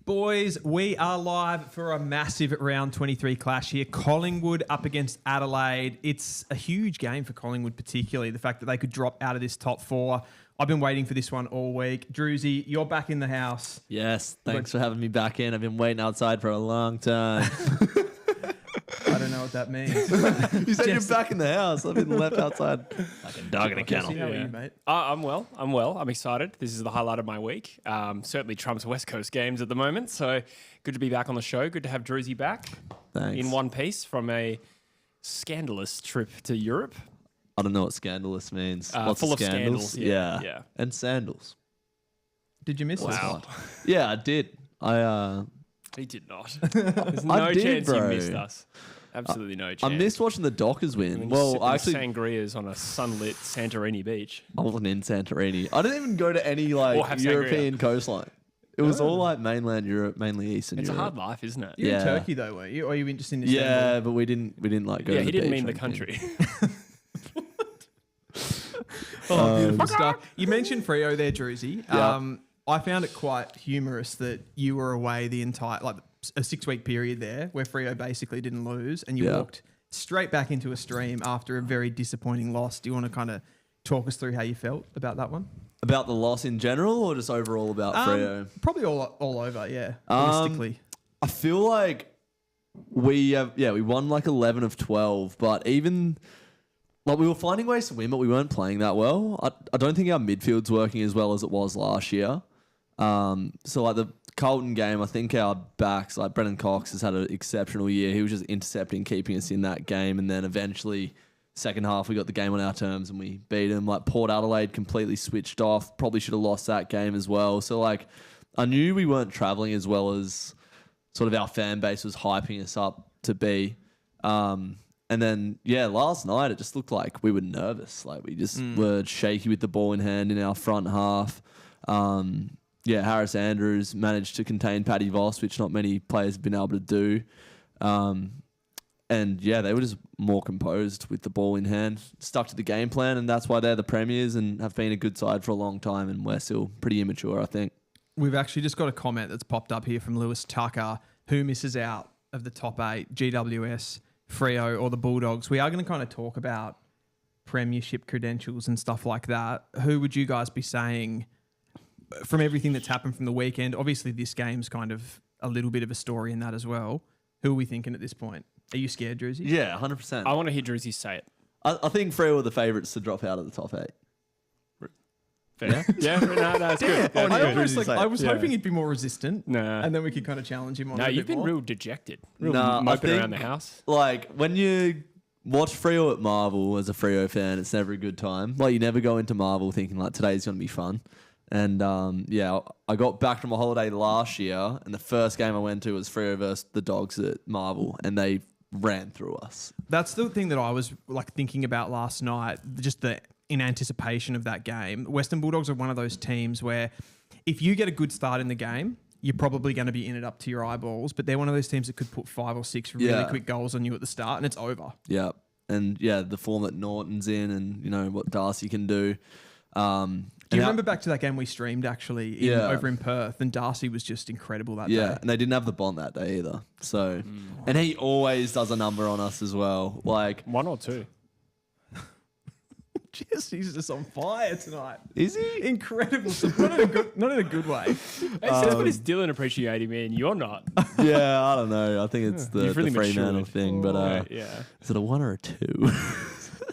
Boys, we are live for a massive round 23 clash here. Collingwood up against Adelaide. It's a huge game for Collingwood, particularly the fact that they could drop out of this top four. I've been waiting for this one all week. Druzy, you're back in the house. Yes, thanks for having me back in. I've been waiting outside for a long time. I don't know what that means. You said you're back in the house. I've been left outside like a dog in a kennel. How are you, mate? I'm well. I'm excited. This is the highlight of my week. Certainly trumps West Coast games at the moment. So good to be back on the show. Good to have Druzy back. Thanks. In one piece from a scandalous trip to Europe. I don't know what scandalous means. Lots full of of scandals. scandals, yeah. And sandals. Did you miss this Wow. one? Yeah, I did. He did not. There's no did, chance bro. you missed us. Absolutely no chance. I missed watching the Dockers win. Well, I actually sangrias on a sunlit Santorini beach. I wasn't in Santorini. I didn't even go to any Or have European coastline. It was all mainland Europe, mainly Eastern It's Europe. a hard life, isn't it? You're Yeah. in Turkey though, weren't you? Or are you just in Istanbul? Yeah, but we didn't go Yeah, to the he didn't beach mean or the anything. country. Oh, beautiful stuff. You mentioned Freo there, Druzy. Yeah. I found it quite humorous that you were away the entire, like a 6-week period there where Freo basically didn't lose and you walked straight back into a stream after a very disappointing loss. Do you want to kind of talk us through how you felt about that one? About the loss in general or just overall about Freo? Probably all over, yeah. Holistically. I feel like we won like 11 of 12, but even like we were finding ways to win, but we weren't playing that well. I don't think our midfield's working as well as it was last year. So like the Carlton game, I think our backs, like Brendan Cox has had an exceptional year. He was just intercepting, keeping us in that game. And then eventually second half, we got the game on our terms and we beat them. Like Port Adelaide completely switched off. Probably should have lost that game as well. So like I knew we weren't traveling as well as sort of our fan base was hyping us up to be. And then, last night it just looked like we were nervous. Like we just were shaky with the ball in hand in our front half. Harris Andrews managed to contain Paddy Voss, which not many players have been able to do. They were just more composed with the ball in hand, stuck to the game plan, and that's why they're the premiers and have been a good side for a long time, and we're still pretty immature, I think. We've actually just got a comment that's popped up here from Lewis Tucker, who misses out of the top 8, GWS, Freo or the Bulldogs. We are going to kind of talk about premiership credentials and stuff like that. Who would you guys be saying from everything that's happened from the weekend? Obviously, this game's kind of a little bit of a story in that as well. Who are we thinking at this point? Are you scared, Druzy? Yeah, 100%. I want to hear Druzy say it. I think Freo are the favourites to drop out of the top 8. Fair. Yeah, no, it's good. I, That's good. I was hoping he'd be more resistant, Nah. and then we could kind of challenge him on No, it a you've bit been more. real dejected. Real Nah, I moping think- around the house. Like, when you watch Freo at Marvel as a Freo fan, it's never a good time. Like, you never go into Marvel thinking, like, today's going to be fun. And, I got back from a holiday last year, and the first game I went to was Freo versus the Dogs at Marvel, and they ran through us. That's the thing that I was like thinking about last night, just in anticipation of that game. Western Bulldogs are one of those teams where if you get a good start in the game, you're probably going to be in it up to your eyeballs, but they're one of those teams that could put 5 or 6 really quick goals on you at the start and it's over. Yeah. And, the form that Norton's in and, what Darcy can do. Do you remember back to that game we streamed actually over in Perth, and Darcy was just incredible that day? Yeah, and they didn't have the Bond that day either. So, and he always does a number on us as well. Like 1 or 2. He's just on fire tonight. Is he? Incredible. Not in a good way. That's what is Dylan appreciating me and you're not. Yeah, I don't know. I think it's the You've really Fremantle matured. thing, but Yeah. is it a 1 or a 2?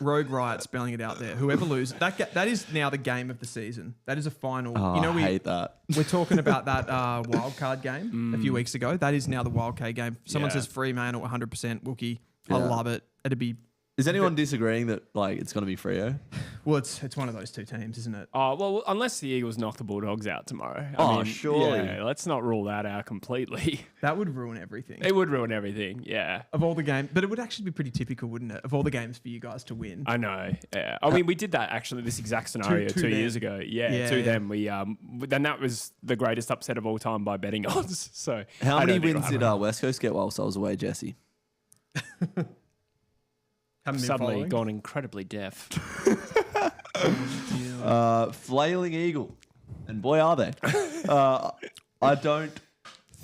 Rogue Riot spelling it out there. Whoever loses, that is now the game of the season. That is a final. Oh, I hate that. We're talking about that wildcard game a few weeks ago. That is now the wildcard game. Someone says Fremantle 100% Wookie. I love it. It'd be. Is anyone disagreeing that it's going to be Freo? Well, it's one of those two teams, isn't it? Oh, well, unless the Eagles knock the Bulldogs out tomorrow. Surely. Yeah, let's not rule that out completely. That would ruin everything. It would ruin everything, yeah. Of all the games, but it would actually be pretty typical, wouldn't it? Of all the games for you guys to win. I know, yeah. I mean, we did that actually, this exact scenario To 2 them. years ago. Yeah, to them. We then that was the greatest upset of all time by betting odds. So How I many don't think wins it'll did happen. West Coast get whilst I was away, Jesse? Haven't been Suddenly following? gone incredibly deaf. Flailing Eagle. And boy, are they. I don't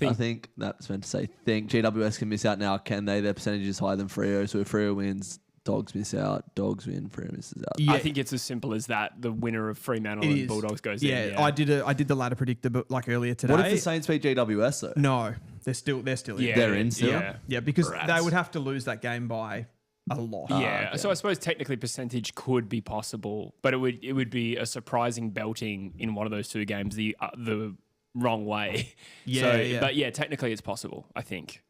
I think that's meant to say think. GWS can miss out now, can they? Their percentage is higher than Freo, so if Freo wins, Dogs miss out. Dogs win, Freo misses out. I think it's as simple as that. The winner of Fremantle and Bulldogs goes in. Yeah, I did the ladder predictor, but like earlier today. What if the Saints beat GWS though? No, they're still in. They're in still. Yeah, because they would have to lose that game by a lot. Yeah, okay. so I suppose technically percentage could be possible, but it would be a surprising belting in one of those two games the wrong way. But yeah, technically it's possible, I think.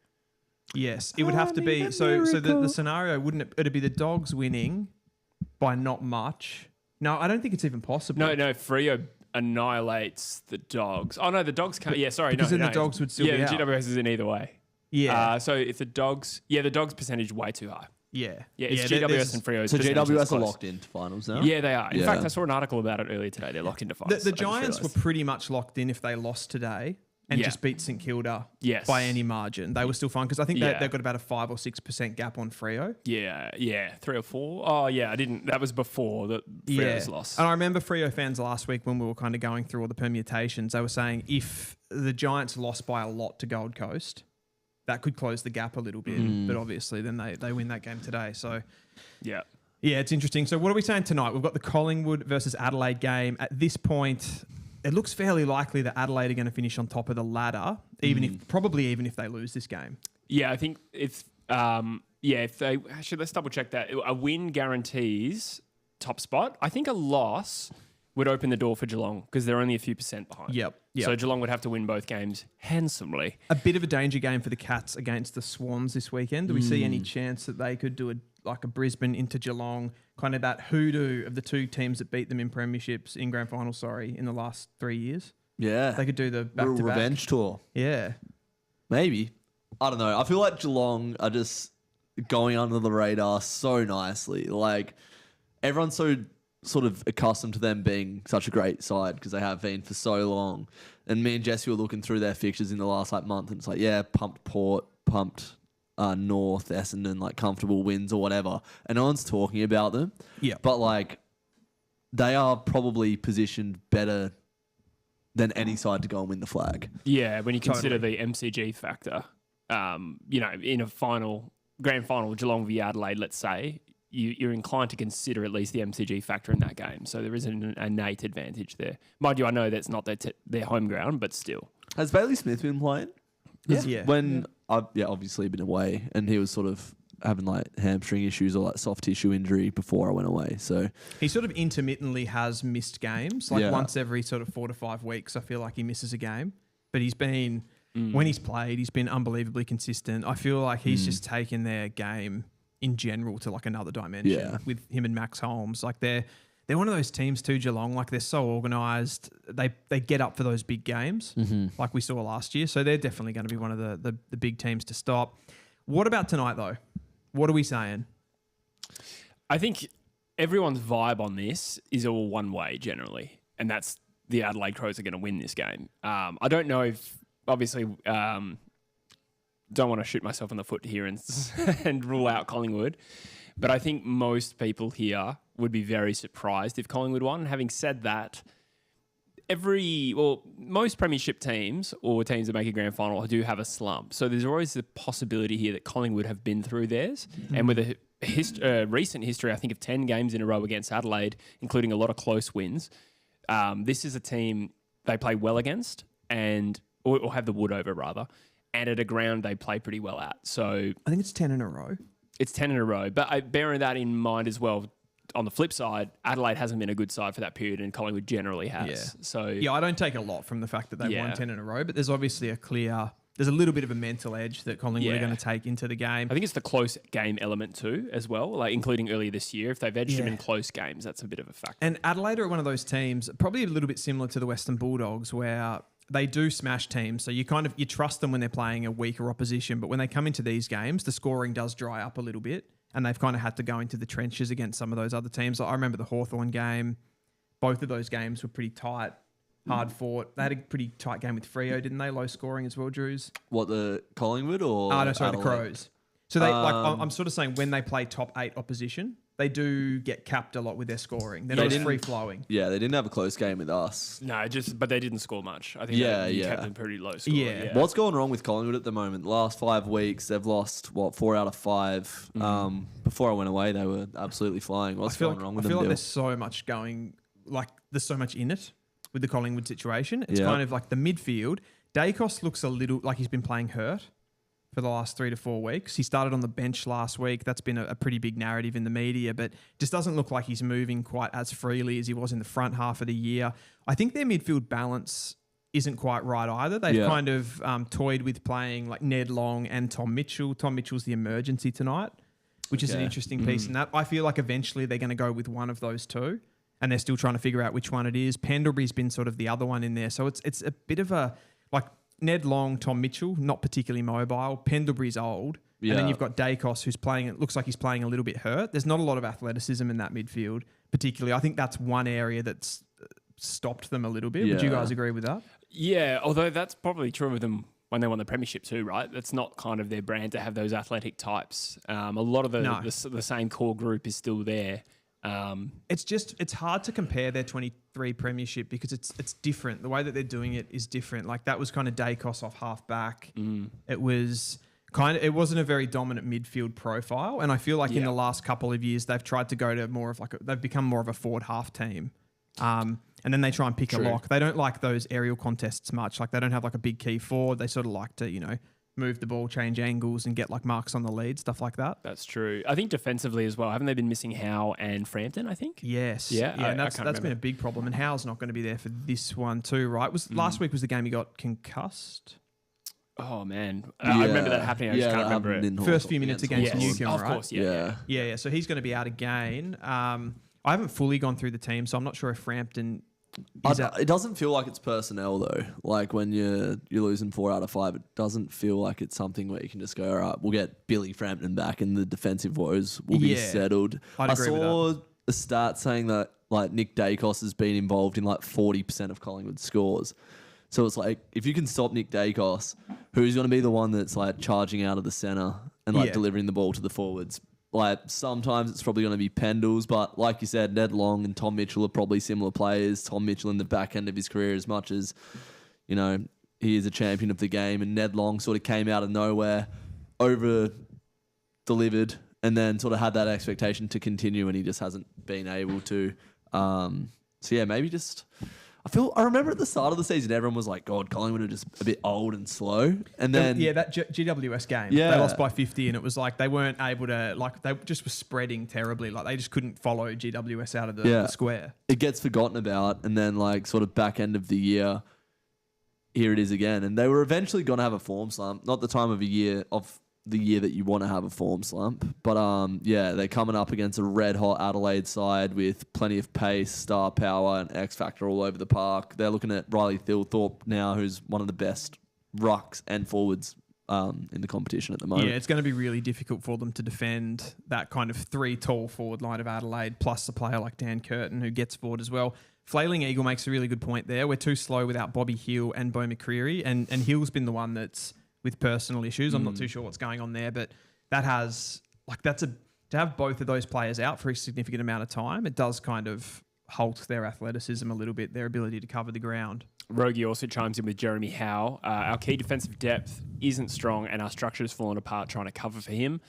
Yes, it would have to be. So the scenario wouldn't it'd be the Dogs winning by not much. No, I don't think it's even possible. No, Freo annihilates the Dogs. Oh no, the Dogs can't. Yeah, sorry, because then the Dogs would still be the out. GWS is in either way. Yeah. So if the Dogs, the Dogs percentage is way too high. Yeah. It's GWS and Freo. So GWS are locked into finals now? Yeah, they are. In fact, I saw an article about it earlier today. They're locked into finals. The Giants were pretty much locked in if they lost today and just beat St Kilda by any margin. They were still fine because I think they've got about a 5 or 6% gap on Freo. Yeah. 3 or 4. Oh, yeah, I didn't. That was before the Freo's loss. And I remember Freo fans last week when we were kind of going through all the permutations, they were saying if the Giants lost by a lot to Gold Coast, that could close the gap a little bit. But obviously then they win that game today. So, yeah, it's interesting. So what are we saying tonight? We've got the Collingwood versus Adelaide game. At this point, it looks fairly likely that Adelaide are going to finish on top of the ladder, even if they lose this game. Yeah, I think if they actually, let's double check that. A win guarantees top spot. I think a loss would open the door for Geelong because they're only a few percent behind. Yep. So Geelong would have to win both games handsomely. A bit of a danger game for the Cats against the Swans this weekend. Do we see any chance that they could do a Brisbane into Geelong, kind of that hoodoo of the two teams that beat them in premierships, in grand finals, in the last 3 years? Yeah. They could do the back-to-back. Revenge tour. Yeah. Maybe. I don't know. I feel like Geelong are just going under the radar so nicely. Like, everyone's so sort of accustomed to them being such a great side because they have been for so long. And me and Jesse were looking through their fixtures in the last month, and it's like, pumped Port, pumped North, Essendon, comfortable wins or whatever. And no one's talking about them. Yeah. But they are probably positioned better than any side to go and win the flag. Yeah, when you consider the MCG factor, in a grand final, Geelong v Adelaide, let's say, you're inclined to consider at least the MCG factor in that game. So there is an innate advantage there. Mind you, I know that's not their home ground, but still. Has Bailey Smith been playing? Yeah. I've obviously been away, and he was sort of having hamstring issues or soft tissue injury before I went away. So he sort of intermittently has missed games, once every sort of 4 to 5 weeks. I feel like he misses a game, but he's been when he's played, he's been unbelievably consistent. I feel like he's just taken their game in general to another dimension with him and Max Holmes. They're one of those teams too, Geelong. They're so organised. They get up for those big games, like we saw last year. So they're definitely going to be one of the big teams to stop. What about tonight though? What are we saying? I think everyone's vibe on this is all one way generally, and that's the Adelaide Crows are going to win this game. I don't know if obviously. Don't want to shoot myself in the foot here and rule out Collingwood. But I think most people here would be very surprised if Collingwood won. Having said that, most premiership teams or teams that make a grand final do have a slump. So there's always the possibility here that Collingwood have been through theirs. And with a recent history, I think, of 10 games in a row against Adelaide, including a lot of close wins, this is a team they play well against or have the wood over, rather. And at a ground they play pretty well at. So I think it's 10 in a row. It's 10 in a row. But bearing that in mind as well, on the flip side, Adelaide hasn't been a good side for that period and Collingwood generally has. Yeah. So I don't take a lot from the fact that they won 10 in a row, but there's obviously there's a little bit of a mental edge that Collingwood are going to take into the game. I think it's the close game element too as well, including earlier this year. If they've edged them in close games, that's a bit of a factor. And Adelaide are one of those teams, probably a little bit similar to the Western Bulldogs, where they do smash teams. So you trust them when they're playing a weaker opposition, but when they come into these games, the scoring does dry up a little bit, and they've kind of had to go into the trenches against some of those other teams. I remember the Hawthorn game. Both of those games were pretty tight, hard fought. They had a pretty tight game with Freo, didn't they? Low scoring as well, Drews. What, the Collingwood or no, sorry, Adelaide? the Crows. So they I'm sort of saying when they play top 8 opposition, they do get capped a lot with their scoring. They're not as free-flowing. Yeah, they didn't have a close game with us. No, but they didn't score much. I think you kept them pretty low score. Yeah. What's going wrong with Collingwood at the moment? The last 5 weeks, they've lost, 4 out of 5. Before I went away, they were absolutely flying. What's going wrong with them? I feel like there's so much there's so much in it with the Collingwood situation. It's kind of like the midfield. Daicos looks a little like he's been playing hurt for the last 3 to 4 weeks. He started on the bench last week. That's been a pretty big narrative in the media, but just doesn't look like he's moving quite as freely as he was in the front half of the year. I think their midfield balance isn't quite right either. They've kind of toyed with playing like Ned Long and Tom Mitchell. Tom Mitchell's the emergency tonight, which is an interesting piece in that. I feel like eventually they're going to go with one of those two, and they're still trying to figure out which one it is. Pendlebury's been sort of the other one in there. So it's a bit of a, like, Ned Long, Tom Mitchell, not particularly mobile. Pendlebury's old. And then you've got Daicos, who's playing, it looks like he's playing a little bit hurt. There's not a lot of athleticism in that midfield, particularly. I think that's one area that's stopped them a little bit. Would you guys agree with that? Yeah, although that's probably true of them when they won the Premiership too, right? That's not kind of their brand to have those athletic types. A lot of the same core group is still there. It's hard to compare their 23 Premiership because it's different. The way that they're doing it is different. Like that was kind of Daicos off half back. It wasn't a very dominant midfield profile, and I feel like in the last couple of years they've tried to go to more of they've become more of a forward half team. And then they try and pick a lock. They don't like those aerial contests much. Like they don't have like a big key forward. They sort of like to, move the ball, change angles, and get like marks on the lead, stuff like that. That's true. I think defensively as well. Haven't they been missing Howe and Frampton, I think? Yes. Yeah. And that's been a big problem. And Howe's not going to be there for this one too, right? Last week was the game he got concussed? Oh, man. I remember that happening. I just can't remember it. First few minutes against Newcombe, of right? course, yeah. So he's going to be out again. I haven't fully gone through the team, so I'm not sure if Frampton... It doesn't feel like it's personnel though. Like when you're losing 4 out of 5, it doesn't feel like it's something where you can just go, all right, we'll get Billy Frampton back and the defensive woes will be settled. I saw a stat saying that like Nick Daicos has been involved in like 40% of Collingwood's scores. So it's like if you can stop Nick Daicos, who's going to be the one that's like charging out of the centre and like delivering the ball to the forwards? Like sometimes it's probably going to be Pendles, but like you said, Ned Long and Tom Mitchell are probably similar players. Tom Mitchell in the back end of his career, as much as, he is a champion of the game, and Ned Long sort of came out of nowhere, over delivered, and then sort of had that expectation to continue, and he just hasn't been able to. Maybe just... I remember at the start of the season, everyone was like, God, Collingwood are just a bit old and slow. And then... that GWS game, they lost by 50, and it was like they weren't able to... Like, they just were spreading terribly. Like, they just couldn't follow GWS out of the square. It gets forgotten about, and then, like, sort of back end of the year, here it is again. And they were eventually going to have a form slump. Not the time of the year that you want to have a form slump. But, they're coming up against a red-hot Adelaide side with plenty of pace, star power, and X-factor all over the park. They're looking at Riley Thilthorpe now, who's one of the best rucks and forwards in the competition at the moment. Yeah, it's going to be really difficult for them to defend that kind of 3 tall forward line of Adelaide, plus a player like Dan Curtin, who gets forward as well. Flailing Eagle makes a really good point there. We're too slow without Bobby Hill and Beau McCreary, and Hill's been the one that's with personal issues. I'm not too sure what's going on there, but to have both of those players out for a significant amount of time, it does kind of halt their athleticism a little bit, their ability to cover the ground. Rogie also chimes in with Jeremy Howe. Our key defensive depth isn't strong and our structure has fallen apart trying to cover for him.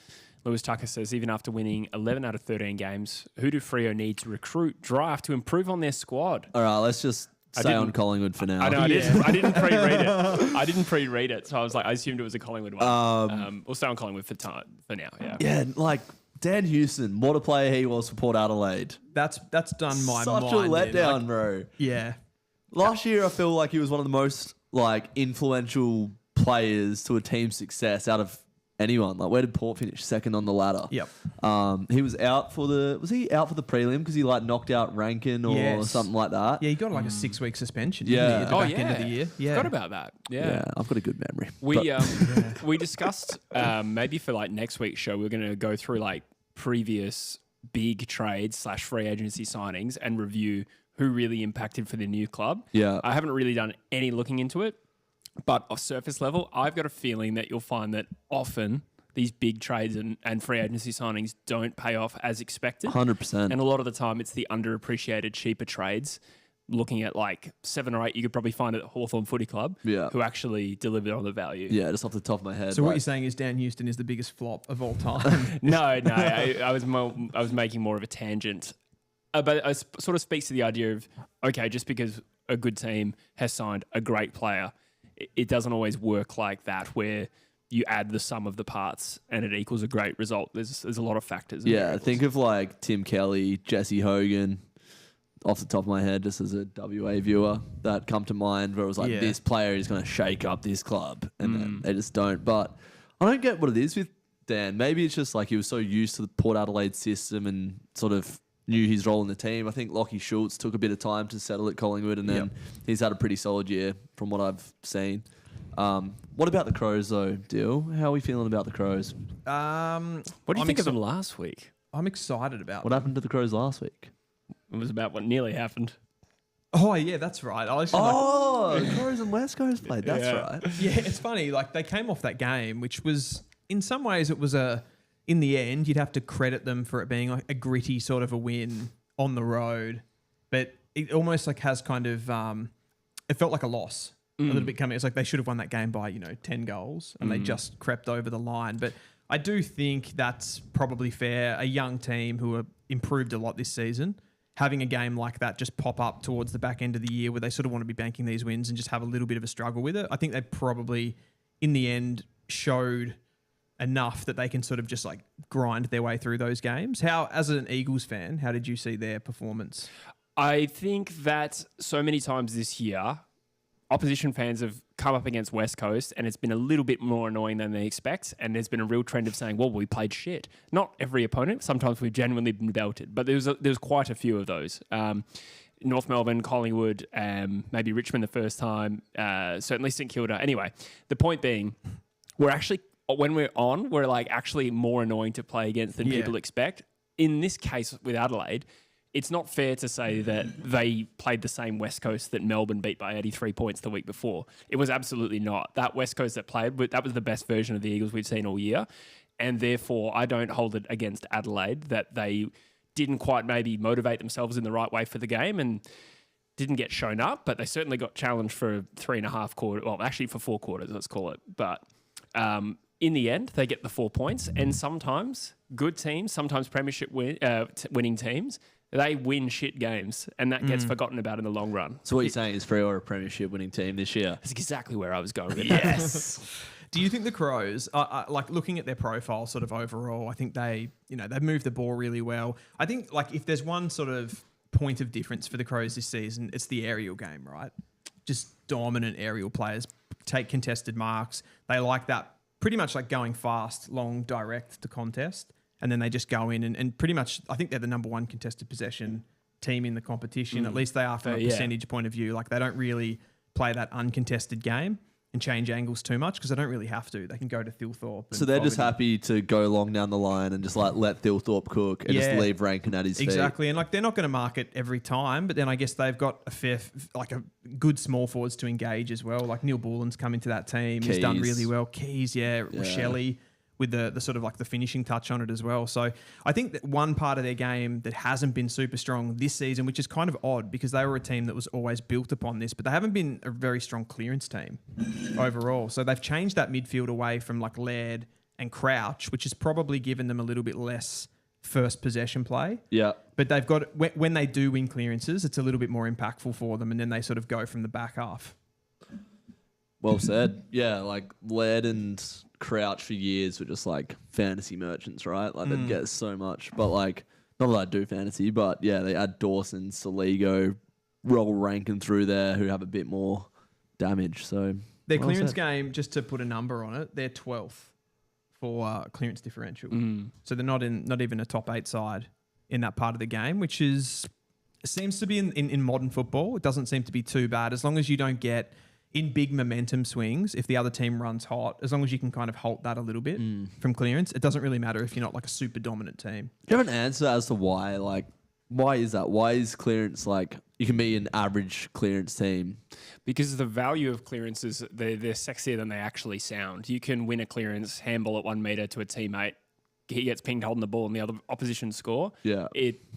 Lewis Tucker says, even after winning 11 out of 13 games, who do Freo need to recruit, draft to improve on their squad? All right, let's just... Stay on Collingwood for now. I know, I didn't pre-read it. I didn't pre-read it, so I was like, I assumed it was a Collingwood one. We'll stay on Collingwood for now, yeah. Yeah, like Dan Houston, what a player he was for Port Adelaide. That's done my mind. Such a letdown, bro. Yeah. Last year, I feel like he was one of the most like influential players to a team's success out of anyone. Like, where did Port finish? Second on the ladder. Yep. He was out for the prelim because he like knocked out Rankin or something like that? Yeah, he got like a 6-week suspension. Yeah. At the back end of the year. Yeah. Forgot about that. Yeah. I've got a good memory. We discussed maybe for like next week's show, we're going to go through like previous big trades / free agency signings and review who really impacted for the new club. Yeah. I haven't really done any looking into it. But off surface level, I've got a feeling that you'll find that often these big trades and free agency signings don't pay off as expected. 100%. And a lot of the time, it's the underappreciated, cheaper trades. Looking at like 7 or 8, you could probably find at Hawthorn Footy Club who actually delivered on the value. Yeah, just off the top of my head. So what you're saying is Dan Houston is the biggest flop of all time? No, I was making more of a tangent. But it sort of speaks to the idea of, okay, just because a good team has signed a great player, it doesn't always work like that where you add the sum of the parts and it equals a great result. There's a lot of factors. Yeah, think of like Tim Kelly, Jesse Hogan, off the top of my head, just as a WA viewer, that come to mind where it was like, this player is going to shake up this club, and then they just don't. But I don't get what it is with Dan. Maybe it's just like he was so used to the Port Adelaide system and sort of knew his role in the team. I think Lachie Schultz took a bit of time to settle at Collingwood, and then he's had a pretty solid year from what I've seen. What about the Crows, though, Deal? How are we feeling about the Crows? What do you think of them last week? I'm excited about What happened to the Crows last week? It was about what nearly happened. Oh, yeah, that's right. Crows and West Coast played. That's right. Yeah, it's funny. Like, they came off that game, which was, in some ways, it was in the end, you'd have to credit them for it being like a gritty sort of a win on the road. But it almost like has kind of, it felt like a loss a little bit coming. It's like they should have won that game by, 10 goals and they just crept over the line. But I do think that's probably fair. A young team who are improved a lot this season, having a game like that just pop up towards the back end of the year where they sort of want to be banking these wins and just have a little bit of a struggle with it. I think they probably, in the end, showed enough that they can sort of just like grind their way through those games. How, as an Eagles fan, how did you see their performance? I think that so many times this year, opposition fans have come up against West Coast and it's been a little bit more annoying than they expect. And there's been a real trend of saying, well, we played shit. Not every opponent. Sometimes we've genuinely been belted. But there's quite a few of those. North Melbourne, Collingwood, maybe Richmond the first time, certainly St Kilda. Anyway, the point being, when we're on, we're like actually more annoying to play against than people expect. In this case with Adelaide, it's not fair to say that they played the same West Coast that Melbourne beat by 83 points the week before. It was absolutely not. That West Coast that played, that was the best version of the Eagles we've seen all year. And therefore, I don't hold it against Adelaide that they didn't quite maybe motivate themselves in the right way for the game and didn't get shown up, but they certainly got challenged for 3.5 quarters. Well, actually for 4 quarters, let's call it. But in the end, they get the 4 points. And sometimes good teams, sometimes Premiership winning teams, they win shit games, and that gets forgotten about in the long run. So what you're saying is Freo are a Premiership winning team this year? That's exactly where I was going with that. Yes. Do you think the Crows, like looking at their profile sort of overall, I think they've moved the ball really well. I think like if there's one sort of point of difference for the Crows this season, it's the aerial game, right? Just dominant aerial players, take contested marks. They like that pretty much like going fast, long, direct to contest. And then they just go in and pretty much, I think they're the number one contested possession team in the competition. At least they are from a percentage point of view. Like they don't really play that uncontested game and change angles too much because they don't really have to. They can go to Thilthorpe. So they're just happy to go long down the line and just like let Thilthorpe cook and just leave Rankin at his feet. Exactly. And like they're not going to mark it every time, but then I guess they've got a good small forwards to engage as well. Like Neil Borland's come into that team. He's done really well. Keys, Rochelle with the sort of like the finishing touch on it as well. So I think that one part of their game that hasn't been super strong this season, which is kind of odd because they were a team that was always built upon this, but they haven't been a very strong clearance team overall. So they've changed that midfield away from like Laird and Crouch, which has probably given them a little bit less first possession play. Yeah. But they've got, when they do win clearances, it's a little bit more impactful for them and then they sort of go from the back half. Well said. Yeah, like Laird and Crouch for years were just like fantasy merchants, right? Like they'd get so much, but like not that I do fantasy, but yeah, they add Dawson, Saligo, roll Rankin through there who have a bit more damage. So their clearance game, just to put a number on it, they're 12th for clearance differential. So they're not even a top 8 side in that part of the game, which seems to be in modern football. It doesn't seem to be too bad as long as you don't get in big momentum swings. If the other team runs hot, as long as you can kind of halt that a little bit from clearance, it doesn't really matter if you're not like a super dominant team. Do you have an answer as to why? Like, why is that? Why is clearance like you can be an average clearance team. Because the value of clearances, they're sexier than they actually sound. You can win a clearance, handball at 1 metre to a teammate. He gets pinged holding the ball and the other opposition score. Yeah.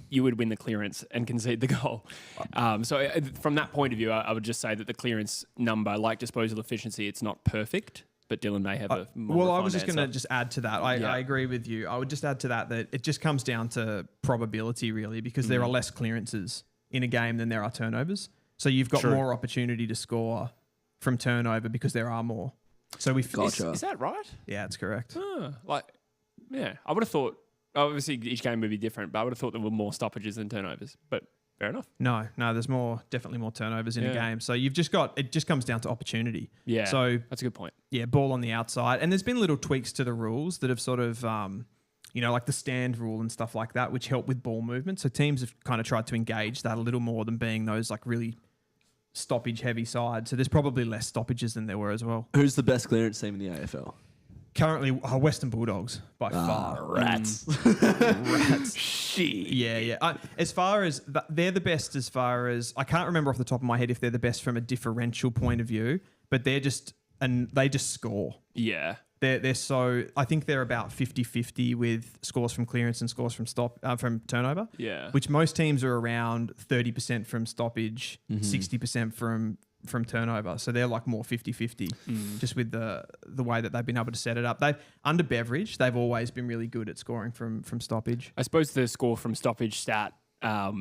You would win the clearance and concede the goal. So from that point of view, I would just say that the clearance number, like disposal efficiency, it's not perfect. But Dylan may have a more Well, I was just refined going to answer. just add to that. I agree with you. I would just add to that it just comes down to probability, really, because there are less clearances in a game than there are turnovers. So you've got more opportunity to score from turnover because there are more. So we Gotcha. Is that right? Yeah, it's correct. Yeah, I would have thought. Obviously, each game would be different, but I would have thought there were more stoppages than turnovers. But fair enough. No, there's definitely more turnovers in a game. So it just comes down to opportunity. Yeah, So that's a good point. yeah, ball on the outside. And there's been little tweaks to the rules that have sort of, like the stand rule and stuff like that, which help with ball movement. So teams have kind of tried to engage that a little more than being those like really stoppage heavy sides. So there's probably less stoppages than there were as well. Who's the best clearance team in the AFL? Currently, Western Bulldogs by far. Rats. Rats. Shit. Yeah. As far as they're the best, as far as I can't remember off the top of my head if they're the best from a differential point of view, but they just score. Yeah. They're so I think they're about 50-50 with scores from clearance and scores from turnover. Yeah. Which most teams are around 30% from stoppage, 60% from turnover. So they're like more 50-50 just with the way that they've been able to set it up. Under Beveridge, they've always been really good at scoring from stoppage. I suppose the score from stoppage stat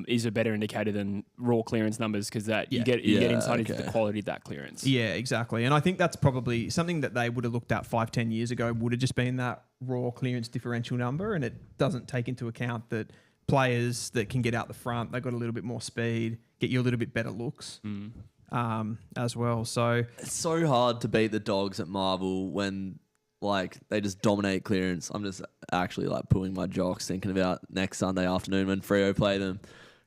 is a better indicator than raw clearance numbers because you get insight into the quality of that clearance. Yeah, exactly. And I think that's probably something that they would have looked at 5-10 years ago would have just been that raw clearance differential number, and it doesn't take into account that players that can get out the front, they've got a little bit more speed, get you a little bit better looks as well. So It's so hard to beat the Dogs at Marvel when they just dominate clearance. I'm just actually pulling my jocks thinking about next Sunday afternoon when Freo play them.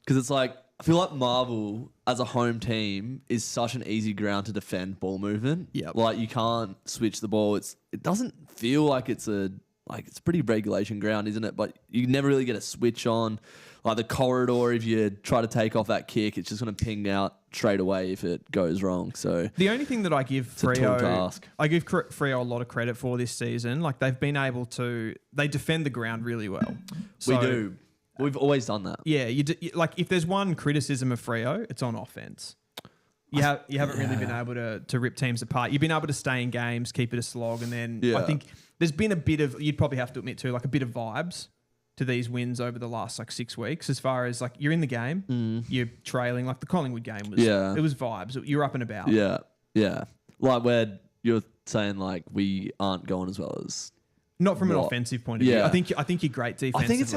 Because it's I feel like Marvel as a home team is such an easy ground to defend ball movement. Yep. You can't switch the ball. It doesn't feel like it's a pretty regulation ground, isn't it? But you never really get a switch on. The corridor, if you try to take off that kick, it's just going to ping out straight away if it goes wrong. So the only thing that I give a tall Freo, task. I give Freo a lot of credit for this season. They've been able to, they defend the ground really well. we do. We've always done that. Yeah, if there's one criticism of Freo, it's on offense. You haven't really been able to rip teams apart. You've been able to stay in games, keep it a slog, and then I think there's been a bit of, you'd probably have to admit too, a bit of vibes to these wins over the last 6 weeks, as far as you're in the game, you're trailing, the Collingwood game was, it was vibes. You're up and about. Yeah. Where you're saying we aren't going as well as not from an offensive point of view. I think you're great defensively. I think it's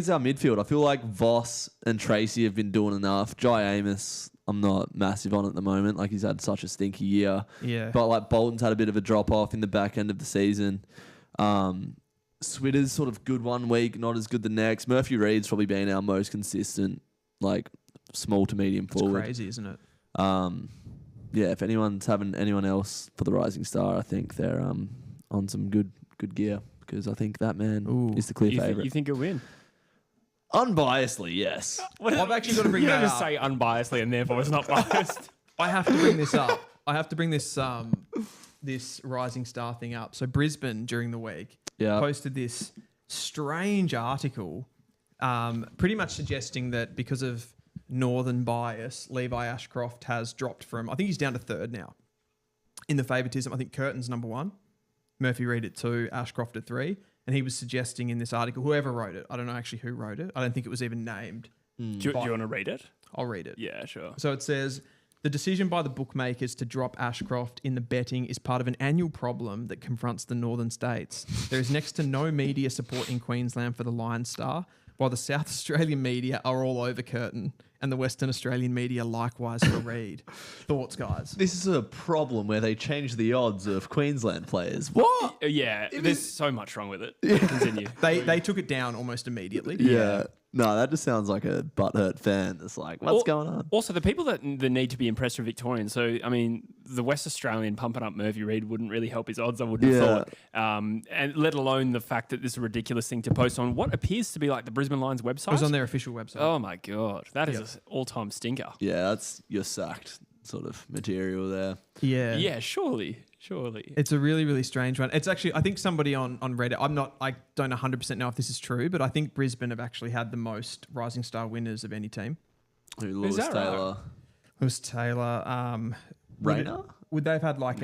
our midfield. I feel like Voss and Tracy have been doing enough. Jai Amos, I'm not massive on at the moment. He's had such a stinky year. Yeah. But Bolton's had a bit of a drop off in the back end of the season. Switter's sort of good one week, not as good the next. Murphy Reed's probably been our most consistent, small to medium forward. It's crazy, isn't it? If anyone's having anyone else for the Rising Star, I think they're on some good gear because I think that man is the clear favourite. You think he'll win? Unbiasedly, yes. I've actually got to bring you that don't just up. say unbiasedly and therefore it's not biased. I have to bring this up. I have to bring this this Rising Star thing up. So Brisbane during the week posted this strange article, pretty much suggesting that because of northern bias, Levi Ashcroft has dropped from, I think he's down to third now in the favouritism. I think Curtin's number 1, Murphy Reed at 2, Ashcroft at 3. And he was suggesting in this article, whoever wrote it, I don't know actually who wrote it. I don't think it was even named. Do you want to read it? I'll read it. Yeah, sure. So it says, the decision by the bookmakers to drop Ashcroft in the betting is part of an annual problem that confronts the northern states. There is next to no media support in Queensland for the Lion Star, while the South Australian media are all over Curtin and the Western Australian media likewise for Reed. Thoughts, guys? This is a problem where they change the odds of Queensland players. What? Yeah, there's so much wrong with it. Continue. They took it down almost immediately. Yeah. No, that just sounds like a butthurt fan that's what's going on? Also, the people that need to be impressed are Victorians. So, I mean, the West Australian pumping up Murphy Reid wouldn't really help his odds, I wouldn't have thought. And let alone the fact that this is a ridiculous thing to post on what appears to be like the Brisbane Lions website. It was on their official website. Oh my God. That is an all-time stinker. Yeah, that's your sacked sort of material there. Yeah. Yeah, surely. It's a really, really strange one. It's actually, I think somebody on Reddit, I don't 100% know if this is true, but I think Brisbane have actually had the most Rising Star winners of any team. Lewis that Taylor. right? Lewis Taylor. Rayner? Would they have had like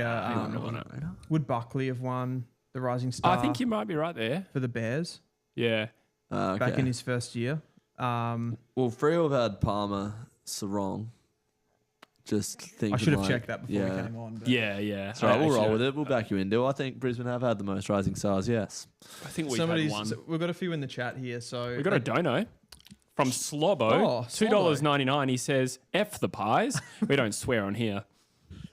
would Buckley have won the Rising Star? I think you might be right there. For the Bears Yeah. back in his first year. Well, Freo have had Palmer, Sarong. Just thinking I should have checked that before we came on. But Yeah. So we'll roll with it. We'll back you into. I think Brisbane have had the most Rising Stars. Yes. I think we've had one. We've got a few in the chat here. So We've got a dono from Slobbo. Oh, Slobbo. $2.99. He says, F the pies. We don't swear on here.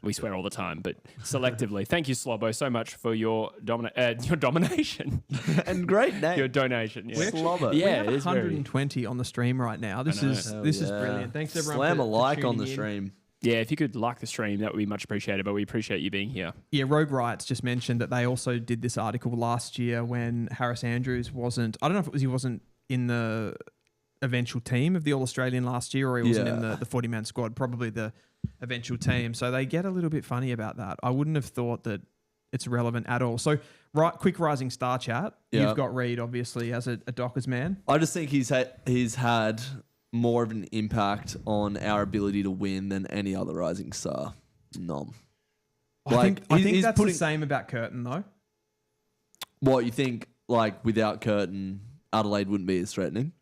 We swear all the time, but selectively. Thank you, Slobbo, so much for your domination. And great name. Your donation. Yeah. Slobbo. we Yeah, have it is 120 on the stream right now. This is brilliant. Thanks everyone. Slam for a like on the tuning in. stream. Yeah, if you could like the stream, that would be much appreciated, but we appreciate you being here. Yeah, Rogue Riots just mentioned that they also did this article last year when Harris Andrews wasn't, I don't know if it was he wasn't in the eventual team of the All-Australian last year or he wasn't in the 40-man squad, probably the eventual team. So they get a little bit funny about that. I wouldn't have thought that it's relevant at all. So quick Rising Star chat. Yeah. You've got Reid, obviously, as a Dockers man. I just think he's had more of an impact on our ability to win than any other Rising Star. Nom. I think that's the same about Curtin, though. What, you think, like, without Curtin, Adelaide wouldn't be as threatening?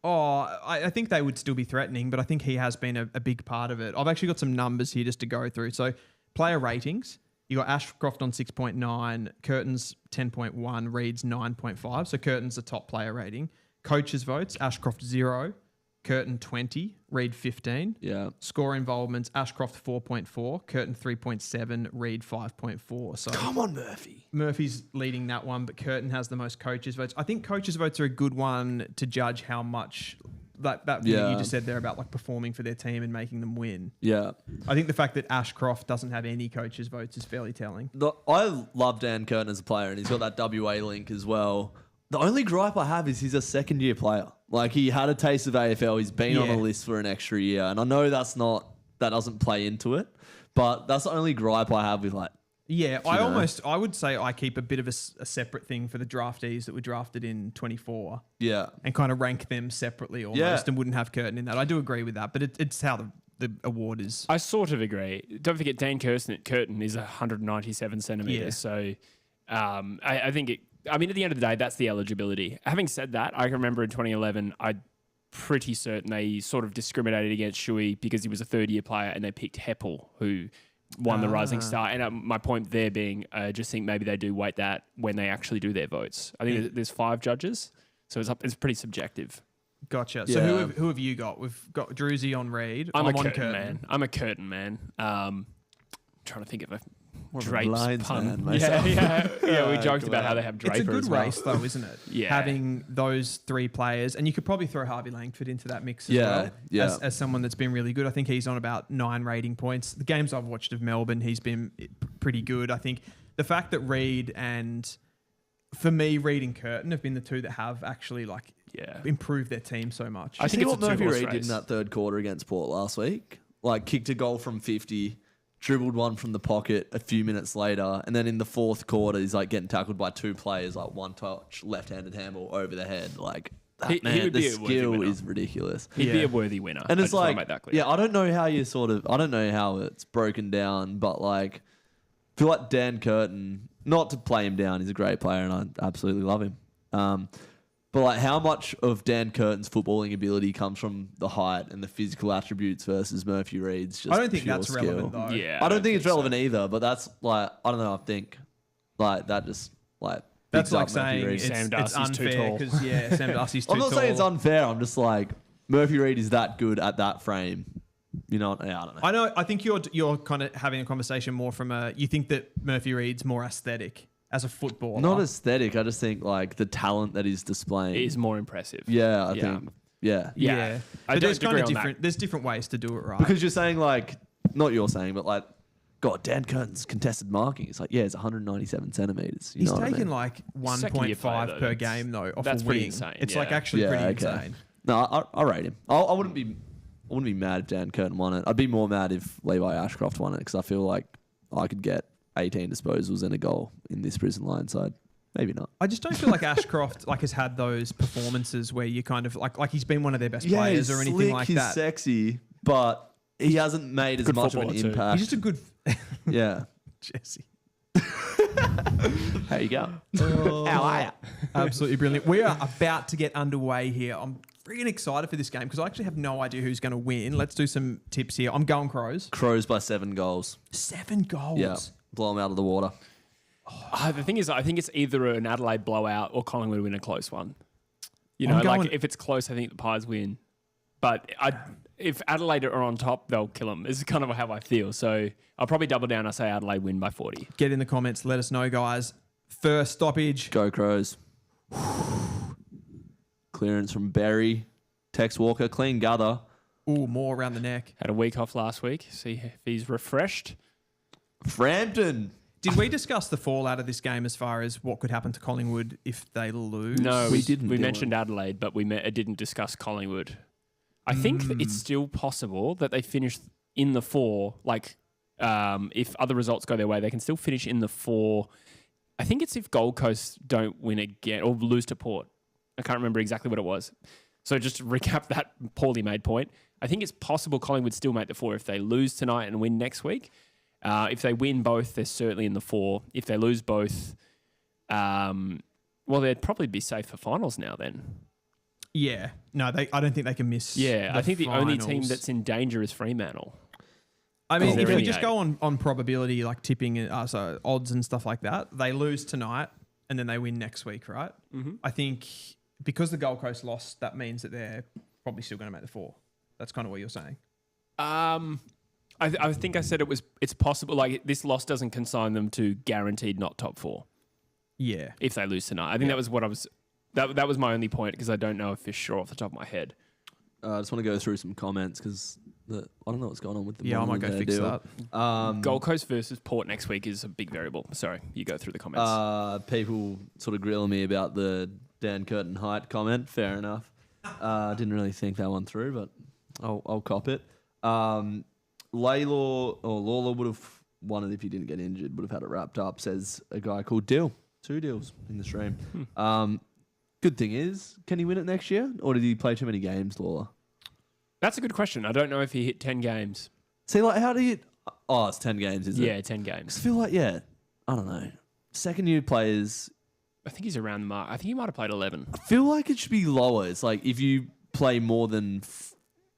Oh, I think they would still be threatening, but I think he has been a big part of it. I've actually got some numbers here just to go through. So player ratings, you got Ashcroft on 6.9, Curtin's 10.1, Reid's 9.5. So Curtin's the top player rating. Coaches votes, Ashcroft 0, Curtin 20, Reid 15. Yeah. Score involvements, Ashcroft 4.4, Curtin 3.7, Reid 5.4. So Come on, Murphy. Murphy's leading that one, but Curtin has the most coaches votes. I think coaches votes are a good one to judge how much that thing that you just said there about like performing for their team and making them win. Yeah. I think the fact that Ashcroft doesn't have any coaches votes is fairly telling. I love Dan Curtin as a player, and he's got that WA link as well. The only gripe I have is he's a second-year player. Like, he had a taste of AFL. He's been on a list for an extra year. And I know that doesn't play into it. But that's the only gripe I have with, like... Yeah, I would say I keep a bit of a separate thing for the draftees that were drafted in 24. Yeah. And kind of rank them separately almost and wouldn't have Curtin in that. I do agree with that, but it's how the award is. I sort of agree. Don't forget, Dan Curtin is 197 centimetres. Yeah. So I think at the end of the day, that's the eligibility. Having said that, I can remember in 2011, I'm pretty certain they sort of discriminated against Shuey because he was a third-year player and they picked Heppel, who won the Rising Star. And my point there being, I just think maybe they do weight that when they actually do their votes. I think there's 5 judges, so it's pretty subjective. Gotcha. So who have you got? We've got Druzy on Reid. I'm a Curtin man. I'm a Curtin man. Trying to think of a Drapes pun. Man, yeah. We joked about how they have Draper. It's a good as well. race, though, isn't it? Yeah. Having those 3 players, and you could probably throw Harvey Langford into that mix as well. Yeah. As someone that's been really good. I think he's on about 9 rating points. The games I've watched of Melbourne, he's been pretty good. I think the fact that Reid and Curtin have been the 2 that have actually improved their team so much. I think what Murphy Reid race. did in that third quarter against Port last week, like kicked a goal from 50, dribbled one from the pocket a few minutes later, and then in the fourth quarter, he's like getting tackled by 2 players, like one touch, left-handed handball over the head. Like, he would the be a worthy skill winner. is ridiculous. He'd be a worthy winner. And it's like, make that clear. I don't know how I don't know how it's broken down, but like, I feel like Dan Curtin, not to play him down, he's a great player and I absolutely love him. But like, how much of Dan Curtin's footballing ability comes from the height and the physical attributes versus Murphy Reid's just I don't think pure that's skill. relevant, though. Yeah, I don't think it's relevant either, but that's like, I don't know, I think like that just like... That's bigs like up Murphy saying Reid. it's Sam Darcy's too unfair tall. because Sam Darcy's too I'm tall. not saying it's unfair, I'm just like, Murphy Reid is that good at that frame. You know, I don't know. I think you're kind of having a conversation more from you think that Murphy Reid's more aesthetic as a footballer. Not aesthetic. I just think like the talent that he's displaying It is more impressive. Yeah, I think. Yeah. Yeah. I But don't there's kind agree of on different. There's different ways to do it, right? Because you're saying like, not you're saying, but like God, Dan Curtin's contested marking. It's like, yeah, it's 197 centimetres. He's taken like 1.5 per game, though, off that's a pretty wing. insane, It's yeah. like actually pretty insane. No, I rate him. I wouldn't be mad if Dan Curtin won it. I'd be more mad if Levi Ashcroft won it because I feel like I could get 18 disposals and a goal in this Brisbane Lions side. Maybe not. I just don't feel like Ashcroft has had those performances where you kind of like he's been one of their best players or anything slick, like he's that. sexy, but he hasn't made as Good much of an footballer too. impact. He's just a good Yeah. Jesse. How you go? How are you? Absolutely brilliant. We are about to get underway here. I'm freaking excited for this game because I actually have no idea who's going to win. Let's do some tips here. I'm going Crows. Crows by 7 goals. 7 goals. Yeah. Blow them out of the water. The thing is, I think it's either an Adelaide blowout or Collingwood win a close one. You know, like if it's close, I think the Pies win. But if Adelaide are on top, they'll kill them. This is kind of how I feel. So I'll probably double down. I say Adelaide win by 40. Get in the comments. Let us know, guys. First stoppage. Go Crows. Clearance from Berry. Tex Walker. Clean gather. Ooh, more around the neck. Had a week off last week. See if he's refreshed. Frampton. Did we discuss the fallout of this game as far as what could happen to Collingwood if they lose? No, we didn't. We mentioned Adelaide, but we didn't discuss Collingwood. I think that it's still possible that they finish in the 4. Like, if other results go their way, they can still finish in the 4. I think it's if Gold Coast don't win again or lose to Port. I can't remember exactly what it was. So just to recap that poorly made point, I think it's possible Collingwood still make the 4 if they lose tonight and win next week. If they win both, they're certainly in the 4. If they lose both, well, they'd probably be safe for finals now then. Yeah. No, I don't think they can miss. Yeah, I think the only finals. team that's in danger is Fremantle. I mean, if they're we in just the go on probability, like tipping, so odds and stuff like that, they lose tonight and then they win next week, right? Mm-hmm. I think because the Gold Coast lost, that means that they're probably still going to make the 4. That's kind of what you're saying. I think I said it's possible. Like this loss doesn't consign them to guaranteed not top 4. Yeah. If they lose tonight, I think that was what I was. That was my only point because I don't know if it's sure off the top of my head. I just want to go through some comments because I don't know what's going on with the I might go fix that. Gold Coast versus Port next week is a big variable. Sorry, you go through the comments. People sort of grilling me about the Dan Curtin height comment. Fair enough. Didn't really think that one through, but I'll cop it. Lawler would have won it if he didn't get injured. Would have had it wrapped up. Says a guy called Dill. 2 deals in the stream. Good thing is, can he win it next year, or did he play too many games, Lawler? That's a good question. I don't know if he hit 10 games. See, like, how do you? Oh, it's 10 games, is it? Yeah, 10 games. I feel like, I don't know. Second year players, I think he's around the mark. I think he might have played 11. I feel like it should be lower. It's like if you play more than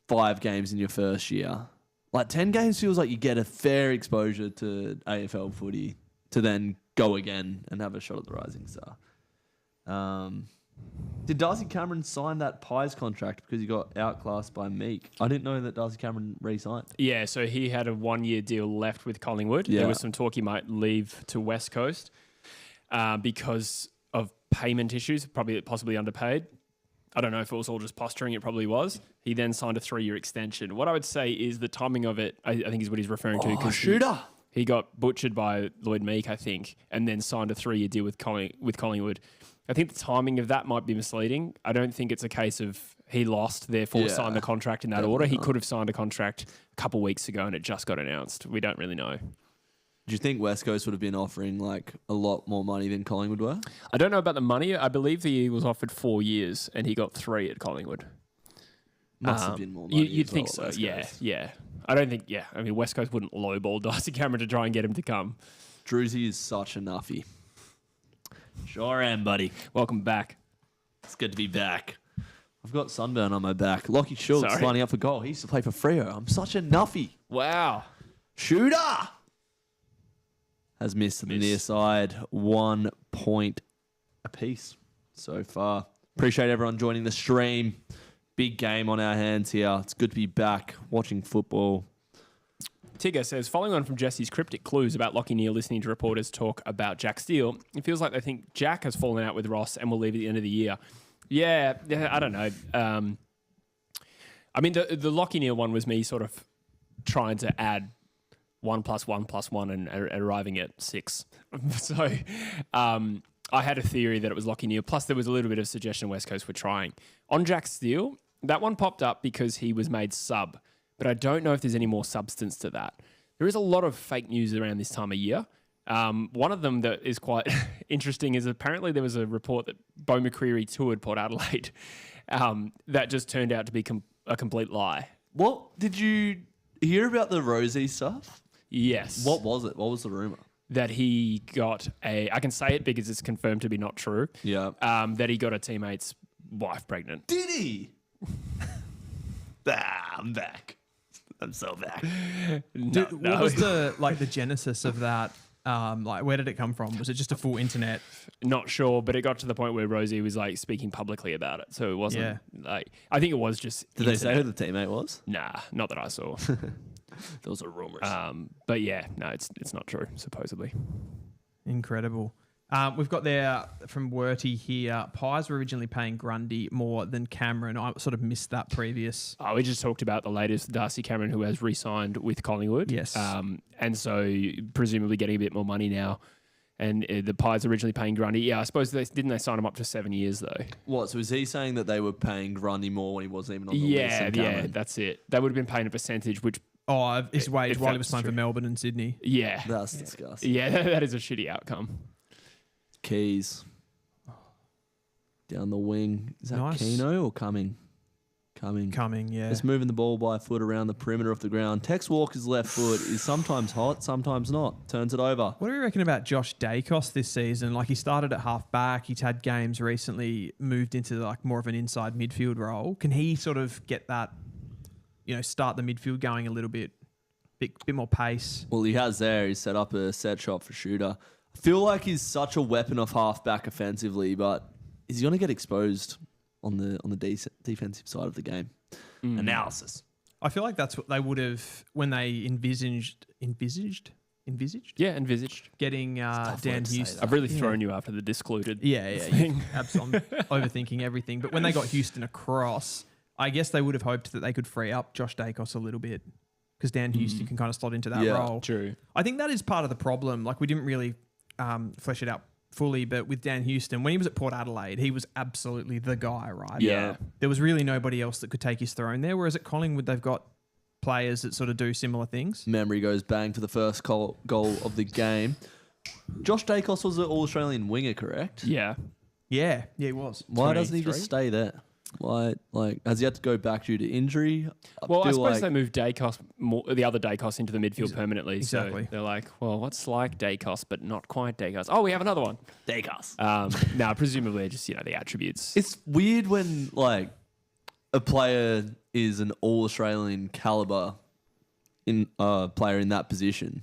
5 games in your first year, like 10 games feels like you get a fair exposure to AFL footy to then go again and have a shot at the Rising Star. Did Darcy Cameron sign that Pies contract because he got outclassed by Meek? I didn't know that Darcy Cameron re-signed. Yeah, so he had a 1-year deal left with Collingwood. Yeah. There was some talk he might leave to West Coast because of payment issues, possibly underpaid. I don't know if it was all just posturing. It probably was. He then signed a 3-year extension. What I would say is the timing of it, I think is what he's referring to. Oh, shooter! He got butchered by Lloyd Meek, I think, and then signed a 3-year deal with Collingwood. I think the timing of that might be misleading. I don't think it's a case of he lost, therefore signed the contract in that order. He could have signed a contract a couple of weeks ago and it just got announced. We don't really know. Do you think West Coast would have been offering like a lot more money than Collingwood were? I don't know about the money. I believe the Eagles offered 4 years and he got 3 at Collingwood. Must have been more money. You'd think so, yeah. I don't think, I mean, West Coast wouldn't lowball Darcy Cameron to try and get him to come. Druzy is such a nuffy. Sure am, buddy. Welcome back. It's good to be back. I've got sunburn on my back. Lockie Schultz lining up for goal. He used to play for Freo. I'm such a nuffy. Wow. Shooter! Has missed to the near side. 1 point apiece so far. Appreciate everyone joining the stream. Big game on our hands here. It's good to be back watching football. Tigger says, following on from Jesse's cryptic clues about Lockie Neal listening to reporters talk about Jack Steele, it feels like they think Jack has fallen out with Ross and will leave at the end of the year. Yeah, I don't know. I mean, the Lockie Neal one was me sort of trying to add 1 + 1 + 1 and arriving at 6. So I had a theory that it was Lachie Neale. Plus, there was a little bit of suggestion West Coast were trying. On Jack Steele, that one popped up because he was made sub. But I don't know if there's any more substance to that. There is a lot of fake news around this time of year. One of them that is quite interesting is apparently there was a report that Beau McCreary toured Port Adelaide that just turned out to be a complete lie. What? Did you hear about the Rosie stuff? Yes. What was it? What was the rumour? That he got I can say it because it's confirmed to be not true. Yeah. That he got a teammate's wife pregnant. Did he? I'm back. I'm so back. What was the genesis of that? Where did it come from? Was it just a full internet? Not sure, but it got to the point where Rosie was like speaking publicly about it. So it wasn't like, I think it was just. Did they say who the teammate was? Nah, not that I saw. Those are rumours. But yeah, no, it's not true, supposedly. Incredible. We've got there from Werty here. Pies were originally paying Grundy more than Cameron. I sort of missed that previous. We just talked about the latest Darcy Cameron, who has re-signed with Collingwood. Yes. And so presumably getting a bit more money now. And the Pies originally paying Grundy. Yeah, I suppose didn't they sign him up to 7 years though? What? So is he saying that they were paying Grundy more when he wasn't even on the list? Yeah, that's it. They would have been paying a percentage, which. His wage while he was playing for Melbourne and Sydney. Yeah. That's disgusting. Yeah, that is a shitty outcome. Keys. Down the wing. Is that Nice. Keno or Cumming? Coming, yeah. Just moving the ball by a foot around the perimeter of the ground. Tex Walker's left foot is sometimes hot, sometimes not. Turns it over. What do you reckon about Josh Daicos this season? Like, he started at half back. He's had games recently, moved into like more of an inside midfield role. Can he sort of get that, start the midfield going a little bit more pace? Well, he has there. He's set up a set shot for shooter. I feel like he's such a weapon of half back offensively, but is he going to get exposed on the defensive side of the game? Analysis. I feel like that's what they would have when they envisaged Yeah, envisaged. getting Dan Houston. I've really thrown you after the discluded thing. Absolutely. I'm overthinking everything. But when they got Houston across, I guess they would have hoped that they could free up Josh Daicos a little bit because Dan Houston can kind of slot into that role. True. I think that is part of the problem. Like, we didn't really flesh it out fully, but with Dan Houston, when he was at Port Adelaide, he was absolutely the guy, right? Yeah. There was really nobody else that could take his throne there, whereas at Collingwood, they've got players that sort of do similar things. Memory goes bang for the first goal of the game. Josh Daicos was an All-Australian winger, correct? Yeah. Yeah, he was. Why doesn't he 23? just stay there? Why, has he had to go back due to injury? Well, I suppose they moved Daicos, the other Daicos, into the midfield permanently. Exactly. So they're like, well, what's like Daicos, but not quite Daicos? Oh, we have another one. Daicos. No, presumably just, the attributes. It's weird when, a player is an All-Australian caliber player in that position,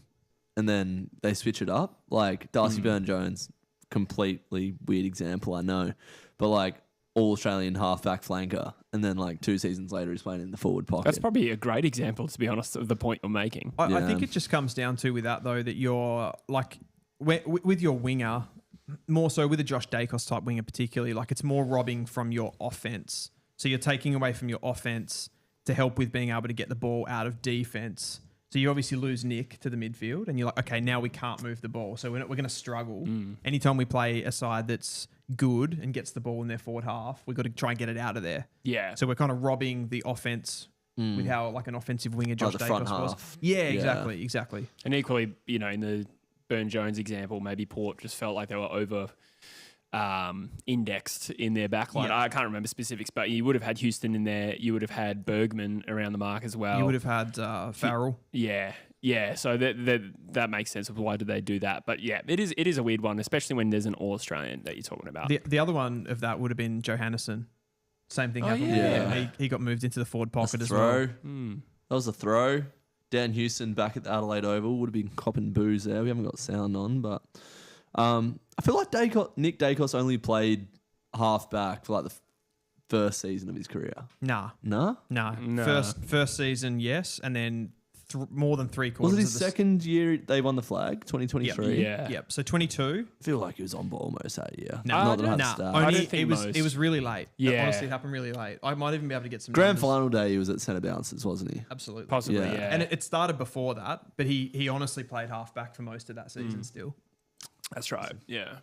and then they switch it up. Like Darcy Byrne-Jones, completely weird example, I know. But, All-Australian half-back flanker, and then 2 seasons later he's playing in the forward pocket. That's probably a great example, to be honest, of the point you're making. I think it just comes down to with that, though, that you're, with your winger, more so with a Josh Daicos type winger particularly, it's more robbing from your offense. So you're taking away from your offense to help with being able to get the ball out of defense. So you obviously lose Nick to the midfield, and you're like, okay, now we can't move the ball, so we're going to struggle. Anytime we play a side that's good and gets the ball in their forward half, we've got to try and get it out of there. Yeah. So we're kind of robbing the offense with how an offensive winger Josh the front Daicos was. half. Yeah, exactly. And equally, in the Byrne-Jones example, maybe Port just felt like they were over indexed in their backline. Yeah. I can't remember specifics, but you would have had Houston in there. You would have had Bergman around the mark as well. You would have had Farrell. Yeah. So that makes sense of why did they do that. But yeah, it is a weird one, especially when there's an All-Australian that you're talking about. The other one of that would have been Johannesson. Same thing happened. yeah. With him. He got moved into the forward pocket as throw. well. That was a throw. Dan Houston back at the Adelaide Oval would have been copping booze there. We haven't got sound on, but I feel like Nick Daicos only played half back for the first season of his career. Nah. No? Nah. Nah. First season, yes, and then more than three Was quarters. it his second year they won the flag, 2023? Yeah. Yep. So 22. I feel like he was on ball most that year. No, Not that I had nah, stats. I only don't think it was really late. Yeah. Honestly, it happened really late. I might even be able to get some Grand numbers. final day, he was at centre bounces, wasn't he? Absolutely. Possibly, Yeah. yeah. And it started before that, but he honestly played halfback for most of that season still. That's right. Yeah.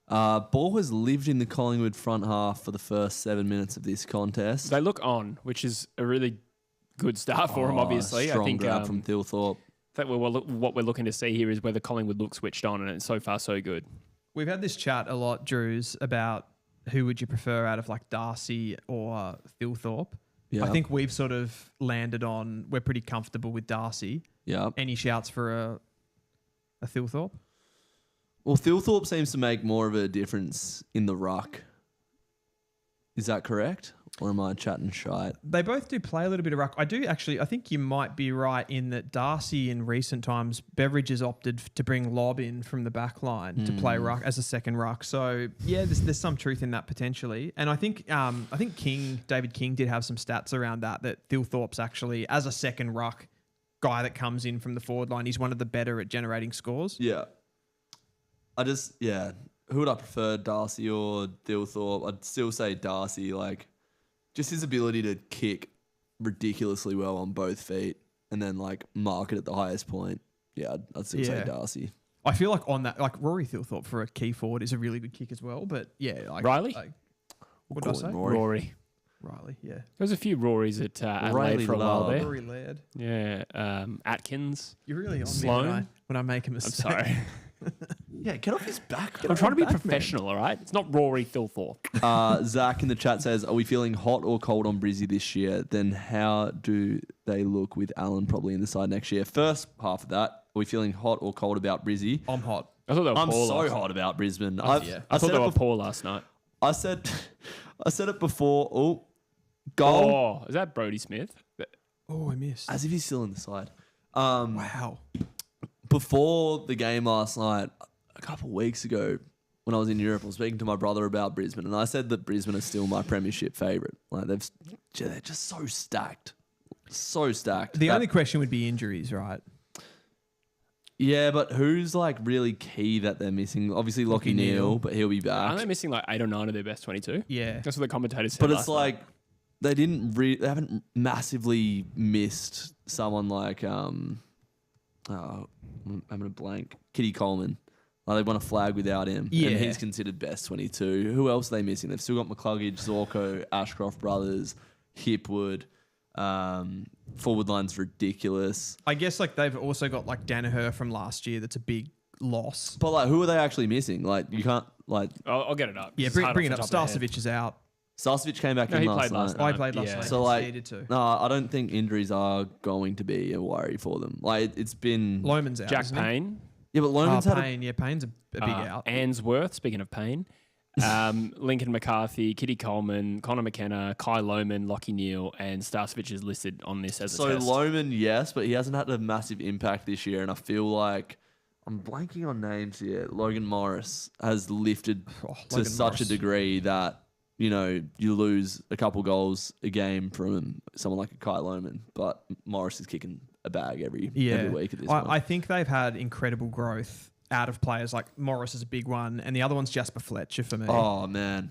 Ball has lived in the Collingwood front half for the first 7 minutes of this contest. They look on, which is a really good start for him, obviously. Strong I think grab from Thilthorpe. what we're looking to see here is whether Collingwood look switched on, and it's so far so good. We've had this chat a lot, Drews, about who would you prefer out of like Darcy or Thilthorpe. Yeah. I think we've sort of landed on we're pretty comfortable with Darcy. Yeah. Any shouts for a Thilthorpe? Well, Thilthorpe seems to make more of a difference in the ruck. Is that correct? Or am I chatting shite? They both do play a little bit of ruck. I think you might be right in that Darcy in recent times, Beveridge has opted to bring Lob in from the back line to play ruck as a second ruck. So yeah, there's some truth in that potentially. And I think David King did have some stats around that Thilthorpe's actually, as a second ruck guy that comes in from the forward line, he's one of the better at generating scores. Yeah. Who would I prefer, Darcy or Thilthorpe? I'd still say Darcy. Like, just his ability to kick ridiculously well on both feet and then like mark it at the highest point. Yeah, I'd still say Darcy. I feel like on that, like Rory Thilthorpe for a key forward is a really good kick as well. But yeah, like Riley? What did I say? Rory. Riley, yeah. There was a few Rorys at Adelaide Riley for a while Love. there. Rory Laird. Yeah. Atkins. You're really on Sloan? me when I make a I'm mistake. sorry. Yeah, get off his back. I'm trying to be professional, all right? It's not Rory Thilthorpe. Zach in the chat says, are we feeling hot or cold on Brizzy this year? Then how do they look with Allen probably in the side next year? First half of that, are we feeling hot or cold about Brizzy? I'm hot. I thought they were I'm poor so last hot about Brisbane. I thought they were poor last night. I said it before. Oh, goal. Oh, is that Brodie Smith? Oh, I missed. As if he's still in the side. Wow. Before the game last night, a couple of weeks ago, when I was in Europe, I was speaking to my brother about Brisbane, and I said that Brisbane is still my premiership favourite. Like they're just so stacked, so stacked. The only question would be injuries, right? Yeah, but who's like really key that they're missing? Obviously, Lockie Neal, but he'll be back. Aren't they missing like 8 or 9 of their best 22? Yeah. That's what the commentators said. But last it's like they haven't massively missed someone like I'm having a blank. Kitty Coleman. Like they won a flag without him. Yeah. And he's considered best 22. Who else are they missing? They've still got McCluggage, Zorko, Ashcroft brothers, Hipwood. Forward line's ridiculous. I guess like they've also got like Danaher from last year. That's a big loss. But like, who are they actually missing? Like, you can't like. I'll get it up. Yeah, It's bring hard it off up. the top of my head. Starcevic is out. Starcevic came back No, in he last played last night. night. I played last Yeah. night. So He like, needed to. no, I don't think injuries are going to be a worry for them. Like it's been Loman's out. Jack isn't he? Payne. yeah, but Loman's had Payne. Yeah, Payne's a big out. Answorth, speaking of Payne. Lincoln McCarthy, Kitty Coleman, Connor McKenna, Kai Loman, Lockie Neal, and Starcevic is listed on this as a so test. Loman, yes, but he hasn't had a massive impact this year, and I feel like I'm blanking on names here. Logan Morris has lifted to Logan such Morris. a degree that you lose a couple goals a game from someone like a Kai Loman, but Morris is kicking a bag every week at this point. I think they've had incredible growth out of players. Like Morris is a big one, and the other one's Jasper Fletcher for me. Oh man,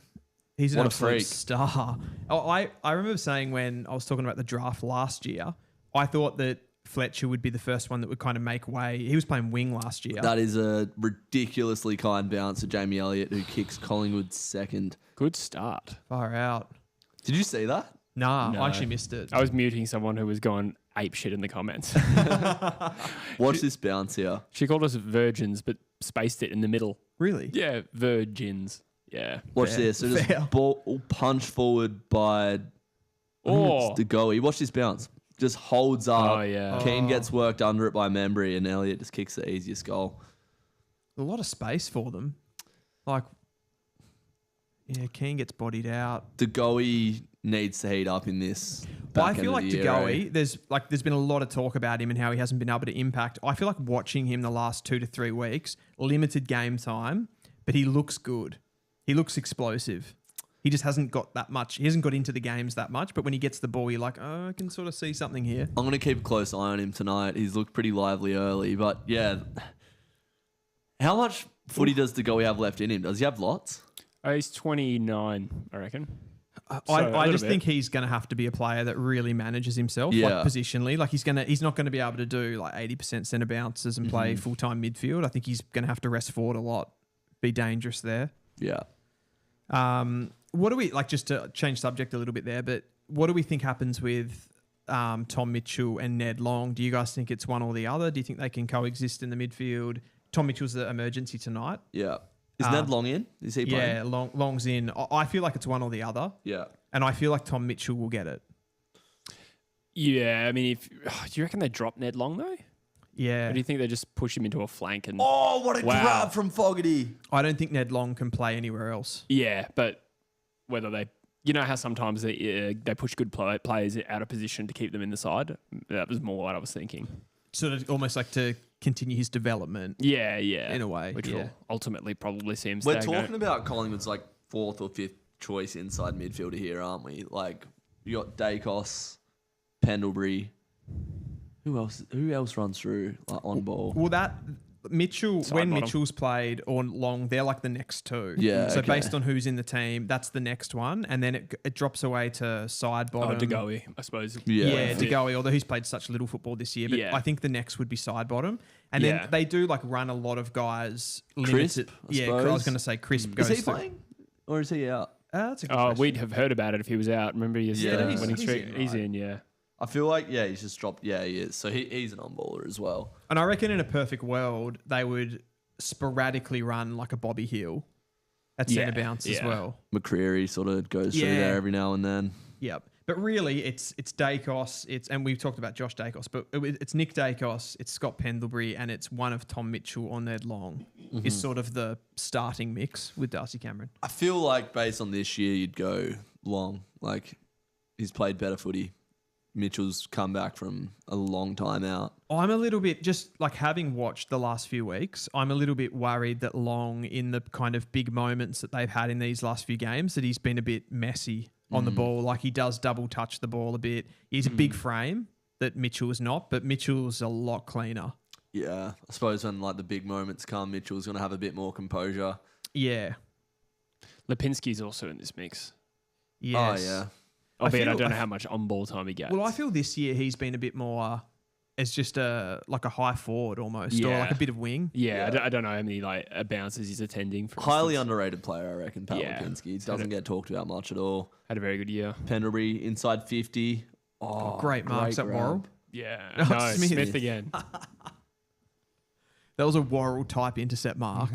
He's an what a absolute freak. star. I remember saying when I was talking about the draft last year, I thought that Fletcher would be the first one that would kind of make way. He was playing wing last year. That is a ridiculously kind bounce to Jamie Elliott, who kicks Collingwood second. Good start. Far out. Did you see that? Nah, No. I actually missed it. I was muting someone who was going ape shit in the comments. Watch this bounce here. She called us virgins, but spaced it in the middle. Really? Yeah, virgins. Yeah. Watch Fair. this. So just Fair. ball punch forward by Oh. the goalie. Watch this bounce. Just holds up. Oh, yeah. Keane gets worked under it by Membry, and Elliott just kicks the easiest goal. A lot of space for them. Like, yeah, Keane gets bodied out. The goalie needs to heat up in this. But I back feel end like of the year, DeGoey, there's been a lot of talk about him and how he hasn't been able to impact. I feel like watching him the last 2 to 3 weeks, limited game time, but he looks good. He looks explosive. He just hasn't got that much. He hasn't got into the games that much. But when he gets the ball, you're like, oh, I can sort of see something here. I'm going to keep a close eye on him tonight. He's looked pretty lively early. But, yeah. How much footy does DeGoey have left in him? Does he have lots? He's 29, I reckon. I just think he's going to have to be a player that really manages himself, like positionally. Like he's not going to be able to do like 80% centre bounces and play full-time midfield. I think he's going to have to rest forward a lot, be dangerous there. Yeah. What do we, like, just to change subject a little bit there, but what do we think happens with Tom Mitchell and Ned Long? Do you guys think it's one or the other? Do you think they can coexist in the midfield? Tom Mitchell's the emergency tonight. Yeah. Is Ned Long in? Is he playing? Yeah, Long's in. I feel like it's one or the other. Yeah. And I feel like Tom Mitchell will get it. Yeah, I mean, do you reckon they drop Ned Long, though? Yeah. Or do you think they just push him into a flank? And Oh, what a grab from Fogarty. I don't think Ned Long can play anywhere else. Yeah, but whether they... You know how sometimes they push good players out of position to keep them in the side? That was more what I was thinking. Sort of almost like to continue his development. Yeah. In a way. Which will ultimately probably see him We're stagnate. talking about Collingwood's like 4th or 5th choice inside midfielder here, aren't we? Like, you got Daicos, Pendlebury. Who else runs through like on ball? Well, that Mitchell, Side when bottom. Mitchell's played or Long, they're like the next two. Yeah, So okay. based on who's in the team, that's the next one, and then it drops away to side bottom. DeGoey, I suppose. Yeah, DeGoey, although he's played such little football this year. But I think the next would be side bottom. And then they do like run a lot of guys limited. Crisp, I was going to say Crisp goes Is he through. playing? Or is he out? That's a good question. We'd have heard about it if he was out. Remember his winning he's streak? in, He's right? in, yeah. I feel like, he's just dropped. Yeah, he is. So he's an on-baller as well. And I reckon in a perfect world, they would sporadically run like a Bobby Hill at centre bounce as well. McCreary sort of goes through there every now and then. Yep. But really, it's Daicos, and we've talked about Josh Daicos, but it's Nick Daicos, it's Scott Pendlebury, and it's one of Tom Mitchell or Ned Long is sort of the starting mix with Darcy Cameron. I feel like based on this year, you'd go Long. Like, he's played better footy. Mitchell's come back from a long time out. I'm a little bit, just like having watched the last few weeks, I'm a little bit worried that Long, in the kind of big moments that they've had in these last few games, that he's been a bit messy on the ball. Like he does double touch the ball a bit. He's a big frame that Mitchell is not, but Mitchell's a lot cleaner. Yeah, I suppose when like the big moments come, Mitchell's going to have a bit more composure. Yeah. Lipinski's also in this mix. Yes. Oh, yeah. Albeit I don't know how much on-ball time he gets. Well, I feel this year he's been a bit more as just like a high forward almost, or like a bit of wing. Yeah. I don't know how many like bounces he's attending. For Highly instance. underrated player, I reckon, Pat Lipinski. Doesn't get talked about much at all. Had a very good year. Pendlebury, inside 50. Oh, great marks at grab. Worrell. Yeah. Oh, No, Smith. Smith again. That was a Worrell type intercept mark.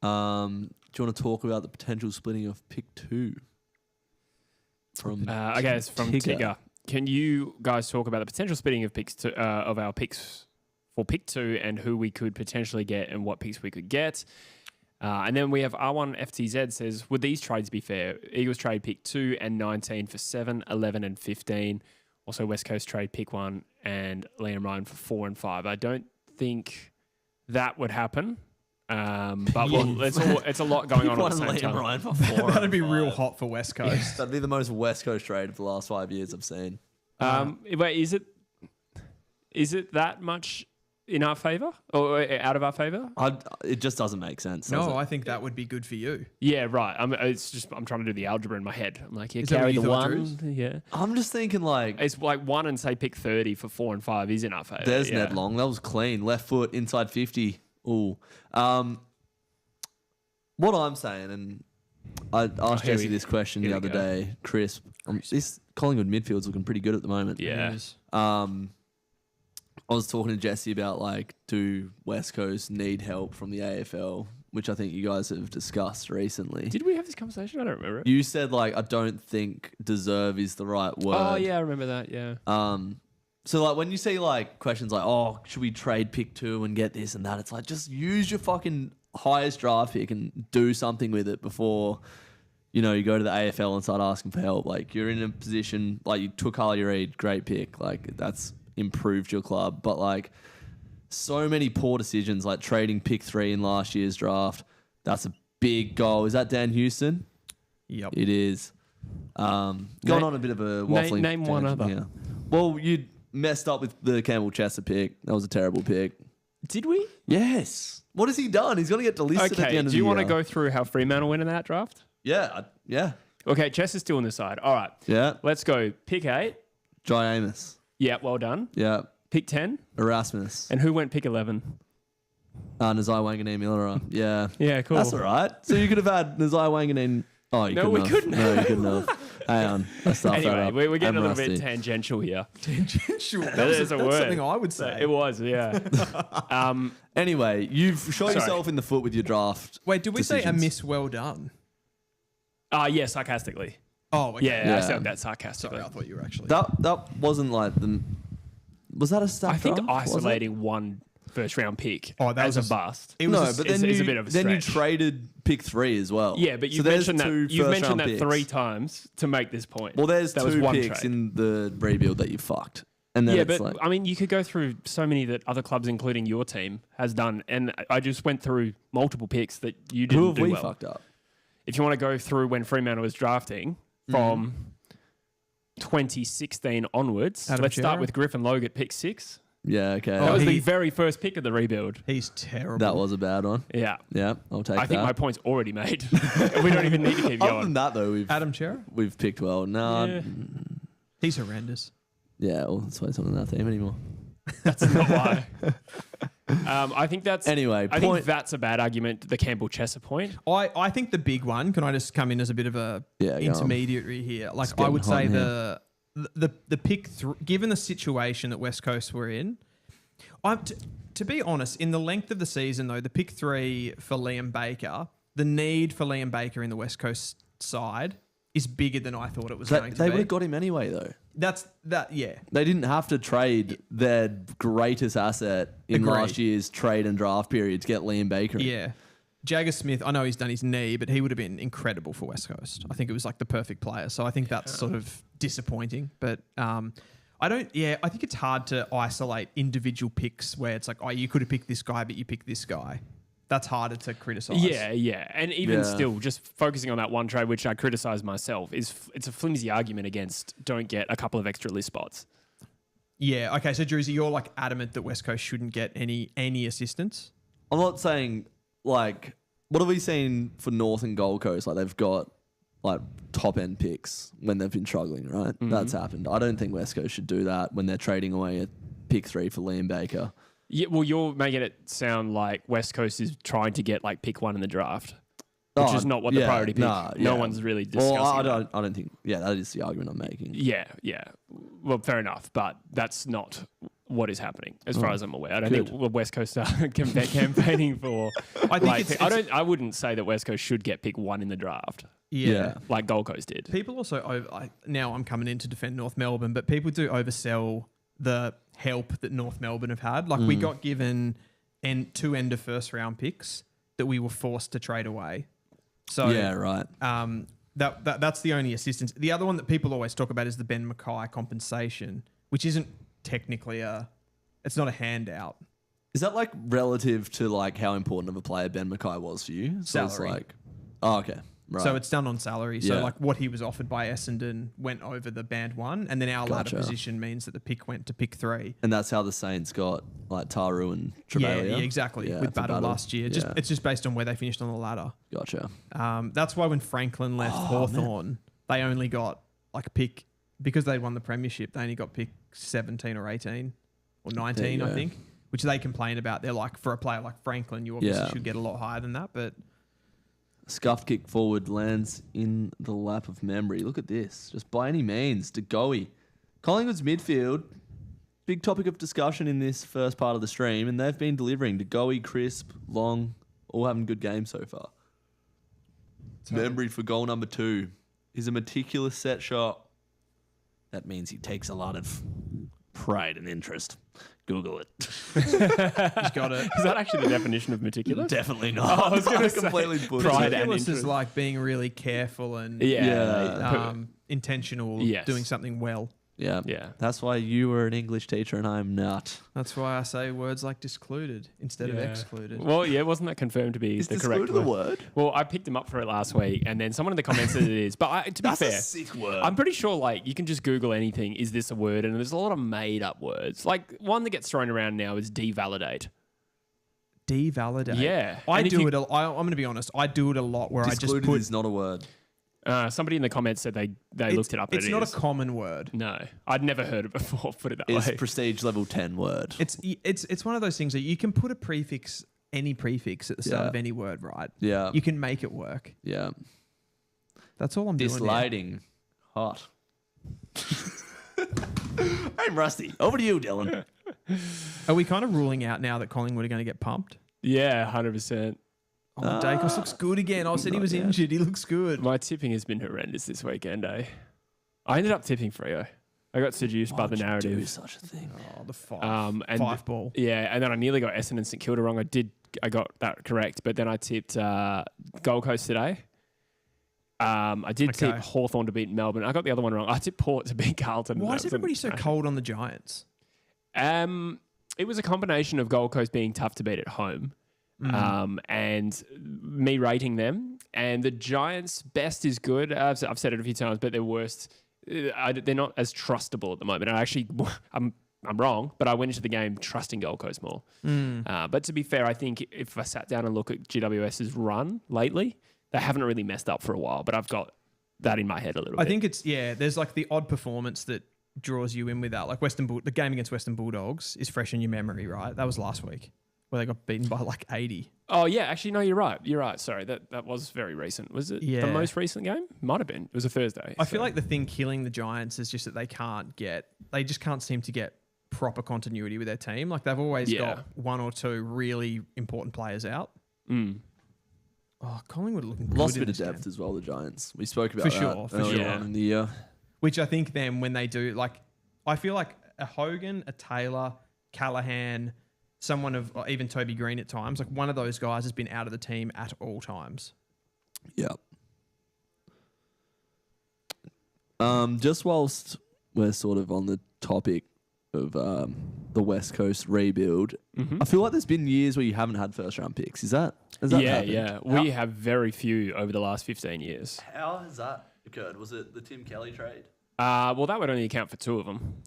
Do you want to talk about the potential splitting of pick 2? From Okay, it's from Tigger. Can you guys talk about the potential splitting of picks of our picks for pick 2 and who we could potentially get and what picks we could get? And then we have R1FTZ says, would these trades be fair? Eagles trade pick 2 and 19 for 7, 11 and 15. Also West Coast trade pick 1 and Liam Ryan for 4 and 5. I don't think that would happen. But it's a lot going on at the same time. Ryan for 4 That'd be real hot for West Coast. That'd be the most West Coast trade of the last 5 years I've seen. Wait, is it that much in our favour or out of our favour? It just doesn't make sense. Does No, it? I think that would be good for you. Yeah, right. I'm trying to do the algebra in my head. I'm like, Is that carry what you the thought, 1. Drews? Yeah, I'm just thinking like it's like 1 and say pick 30 for 4 and 5 is in our favour. there's Ned Long. That was clean. Left foot, inside 50. Ooh. What I'm saying, and I asked Jesse this question the other day, Crisp. This Collingwood midfield's looking pretty good at the moment. Yeah. I was talking to Jesse about like, do West Coast need help from the AFL, which I think you guys have discussed recently. Did we have this conversation? I don't remember it. You said like, I don't think deserve is the right word. Oh yeah, I remember that. Yeah. So like when you see like questions like, oh, should we trade pick 2 and get this and that? It's like, just use your fucking highest draft pick and do something with it before, you go to the AFL and start asking for help. Like you're in a position, like you took Harley Reid, great pick. Like that's improved your club. But like so many poor decisions, like trading pick 3 in last year's draft. That's a big goal. Is that Dan Houston? Yep. It is. Going on a bit of a waffling. Name one tangent other. here. Well, you messed up with the Campbell Chester pick. That was a terrible pick. Did we? Yes. What has he done? He's going to get delisted at the Okay, end of the year. do you want to go through how Fremantle went in that draft? Yeah. Yeah. Okay, Chester's still on the side. All right. Yeah. Let's go. Pick 8. Jai Amos. Yeah, well done. Yeah. Pick 10. Erasmus. And who went pick 11? Nazai Wanganeen-Milera. Yeah. Yeah, cool. That's all right. So you could have had Nazai Wanganeen. Oh, you No, we couldn't No, you couldn't have. Hang on. Let's start that Anyway, up. we're getting I'm a little bit rusty. tangential here. Tangential. That is a that's word. something I would say. It was, yeah. Anyway, you've shot Sorry. yourself in the foot with your draft. Wait, did we say a decisions. miss well done? Yeah, sarcastically. Oh, okay. Yeah, I Yeah. said that sarcastically. Sorry, I thought you were actually. That wasn't like the. Was that a stack I think draft? Was it? isolating one first round pick Oh, that as was a bust. It was No, a- but is- then is you a bit of a then you stretch. traded pick 3 as well. Yeah, but So you've there's mentioned that two you've mentioned first-round that picks. 3 times to make this point. Well, there's that was 2 one picks trade. in the rebuild that you fucked, and then Yeah, it's but like I mean, you could go through so many that other clubs, including your team, has done, and I just went through multiple picks that you who didn't have do we well. fucked up? If you want to go through when Fremantle was drafting from 2016 onwards, Adam let's start Shearer? with Griffin Logue at pick 6. Yeah, okay, That was he- the very first pick of the rebuild. He's terrible. that was a bad one. Yeah. Yeah, I'll take I that. think my point's already made. We don't even need to keep Other going. than that, though, Adam Shearer. we've picked well. No, Yeah. He's horrendous. yeah, well, that's why he's not on that team anymore. That's not why. I think that's Anyway, I think point. that's a bad argument. The Campbell Chester point. I think the big one. Can I just come in as a bit of a Yeah, go on. intermediary here? Like It's I would say getting the pick given the situation that West Coast were in. To be honest, in the length of the season though, the pick 3 for Liam Baker, the need for Liam Baker in the West Coast side is bigger than I thought it was going to They be. would have got him anyway, though. That's that. Yeah. They didn't have to trade their greatest asset in Agreed. last year's trade and draft period to get Liam Baker. Yeah. Jagger Smith, I know he's done his knee, but he would have been incredible for West Coast. I think it was like the perfect player. So I think that's sort of disappointing. But I think it's hard to isolate individual picks where it's like, oh, you could have picked this guy, but you picked this guy. That's harder to criticize. Yeah. And even Yeah. still, just focusing on that one trade, which I criticise myself, it's a flimsy argument against don't get a couple of extra list spots. Yeah. Okay. So, Druzy, you're like adamant that West Coast shouldn't get any assistance? I'm not saying, like, what have we seen for North and Gold Coast? Like, they've got, like, top-end picks when they've been struggling, right? Mm-hmm. That's happened. I don't think West Coast should do that when they're trading away a pick 3 for Liam Baker. Yeah, well, you're making it sound like West Coast is trying to get like pick 1 in the draft, which is not what the priority pick. No one's really discussing. Well, I that. don't think. Yeah, that is the argument I'm making. Yeah. Well, fair enough, but that's not what is happening, as far as I'm aware. I don't think West Coast are campaigning for. I think I wouldn't say that West Coast should get pick 1 in the draft, Yeah. like Gold Coast did. People also, now I'm coming in to defend North Melbourne, but people do oversell the help that North Melbourne have had. Like we got given 2 end of first round picks that we were forced to trade away. So Yeah, right. that's the only assistance. The other one that people always talk about is the Ben Mackay compensation, which isn't technically it's not a handout. Is that like relative to like how important of a player Ben Mackay was for you? So it's Salary. like, oh, okay. Right. So it's done on salary. So Yeah. like what he was offered by Essendon went over the band 1, and then our ladder Gotcha. position means that the pick went to pick 3. and that's how the Saints got like Taru and Yeah, Trevelyan. exactly. Yeah, With for Battle last year. Yeah. It's just based on where they finished on the ladder. Gotcha. That's why when Franklin left Hawthorn, they only got like a pick, because they won the premiership, they only got pick 17 or 18 or 19, you I go. think, which they complain about. They're like, for a player like Franklin, you obviously Yeah. should get a lot higher than that. But Scuffed kick forward lands in the lap of memory. Look at this. Just by any means, Daicos. Collingwood's midfield, big topic of discussion in this first part of the stream, and they've been delivering. Daicos, Crisp, Long, all having good games so far. Memory for goal number 2 is a meticulous set shot. That means he takes a lot of pride and interest. Google it. he's got it. Is that actually the definition of meticulous? Definitely not. I was going to say completely butchered pride it. and Meticulous is interest. like being really careful and Yeah. intentional, Yes. doing something well. Yeah. Yeah. That's why you were an English teacher and I'm not. That's why I say words like discluded instead of Yeah. excluded. Well, yeah, wasn't that confirmed to be Is the correct discluded a word? Well, I picked him up for it last week, and then someone in the comments said it is. But to be That's fair, a sick word. I'm pretty sure like you can just Google anything. Is this a word? And there's a lot of made up words. Like one that gets thrown around now is devalidate. Devalidate. Yeah. I And if do you- it. I'm going to be honest. I do it a lot where Discluded I just put. is not a word. Somebody in the comments said they looked it up. It's and not is. a common word. No, I'd never heard it before. Put it that It's way. prestige level 10 word. It's one of those things that you can put a prefix, any prefix at the start Yeah. of any word, right? Yeah. You can make it work. Yeah. That's all I'm doing. This here. lighting. Hot. I'm rusty. Over to you, Dylan. Are we kind of ruling out now that Collingwood are going to get pumped? Yeah, 100%. Oh, Daicos looks good again. I said he was injured. He looks good. My tipping has been horrendous this weekend, eh? I ended up tipping Freo. I got seduced by the Do narrative. such a thing. Oh, the five ball. Yeah, and then I nearly got Essendon and St Kilda wrong. I got that correct, but then I tipped Gold Coast today. I did tip Hawthorn to beat Melbourne. I got the other one wrong. I tipped Port to beat Carlton. Why is everybody so cold on the Giants? It was a combination of Gold Coast being tough to beat at home, and me rating them. And the Giants' best is good. I've said it a few times, but their worst, they're not as trustable at the moment. I'm wrong, but I went into the game trusting Gold Coast more. But to be fair, I think if I sat down and look at GWS's run lately, they haven't really messed up for a while. But I've got that in my head a little bit. I think there's like the odd performance that draws you in with that. Like the game against Western Bulldogs is fresh in your memory, right? That was last week where they got beaten by like 80. Oh, yeah. Actually, no, you're right. You're right. Sorry, that was very recent. Was it the most recent game? Might have been. It was a Thursday. I feel like the thing killing the Giants is just that they just can't seem to get proper continuity with their team. Like they've always got one or two really important players out. Oh, Collingwood are looking good. Lost a bit in of this depth game. as well, the Giants. We spoke about that For earlier sure. on in the year. Which I think then when they do, like, I feel like a Hogan, a Taylor, Callahan, someone of or even Toby Green at times, like one of those guys has been out of the team at all times. Yeah. Just whilst we're sort of on the topic of the West Coast rebuild, I feel like there's been years where you haven't had first round picks. Has that happened? Yeah. We have very few over the last 15 years. How has that occurred? Was it the Tim Kelly trade? Well, that would only account for two of them.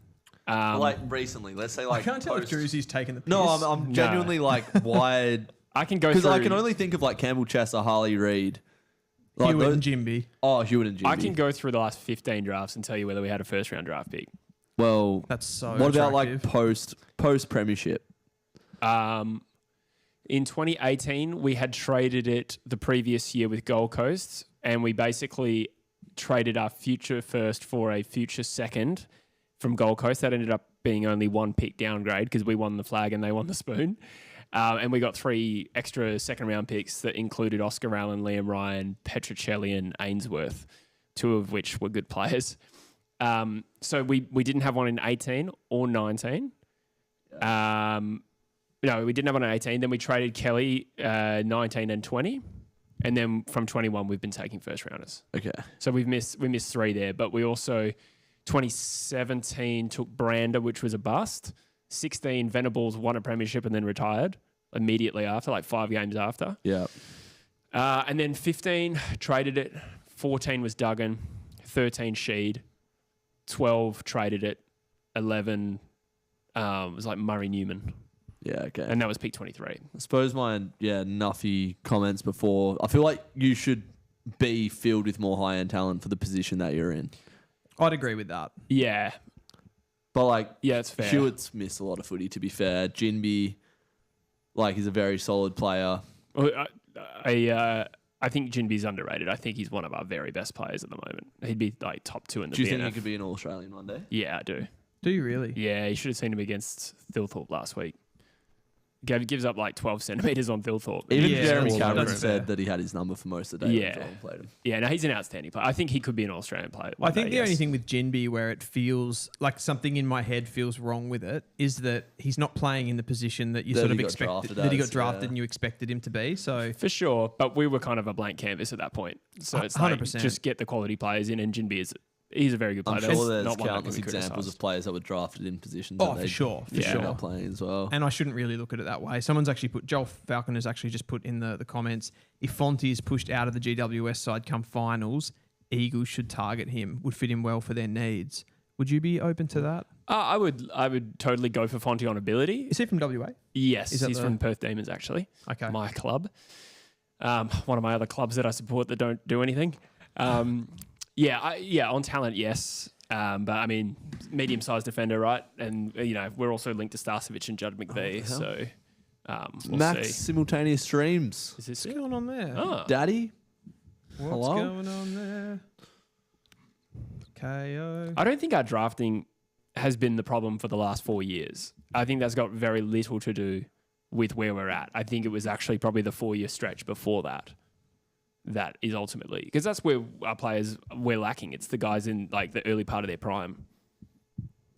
Like recently, let's say like I can't tell if Drewsy's taken the piss. No, I'm genuinely like wired I can go because through. I can only think of like Campbell Chesser, Harley Reid, like Hewitt and Jimby. Oh, Hewitt and Jimmy. I can go through the last 15 drafts and tell you whether we had a first round draft pick. Well, That's so what about like attractive. post Premiership? In 2018, we had traded it the previous year with Gold Coast, and we basically traded our future first for a future second from Gold Coast. That ended up being only one pick downgrade because we won the flag and they won the spoon. And we got 3 extra second round picks that included Oscar Allen, Liam Ryan, Petrocelli, and Ainsworth, 2 of which were good players. So we didn't have one in 18 or 19. No, we didn't have one in 18. Then we traded Kelly 19 and 20. And then from 21, we've been taking first rounders. Okay. So we missed 3 there. But we also, 2017, took Brander, which was a bust. 16, Venables won a premiership and then retired immediately after, like 5 games after. Yeah. And then 15, traded it. 14 was Duggan. 13, Sheed. 12, traded it. 11 was like Murray Newman. Yeah, okay. And that was pick 23. I suppose my Nuffy comments before. I feel like you should be filled with more high end talent for the position that you're in. I'd agree with that. Yeah. But like, Yeah, it's fair. Hewitt's missed a lot of footy. To be fair, Jinby, like, he's a very solid player. Well, I think Jinby's underrated. I think he's one of our very best players at the moment. He'd be like top 2 in the Do you BNF. think he could be an All Australian one day? Yeah, I do. Do you really? Yeah, you should have seen him against Thilthorpe last week. Gives up like 12 centimetres on Thilthorpe. Even Yeah, Jeremy that's Cameron fair. said that he had his number for most of the day. Yeah. when Geelong played him. Yeah, no, he's an outstanding player. I think he could be an Australian player. I think the only thing with Jinby where it feels like something in my head feels wrong with it is that he's not playing in the position that you That sort he of got expected drafted that he as, got drafted yeah. and you expected him to be. So For sure, but we were kind of a blank canvas at that point. So it's like 100%. just get the quality players in, and Jinby is He's a very good player. I'm sure That's there's not one that countless can be examples criticised. of players that were drafted in positions Oh, that for they sure. For Yeah. sure. end up playing as well. And I shouldn't really look at it that way. Someone's actually put, Joel Falcon has actually just put in the comments, if Fonte is pushed out of the GWS side come finals, Eagles should target him, would fit him well for their needs. Would you be open to that? I would totally go for Fonte on ability. Is he from WA? Yes, Is that he's the- from Perth Demons, actually. Okay. My club. One of my other clubs that I support that don't do anything. On talent, yes. But I mean, medium-sized defender, right? And we're also linked to Starcevic and Judd McVy. the hell? We'll Max see. simultaneous streams. Is this What's going on there? Oh. Daddy? What's hello? going on there? KO. I don't think our drafting has been the problem for the last 4 years. I think that's got very little to do with where we're at. I think it was actually probably the 4-year stretch before that is ultimately, because that's where our players we're lacking. It's the guys in like the early part of their prime.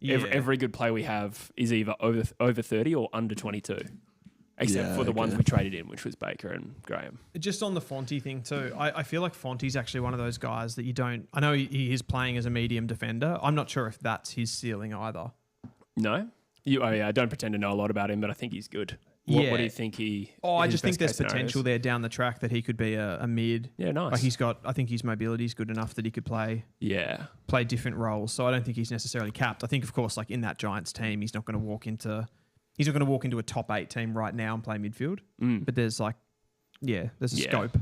Yeah. Every good player we have is either over 30 or under 22, except Yeah, for the ones okay. we traded in, which was Baker and Graham. Just on the Fonte thing too, I feel like Fonte's actually one of those guys that you don't... I know he is playing as a medium defender. I'm not sure if that's his ceiling either. No? I don't pretend to know a lot about him, but I think he's good. What do you think he... I his just think best there's case scenarios? potential there down the track that he could be a mid. Yeah, nice. Like I think his mobility is good enough that he could play different roles. So I don't think he's necessarily capped. I think, of course, like in that Giants team, he's not going to walk into a top 8 team right now and play midfield. But there's there's a scope.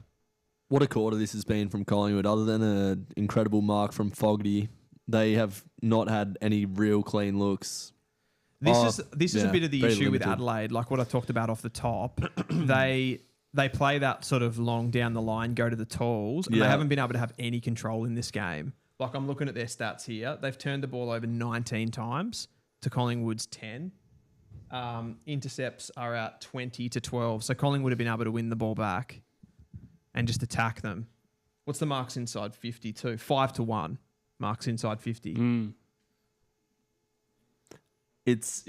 What a quarter this has been from Collingwood. Other than an incredible mark from Fogarty, they have not had any real clean looks. This is a bit of the very issue with limited. Adelaide, like what I talked about off the top. They play that sort of long down the line, go to the tools, and they haven't been able to have any control in this game. Like I'm looking at their stats here. They've turned the ball over 19 times to Collingwood's 10. Intercepts are at 20 to 12. So Collingwood have been able to win the ball back and just attack them. What's the marks inside 52? 5-1 marks inside 50. It's,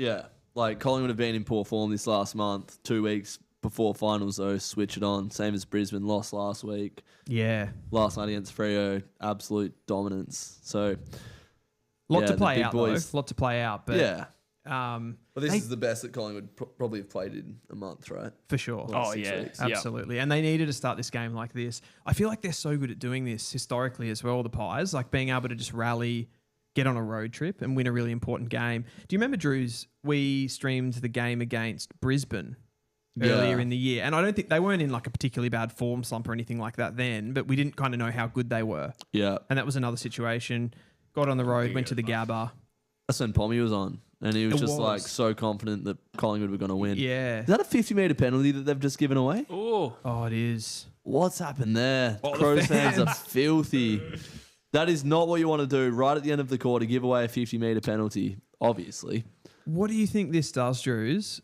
like Collingwood have been in poor form this last month. 2 weeks before finals, though, switch it on. Same as Brisbane, lost last week. Yeah. Last night against Freo, absolute dominance. So, Lot to the play big out, boys- though. Lot to play out. But yeah. But this is the best that Collingwood probably have played in a month, right? for sure. Oh, 6 yeah. weeks. Absolutely. And they needed to start this game like this. I feel like they're so good at doing this historically as well, the Pies, like being able to just rally, get on a road trip and win a really important game. Do you remember, Drews, we streamed the game against Brisbane earlier in the year? And I don't think they weren't in like a particularly bad form slump or anything like that then, but we didn't kind of know how good they were. Yeah. And that was another situation. Got on the road, went to the Gabba. That's when Pommy was on. And he was It just like was. so confident that Collingwood were going to win. Yeah. Is that a 50-metre penalty that they've just given away? Oh, Oh, it is. What's happened there? Oh, the Crows fans are fans. filthy. That is not what you want to do right at the end of the quarter, give away a 50-metre penalty, obviously. What do you think this does, Drews?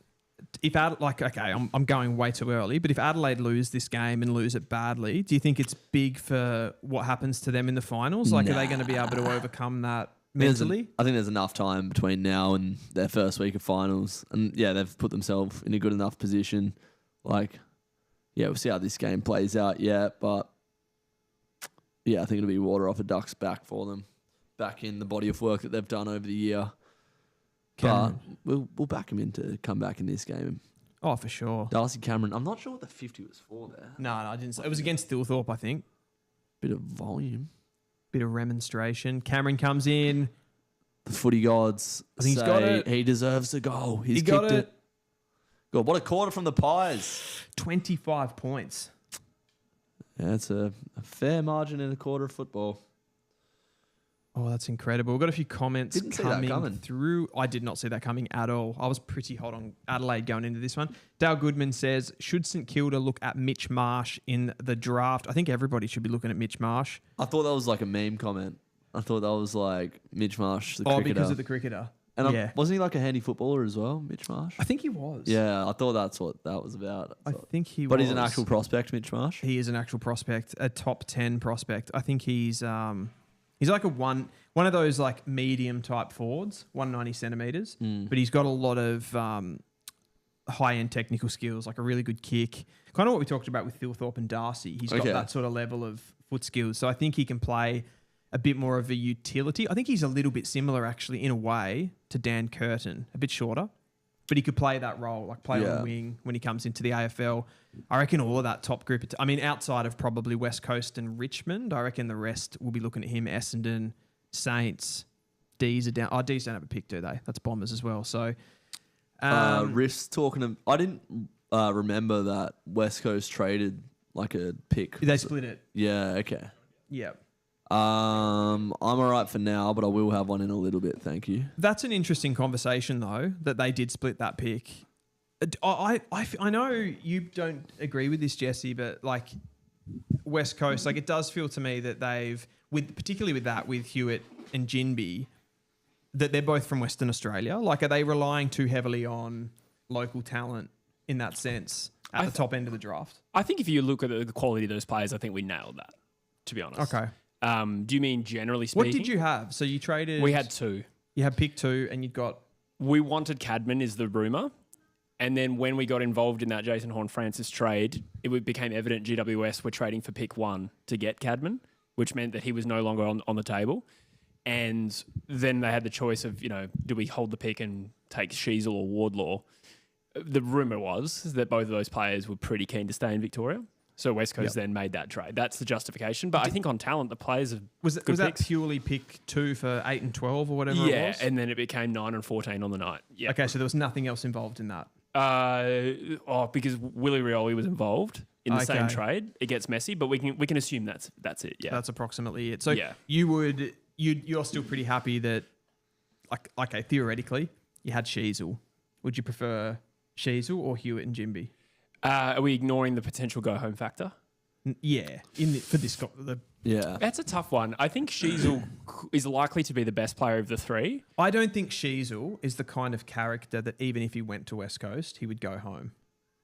If I'm going way too early, but if Adelaide lose this game and lose it badly, do you think it's big for what happens to them in the finals? Like, are they going to be able to overcome that mentally? I think there's enough time between now and their first week of finals. And, they've put themselves in a good enough position. Like, we'll see how this game plays out yet, but... I think it'll be water off a duck's back for them. Back in the body of work that they've done over the year. Cameron. But we'll back him in to come back in this game. Oh, for sure. Darcy Cameron, I'm not sure what the 50 was for there. No, I didn't. It was against Steelethorpe, I think. Bit of volume. Bit of remonstration. Cameron comes in. The footy gods I think he's say got it. he deserves a goal. He's He got kicked it. God, what a quarter from the Pies. 25 points. Yeah, it's a fair margin in a quarter of football. Oh, that's incredible. We've got a few comments Didn't see that coming. through. I did not see that coming at all. I was pretty hot on Adelaide going into this one. Dale Goodman says, should St Kilda look at Mitch Marsh in the draft? I think everybody should be looking at Mitch Marsh. I thought that was like a meme comment. I thought that was like Mitch Marsh, the cricketer. Because of the cricketer. And wasn't he like a handy footballer as well, Mitch Marsh? I think he was. Yeah, I thought that's what that was about. I think he was. But he's an actual prospect, Mitch Marsh. He is an actual prospect, a top 10 prospect. I think he's like one of those like medium type forwards, 190 centimeters, but he's got a lot of high end technical skills, like a really good kick. Kind of what we talked about with Phil Thorpe and Darcy. He's got that sort of level of foot skills. So I think he can play a bit more of a utility. I think he's a little bit similar, actually, in a way, to Dan Curtin, a bit shorter. But he could play that role, like play on the wing when he comes into the AFL. I reckon all of that top group, outside of probably West Coast and Richmond, I reckon the rest will be looking at him. Essendon, Saints, D's are down. Oh, D's don't have a pick, do they? That's Bombers as well. So, Riff's talking to... I didn't remember that West Coast traded like a pick. They split it. Yeah, okay. Yeah. I'm all right for now, but I will have one in a little bit. Thank you. That's an interesting conversation, though, that they did split that pick. I know you don't agree with this, Jesse, but like West Coast, like it does feel to me that particularly with Hewitt and Ginbey, that they're both from Western Australia. Like, are they relying too heavily on local talent in that sense at the top end of the draft? I think if you look at the quality of those players, I think we nailed that, to be honest. Okay. Do you mean generally speaking? What did you have? So you traded... We had 2. You had pick 2 and you got... We wanted Cadman is the rumour. And then when we got involved in that Jason Horne-Francis trade, it became evident GWS were trading for pick 1 to get Cadman, which meant that he was no longer on the table. And then they had the choice of, do we hold the pick and take Sheasel or Wardlaw? The rumour was that both of those players were pretty keen to stay in Victoria. So West Coast then made that trade. That's the justification. But I think on talent, the players have was that purely pick 2 for 8 and 12 or whatever it was? Yeah, and then it became 9 and 14 on the night. Yeah. Okay, so there was nothing else involved in that. Because Willie Rioli was involved in the same trade. It gets messy, but we can assume that's it. Yeah, that's approximately it. So you're still pretty happy that, theoretically, you had Sheasel. Would you prefer Sheasel or Hewitt and Ginbey? Are we ignoring the potential go-home factor? Yeah. That's a tough one. I think Sheasel is likely to be the best player of the 3. I don't think Sheasel is the kind of character that even if he went to West Coast, he would go home.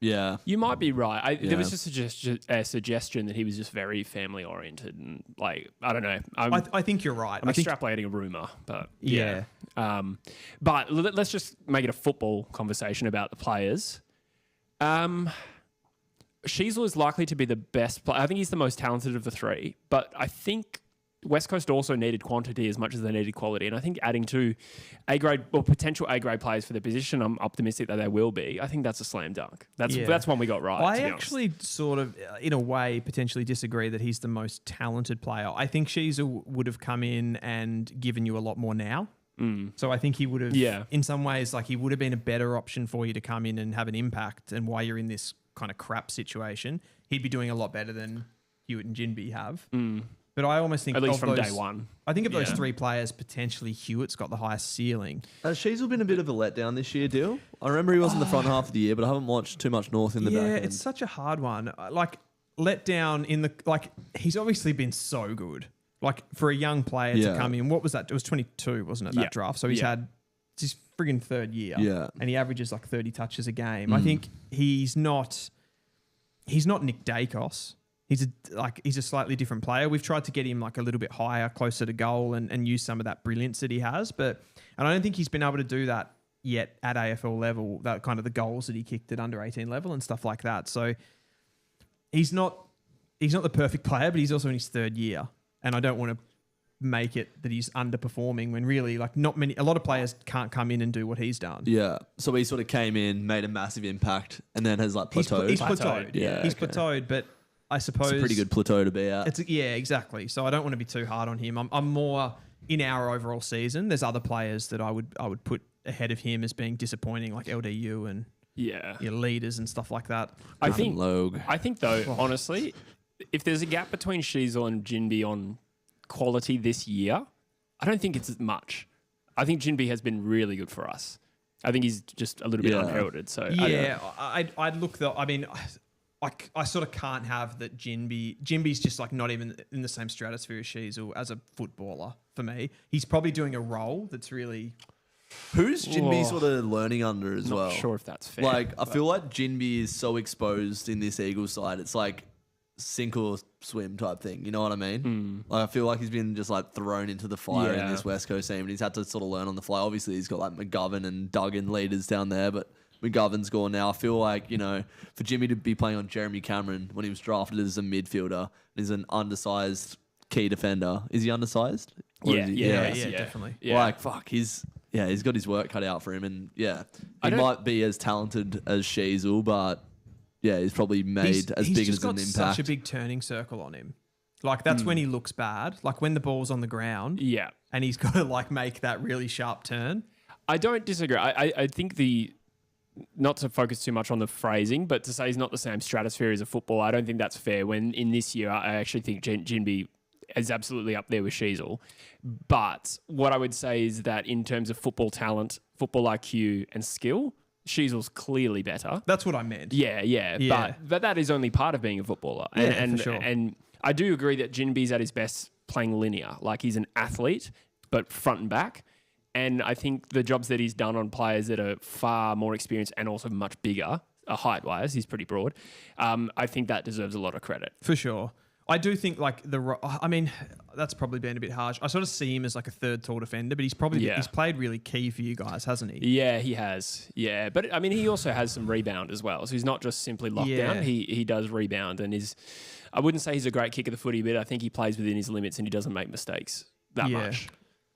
Yeah. You might be right. There was just a suggestion that he was just very family-oriented and, I don't know. I think you're right. I'm extrapolating a rumour, but yeah. But let's just make it a football conversation about the players. Sheasel is likely to be the best player. I think he's the most talented of the 3, but I think West Coast also needed quantity as much as they needed quality. And I think adding 2 A-grade or potential A-grade players for the position, I'm optimistic that they will be. I think that's a slam dunk. That's one we got right. I actually sort of, in a way, potentially disagree that he's the most talented player. I think Sheasel would have come in and given you a lot more now. So I think he would have, in some ways, he would have been a better option for you to come in and have an impact. And while you're in this kind of crap situation, he'd be doing a lot better than Hewitt and Ginbey have. But I almost think at least from day one. I think of those 3 players, potentially Hewitt's got the highest ceiling. Has Sheasel been a bit of a letdown this year, Deal? I remember he was in the front half of the year, but I haven't watched too much North in the back end. Yeah, it's such a hard one. Letdown in the he's obviously been so good. For a young player to come in, what was that? It was 22, wasn't it, that draft? So he's had his friggin' 3rd year. Yeah. And he averages 30 touches a game. I think he's not Nick Daicos. He's a slightly different player. We've tried to get him a little bit higher, closer to goal and use some of that brilliance that he has. And I don't think he's been able to do that yet at AFL level, that kind of the goals that he kicked at under 18 level and stuff like that. So he's not the perfect player, but he's also in his 3rd year. And I don't want to make it that he's underperforming when really a lot of players can't come in and do what he's done. Yeah. So he sort of came in, made a massive impact, and then has plateaued. He's plateaued. Yeah. He's plateaued, but I suppose it's a pretty good plateau to be at. Exactly. So I don't want to be too hard on him. I'm more in our overall season. There's other players that I would put ahead of him as being disappointing, like LDU and your leaders and stuff like that. I think though, honestly, if there's a gap between Sheasel and Ginbey on quality this year, I don't think it's as much. I think Ginbey has been really good for us. I think he's just a little bit unheralded. So I'd look though. I mean, I sort of can't have that Ginbey's just not even in the same stratosphere as Sheasel as a footballer for me. He's probably doing a role that's really... Who's Ginbey sort of learning under as well? Not sure if that's fair. I feel like Ginbey is so exposed in this Eagles side. It's sink or swim type thing. You know what I mean? I feel like he's been just thrown into the fire in this West Coast team, and he's had to sort of learn on the fly. Obviously, he's got McGovern and Duggan leaders down there, but McGovern's gone now. I feel like, for Jimmy to be playing on Jeremy Cameron when he was drafted as a midfielder, and he's an undersized key defender. Is he undersized? Or Yeah, is he- yeah, definitely. Yeah. Like, fuck, he's got his work cut out for him. And he might be as talented as Sheasel, but he's probably made as big as an impact. Such a big turning circle on him. Like, that's when he looks bad. Like, when the ball's on the ground. Yeah. And he's got to, like, make that really sharp turn. I don't disagree. I think not to focus too much on the phrasing, but to say he's not the same stratosphere as a footballer, I don't think that's fair. When in this year, I actually think Jinby is absolutely up there with Sheasel. But what I would say is that in terms of football talent, football IQ and skill, Sheasel's clearly better. That's what I meant. Yeah. But that is only part of being a footballer. And for sure. And I do agree that Jinby's at his best playing linear. Like, he's an athlete, but front and back. And I think the jobs that he's done on players that are far more experienced and also much bigger, height-wise, he's pretty broad. I think that deserves a lot of credit. For sure. I do think, like, that's probably been a bit harsh. I sort of see him as, like, a third tall defender, but he's played really key for you guys, hasn't he? Yeah, he has. Yeah, but, I mean, he also has some rebound as well. So he's not just simply lockdown. He does rebound and I wouldn't say he's a great kick of the footy, but I think he plays within his limits and he doesn't make mistakes that much.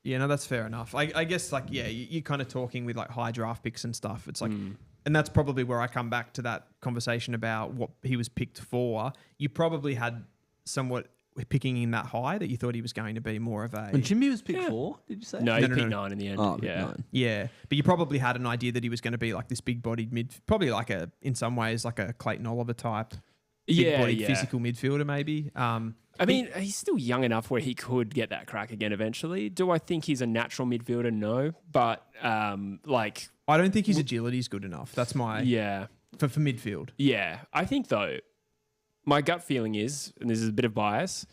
Yeah, no, that's fair enough. I guess, like, you're kind of talking with, like, high draft picks and stuff. It's like, and that's probably where I come back to that conversation about what he was picked for. You probably had somewhat picking in that high that you thought he was going to be more of a... When Jimmy was picked 4, did you say? No, he picked 9 in the end. Oh, yeah. 9. Yeah, but you probably had an idea that he was going to be like this big-bodied probably like in some ways, like a Clayton Oliver type, big-bodied physical midfielder maybe. I mean, he's still young enough where he could get that crack again eventually. Do I think he's a natural midfielder? No. But, I don't think his agility is good enough. That's my... Yeah. For midfield. Yeah. I think, though, my gut feeling is, and this is a bit of bias,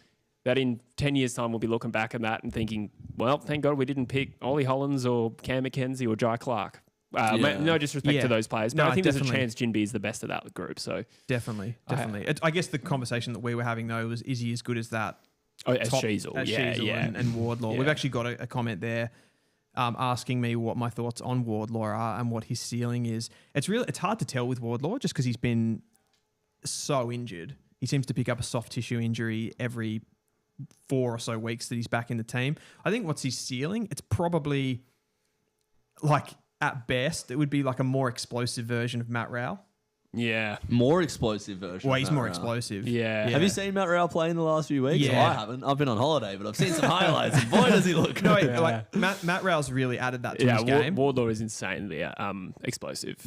that in 10 years' time we'll be looking back at that and thinking, well, thank God we didn't pick Ollie Hollands or Cam McKenzie or Jai Clark. No disrespect to those players, but I think definitely. there's a chance Jinby is the best of that group. So Definitely. I guess the conversation that we were having, though, was, is he as good as that? As Sheasel. And Wardlaw. Yeah. We've actually got a comment there asking me what my thoughts on Wardlaw are and what his ceiling is. It's hard to tell with Wardlaw just because he's been so injured. He seems to pick up a soft tissue injury every 4 or so weeks that he's back in the team. I think what's his ceiling? It's probably, like, at best, it would be like a more explosive version of Matt Rowell. Yeah. More explosive version. Well, he's more explosive. Yeah. Have you seen Matt Rowell play in the last few weeks? Yeah. I haven't. I've been on holiday, but I've seen some highlights, and boy, does he look good. No, like Matt Rowell's really added that to his game. Wardlaw is insanely explosive.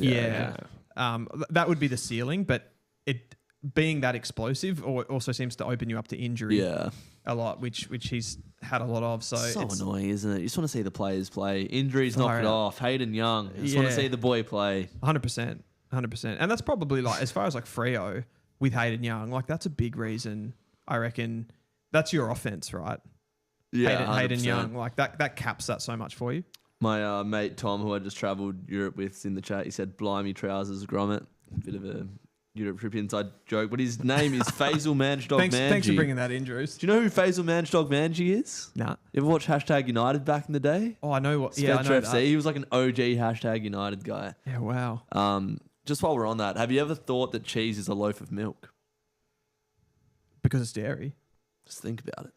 That would be the ceiling, but it being that explosive also seems to open you up to injury a lot, which he's had a lot of. So it's annoying, isn't it? You just want to see the players play. Injuries knock it off. Hayden Young. You just want to see the boy play. 100%. And that's probably, like, as far as like Freo with Hayden Young, like, that's a big reason, I reckon. That's your offense, right? Yeah, Hayden Young, like that caps that so much for you. My mate Tom, who I just travelled Europe with, in the chat, he said, "Blimey trousers, grommet." A bit of a Europe trip inside joke, but his name is Faisal Manjdog Manji. Thanks for bringing that in, Drews. Do you know who Faisal Manjdog Manji is? Nah. You ever watch #United back in the day? Oh, I know what. Spectre I know FC. that. He was like an OG #United guy. Yeah, wow. Just while we're on that, have you ever thought that cheese is a loaf of milk? Because it's dairy. Just think about it.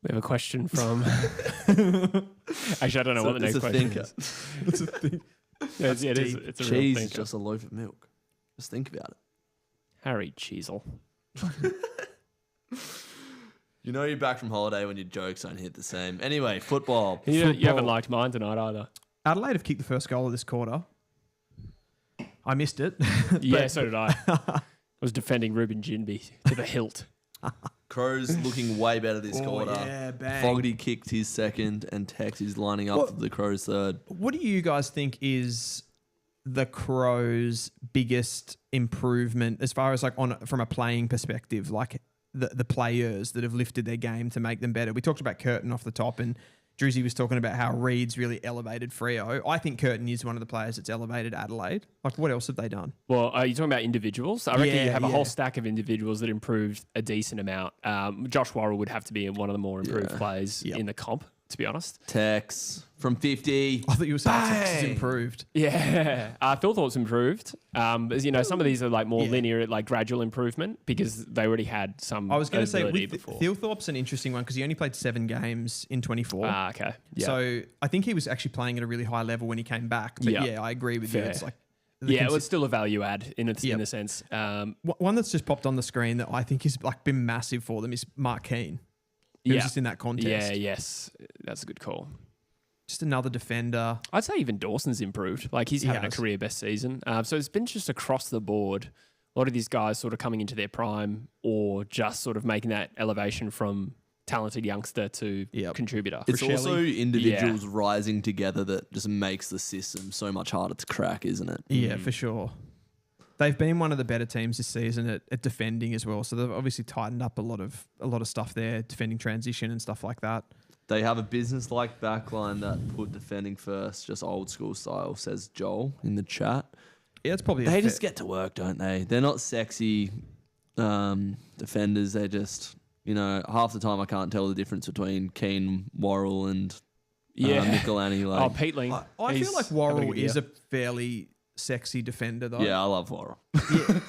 We have a question from... Actually, I don't know what the next question is. It's a thing. It's a real Cheese is thinker. just a loaf of milk. Just think about it. Harry Cheesel. You know you're back from holiday when your jokes don't hit the same. Anyway, football. You haven't liked mine tonight either. Adelaide have kicked the first goal of this quarter. I missed it. Yeah, so did I. I was defending Ruben Jinby to the hilt. Crows looking way better this quarter. Yeah, bang. Fogarty kicked his second and Tex is lining up for the Crows third. What do you guys think is the Crows' biggest improvement as far as like from a playing perspective, like the players that have lifted their game to make them better? We talked about Curtin off the top, and Drizzy was talking about how Reed's really elevated Freo. I think Curtin is one of the players that's elevated Adelaide. Like, what else have they done? Well, are you talking about individuals? I reckon you have a whole stack of individuals that improved a decent amount. Josh Worrell would have to be one of the more improved players in the comp. to be honest. Tex from 50. I thought you were saying Tex has improved. Yeah, Phil thought it's improved. As you know, some of these are like more Yeah. linear, like gradual improvement because they already had some. I was going to say, ability with before. Thilthorpe's an interesting one because he only played 7 games in 24. Okay. Yeah. So I think he was actually playing at a really high level when he came back. But Yeah. yeah, I agree with you. Fair. It's like it was still a value add in Yep. a sense. one that's just popped on the screen that I think has like been massive for them is Mark Keane. He was just in that contest. Yeah, yes. That's a good call. Just another defender. I'd say even Dawson's improved. Like he's He having a has. career best season. So it's been just across the board. A lot of these guys sort of coming into their prime or just sort of making that elevation from talented youngster to Yep. contributor. It's also Shelley. individuals rising together that just makes the system so much harder to crack, isn't it? Yeah, for sure. They've been one of the better teams this season at defending as well. So they've obviously tightened up a lot of stuff there, defending transition and stuff like that. They have a business-like backline that put defending first, just old school style, says Joel in the chat. Yeah, it's probably They just get to work, don't they? They're not sexy defenders. They're just, half the time I can't tell the difference between Keane, Worrell and Michelani. Oh, Peatling. I feel like Worrell having a is good a fairly sexy defender though. Yeah, I love Worrell.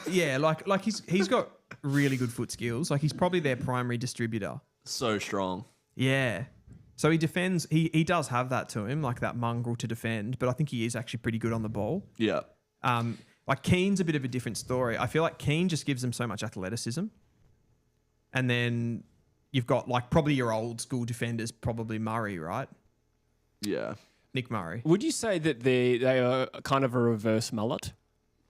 yeah, like he's got really good foot skills. Like he's probably their primary distributor. So strong. Yeah. So he defends. He does have that to him, like that mongrel to defend. But I think he is actually pretty good on the ball. Yeah. Like Keane's a bit of a different story. I feel like Keane just gives them so much athleticism. And then you've got like probably your old school defenders, probably Murray, right? Yeah. Nick Murray. Would you say that they are kind of a reverse mullet?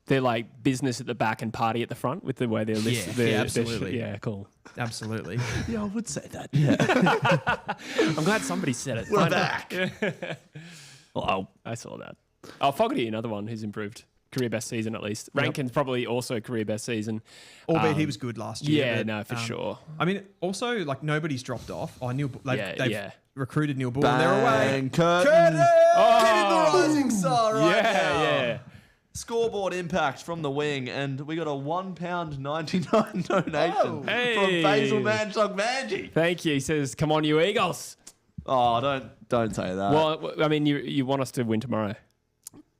They're like business at the back and party at the front with the way they're listed. Yeah, absolutely. Yeah, cool. Absolutely. Yeah, I would say that. Yeah. I'm glad somebody said it. We're back. Well, I saw that. Oh, Fogarty, another one who's improved. Career best season at least. Rankin's probably also career best season. Albeit he was good last year. Yeah, but, no, for sure. I mean, also, like, nobody's dropped off. Oh, they've recruited Neil Bull and they're away. Bang, curtain. Hitting the rising star right now. Yeah. Scoreboard impact from the wing, and we got a £1.99 donation Hey. from Basil Manchog Manji. Thank you. He says, "Come on, you Eagles." Oh, don't say that. Well, I mean, you want us to win tomorrow.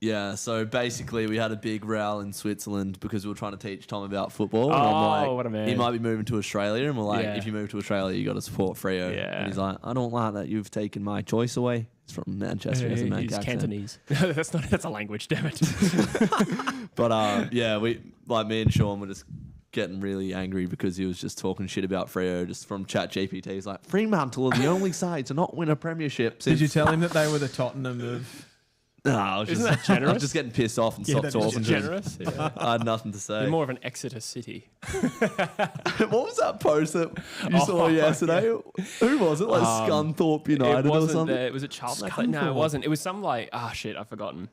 Yeah, so basically we had a big row in Switzerland because we were trying to teach Tom about football. And Oh, I'm like, what a man. he might be moving to Australia, and we're like, Yeah. if you move to Australia, you got to support Freo. Yeah. And he's like, I don't like that you've taken my choice away. It's from Manchester, he doesn't make He's accent. Cantonese. That's a language, damn it. But yeah, me and Sean were just getting really angry because he was just talking shit about Freo just from ChatGPT. He's like, Fremantle are the only side to not win a premiership since... Did you tell him that they were the Tottenham of... No, I was Isn't just, that generous? I was just getting pissed off and stopped That's talking to him. generous. Yeah. I had nothing to say. You're more of an Exeter City. What was that post that you saw yesterday? Who was it? Like Scunthorpe United or something? Was it Charlton? No, it wasn't. It was some like, shit, I've forgotten.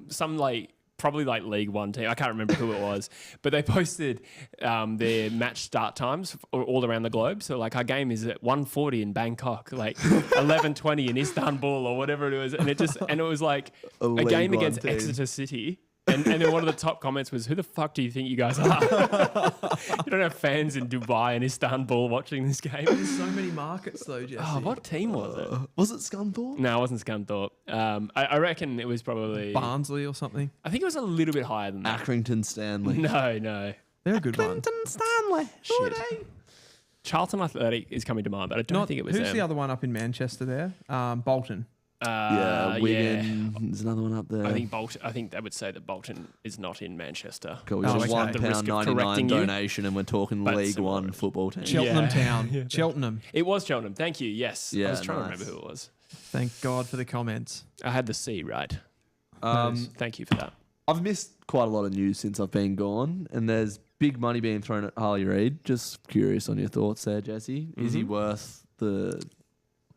Some like, probably like League One team. I can't remember who it was. But they posted their match start times all around the globe. So like our game is at 1:40 in Bangkok, like 11:20 in Istanbul or whatever it was. And it was like a League game One against team. Exeter City. And then one of the top comments was, "Who the fuck do you think you guys are? You don't have fans in Dubai and Istanbul watching this game." There's so many markets though, Jesse. Oh, what team was it? Was it Scunthorpe? No, it wasn't Scunthorpe. I reckon it was probably... Barnsley or something. I think it was a little bit higher than that. Accrington Stanley. No. They're a good one. Stanley. Shit. Charlton Athletic is coming to mind, but I don't think it was Who's them. the other one up in Manchester there? Bolton. Yeah, Wigan. There's another one up there. I think they would say that Bolton is not in Manchester. Cool, Oh, just okay. one The risk of £1.99 correcting you. donation, and we're talking But League similar. One football team. Cheltenham Yeah. Town. Cheltenham. It was Cheltenham. Thank you. Yes. I Yeah, was trying nice. to remember who it was. Thank God for the comments. I had the C right. Um, Thank you for that. I've missed quite a lot of news since I've been gone, and there's big money being thrown at Harley Reid. Just curious on your thoughts there, Jesse. Is he worth the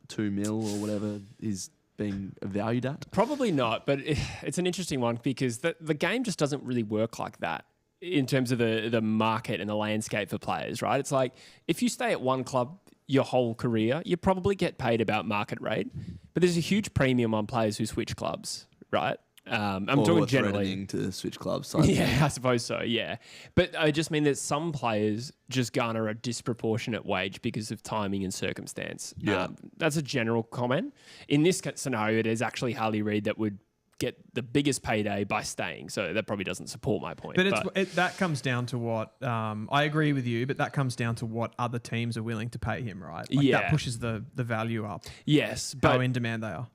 $2 million or whatever he's being valued at? Probably not, but it's an interesting one because the game just doesn't really work like that in terms of the market and the landscape for players, right? It's like if you stay at one club your whole career, you probably get paid about market rate, but there's a huge premium on players who switch clubs, right? I'm or talking generally. threatening to switch clubs. Yeah, I suppose so. Yeah, but I just mean that some players just garner a disproportionate wage because of timing and circumstance. Yeah. That's a general comment. In this scenario, it is actually Harley Reid that would get the biggest payday by staying. So that probably doesn't support my point. But that comes down to what I agree with you, but that comes down to what other teams are willing to pay him, right? Like that pushes the value up. Yes, but how in demand they are.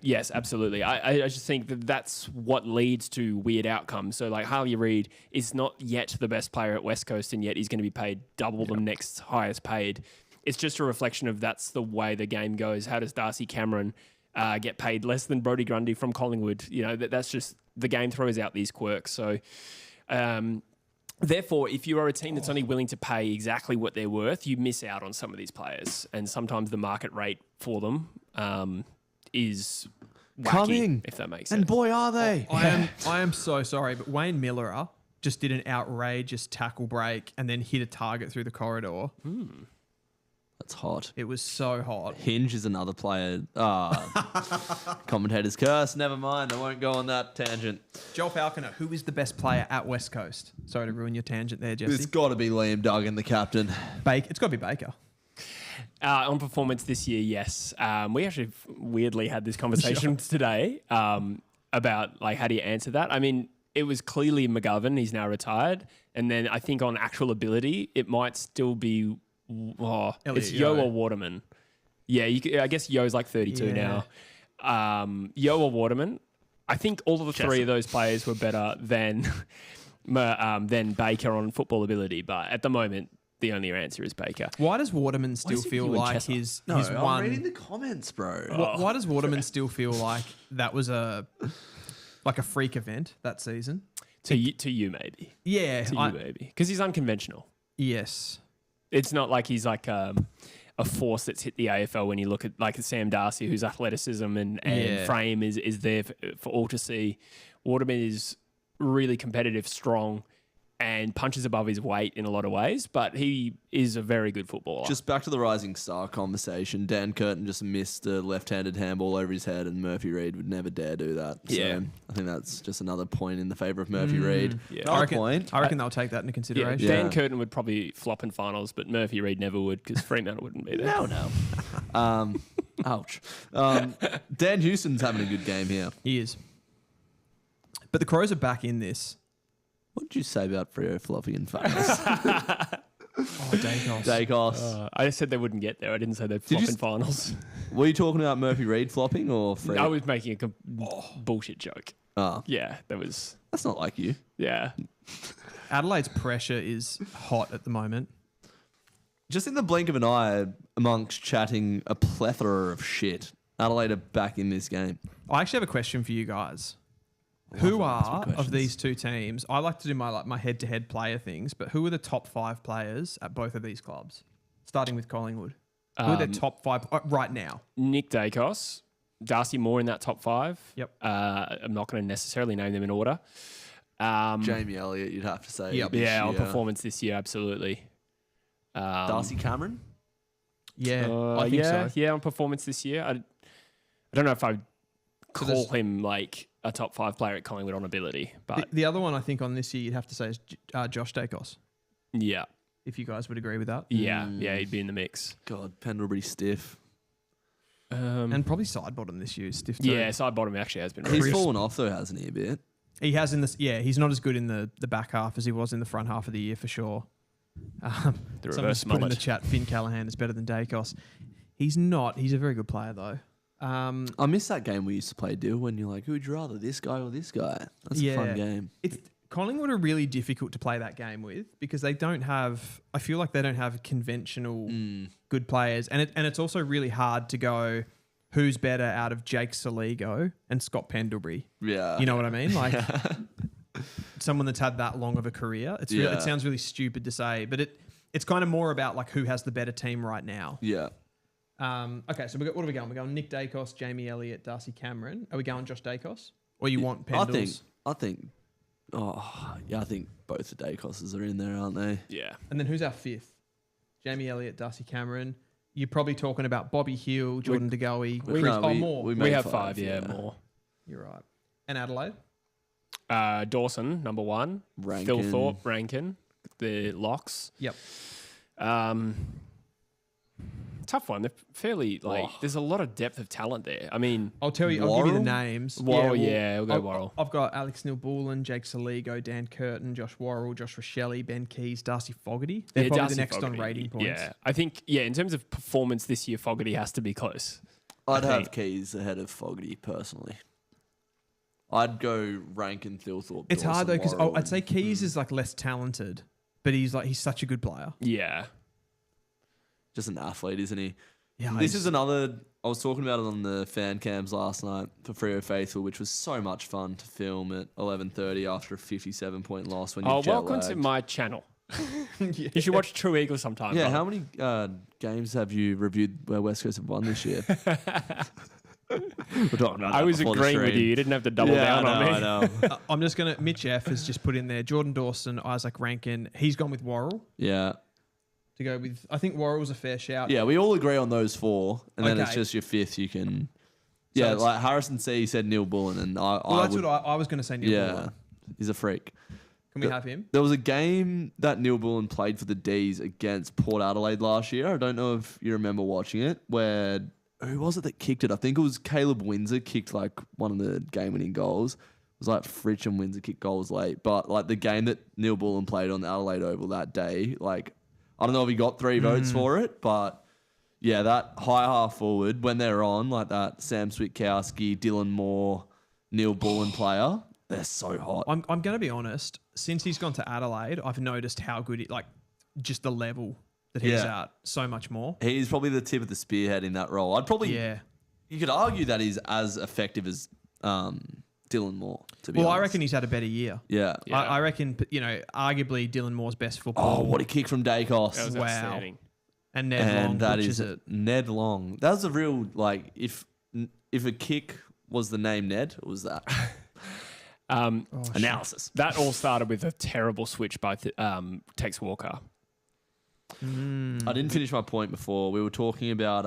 Yes, absolutely. I just think that that's what leads to weird outcomes. So like Harley Reid is not yet the best player at West Coast, and yet he's going to be paid double the next highest paid. It's just a reflection of that's the way the game goes. How does Darcy Cameron get paid less than Brodie Grundy from Collingwood? You know, that's just the game throws out these quirks. So, therefore, if you are a team that's only willing to pay exactly what they're worth, you miss out on some of these players. And sometimes the market rate for them is wacky, coming, if that makes sense. And boy, are they. I am so sorry, but Wayne Miller just did an outrageous tackle break and then hit a target through the corridor. That's hot. It was so hot. Hinge is another player. Commentator's curse. Never mind. I won't go on that tangent. Joel Falconer, who is the best player at West Coast? Sorry to ruin your tangent there, Jesse. It's got to be Liam Duggan, the captain. It's got to be Baker. On performance this year, yes. We actually weirdly had this conversation today about like how do you answer that? I mean, it was clearly McGovern. He's now retired. And then I think on actual ability, it might still be... it's Yo or Waterman. Yeah, I guess Yo's like 32 now. Yo or Waterman. I think all of the three of those players were better than Baker on football ability, but at the moment, the only answer is Baker. Why does Waterman still feel like his I'm one? reading the comments, bro. Why does Waterman still feel like that was a freak event that season? To you maybe. Yeah, to you maybe, because he's unconventional. Yes. It's not like he's like a force that's hit the AFL when you look at like Sam Darcy, whose athleticism and frame is there for all to see. Waterman is really competitive, strong, and punches above his weight in a lot of ways, but he is a very good footballer. Just back to the rising star conversation. Dan Curtin just missed a left-handed handball over his head, and Murphy Reid would never dare do that. Yeah. So I think that's just another point in the favour of Murphy Reid. Yeah. I reckon they'll take that into consideration. Dan Curtin would probably flop in finals, but Murphy Reid never would because Fremantle wouldn't be there. No. Ouch. Dan Houston's having a good game here. He is. But the Crows are back in this. What did you say about Freo flopping in finals? Daicos. Daicos. I said they wouldn't get there. I didn't say they'd flop in finals. Were you talking about Murphy Reid flopping or Freo? I was making a bullshit joke. Oh. Yeah, that was... That's not like you. Yeah. Adelaide's pressure is hot at the moment. Just in the blink of an eye, amongst chatting a plethora of shit, Adelaide are back in this game. I actually have a question for you guys. Who are, of these two teams, I like to do my head-to-head player things, but who are the top 5 players at both of these clubs? Starting with Collingwood. Who are their top 5 right now? Nick Daicos, Darcy Moore in that top 5. Yep. I'm not going to necessarily name them in order. Jamie Elliott, you'd have to say. Yep. Yeah, on performance this year, absolutely. Darcy Cameron? Yeah, I think so. Yeah, on performance this year. I don't know if I would call him like a top 5 player at Collingwood on ability, but the other one I think on this year you'd have to say is Josh Daicos. Yeah. If you guys would agree with that. Yeah, he'd be in the mix. God, Pendlebury stiff. And probably side bottom this year is stiff too. Yeah, side bottom actually has been. He's fallen off though, hasn't he, a bit? He has in this. Yeah, he's not as good in the back half as he was in the front half of the year for sure. The reverse put in the mullet. chat, Finn Callahan is better than Daicos. He's not. He's a very good player though. I miss that game we used to play, Dill, when you're like, who would you rather, this guy or this guy? That's a fun game. Collingwood are really difficult to play that game with because they don't have. I feel like they don't have conventional good players, and it's also really hard to go who's better out of Jake Saligo and Scott Pendlebury. Yeah, you know what I mean, like someone that's had that long of a career. It's really, it sounds really stupid to say, but it's kind of more about like who has the better team right now. Yeah. Okay, so what are we going? We're going Nick Daicos, Jamie Elliott, Darcy Cameron. Are we going Josh Daicos, or you want Pendles? I think both the Daicoses are in there, aren't they? Yeah. And then who's our 5th? Jamie Elliott, Darcy Cameron. You're probably talking about Bobby Hill, Jordan De Goey. We have 5, more. You're right. And Adelaide? Dawson, number 1. Rankin. Phil Thorpe, Rankin, the locks. Yep. Tough one. They're fairly there's a lot of depth of talent there. I mean, I'll give you the names. Worrell, we'll go Worrell. I've got Alex Neil-Bullen, Jake Saligo, Dan Curtin, Josh Worrell, Josh Rochelle, Ben Keys, Darcy Fogarty. They're probably Darcy the next Fogarty. on rating points. Yeah, I think, in terms of performance this year, Fogarty has to be close. I'd have Keys ahead of Fogarty, personally. I'd go Rankin, Thilthorpe. It's hard though, because Worrell, I'd say Keys is like less talented, but he's such a good player. Yeah. Just an athlete, isn't he? Yeah. This is another. I was talking about it on the fan cams last night for Freo Faithful, which was so much fun to film at 11:30 after a 57-point loss. When you're welcome jet-lagged. to my channel. You should watch True Eagles sometime. Yeah, how many games have you reviewed where West Coast have won this year? We're talking about I was before the agreeing with stream. you. You didn't have to double down on me. I know. I'm just gonna. Mitch F has just put in there Jordan Dawson, Isaac Rankin. He's gone with Worrell Yeah. to go with. I think Worrell's a fair shout. Yeah, we all agree on those 4, and then it's Okay. just your 5th. You can. So Yeah, it's- like Harrison C said Neil-Bullen, and Well, that's what I was going to say. Neil Yeah, Bullen. he's a freak. Can we have him? There was a game that Neil-Bullen played for the D's against Port Adelaide last year. I don't know if you remember watching it, where who was it that kicked it? I think it was Caleb Windsor kicked like one of the game-winning goals. It was like Fritsch and Windsor kicked goals late, but like the game that Neil-Bullen played on the Adelaide Oval that day, like I don't know if he got 3 votes for it, but yeah, that high half forward when they're on like that Sam Switkowski, Dylan Moore, Neil-Bullen player, they're so hot. I'm going to be honest. Since he's gone to Adelaide, I've noticed how good he just the level that he's at so much more. He's probably the tip of the spearhead in that role. I'd probably Yeah. You could argue that he's as effective as Dylan Moore. To be honest. I reckon he's had a better year. Yeah. I reckon arguably Dylan Moore's best football. Oh, what a kick from Daicos! That was Wow. outstanding. And Ned Long that butchers is it. Ned Long. That was a real if a kick was the name Ned, it was that analysis. That all started with a terrible switch by Tex Walker. I didn't finish my point before. We were talking about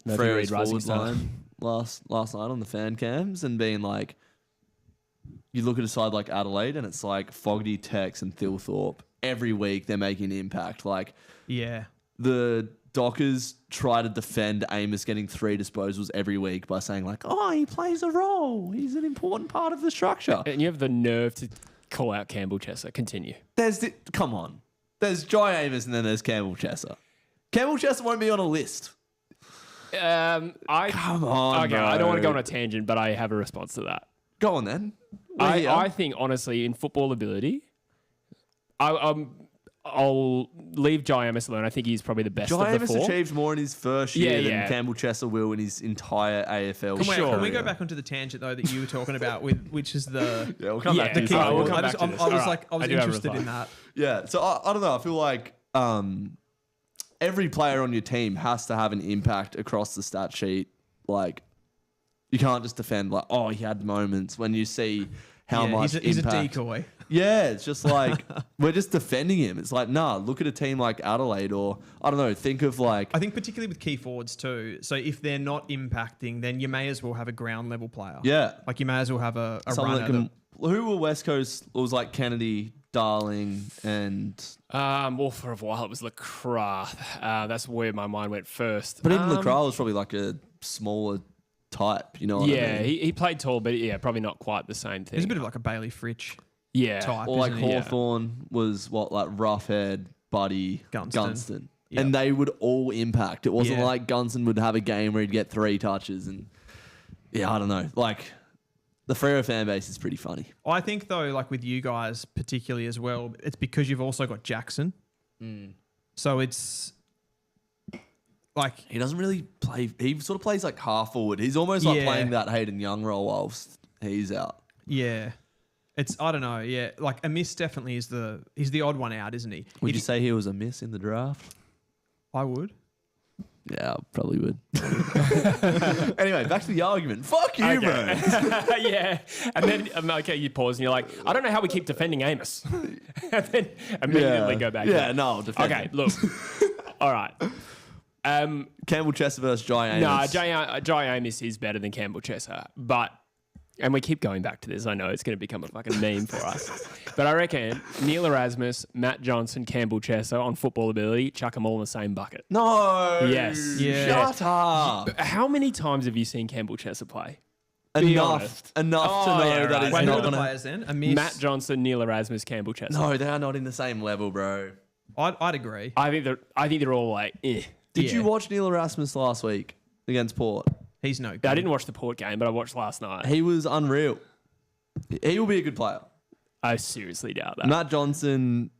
Matthew Freo's Reid rising forward star. line last night on the fan cams and being like, you look at a side like Adelaide and it's like Fogarty, Tex and Thilthorpe. Every week they're making an impact. Like Yeah. the Dockers try to defend Amos getting 3 disposals every week by saying like, oh, he plays a role. He's an important part of the structure. And you have the nerve to call out Campbell Chesser. Continue. Come on. There's Jai Amos and then there's Campbell Chesser. Campbell Chesser won't be on a list. Come on, Okay, I don't want to bro. go on a tangent, but I have a response to that. Go on then. I think, honestly, in football ability, I'll leave Jai Amos alone. I think he's probably the best Jai of the Amos 4. achieved more in his first year Yeah, than yeah. Campbell Chesser will in his entire AFL Can we career. go back onto the tangent though that you were talking about which is the Yeah, we'll come back to the this. key Alright, forward. we'll come back to this. I was I do have a interested reply. in that. Yeah, so I don't know. I feel like every player on your team has to have an impact across the stat sheet. Like, you can't just defend like, oh, he had moments when you see how much he's a impact. decoy. Yeah, it's just like we're just defending him. It's like, nah, look at a team like Adelaide or I don't know, think of like I think particularly with key forwards too. So if they're not impacting, then you may as well have a ground level player. yeah, Like you may as well have a someone that runner. can. Who were West Coast? It was like Kennedy, Darling, and Well, for a while it was Lacroix. That's where my mind went first. but even LeCras was probably like a smaller type. You know what I Yeah, mean? he played tall, but yeah, probably not quite the same thing. He's a bit of like a Bailey Fritsch yeah. type. Or like isn't he? Hawthorn was what, like Roughhead, Buddy, Gunston. And Yep. they would all impact. It wasn't Yeah. like Gunston would have a game where he'd get 3 touches. And yeah, I don't know. Like, the Freo fan base is pretty funny. I think though, like with you guys particularly as well, it's because you've also got Jackson. So it's like He doesn't really play. He sort of plays like half forward. He's almost like Yeah. playing that Hayden Young role whilst he's out. yeah. It's I don't know, yeah. Like a miss definitely is he's the odd one out, isn't he? Would you say he was a miss in the draft? I would. Yeah, I probably would. Anyway, back to the argument. Fuck you, bro. Yeah. And then, okay, you pause and you're like, I don't know how we keep defending Amos. And then immediately go back. Yeah, no, I'll defend Okay, him. look. All right. Campbell Chesser versus Jai Amos. No, Jai Amos is better than Campbell Chesser. But and we keep going back to this. I know it's going to become a fucking meme for us. But I reckon Neil Erasmus, Matt Johnson, Campbell Chesser on football ability, chuck them all in the same bucket. No. Yes. Yeah. Shut up. How many times have you seen Campbell Chesser play? Enough to know that right. he's Wait, who not are the going to. players then? Amiss. Matt Johnson, Neil Erasmus, Campbell Chesser. No, they are not in the same level, bro. I'd agree. I think they're all like, eh. Did you Yeah. watch Neil Erasmus last week against Port? He's no good. I didn't watch the Port game, but I watched last night. He was unreal. He will be a good player. I seriously doubt that. Matt Johnson,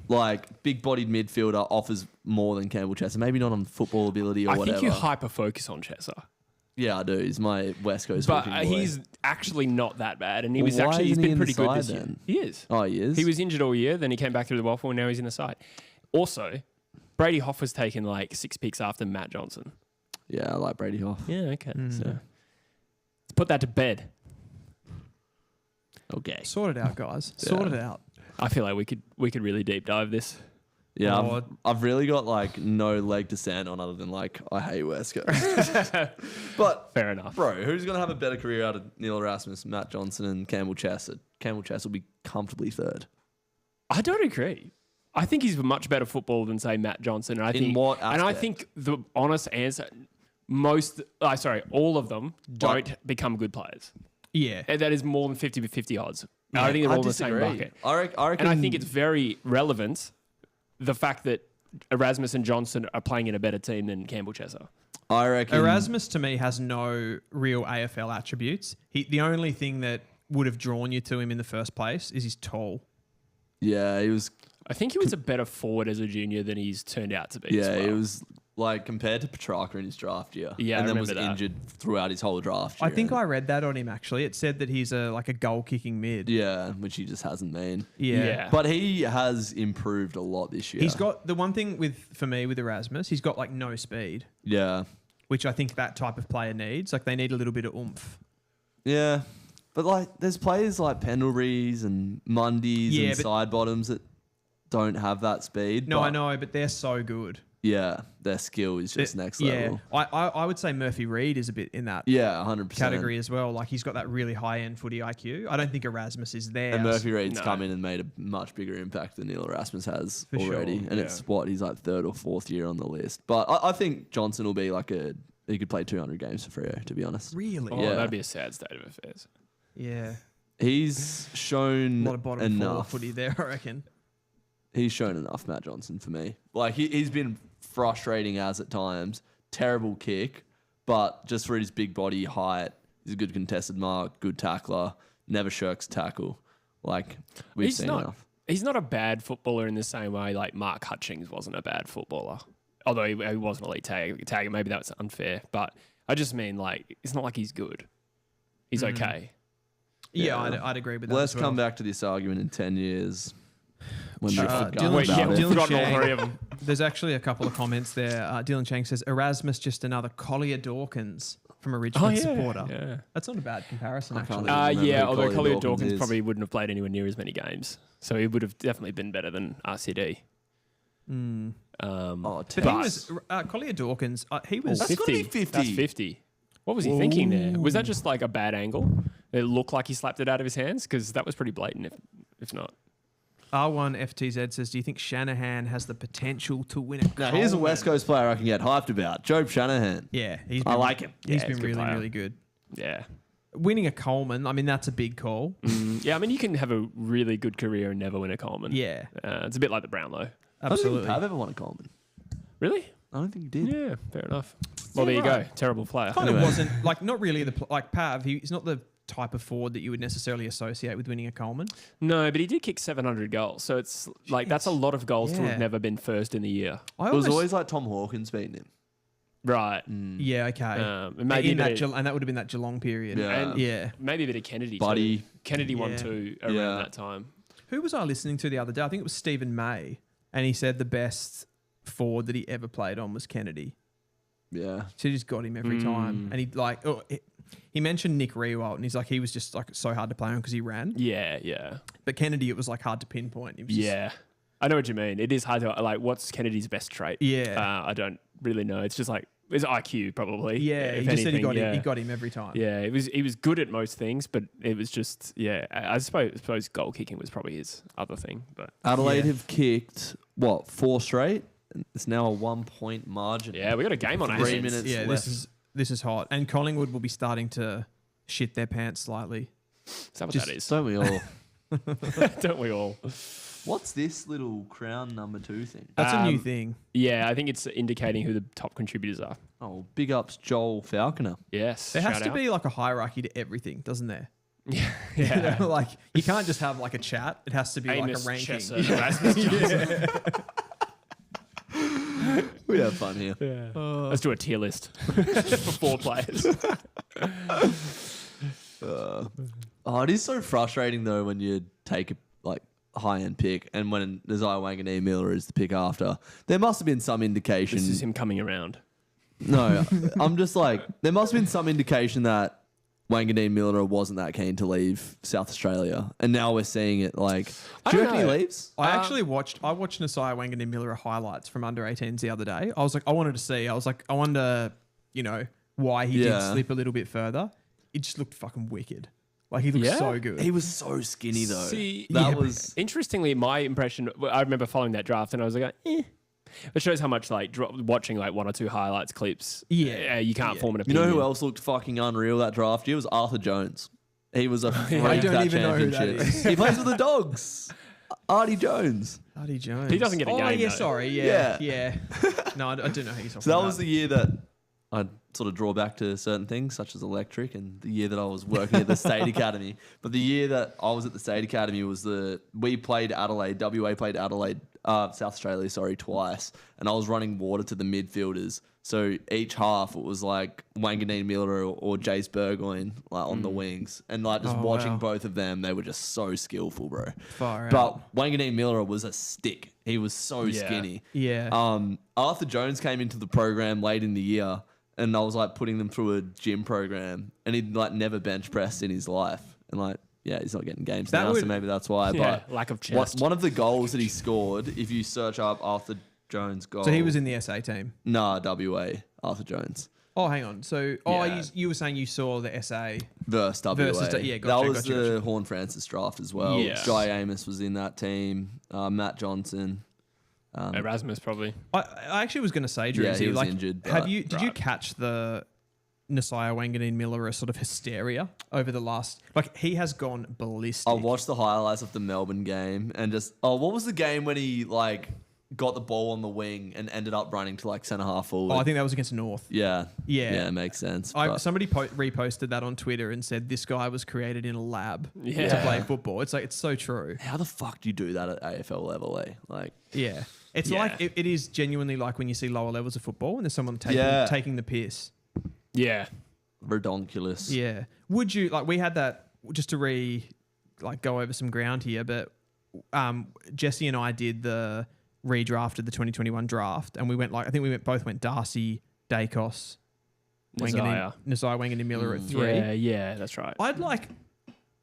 like big-bodied midfielder, offers more than Campbell Chesser. Maybe not on football ability or I whatever. think you hyper focus on Chesser. Yeah, I do. He's my West Coast. But walking boy. he's actually not that bad, and he Well, was why actually he's isn't he been in the pretty good side this year. then? He is. Oh, he is. He was injured all year, then he came back through the waffle, and now he's in the side. Also, Brady Hoff was taken like 6 picks after Matt Johnson. Yeah, I like Brady Hoff. Yeah, okay. So let's put that to bed. Okay. Sort it out, guys. Sort it out. I feel like we could really deep dive this. Yeah, Oh. I've really got like no leg to stand on other than like I hate West Coast. But Fair enough. bro, who's gonna have a better career out of Neil Erasmus, Matt Johnson, and Campbell Chesser? Campbell Chesser will be comfortably third. I don't agree. I think he's a much better footballer than say Matt Johnson. And I think what and I aspect? think the honest answer, all of them don't become good players. Yeah. And that is more than 50-50 odds. I think they're all in the same disagree. bucket. I reckon. And I think it's very relevant, the fact that Erasmus and Johnson are playing in a better team than Campbell Chesser. I reckon Erasmus to me has no real AFL attributes. The only thing that would have drawn you to him in the first place is he's tall. Yeah, he was. I think he was a better forward as a junior than he's turned out to be. Yeah, as well. he was like compared to Petrarca in his draft year. Yeah, and I then was remember that. injured throughout his whole draft year. I think I read that on him actually. It said that he's a goal kicking mid. Yeah, which he just hasn't been. Yeah. But he has improved a lot this year. He's got the one thing for me with Erasmus, he's got like no speed, Yeah. which I think that type of player needs. Like they need a little bit of oomph. Yeah. But like there's players like Pendlebury's and Mundy's Yeah, and but- side bottoms that don't have that speed. No, but I know, but they're so good. Yeah, their skill is just next level. Yeah, I would say Murphy Reed is a bit in that Yeah, 100%. category as well. Like he's got that really high end footy IQ. I don't think Erasmus is there. And Murphy Reed's No. come in and made a much bigger impact than Neil Erasmus has For already. sure, And it's he's like third or fourth year on the list. But I think Johnson will be like he could play 200 games for Freo, to be honest. Really? Oh, Yeah. that'd be a sad state of affairs. Yeah. He's shown A lot of bottom four enough. footy there, I reckon. He's shown enough, Matt Johnson, for me. Like, he's been frustrating as at times. Terrible kick, but just for his big body height, he's a good contested mark, good tackler, never shirks tackle. Like, we've seen enough. He's not a bad footballer in the same way like Mark Hutchings wasn't a bad footballer. Although he wasn't a elite tagger. Maybe that's unfair. But I just mean, like, it's not like he's good. He's okay. Yeah, I'd agree with that. Let's as well. come back to this argument in 10 years. When we Uh, forgot Dylan Wait, about yeah, it. we've Dylan forgotten all Shang. three of them. There's actually a couple of comments there. Dylan Chang says Erasmus just another Collier Dawkins from a Richmond supporter. Yeah. That's not a bad comparison, I can't actually. remember Yeah, who although Collier Collier Dawkins Dawkins is. probably wouldn't have played anywhere near as many games. So he would have definitely been better than RCD. Oh, But he was Collier Dawkins. He was. That's gotta be 50. That's 50. What was he thinking there? Was that just like a bad angle? It looked like he slapped it out of his hands because that was pretty blatant. If not, R1 FTZ says, do you think Shanahan has the potential to win it? Now, here's a West Coast player I can get hyped about. Job Shanahan. Yeah, I like him. He's Yeah, been he's a good really, player. really good. yeah, Winning a Coleman, I mean, that's a big call. yeah. I mean, you can have a really good career and never win a Coleman. Yeah, It's a bit like the Brownlow. I don't absolutely. think Pav ever won a Coleman. Really? I don't think he did. Yeah, fair enough. Well, there you right. go. Terrible player. Kind Anyway. of wasn't like not really like Pav. He's not the type of forward that you would necessarily associate with winning a Coleman. No, but he did kick 700 goals, so it's like that's a lot of goals to Yeah. have never been first in the year. I It was always like Tom Hawkins beating him. Right. yeah, okay. And maybe a In that bit of, and that would have been that Geelong period. Yeah. and Yeah. maybe a bit of Kennedy. Buddy. Too. Kennedy won Yeah. two around Yeah. that time. Who was I listening to the other day? I think it was Stephen May, and he said the best forward that he ever played on was Kennedy. Yeah. So he just got him every time, and he mentioned Nick Riewoldt, and he's like he was just like so hard to play on because he ran. Yeah, yeah, But Kennedy, it was like hard to pinpoint. He was just- yeah. I know what you mean. It is hard to like. What's Kennedy's best trait? Yeah. I don't really know. It's just like His IQ probably. Yeah, if he just said he anything, got yeah. him. He got him every time. Yeah, he was good at most things, but it was just I suppose goal kicking was probably his other thing. But Adelaide Yeah. have kicked 4 straight. It's now a 1 point margin. yeah, we got a game on 3 it. minutes Yeah, left. this is hot. And Collingwood will be starting to shit their pants slightly. Is that what Just that is? don't we all? Don't we all? What's this little crown number 2 thing? That's a new Um, thing. Yeah, I think it's indicating who the top contributors are. Oh, big ups Joel Falconer. Yes, There has shout to out. be like a hierarchy to everything, doesn't there? Yeah, You yeah. know, like you can't just have like a chat. It has to be Amos like a ranking. Chesser, Rasmus Johnson. We have fun here. Yeah. Let's do a tier list for 4 players. It is so frustrating though when you take a high end pick and when Nasiah Wanganeen Miller is the pick after. There must have been some indication. This is him coming around. No, I'm just like there must have been some indication that Wanganeen Miller wasn't that keen to leave South Australia, and now we're seeing it. Like, do you don't reckon he know. leaves? I watched Nasiah Wanganeen Miller highlights from under 18s the other day. I was like, I wanted to see. I was like, I wonder, why he did Yeah. slip a little bit further. It just looked fucking wicked. Like he looked Yeah? so good. He was so skinny though. See, that yeah, was Interestingly, my impression, I remember following that draft and I was like, eh. It shows how much watching 1 or 2 highlights clips, Yeah. you can't Yeah. form an You opinion. know who else looked fucking unreal that draft year? Was Arthur Jones. He was a freak I don't that even know who that championship. is. He plays with the Dogs. Artie Jones. Artie Jones. He doesn't get a oh, game, yeah, though. sorry. Yeah. No, I do know who he's talking So that about. was the year that I sort of draw back to certain things, such as electric, and the year that I was working at the State Academy. But the year that I was at the State Academy was we played Adelaide, WA played Adelaide, South Australia, twice, and I was running water to the midfielders. So each half it was like Wanganeen Miller or Jace Burgoyne on the wings, and just Oh, watching wow. both of them, they were just so skillful, bro. Far out. But Wanganeen Miller was a stick. He was so Yeah. skinny. Yeah. Arthur Jones came into the program late in the year, and I was putting them through a gym program, and he'd never bench pressed in his life, and he's not getting games That now, so would- maybe that's why. Yeah, But lack of chest. one of the goals that he scored, if you search up Arthur Jones' goal, so he was in the SA team. WA Arthur Jones Oh, hang on. So, Yeah. you were saying you saw the SA. versus WA. Versus- yeah, gotcha, that was gotcha, the gotcha. Horn Francis draft as well. Yeah. Jai Amos was in that team. Matt Johnson. Erasmus probably. I actually was going to say, Drew, Yeah, he was injured, Did but- you Right. catch the Nasiah Wanganeen Miller sort of hysteria over the last? He has gone ballistic. I watched the highlights of the Melbourne game and what was the game when he got the ball on the wing and ended up running to centre half forward? I think that was against North. Yeah. Yeah. Yeah, it makes sense. but- Somebody reposted that on Twitter and said this guy was created in a lab to Yeah. play football. It's it's so true. how the fuck do you do that at AFL level, eh? Yeah. It's Yeah. it is genuinely like when you see lower levels of football and there's someone Yeah. taking the piss. Yeah. redonkulous. Yeah. Would you we had that just to go over some ground here, but Jesse and I did the redraft of the 2021 draft, and we went I think we both went Darcy, Daicos, Nasiah. Nasiah Wanganeen Miller at 3. Yeah, that's right. I'd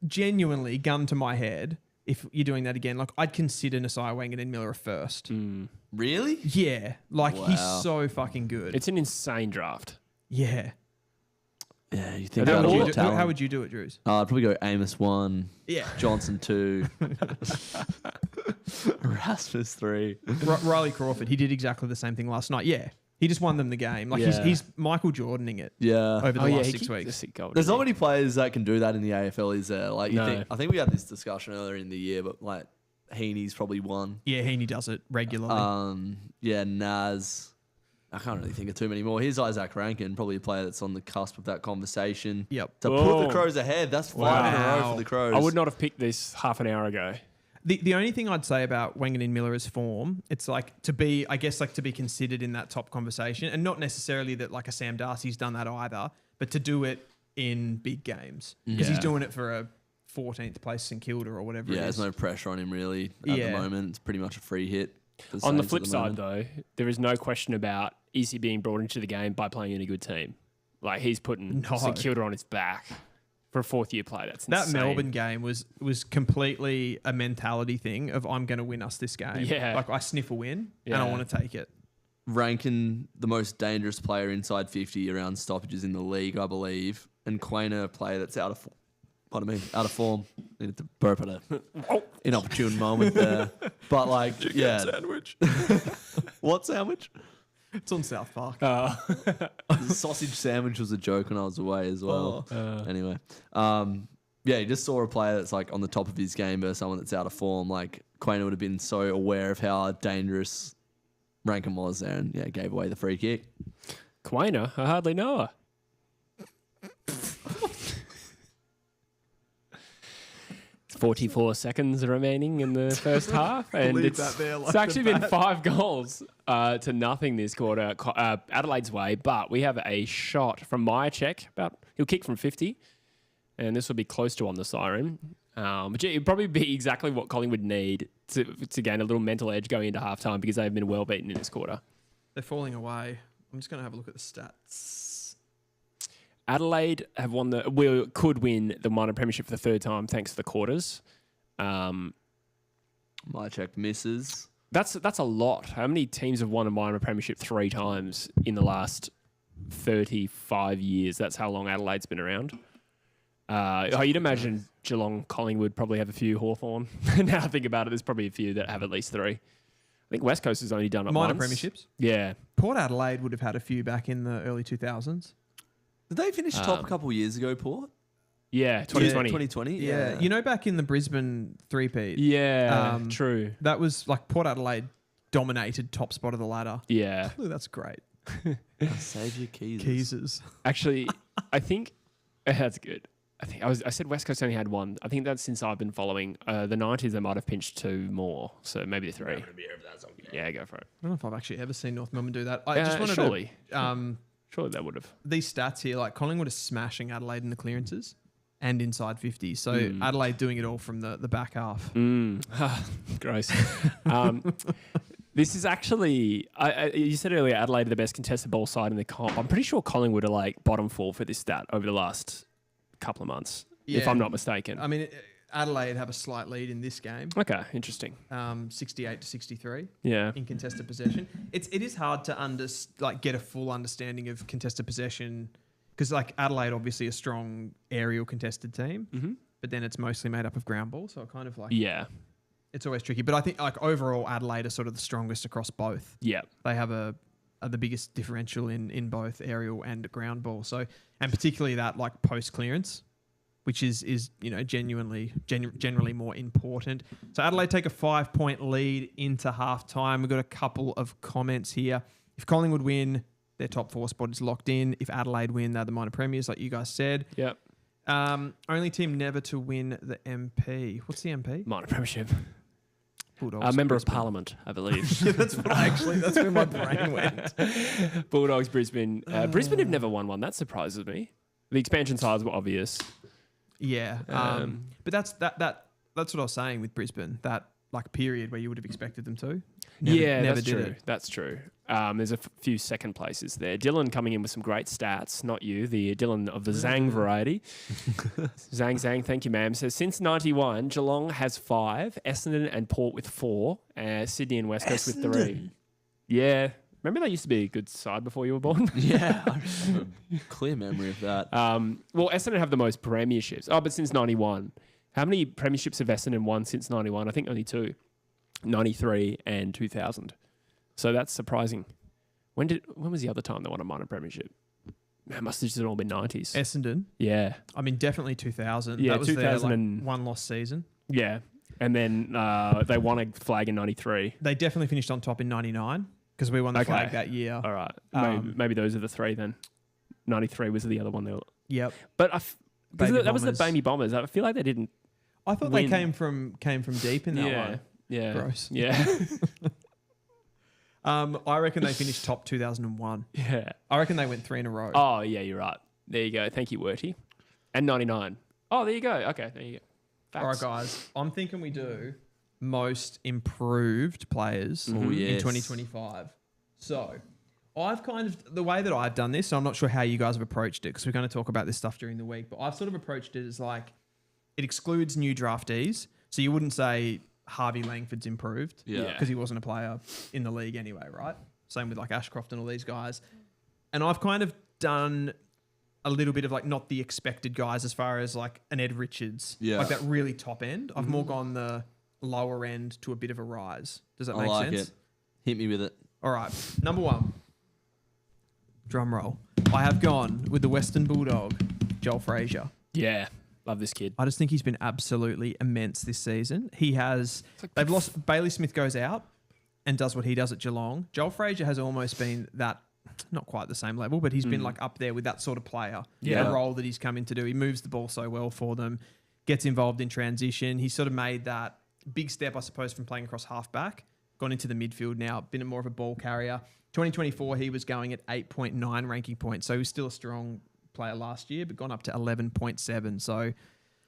genuinely, gun to my head, if you're doing that again, I'd consider Nasiah Wanganeen Miller a first. Really? Yeah. Wow. He's so fucking good. It's an insane draft. Yeah. Yeah, you think How about would, all you the do, how talent. would you do it, Drews? I'd probably go Amos 1, Yeah. Johnson 2, Rasmus 3. Riley Crawford, he did exactly the same thing last night. Yeah. He just won them the game. Yeah. He's Michael Jordaning it Yeah. over the last 6 he weeks. kicked a sick goal, There's didn't not many players that can do that in the AFL, is there? No. I think we had this discussion earlier in the year, but Heaney's probably one. Yeah, Heaney does it regularly. Naz. I can't really think of too many more. Here's Isaac Rankin, probably a player that's on the cusp of that conversation. Yep. To put Whoa. the Crows ahead, that's 5 in a row Wow. for the Crows. I would not have picked this half an hour ago. The only thing I'd say about Wanganeen Miller's form, it's to be considered in that top conversation, and not necessarily that a Sam Darcy's done that either, but to do it in big games because he's Yeah. doing it for a 14th place St Kilda or whatever. Yeah, it there's is. no pressure on him really at Yeah. the moment. It's pretty much a free hit. for On the Saints at flip side, moment. though, there is no question about is he being brought into the game by playing in a good team. He's putting No. St Kilda on his back for a 4th-year play. That's That insane. Melbourne game was completely a mentality thing of I'm going to win us this game. Yeah. I sniff a win and Yeah. I want to take it. ranking the most dangerous player inside 50 around stoppages in the league, I believe. And Quainer, a player that's out of form. Pardon me, out of form. Needed to burp at an inopportune moment there. But like, yeah. Sandwich. What sandwich? It's on South Park. The sausage sandwich was a joke when I was away as well. Anyway. Yeah, you just saw a player that's like on the top of his game versus someone that's out of form. Like Quainer would have been so aware of how dangerous Rankin was there and yeah, gave away the free kick. Quainer? I hardly know her. 44 seconds remaining in the first half, and it's actually been 5 goals to nothing this quarter. Adelaide's way, but we have a shot from my check. He'll kick from 50, and this will be close to on the siren. But it'd probably be exactly what Collingwood need to gain a little mental edge going into halftime because they've been well beaten in this quarter. They're falling away. I'm just going to have a look at the stats. Adelaide could win the minor premiership for the 3rd time thanks to the quarters. My check misses. That's a lot. How many teams have won a minor premiership 3 times in the last 35 years? That's how long Adelaide's been around. You'd imagine Geelong, Collingwood probably have a few. Hawthorn. Now I think about it, there's probably a few that have at least 3. I think West Coast has only done it minor once. premierships? Yeah. Port Adelaide would have had a few back in the early 2000s. Did they finish top a couple of years ago, Port? Yeah, 2020. 2020? Yeah. You know, back in the Brisbane three-peat. Yeah, true. That was like Port Adelaide dominated top spot of the ladder. Yeah. Ooh, that's great. Save your keys. Keysers. Actually, I think that's good. I said West Coast only had 1. I think that's since I've been following. The 90s, they might have pinched 2 more. So maybe 3. Yeah, go for it. I don't know if I've actually ever seen North Melbourne do that. I just wanted surely. to... Surely they would have. These stats here, like Collingwood is smashing Adelaide in the clearances and inside 50. So Adelaide doing it all from the back half. Gross. This is actually, you said earlier, Adelaide are the best contested ball side in the comp. I'm pretty sure Collingwood are like bottom 4 for this stat over the last couple of months, if I'm not mistaken. I mean, Adelaide have a slight lead in this game. Okay, interesting. 68 to 63. Yeah. In contested possession. It is hard to get a full understanding of contested possession because like Adelaide obviously a strong aerial contested team, but then it's mostly made up of ground ball, so kind of like it's always tricky. But I think like overall Adelaide are sort of the strongest across both. Yeah. They have are the biggest differential in both aerial and ground ball. So and particularly that like post clearance, which is generally more important. So Adelaide take a 5-point lead into halftime. We've got a couple of comments here. If Collingwood win, their top 4 spot is locked in. If Adelaide win, they're the minor premiers, like you guys said. Yep. Only team never to win the MP. What's the MP? Minor premiership. Bulldogs. Member of Parliament, I believe. Yeah, that's where my brain went. Bulldogs, Brisbane. Brisbane have never won one. That surprises me. The expansion sides were obvious. Yeah, but that's what I was saying with Brisbane. That like period where you would have expected them to. Never that's true. That's true. There's a few second places there. Dylan coming in with some great stats. Not you, the Dylan of the Zang variety. Zang, thank you, ma'am. Says since '91, Geelong has 5, Essendon and Port with 4, Sydney and West Coast with 3. Yeah. Remember that used to be a good side before you were born? Yeah, I have a clear memory of that. Well, Essendon have the most premierships. Oh, but since 91. How many premierships have Essendon won since 91? I think only 2. 93 and 2000. So that's surprising. When was the other time they won a minor premiership? It must have just all been 90s. Essendon? Yeah. I mean, definitely 2000. Yeah, that was 2000 their and one lost season. Yeah. And then they won a flag in 93. They definitely finished on top in 99 because we won the flag that year. All right. Maybe those are the 3 then. 93 was the other one. Yep. But that was the Baby Bombers. I feel like they didn't I thought win. They came from deep in that one. Yeah. Gross. Yeah. I reckon they finished top 2001. Yeah. I reckon they went 3 in a row. Oh, yeah, you're right. There you go. Thank you, Werty. And 99. Oh, there you go. Okay, there you go. Facts. All right, guys. I'm thinking we do most improved players in 2025. So I've kind of, the way that I've done this, so I'm not sure how you guys have approached it because we're going to talk about this stuff during the week, but I've sort of approached it as like, it excludes new draftees. So you wouldn't say Harvey Langford's improved Yeah. because he wasn't a player in the league anyway, right? Same with like Ashcroft and all these guys. And I've kind of done a little bit of like not the expected guys as far as like an Ed Richards, like that really top end. I've more gone the lower end to a bit of a rise. Does that make sense? It. Hit me with it. All right. Number 1. Drum roll. I have gone with the Western Bulldog, Joel Frazier. Yeah. Love this kid. I just think he's been absolutely immense this season. They've lost. Bailey Smith goes out and does what he does at Geelong. Joel Frazier has almost been that, not quite the same level, but he's been like up there with that sort of player. Yeah. The role that he's come in to do. He moves the ball so well for them, gets involved in transition. He's sort of made that big step, I suppose, from playing across halfback, gone into the midfield now, been more of a ball carrier. 2024, he was going at 8.9 ranking points, so he was still a strong player last year, but gone up to 11.7. So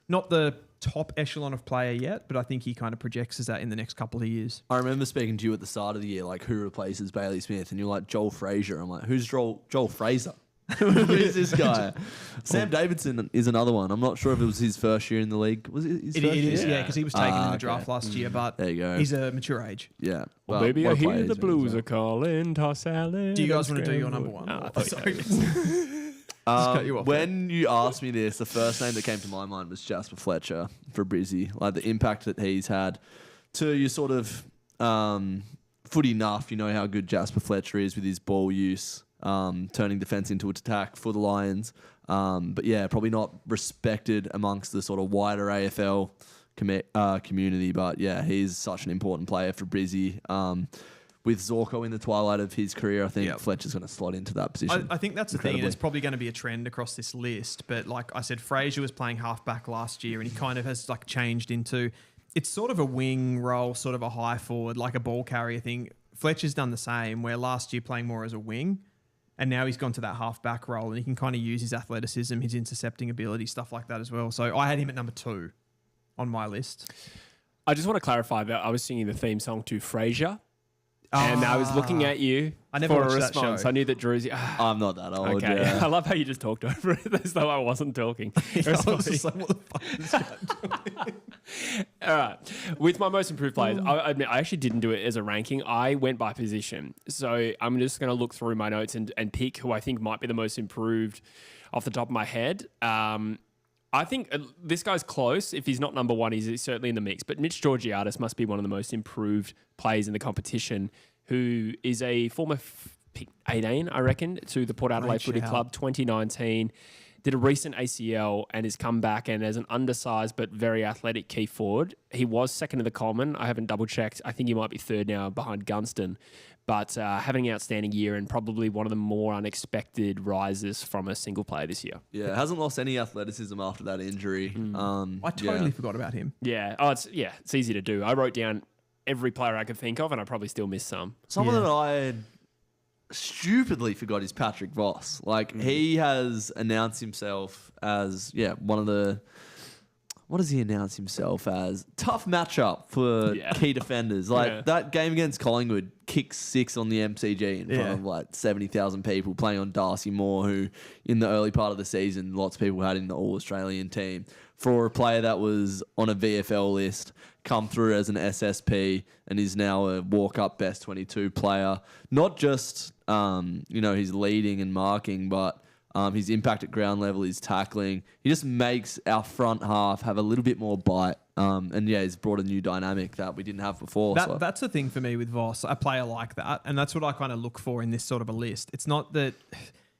not the top echelon of player yet, but I think he kind of projects as that in the next couple of years. I remember speaking to you at the start of the year, like, who replaces Bailey Smith? And you're like, Joel Frazier. I'm like, who's Joel Fraser? Who's this guy? Sam Davidson is another one. I'm not sure if it was his first year in the league. Was it his first year? It is, yeah, because he was taken in the draft last year, but there you go. He's a mature age. Yeah. Well, baby, I what a hear player the he's been blues as well. are calling. Toss salad. Do you guys want to do your number 1? Cut you off when you asked me this, the first name that came to my mind was Jasper Fletcher for Brizzy. Like the impact that he's had to your sort of footy nuff. You know how good Jasper Fletcher is with his ball use, turning defence into attack for the Lions. But yeah, probably not respected amongst the sort of wider AFL community. But yeah, he's such an important player for Brizzy. With Zorko in the twilight of his career, I think Fletcher's going to slot into that position. I think that's the thing, and it's probably going to be a trend across this list. But like I said, Frazier was playing halfback last year, and he kind of has like changed into, it's sort of a wing role, sort of a high forward, like a ball carrier thing. Fletcher's done the same, where last year playing more as a wing, and now he's gone to that halfback role, and he can kind of use his athleticism, his intercepting ability, stuff like that as well. So I had him at number 2 on my list. I just want to clarify that I was singing the theme song to Frasier. And I was looking at you for a response. I knew that Drew's... I'm not that old. Okay. Yeah. I love how you just talked over it as though I wasn't talking. It was I was just like, what the fuck is this guy doing? All right. With my most improved players, I admit I actually didn't do it as a ranking. I went by position. So I'm just going to look through my notes and pick who I think might be the most improved off the top of my head. I think this guy's close. If he's not number 1, he's certainly in the mix. But Mitch Georgiadis must be one of the most improved players in the competition, who is a former pick 18, I reckon, to the Port Adelaide Footy Club 2019. Did a recent ACL and has come back, and as an undersized but very athletic key forward. He was second in the Coleman. I haven't double checked. I think he might be third now behind Gunston. But having an outstanding year and probably one of the more unexpected rises from a single player this year. Yeah, hasn't lost any athleticism after that injury. I totally forgot about him. Yeah. Oh, it's easy to do. I wrote down every player I could think of, and I probably still missed some. Someone that I stupidly forgot is Patrick Voss. Like, he has announced himself as, one of the... What does he announce himself as? Tough matchup for key defenders. Like, that game against Collingwood, kicked 6 on the MCG in front of, like, 70,000 people, playing on Darcy Moore, who, in the early part of the season, lots of people had in the All-Australian team. For a player that was on a VFL list, come through as an SSP, and is now a walk-up best 22 player. Not just, his leading and marking, but... his impact at ground level, his tackling. He just makes our front half have a little bit more bite. He's brought a new dynamic that we didn't have before. That's the thing for me with Voss, a player like that. And that's what I kind of look for in this sort of a list. It's not that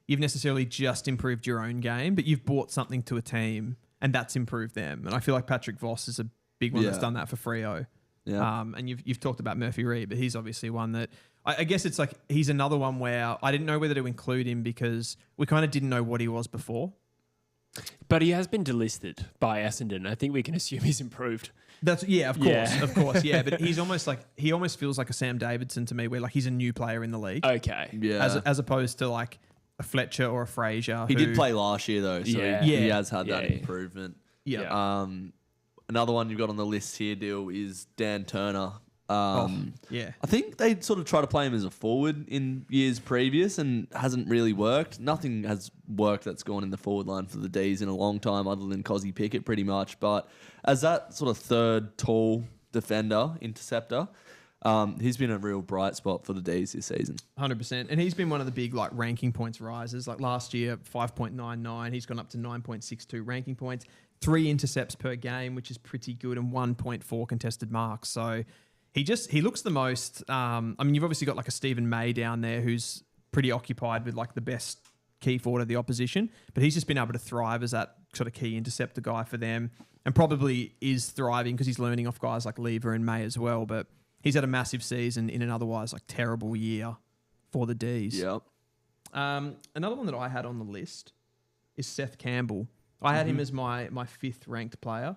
you've necessarily just improved your own game, but you've brought something to a team and that's improved them. And I feel like Patrick Voss is a big one that's done that for Freo. Yeah. And you've talked about Murphy Reid, but he's obviously one that... I guess it's like he's another one where I didn't know whether to include him because we kind of didn't know what he was before. But he has been delisted by Essendon. I think we can assume he's improved. Of course. Yeah, but he almost feels like a Sam Davidson to me, where like he's a new player in the league. Okay. Yeah. As opposed to like a Fletcher or a Frazier. He did play last year though, so he has had that improvement. Yeah. Another one you've got on the list here, Deal, is Dan Turner. I think they sort of try to play him as a forward in years previous and hasn't really worked. Nothing has worked that's gone in the forward line for the D's in a long time other than Cozzy Pickett pretty much. But as that sort of third tall defender, interceptor, He's been a real bright spot for the D's this season. 100%. And he's been one of the big like ranking points rises. Like last year, 5.99. He's gone up to 9.62 ranking points. 3 intercepts per game, which is pretty good, and 1.4 contested marks. So he looks the most. I mean, you've obviously got like a Stephen May down there who's pretty occupied with like the best key forward of the opposition, but he's just been able to thrive as that sort of key interceptor guy for them, and probably is thriving because he's learning off guys like Lever and May as well. But he's had a massive season in an otherwise like terrible year for the D's. Yep. Another one that I had on the list is Seth Campbell. I had him as my 5th ranked player.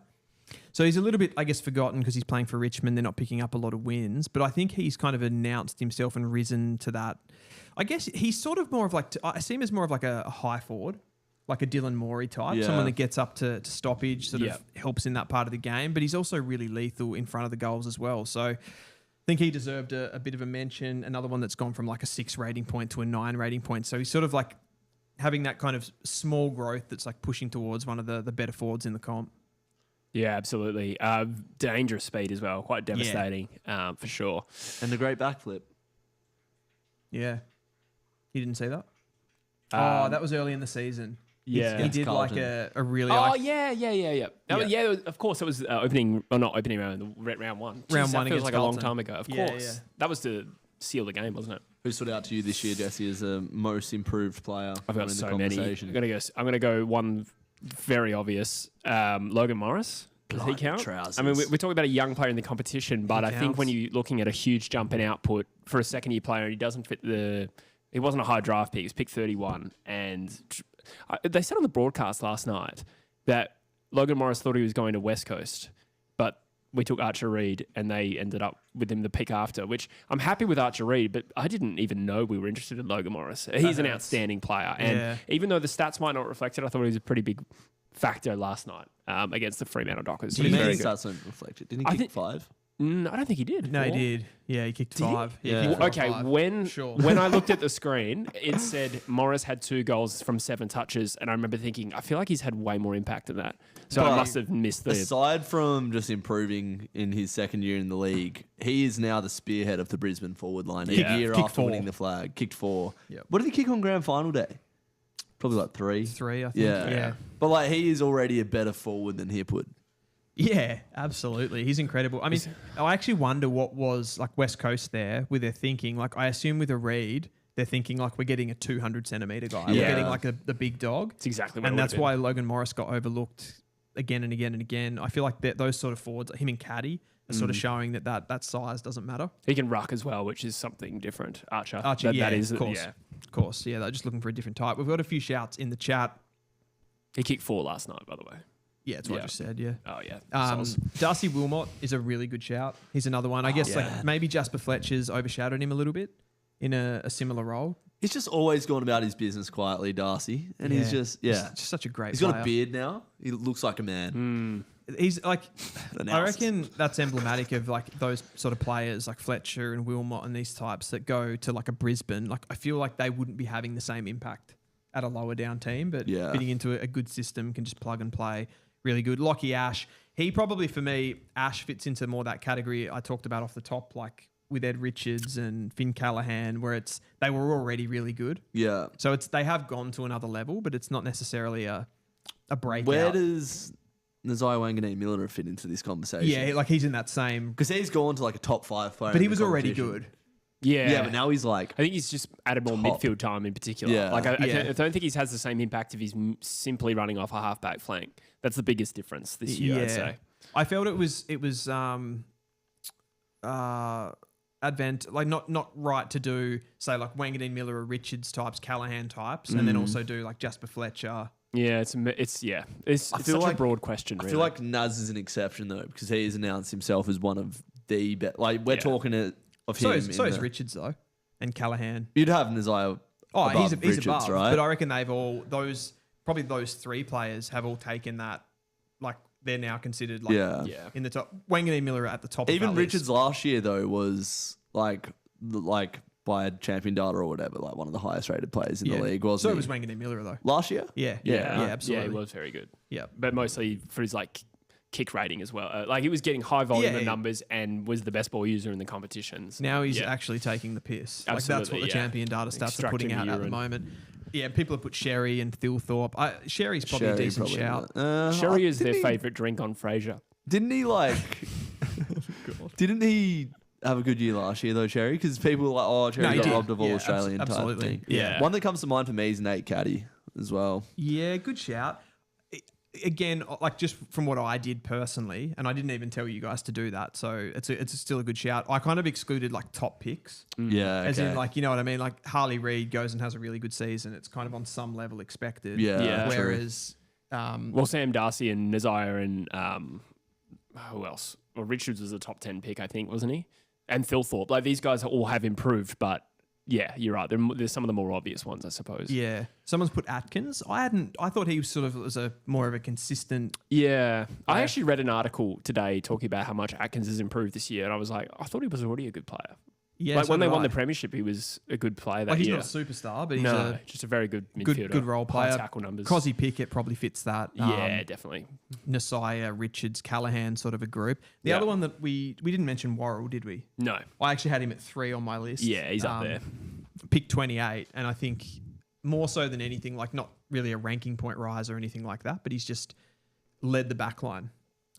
So he's a little bit, I guess, forgotten because he's playing for Richmond. They're not picking up a lot of wins, but I think he's kind of announced himself and risen to that. I guess he's sort of more of like, I see him as more of like a high forward, like a Dylan Morey type, someone that gets up to stoppage, sort of helps in that part of the game, but he's also really lethal in front of the goals as well. So I think he deserved a bit of a mention. Another one that's gone from like a 6 rating point to a 9 rating point. So he's sort of like having that kind of small growth that's like pushing towards one of the better forwards in the comp. Yeah, absolutely. Dangerous speed as well. Quite devastating, for sure. And the great backflip. Yeah. You didn't see that? That was early in the season. Yeah. He did Carlton. like a really... Oh, like, yeah. Of course, it was opening... Well, not opening round, round 1. Round Jeez, 1 that feels against like Carlton. a long time ago. Of Yeah, course. yeah. That was to seal the game, wasn't it? Who stood out to you this year, Jesse, as a most improved player? I've got in the so many. conversation? I'm gonna go one very obvious. Logan Morris. Does he count? Trousers. I mean, we're talking about a young player in the competition, but I think counts. when you're looking at a huge jump in output for a second-year player, he doesn't fit he wasn't a high draft pick. He was picked 31. And they said on the broadcast last night that Logan Morris thought he was going to West Coast, but we took Archer Reed and they ended up with him the pick after, which I'm happy with Archer Reed, but I didn't even know we were interested in Logan Morris. He's an outstanding player. And even though the stats might not reflect it, I thought he was a pretty big factor last night against the Fremantle Dockers. Did he Very make good. stats don't reflect it? Didn't he kick 5? I don't think he did. No, he 4? did. Yeah, he kicked 5. Yeah. He kicked 4 or Okay, 5. when I looked at the screen, it said Morris had 2 goals from 7 touches, and I remember thinking, I feel like he's had way more impact than that. So But I must have missed the... Aside from just improving in his second year in the league, he is now the spearhead of the Brisbane forward line. A year Kicked after 4. winning the flag, kicked 4. Yep. What did he kick on grand final day? Probably like 3. 3, I think. Yeah. But like he is already a better forward than Hipwood. Yeah, absolutely. He's incredible. I mean, I actually wonder what was like West Coast there with their thinking. Like, I assume with a Reed, they're thinking like we're getting a 200 centimetre guy. We're getting like the big dog. It's exactly what And it that's would've why Logan Morris got overlooked again and again and again. I feel like those sort of forwards, him and Caddy, are sort of showing that size doesn't matter. been. He can ruck as well, which is something different. Archer. Archer, that is, of course. Of course, yeah. They're just looking for a different type. We've got a few shouts in the chat. He kicked 4 last night, by the way. Yeah, that's what I just said, yeah. Oh, yeah. Darcy Wilmot is a really good shout. He's another one. I guess like maybe Jasper Fletcher's overshadowed him a little bit in a similar role. He's just always gone about his business quietly, Darcy. And he's just, He's just such a great He's player. got a beard now. He looks like a man. He's like, I Analysis. reckon that's emblematic of like those sort of players like Fletcher and Wilmot and these types that go to like a Brisbane. Like I feel like they wouldn't be having the same impact at a lower down team, but fitting into a good system can just plug and play really good. Lockie Ash, he probably for me, Ash fits into more that category I talked about off the top, like with Ed Richards and Finn Callahan, where they were already really good. Yeah. So they have gone to another level, but it's not necessarily a breakout. Where does Nazai Wanganeen Miller fit into this conversation? Yeah, like he's in that same... Because he's gone to like a top 5 player. But he in the was already competition. good. Yeah, but now he's like... I think he's just added more top. midfield time in particular. Yeah. Like I don't think he has the same impact if he's simply running off a halfback flank. That's the biggest difference this year, I'd say. I felt it was advent, like not right to do, say like Wanganeen Miller or Richards types, Callahan types, and then also do like Jasper Fletcher. Yeah, it's such a broad question. I Really. feel like Naz is an exception though, because he has announced himself as one of the best. Like we're talking of him. So is Richards though, and Callahan. You'd have Nazai. Oh, above he's Richards, above, right? but I reckon they've all those 3 players have all taken that, like they're now considered like in the top. Wanganeen Miller at the top. Even of that Richards list. last year though was like by champion data or whatever, like one of the highest rated players in the league, wasn't So he? it was Wanganeen Miller though. Last year? Yeah, Yeah, absolutely. Yeah, he was very good. Yeah, But mostly for his like kick rating as well. Like he was getting high volume Yeah. of numbers and was the best ball user in the competitions. Now he's Yeah. actually taking the piss. Like that's Absolutely, what the yeah. champion data stats are Extracting putting the out at the urine. moment. Yeah, people have put Sherry and Thilthorpe. Sherry's probably a decent shout. Sherry is their didn't he- favourite drink on Frasier. Didn't he Didn't he have a good year last year though, Cherry? Because people were like, oh, Cherry he got did. robbed of all Yeah, Australian type absolutely. thing. Yeah. One that comes to mind for me is Nate Caddy as well. Yeah, good shout. Again, like just from what I did personally, and I didn't even tell you guys to do that, so it's still a good shout. I kind of excluded like top picks, Yeah, as in okay. like, you know what I mean? Like Harley Reid goes and has a really good season. It's kind of on some level expected. Yeah, true. Whereas, Well, Sam Darcy and Nazire and who else? Well, Richards was a top 10 pick, I think, wasn't he? And Thilthorpe. Like these guys all have improved, but yeah, you're right. There's some of the more obvious ones, I suppose. yeah, someone's put Atkins. I thought he was sort of was a more of a consistent. Yeah. I actually read an article today talking about how much Atkins has improved this year, and I was like, I thought he was already a good player. Yeah, Like so when they did won I. the Premiership, he was a good player that Like he's year. not a superstar, but he's No, just a very good midfielder. good role High player. tackle numbers. Cozzy Pickett probably fits that. Yeah, definitely. Nasiah, Richards, Callahan sort of a group. The Yeah. other one that we didn't mention Worrell, did we? No. I actually had him at 3 on my list. Yeah, he's up there. Pick 28, and I think more so than anything, like not really a ranking point rise or anything like that, but he's just led the back line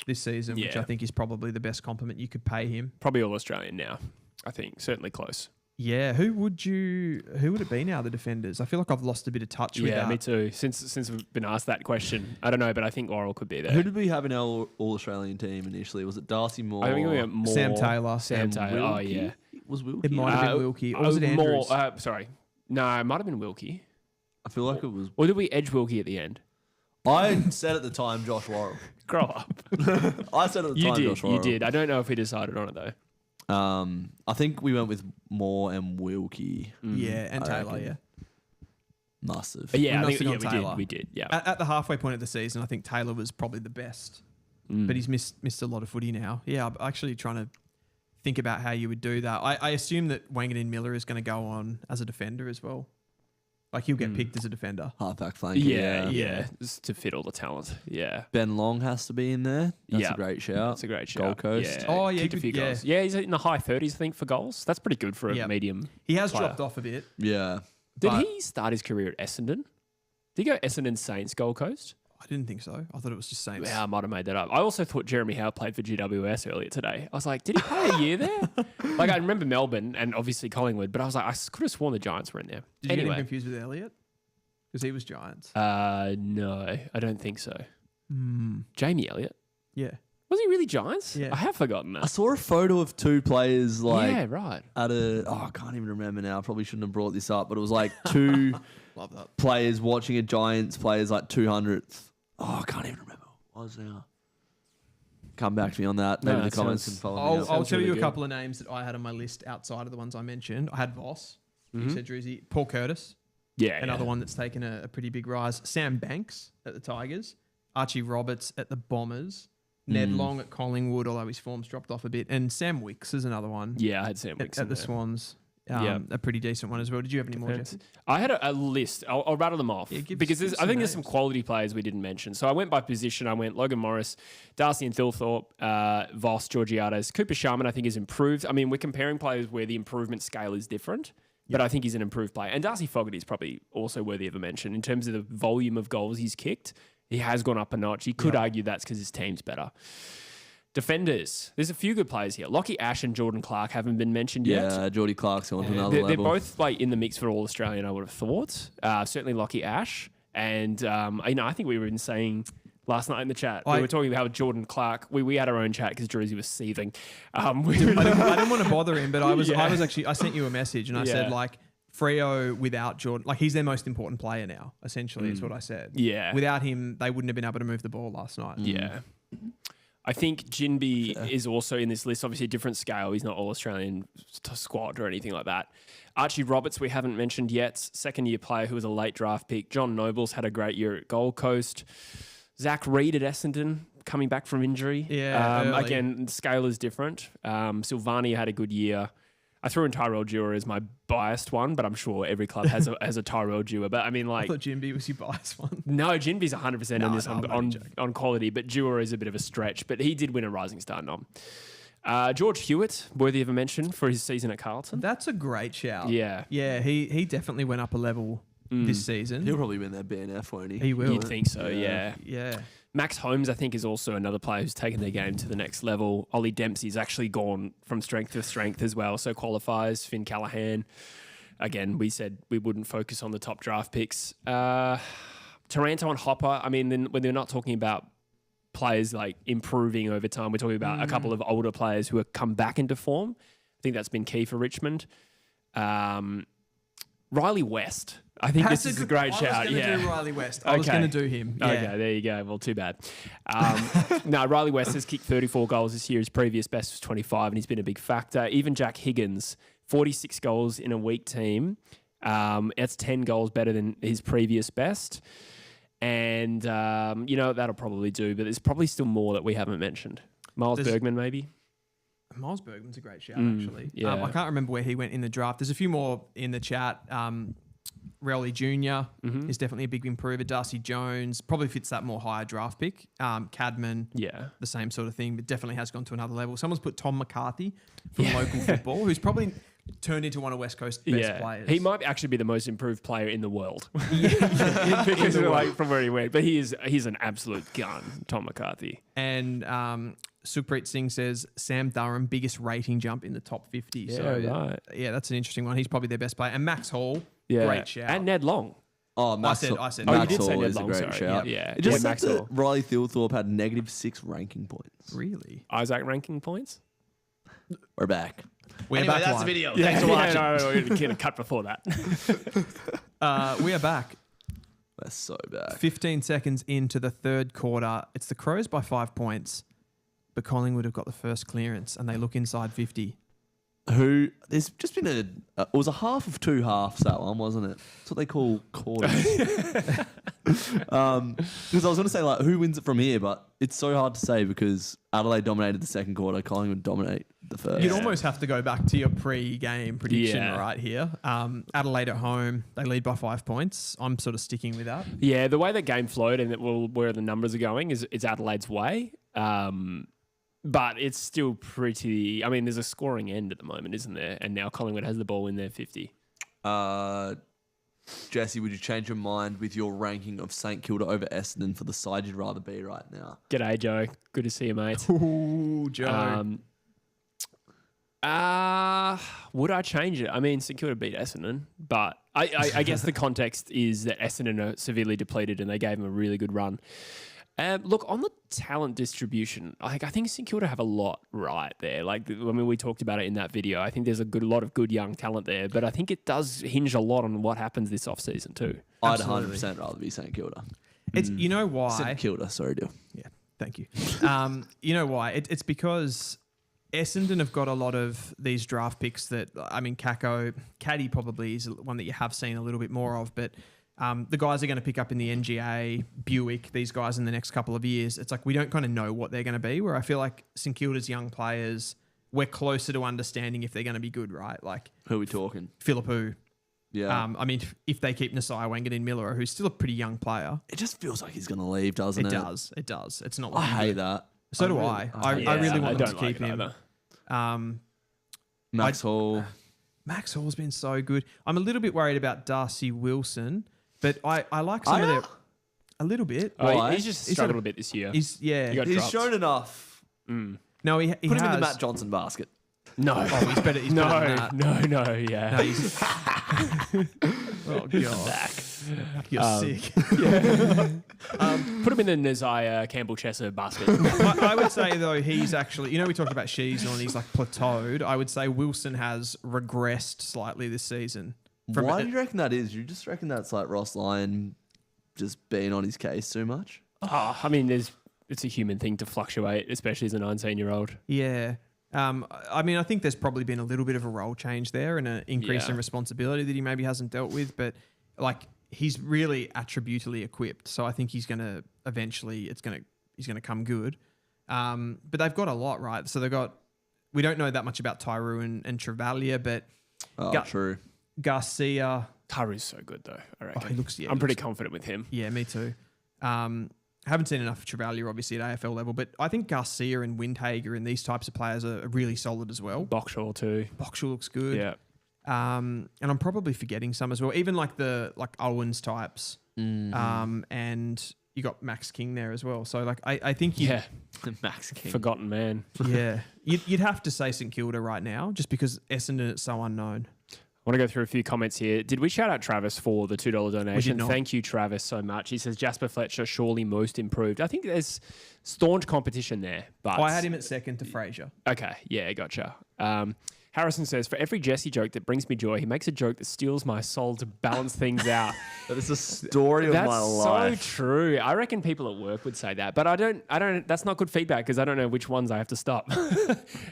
this season, which Yeah. I think is probably the best compliment you could pay him. Probably all Australian now, I think. Certainly close. Yeah, who would it be now, the defenders? I feel like I've lost a bit of touch with Yeah, that. me too. Since we've been asked that question, I don't know, but I think Worrell could be there. Who did we have in our All-Australian team initially? Was it Darcy Moore? I think we went more Sam Taylor. Sam and Taylor. Oh Wilkie? yeah. Was Wilkie? It might have been Wilkie. Or was it more? Andrews? Sorry, no, it might have been Wilkie. I feel like it was. Or did we edge Wilkie at the end? I said at the time Josh Worrell. Grow up. I said at the You time did. Josh Worrell. You did. I don't know if we decided on it though. I think we went with Moore and Wilkie. Yeah, and I Taylor, reckon. yeah. Must have. But yeah, I must think have yeah, gone we Taylor. did. We did. Yeah. At the halfway point of the season, I think Taylor was probably the best. But he's missed a lot of footy now. Yeah, I'm actually trying to think about how you would do that. I assume that Wangan Miller is going to go on as a defender as well. Like he'll get picked as a defender. Halfback flanker. Yeah. Just to fit all the talent. Yeah. Ben Long has to be in there. That's Yeah. a great shout. That's a great shout. Gold Coast. Yeah. Oh, yeah, Kicked a good- few yeah. goals. Yeah, he's in the high 30s, I think, for goals. That's pretty good for a Yeah. medium. He has player. dropped off a bit. Yeah. Did But- he start his career at Essendon? Did he go Essendon Saints, Gold Coast? I didn't think so. I thought it was just Saints. Yeah, I might have made that up. I also thought Jeremy Howe played for GWS earlier today. I was like, did he play a year there? Like, I remember Melbourne and obviously Collingwood, but I was like, I could have sworn the Giants were in there. Did you get him Anyway, confused with Elliott? Because he was Giants. no, I don't think so. Jamie Elliott. Yeah. Was he really Giants? Yeah. I have forgotten I that. saw a photo of two players Yeah, right. at a. Oh, I can't even remember now. I probably shouldn't have brought this up, but it was like two Love that. players watching a Giants players like 200th. Oh, I can't even remember what it was now. Come back to me on that. Maybe No, in the that comments sounds- and follow me. I'll up. sounds tell you really a good. couple of names that I had on my list outside of the ones I mentioned. I had Voss. You said Druzy. Paul Curtis. Yeah, Another one that's taken a pretty big rise. Sam Banks at the Tigers. Archie Roberts at the Bombers. Ned Long at Collingwood, although his form's dropped off a bit. And Sam Wicks is another one Yeah, I had Sam at, Wicks at in the there. Swans. Yeah. A pretty decent one as well. Did you have any more, Depends. Jesse? I had a list. I'll rattle them off Yeah, give because us I think some there's some names. quality players we didn't mention. So I went by position. I went Logan Morris, Darcy and Thilthorpe, Voss, Georgiades. Cooper Sharman, I think, has improved. I mean, we're comparing players where the improvement scale is different, but I think he's an improved player. And Darcy Fogarty is probably also worthy of a mention in terms of the volume of goals he's kicked. He has gone up a notch. You could argue that's because his team's better. Defenders. There's a few good players here. Lockie Ash and Jordan Clark haven't been mentioned yet. Yeah, Geordie Clark's gone to another They're level. both like in the mix for All Australian, I would have thought. Certainly Lockie Ash. And I think we were even saying last night in the chat, we were talking about how Jordan Clark, we had our own chat because Druzy was seething. I didn't want to bother him, but I was Yeah. actually, I sent you a message and I said, like, Freo without Jordan, like he's their most important player now, essentially, is what I said. Yeah. Without him, they wouldn't have been able to move the ball last night. Yeah. I think Jinby is also in this list, obviously a different scale. He's not All-Australian squad or anything like that. Archie Roberts, we haven't mentioned yet. Second-year player who was a late draft pick. John Nobles had a great year at Gold Coast. Zach Reed at Essendon, coming back from injury. Yeah, early. Again, scale is different. Silvani had a good year. I threw in Tyrell Dewar as my biased one, but I'm sure every club has a Tyrell Dewar. But I mean, I thought Jinby was your biased one. No, Jinby's 100% on this I'm only on quality, but Dewar is a bit of a stretch. But he did win a Rising Star nom. George Hewitt, worthy of a mention for his season at Carlton. That's a great shout. Yeah. Yeah, he definitely went up a level this season. He'll probably win that BNF, won't he? He will. You'd think so, yeah. Yeah. Max Holmes, I think, is also another player who's taken their game to the next level. Ollie Dempsey's actually gone from strength to strength as well, so qualifies. Finn Callahan. Again, we said we wouldn't focus on the top draft picks. Taranto and Hopper, I mean, then when they're not talking about players like improving over time, we're talking about a couple of older players who have come back into form. I think that's been key for Richmond. Riley West. I think this is a great shout. I was going to do Riley West. I was going to do him. Yeah. Okay, there you go. Well, too bad. No, Riley West has kicked 34 goals this year. His previous best was 25, and he's been a big factor. Even Jack Higgins, 46 goals in a weak team. That's 10 goals better than his previous best. And, that'll probably do, but there's probably still more that we haven't mentioned. Miles Bergman, maybe? Miles Bergman's a great shout, actually. Yeah. I can't remember where he went in the draft. There's a few more in the chat. Rowley Jr. is definitely a big improver. Darcy Jones probably fits that more higher draft pick. Cadman, the same sort of thing, but definitely has gone to another level. Someone's put Tom McCarthy from local football, who's probably turned into one of West Coast's best players. He might actually be the most improved player in the world because from where he went. But he's an absolute gun, Tom McCarthy. And Supreet Singh says Sam Durham, biggest rating jump in the top 50. Yeah, so right. Yeah, that's an interesting one. He's probably their best player. And Max Hall, great shout. And Ned Long. Oh, Max I said. Oh, you Max did say Hall Ned is a Long, great sorry. shout. Yeah. It just said Max that Hall. Riley Thilthorpe had -6 ranking points. Really? Isaac ranking points? We're back. We're back live. video. Thanks for watching. No, we're going to get a cut before that. We are back. That's so bad. 15 seconds into the third quarter. It's the Crows by 5 points, but Collingwood have got the first clearance and they look inside 50. There's just been it was a half of two halves, that one, wasn't it? That's what they call quarters. Because I was going to say, like, who wins it from here, but it's so hard to say because Adelaide dominated the second quarter, Collingwood dominate the first. You'd almost have to go back to your pre-game prediction Yeah. right here. Adelaide at home, they lead by 5 points. I'm sort of sticking with that. Yeah, the way that game flowed and where the numbers are going is Adelaide's way. But it's still pretty... I mean, there's a scoring end at the moment, isn't there? And now Collingwood has the ball in their 50. Jesse, would you change your mind with your ranking of St Kilda over Essendon for the side you'd rather be right now? G'day, Joe. Good to see you, mate. Ooh, Joe. Would I change it? I mean, St Kilda beat Essendon, but I guess the context is that Essendon are severely depleted and they gave them a really good run. Look, on the talent distribution, I think St Kilda have a lot right there. We talked about it in that video. I think there's a lot of good young talent there, but I think it does hinge a lot on what happens this off-season too. I'd 100% rather be St Kilda. It's you know why? St Kilda, sorry, Dill. Yeah, thank you. You know why? It's because Essendon have got a lot of these draft picks that, I mean, Caddy probably is one that you have seen a little bit more of, but the guys are going to pick up in the NGA, Buick, these guys in the next couple of years. It's like we don't kind of know what they're going to be, where I feel like St Kilda's young players, we're closer to understanding if they're going to be good, right? Like, who are we talking? Philippou. Yeah. I mean, if they keep Nasai Wangan in Miller, who's still a pretty young player. It just feels like he's going to leave, doesn't it? It does. It's not. I hate that. So do I. I really want them to keep him. Max Hall. Max Hall's been so good. I'm a little bit worried about Darcy Wilson, but I like some of their... A little bit. He's just struggled a bit this year. He's shown enough. No, he Put him has. in the Matt Johnson basket. No. Oh, he's better than that. No, yeah. No, he's... Oh, God. You're sick. Put him in the Nazaya Campbell-Chesser basket. I would say, though, he's actually... we talked about Shees and he's, plateaued. I would say Wilson has regressed slightly this season. Why do you reckon that is? You just reckon that's like Ross Lyon just being on his case too much? I mean, it's a human thing to fluctuate, especially as a 19-year-old. Yeah. I mean, I think there's probably been a little bit of a role change there and an increase in responsibility that he maybe hasn't dealt with, but he's really attributally equipped. So I think he's going to eventually, he's going to come good. But they've got a lot, right? So they've got we don't know that much about Tyroo and Travalia, but True. Garcia. Taru's so good though, I reckon. I'm pretty confident with him. Yeah, me too. Haven't seen enough of Travalia, obviously, at AFL level, but I think Garcia and Windhager and these types of players are really solid as well. Boxall too. Boxall looks good. Yeah. And I'm probably forgetting some as well. Even like Owens types. And you got Max King there as well. So like I think Max King. Forgotten man. Yeah. You'd have to say St Kilda right now, just because Essendon is so unknown. I want to go through a few comments here. Did we shout out Travis for the $2 donation? We did not. Thank you, Travis, so much. He says Jasper Fletcher surely most improved. I think there's staunch competition there, but I had him at second to Fraser. Okay, yeah, gotcha. Harrison says, for every Jesse joke that brings me joy, he makes a joke that steals my soul to balance things out. That is the story of my life. That's so true. I reckon people at work would say that, but I don't, that's not good feedback because I don't know which ones I have to stop.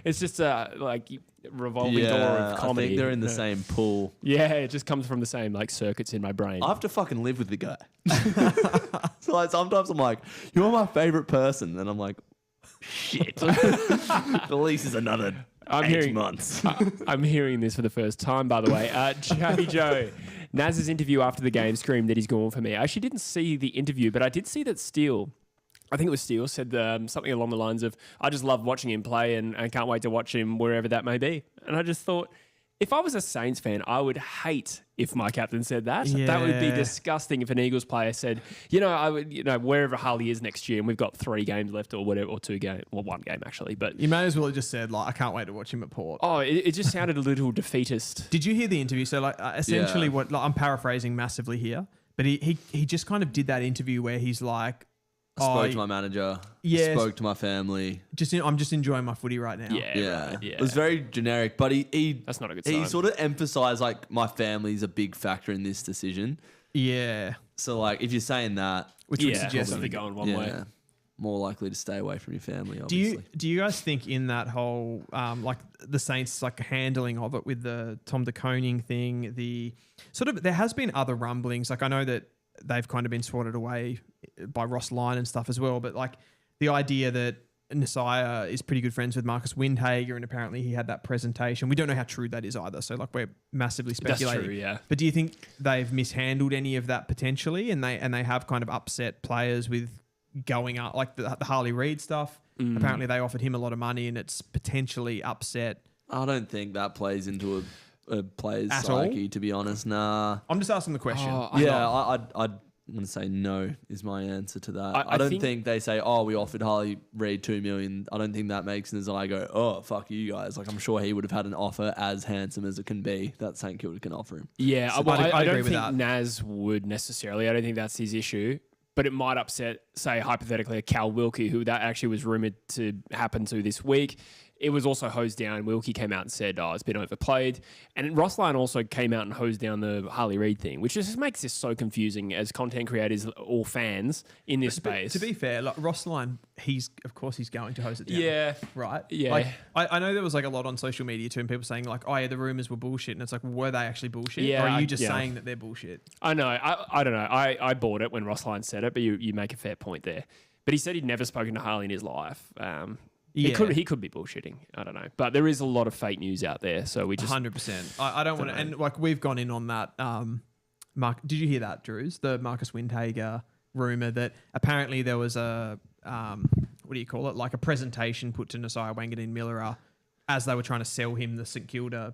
It's just like revolving door of comedy. I think they're in the same pool. Yeah, it just comes from the same like circuits in my brain. I have to fucking live with the guy. So like sometimes I'm like, you're my favorite person. And I'm like, shit. The lease is another 8 months. I'm hearing this for the first time, by the way. Joe, Naz's interview after the game screamed that he's gone for me. I actually didn't see the interview, but I did see that Steele, I think it was Steele, said something along the lines of, I just love watching him play and I can't wait to watch him wherever that may be. And I just thought, if I was a Saints fan, I would hate if my captain said that. Yeah. That would be disgusting if an Eagles player said, I would, wherever Harley is next year, and we've got 3 games left or whatever, or 2 games, well, 1 game actually. But you may as well have just said, like, I can't wait to watch him at Port. Oh, it just sounded a little defeatist. Did you hear the interview? So, like, essentially, what I'm paraphrasing massively here, but he just kind of did that interview where he's like, I spoke to my manager. Yes. Spoke to my family. I'm just enjoying my footy right now. Yeah. It was very generic, but he that's not a good sign. He sort of emphasized like my family's a big factor in this decision. Yeah. So like if you're saying that, which would suggest only going one way. More likely to stay away from your family. Obviously. Do you guys think in that whole like the Saints like handling of it with the Tom de Koning thing, the sort of there has been other rumblings. Like I know that they've kind of been swatted away by Ross Lyon and stuff as well. But like the idea that Nasiah is pretty good friends with Marcus Windhager and apparently he had that presentation. We don't know how true that is either. So like we're massively speculating. That's true, yeah. But do you think they've mishandled any of that potentially and they have kind of upset players with going up like the Harley Reid stuff? Apparently they offered him a lot of money and it's potentially upset. I don't think that plays into a player's At psyche, all? to be honest. Nah. I'm just asking the question. I'd want to say no is my answer to that. I don't think they say, oh, we offered Harley Reid $2 million. I don't think that makes Nasiah go, oh, fuck you guys. Like I'm sure he would have had an offer as handsome as it can be that St Kilda can offer him. Yeah, So I agree don't with think that. Naz would necessarily. I don't think that's his issue. But it might upset, say, hypothetically, a Cal Wilkie, who that actually was rumoured to happen to this week. It was also hosed down. Wilkie came out and said, it's been overplayed. And Ross Lyon also came out and hosed down the Harley Reid thing, which just makes this so confusing as content creators or fans in this space. To be fair, like Ross Lyon, of course he's going to hose it down. Yeah. Right? Yeah. Like, I know there was like a lot on social media too and people saying like, oh yeah, the rumours were bullshit. And it's like, were they actually bullshit? Yeah, or are you just saying that they're bullshit? I know. I don't know. I bought it when Ross Lyon said it, but you make a fair point there. But he said he'd never spoken to Harley in his life. He could be bullshitting. I don't know. But there is a lot of fake news out there. So we just 100%. I don't want to, and like we've gone in on that. Mark, did you hear that, Drews? The Marcus Windhager rumour that apparently there was a, what do you call it? Like a presentation put to Nasiah Wanganeen-Miller as they were trying to sell him the St Kilda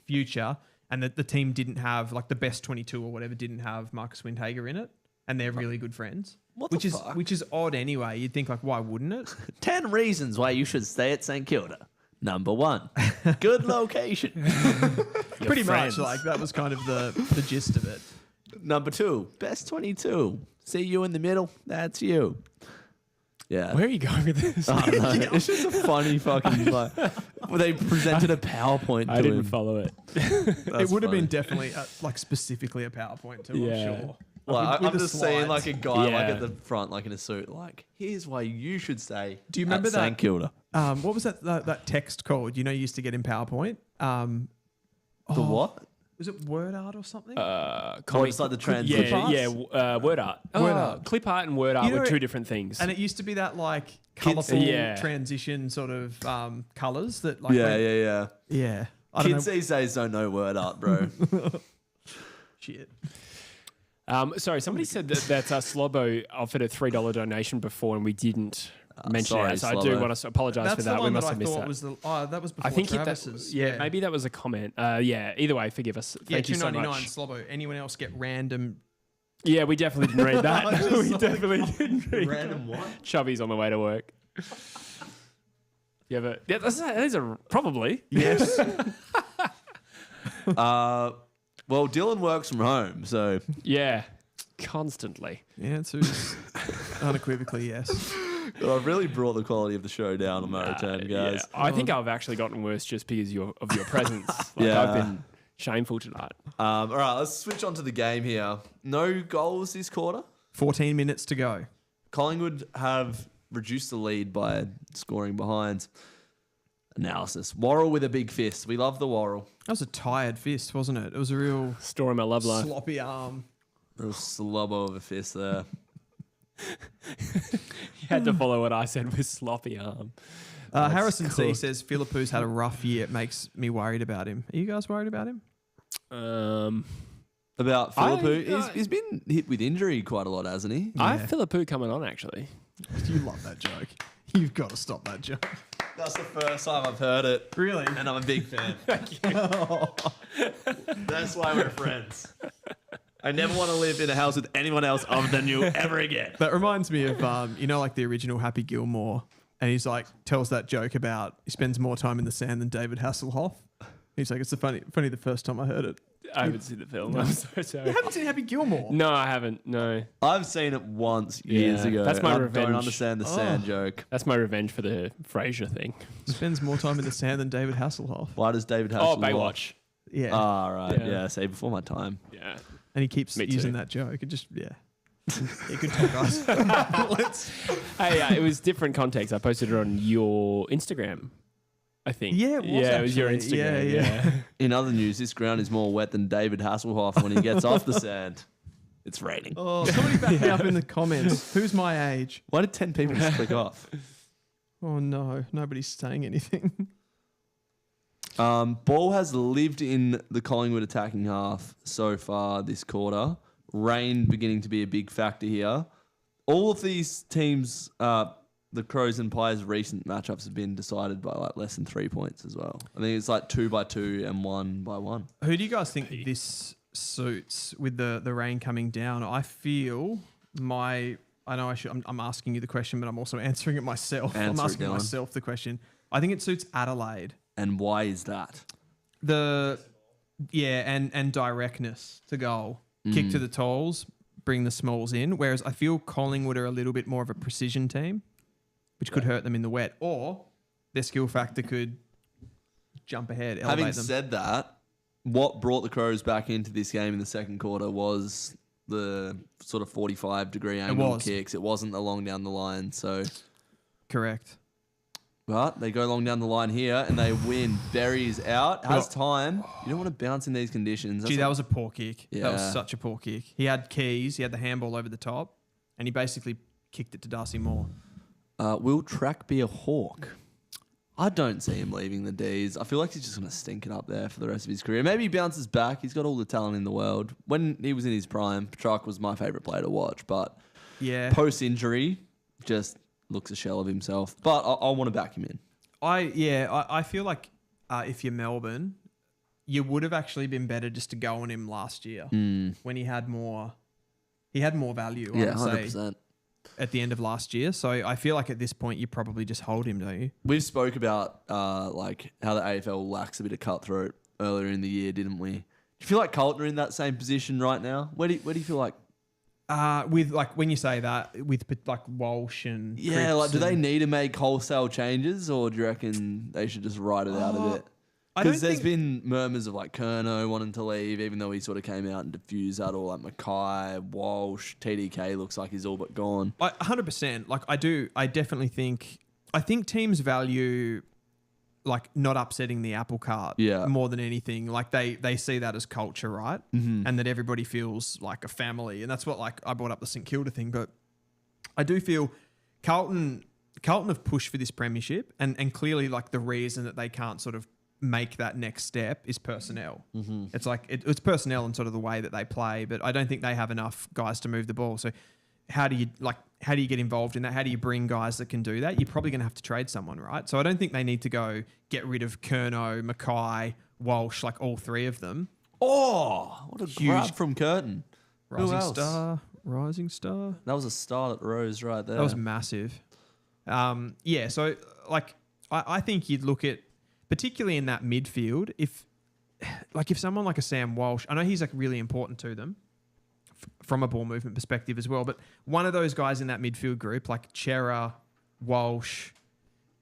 future. And that the team didn't have, like the best 22 or whatever, didn't have Marcus Windhager in it. And they're really good friends. Which is odd anyway. You'd think like, why wouldn't it? 10 reasons why you should stay at St Kilda. Number 1, good location. Pretty much like that was kind of the gist of it. Number 2, best 22. See you in the middle. That's you. Yeah. Where are you going with this? I don't know. It's just a funny fucking like. Well, they presented a PowerPoint to him. I didn't follow it. It would have been definitely like specifically a PowerPoint too, I'm sure. Like, I'm just seeing like a guy like Yeah. at the front, like in a suit, like, here's why you should stay. Do you remember at St Kilda? What was that text called? You know, you used to get in PowerPoint. The what? Was it word art or something? It's like the transition. Word art. Word art. Clip art and word art You know were it- two different things. And it used to be that like Kids- colourful Yeah. transition sort of colours that like Yeah. yeah. I don't Kids know. these days don't know word art, bro. Shit. Sorry, somebody said that Slobbo offered a $3 donation before and we didn't mention sorry, it. So I do Slobbo. want to apologise That's for the that. We one must that I have missed thought that. was that was before I think Travis's. maybe that was a comment. Either way, forgive us. Thank you so $2.99 much. Slobbo. Anyone else get random? Yeah, we definitely didn't read that. I just we saw definitely didn't read Random what? Chubby's on the way to work. Yeah, that is a probably. Yes. Well, Dylan works from home, so Yeah, constantly. The answer is unequivocally yes. I've really brought the quality of the show down on my return, guys. Yeah. I think I've actually gotten worse just because of your presence. Yeah. I've been shameful tonight. All right, let's switch on to the game here. No goals this quarter. 14 minutes to go. Collingwood have reduced the lead by scoring behind. Analysis. Worrell with a big fist. We love the Worrell. That was a tired fist, wasn't it? It was a real Story of my love life. sloppy arm. Real slobber of a fist there. You had to follow what I said with sloppy arm. Harrison C cool. says Philippou's had a rough year. It makes me worried about him. Are you guys worried about him? About Philippou, he's been hit with injury quite a lot, hasn't he? I have Philippou coming on, actually. You love that joke. You've got to stop that joke. That's the first time I've heard it. Really? And I'm a big fan. That's why we're friends. I never want to live in a house with anyone else other than you ever again. That reminds me of, like the original Happy Gilmore. And he's like, tells that joke about he spends more time in the sand than David Hasselhoff. He's like, it's funny the first time I heard it. I haven't seen the film. I'm so sorry. You haven't seen Happy Gilmore? No, I haven't. No. I've seen it once years ago. That's my I revenge. don't understand the sand joke. That's my revenge for the Frasier thing. Spends more time in the sand than David Hasselhoff. Why does David Oh, Hasselhoff? Baywatch. Yeah. Ah, right. Yeah. Yeah, say before my time. Yeah. And he keeps Me using too. that joke. It just, yeah. Yeah, good talk, guys. Hey, it was different context. I posted it on your Instagram, I think. Yeah, it was it was your actually. Instagram. Yeah. In other news, this ground is more wet than David Hasselhoff when he gets off the sand. It's raining. Oh, somebody back me up in the comments. Who's my age? Why did 10 people just click off? Oh, no. Nobody's saying anything. Ball has lived in the Collingwood attacking half so far this quarter. Rain beginning to be a big factor here. All of these teams, the Crows and Pies' recent matchups have been decided by like less than 3 points as well. I think it's like 2-2 and 1-1. Who do you guys think this suits with the rain coming down? I feel I know I'm asking you the question, but I'm also answering it myself. I'm Answer it, asking Dylan. myself the question. I think it suits Adelaide. And why is that? And directness to goal. Kick to the tolls, bring the smalls in. Whereas I feel Collingwood are a little bit more of a precision team, which could hurt them in the wet. Or their skill factor could jump ahead, elevate Having them. said that, what brought the Crows back into this game in the second quarter was the sort of 45-degree angle kicks. It wasn't the long down the line. So, Correct. but they go long down the line here and they win. Berry's out. Has time. You don't want to bounce in these conditions. Gee, that was a poor kick. That Yeah. was such a poor kick. He had keys. He had the handball over the top, and he basically kicked it to Darcy Moore. Will Track be a hawk? I don't see him leaving the D's. I feel like he's just going to stink it up there for the rest of his career. Maybe he bounces back. He's got all the talent in the world. When he was in his prime, Truck was my favourite player to watch. But Yeah. post-injury, just looks a shell of himself. But I want to back him in. I feel like if you're Melbourne, you would have actually been better just to go on him last year when he had more value. Yeah, I would say 100%. at the end of last year. So I feel like at this point you probably just hold him, don't you? We've spoke about like how the AFL lacks a bit of cutthroat earlier in the year, didn't we? Do you feel like Carlton are in that same position right now? Where do you feel like? With like when you say that with like Walsh and Yeah, Cripps like do they and- need to make wholesale changes, or do you reckon they should just ride it out a bit? I don't Because there's think- been murmurs of like Kerno wanting to leave, even though he sort of came out and diffused that, or like Mackay, Walsh, TDK looks like he's all but gone. 100%. Like I definitely think. I think teams value like not upsetting the apple cart more than anything. Like they see that as culture, right? Mm-hmm. And that everybody feels like a family. And that's what, like, I brought up the St Kilda thing, but I do feel Carlton have pushed for this premiership, and clearly, like, the reason that they can't sort of make that next step is personnel. Mm-hmm. It's like it's personnel and sort of the way that they play, but I don't think they have enough guys to move the ball. So how do you get involved in that? How do you bring guys that can do that? You're probably going to have to trade someone, right? So I don't think they need to go get rid of Curnow, McVy, Walsh, like all three of them. Oh, what a grab from Curtin. Rising star. That was a star that rose right there. That was massive. So like I think you'd look at, particularly in that midfield, if someone like a Sam Walsh, I know he's like really important to them from a ball movement perspective as well, but one of those guys in that midfield group, like Chera, Walsh,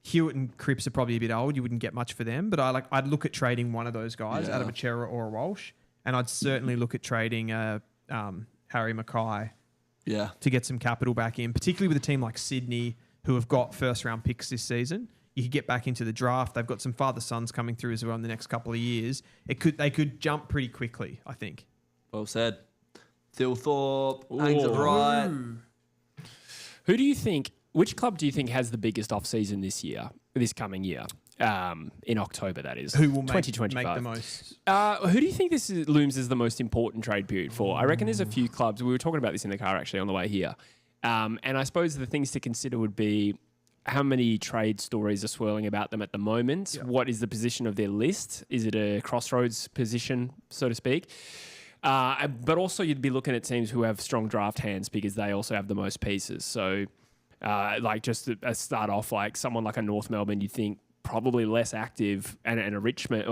Hewitt and Cripps are probably a bit old. You wouldn't get much for them, but I'd look at trading one of those guys out of a Chera or a Walsh, and I'd certainly look at trading Harry Mackay to get some capital back in, particularly with a team like Sydney who have got first round picks this season. You could get back into the draft. They've got some father-sons coming through as well in the next couple of years. They could jump pretty quickly, I think. Well said. Thilthorpe, hangs it right. Which club do you think has the biggest off-season this coming year? In October, that is. Who will make 2025. the most? Who do you think looms as the most important trade period for? I reckon there's a few clubs. We were talking about this in the car actually on the way here. And I suppose the things to consider would be how many trade stories are swirling about them at the moment? Yep. What is the position of their list? Is it a crossroads position, so to speak? But also you'd be looking at teams who have strong draft hands because they also have the most pieces. So like just to start off, like someone like a North Melbourne, you'd think probably less active, and a Richmond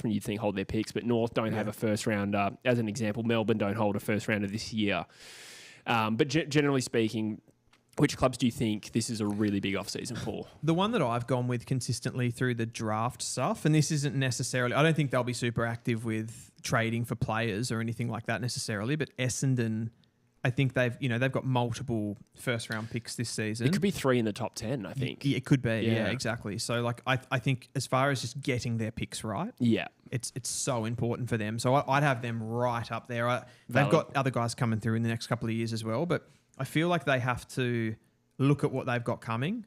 you'd think hold their picks, but North don't have a first rounder. As an example, Melbourne don't hold a first rounder this year. But generally speaking, which clubs do you think this is a really big off-season for? The one that I've gone with consistently through the draft stuff, and this isn't necessarily, I don't think they'll be super active with trading for players or anything like that necessarily, but Essendon, I think they've got multiple first-round picks this season. It could be 3 in the top 10, I think. It could be, yeah exactly. So like I think as far as just getting their picks right, it's so important for them. So I'd have them right up there. They've got other guys coming through in the next couple of years as well, but I feel like they have to look at what they've got coming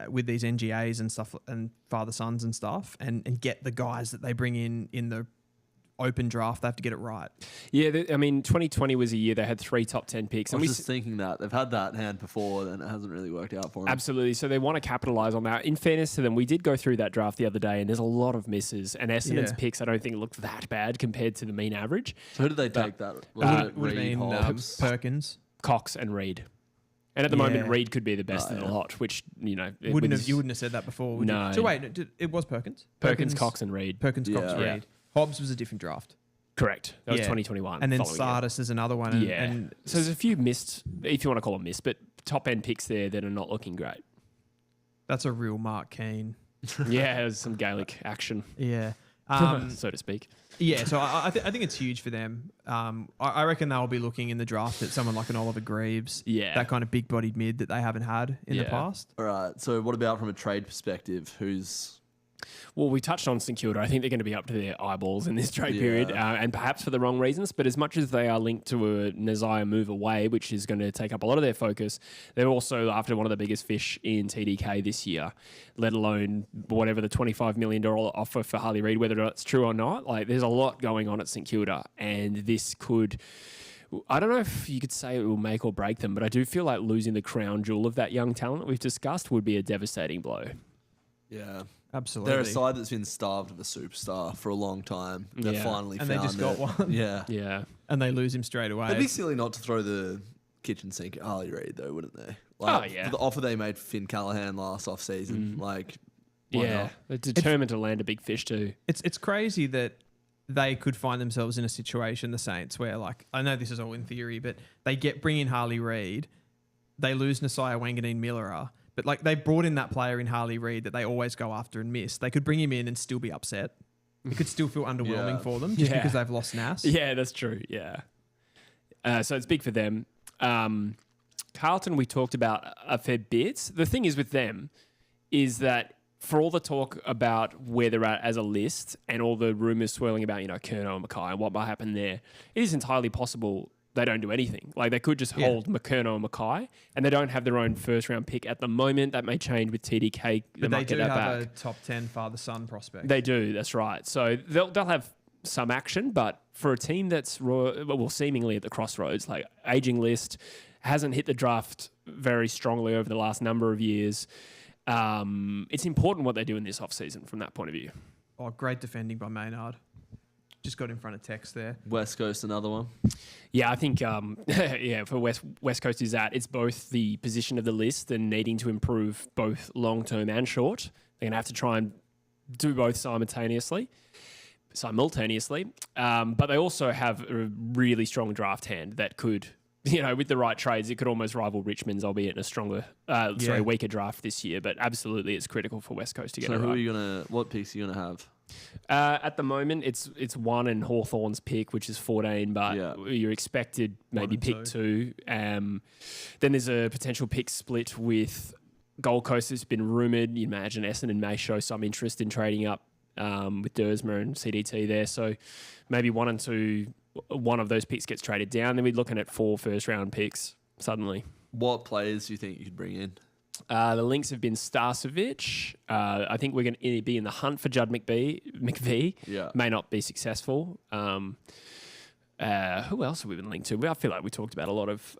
with these NGAs and stuff and father-sons and stuff and get the guys that they bring in the open draft. They have to get it right. Yeah, 2020 was a year they had 3 top 10 picks. I was just thinking that. They've had that hand before and it hasn't really worked out for them. Absolutely. So they want to capitalise on that. In fairness to them, we did go through that draft the other day and there's a lot of misses. And Essendon's picks, I don't think looked that bad compared to the mean average. So who did they take that? Would have been Perkins, Cox and Reid. And at the moment, Reid could be the best of the lot, which, you wouldn't have said that before, would no. you? So wait, it was Perkins? Perkins, Cox and Reid. Perkins, Cox, Reid. Hobbs was a different draft. Correct. That was 2021. And then Sardis is another one. And so there's a few missed, if you want to call them missed, but top-end picks there that are not looking great. That's a real Mark Keane. There's some Gaelic action. Yeah. So to speak. Yeah, so I think it's huge for them. I reckon they'll be looking in the draft at someone like an Oliver Greaves. Yeah. That kind of big-bodied mid that they haven't had in the past. All right, so what about from a trade perspective? Well, we touched on St Kilda. I think they're going to be up to their eyeballs in this trade period, and perhaps for the wrong reasons. But as much as they are linked to a Nazaya move away, which is going to take up a lot of their focus, they're also after one of the biggest fish in TDK this year, let alone whatever the $25 million offer for Harley Reid, whether that's true or not. Like, there's a lot going on at St Kilda, and this could... I don't know if you could say it will make or break them, but I do feel like losing the crown jewel of that young talent that we've discussed would be a devastating blow. Yeah. Absolutely. They're a side that's been starved of a superstar for a long time. They finally found it. And they just got one. Yeah. And they lose him straight away. It'd be silly not to throw the kitchen sink at Harley Reid, though, wouldn't they? For the offer they made Finn Callahan last off-season, why not? They're determined to land a big fish too. It's crazy that they could find themselves in a situation, the Saints, where, like, I know this is all in theory, but they bring in Harley Reid, they lose Nasiah Wanganeen-Millerer, but like they brought in that player in Harley Reid that they always go after and miss. They could bring him in and still be upset. It could still feel underwhelming for them just because they've lost Nas. Yeah, that's true. Yeah. So it's big for them. Carlton, we talked about a fair bit. The thing is with them is that for all the talk about where they're at as a list and all the rumours swirling about, Curnow and McVy and what might happen there, it is entirely possible they don't do anything. Like, they could just hold McCurnow and McVy, and they don't have their own first-round pick at the moment. That may change with TDK. But they do have a top 10 father-son prospect. They do, that's right. So they'll have some action, but for a team that's seemingly at the crossroads, like aging list, hasn't hit the draft very strongly over the last number of years, it's important what they do in this off-season from that point of view. Oh, great defending by Maynard. Just got in front of Tex there. West Coast, another one. Yeah, I think, for West Coast is that it's both the position of the list and needing to improve both long-term and short. They're going to have to try and do both simultaneously. But they also have a really strong draft hand that could, with the right trades, it could almost rival Richmond's, albeit in a stronger, weaker draft this year. But absolutely, it's critical for West Coast to get it right. What picks are you gonna have? At the moment, it's 1 and Hawthorn's pick, which is 14, but you're expected maybe pick 2. Then there's a potential pick split with Gold Coast. It's been rumoured. You imagine Essendon may show some interest in trading up with Dersma and CDT there. So maybe 1 and 2, one of those picks gets traded down. Then we're looking at 4 first-round picks suddenly. What players do you think you could bring in? The links have been Starcevic. I think we're going to be in the hunt for Judd McVy. Yeah. May not be successful. Who else have we been linked to? I feel like we talked about a lot of...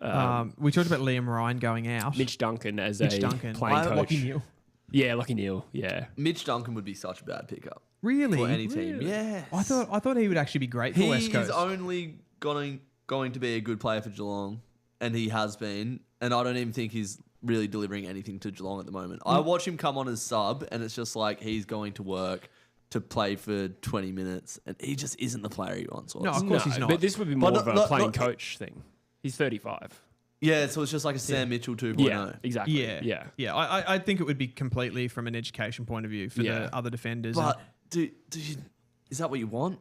we talked about Liam Ryan going out. Mitch Duncan as playing coach. Lachie Neale. Yeah, Lachie Neale. Yeah. Mitch Duncan would be such a bad pickup. Really? For any team. Yeah. I thought he would actually be great for West Coast. He's only going to be a good player for Geelong, and he has been. And I don't even think he's really delivering anything to Geelong at the moment. I watch him come on as sub, and it's just like he's going to work to play for 20 minutes, and he just isn't the player he once was. No, of course he's not. But this would be more of a playing coach thing. He's 35. Yeah, so it's just like a Sam Mitchell 2.0. Yeah, exactly. Yeah. I think it would be completely from an education point of view for the other defenders. But is that what you want?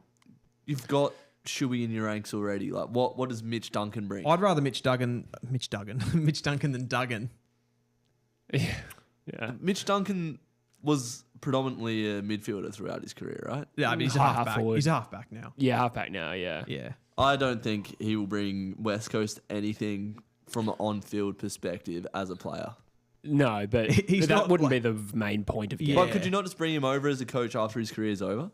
You've got Shuey in your ranks already. Like, what does Mitch Duncan bring? I'd rather Mitch Duncan than Duggan. Yeah. Mitch Duncan was predominantly a midfielder throughout his career, right? Yeah, I mean, he's a halfback. He's a halfback now. Yeah, halfback now, yeah. Yeah. I don't think he will bring West Coast anything from an on-field perspective as a player. No, but that wouldn't be the main point of getting. But could you not just bring him over as a coach after his career is over?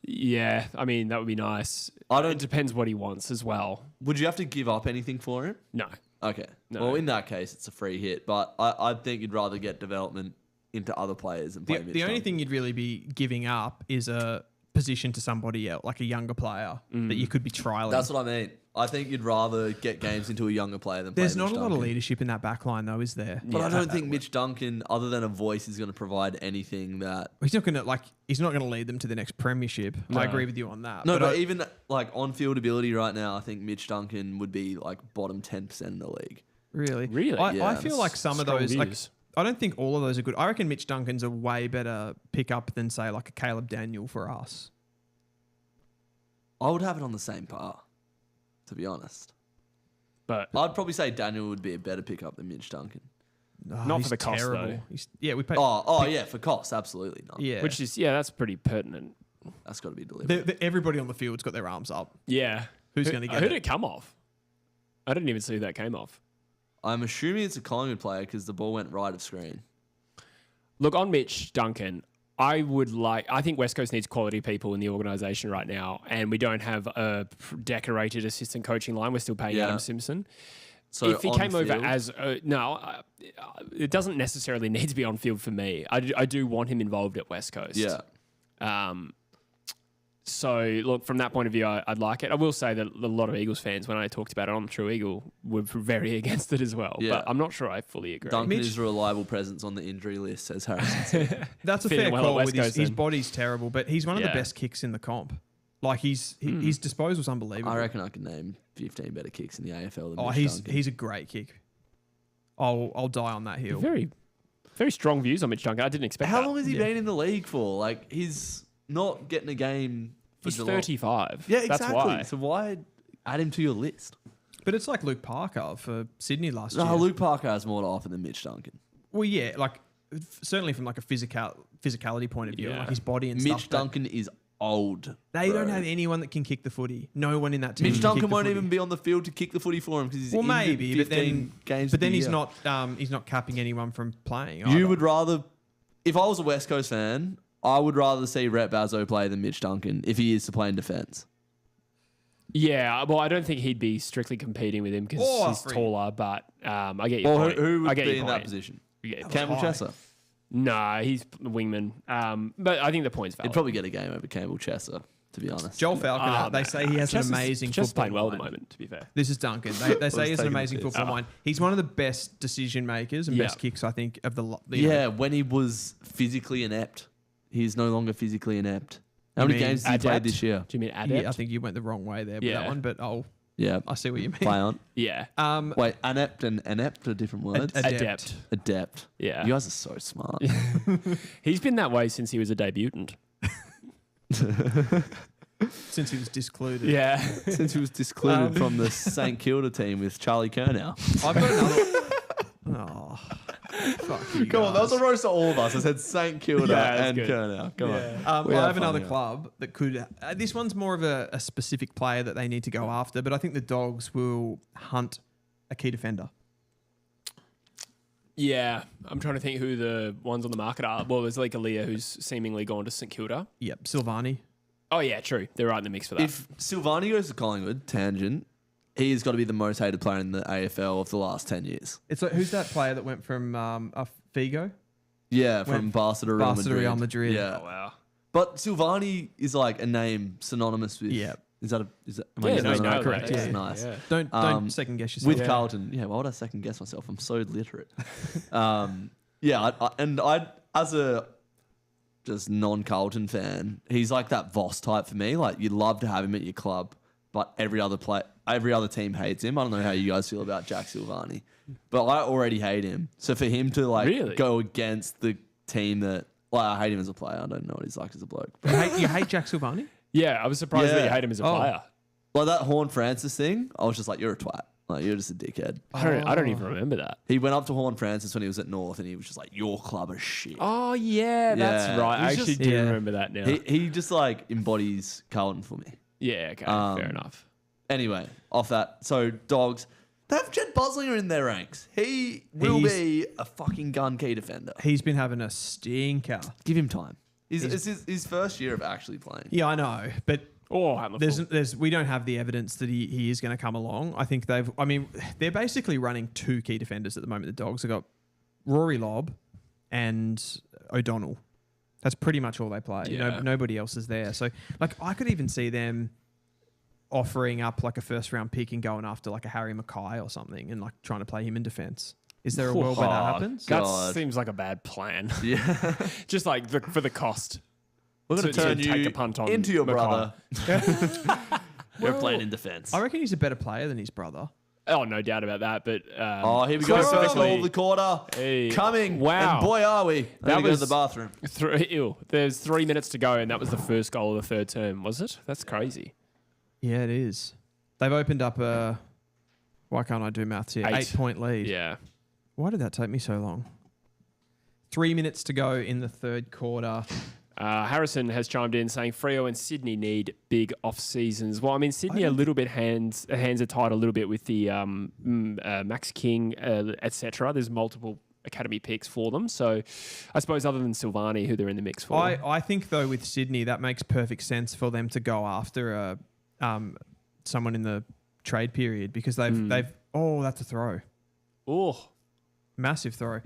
Yeah, I mean, that would be nice. It depends what he wants as well. Would you have to give up anything for him? No. Okay. No. Well, in that case, it's a free hit. But I think you'd rather get development into other players and play Mitch The only Duncan. thing you'd really be giving up is a position to somebody else, like a younger player that you could be trialing. That's what I mean. I think you'd rather get games into a younger player than There's play not Mitch a lot of Duncan. leadership in that back line, though, is there? But I don't think Mitch Duncan, other than a voice, is going to provide anything that... He's not going to lead them to the next premiership. No. I agree with you on that. No, but even like on-field ability right now, I think Mitch Duncan would be like bottom 10% in the league. Really? Really? I feel like some of Strong those... Like, views. I don't think all of those are good. I reckon Mitch Duncan's a way better pickup than, say, like a Caleb Daniel for us. I would have it on the same par, to be honest. But I'd probably say Daniel would be a better pickup than Mitch Duncan. Not he's for the cost, terrible. though. We paid... Yeah, for cost, absolutely not. Yeah. which is, that's pretty pertinent. That's got to be delivered. Everybody on the field's got their arms up. Yeah. Who's going to get Who it? did it come off? I didn't even see who that came off. I'm assuming it's a Collingwood player because the ball went right of screen. Look, on Mitch Duncan, I think West Coast needs quality people in the organisation right now, and we don't have a decorated assistant coaching line. We're still paying Adam Simpson. So if he came over on-field? as it doesn't necessarily need to be on field for me. I do want him involved at West Coast. Yeah. So look, from that point of view, I'd like it. I will say that a lot of Eagles fans, when I talked about it on True Eagle, were very against it as well. Yeah. But I'm not sure I fully agree. Duncan is a reliable presence on the injury list, says Harrison. That's a Fitting fair well call. at With West his Coast body's terrible, but he's one of the Yeah. best kicks in the comp. Like his disposal's unbelievable. I reckon I can name 15 better kicks in the AFL than Mitch Duncan. He's a great kick. I'll die on that hill. Very, very strong views on Mitch Duncan. I didn't expect How that. long has he been in the league for? Like, he's not getting a game for He's Geelong. 35. Yeah, exactly. That's why. So why add him to your list? But it's like Luke Parker for Sydney last year. No, Luke Parker has more to offer than Mitch Duncan. Well, yeah, like certainly from like a physicality point of view, Yeah. like his body and Mitch stuff. but Duncan is old. They bro. don't have anyone that can kick the footy. No one in that team. Mitch can Duncan kick the won't footy. even be on the field to kick the footy for him because he's Well, injured maybe, 15 games. but then of the he's year. he's not capping anyone from playing. You either. would rather, if I was a West Coast fan, I would rather see Rhett Bazzo play than Mitch Duncan if he is to play in defence. Yeah, well, I don't think he'd be strictly competing with him because Oh, he's free. taller, but I get your Well, point. who I would get be your in point. that position? I get your point. Campbell high. Chesser. Nah, he's the wingman. But I think the point's valid. He'd probably get a game over Campbell Chesser, to be honest. Joel Falconer. They say he has an amazing Just football playing well at the mind. moment, to be fair. This is Duncan. They say he has an taking amazing the piss. football mind. He's one of the best decision makers and Yeah. best kicks, I think, of the. Yeah, when he was physically inept. He's no longer physically inept. How You many mean games has he played Adept? this year? Do you mean adept? Yeah, I think you went the wrong way there with Yeah. that one, but Yeah, I see what you mean. play on. Yeah. Wait, inept and inept are different words? Adept. Adept. Yeah. You guys are so smart. He's been that way since he was a debutant. Since he was discluded. Yeah. Since he was discluded from the St Kilda team with Charlie Curnow. I've got another. Oh, fuck you Come on, that was a guys. roast to all of us. I said St Kilda Yeah, that's and good. Curnow. Come on. We I have have fun another here. club that could. This one's more of a specific player that they need to go after, but I think the Dogs will hunt a key defender. Yeah. I'm trying to think who the ones on the market are. Well, there's like Aaliyah who's seemingly gone to St Kilda. Yep, Silvani. Oh, yeah, true. They're right in the mix for that. If Silvani goes to Collingwood, tangent, he's got to be the most hated player in the AFL of the last 10 years. It's like, who's that player that went from Figo? Yeah, from Barca to Real Barca to Madrid. Real Madrid. Yeah. Oh, wow. But Silvani is like a name synonymous with. Yeah. Is that am I Yeah, using no, that no, right? correct, Yeah, yeah. nice. Yeah. Don't second guess yourself. With Carlton. Yeah, why would I second guess myself? I'm so literate. Yeah, I as a just non-Carlton fan, he's like that Voss type for me. Like, you'd love to have him at your club, but every other team hates him. I don't know how you guys feel about Jack Silvani, but I already hate him. So for him to Really? go against the team that, I hate him as a player. I don't know what he's like as a bloke. But You hate Jack Silvani? Yeah, I was surprised that Yeah. you hate him as a Oh. player. like that Horn Francis thing, I was just like, you're a twat. Like, you're just a dickhead. I don't even remember that. He went up to Horn Francis when he was at North, and he was just like, your club is shit. Oh, yeah, that's Yeah. right. I He's actually just- do Yeah. remember that now. He just like embodies Carlton for me. Yeah, okay, Um, fair enough. Anyway, off that. So, Dogs, they have Jed Boslinger in their ranks. He will be a fucking gun key defender. He's been having a stinker. Give him time. It's his first year of actually playing. Yeah, I know, but Oh, Hammerful. we don't have the evidence that he is going to come along. I think they're basically running two key defenders at the moment. The Dogs have got Rory Lobb and O'Donnell. That's pretty much all they play. Yeah. Nobody else is there. So, like, I could even see them offering up like a first round pick and going after like a Harry McKay or something and like trying to play him in defence. Is there a world where that Oh, happens? God. That seems like a bad plan. Yeah. Just like for the cost. We're going To- to turn to you take a punt on into your Mackay. brother. You're playing in defence. I reckon he's a better player than his brother. Oh, no doubt about that. But Oh, here we go. First specifically- goal of the quarter. Hey. Coming. Wow. And boy, are we. That That was was- to the bathroom. There's 3 minutes to go, and that was the first goal of the third term, was it? That's crazy. Yeah, it is. They've opened up a. Why can't I do maths here? 8-point lead. Yeah. Why did that take me so long? 3 minutes to go in the third quarter. Harrison has chimed in saying Freo and Sydney need big off seasons. Well, I mean, Sydney a little bit hands are tied a little bit with the Max King, etc. There's multiple academy picks for them. So I suppose other than Silvani, who they're in the mix for. I think, though, with Sydney, that makes perfect sense for them to go after someone in the trade period because they've that's a throw. Oh, Massive throw.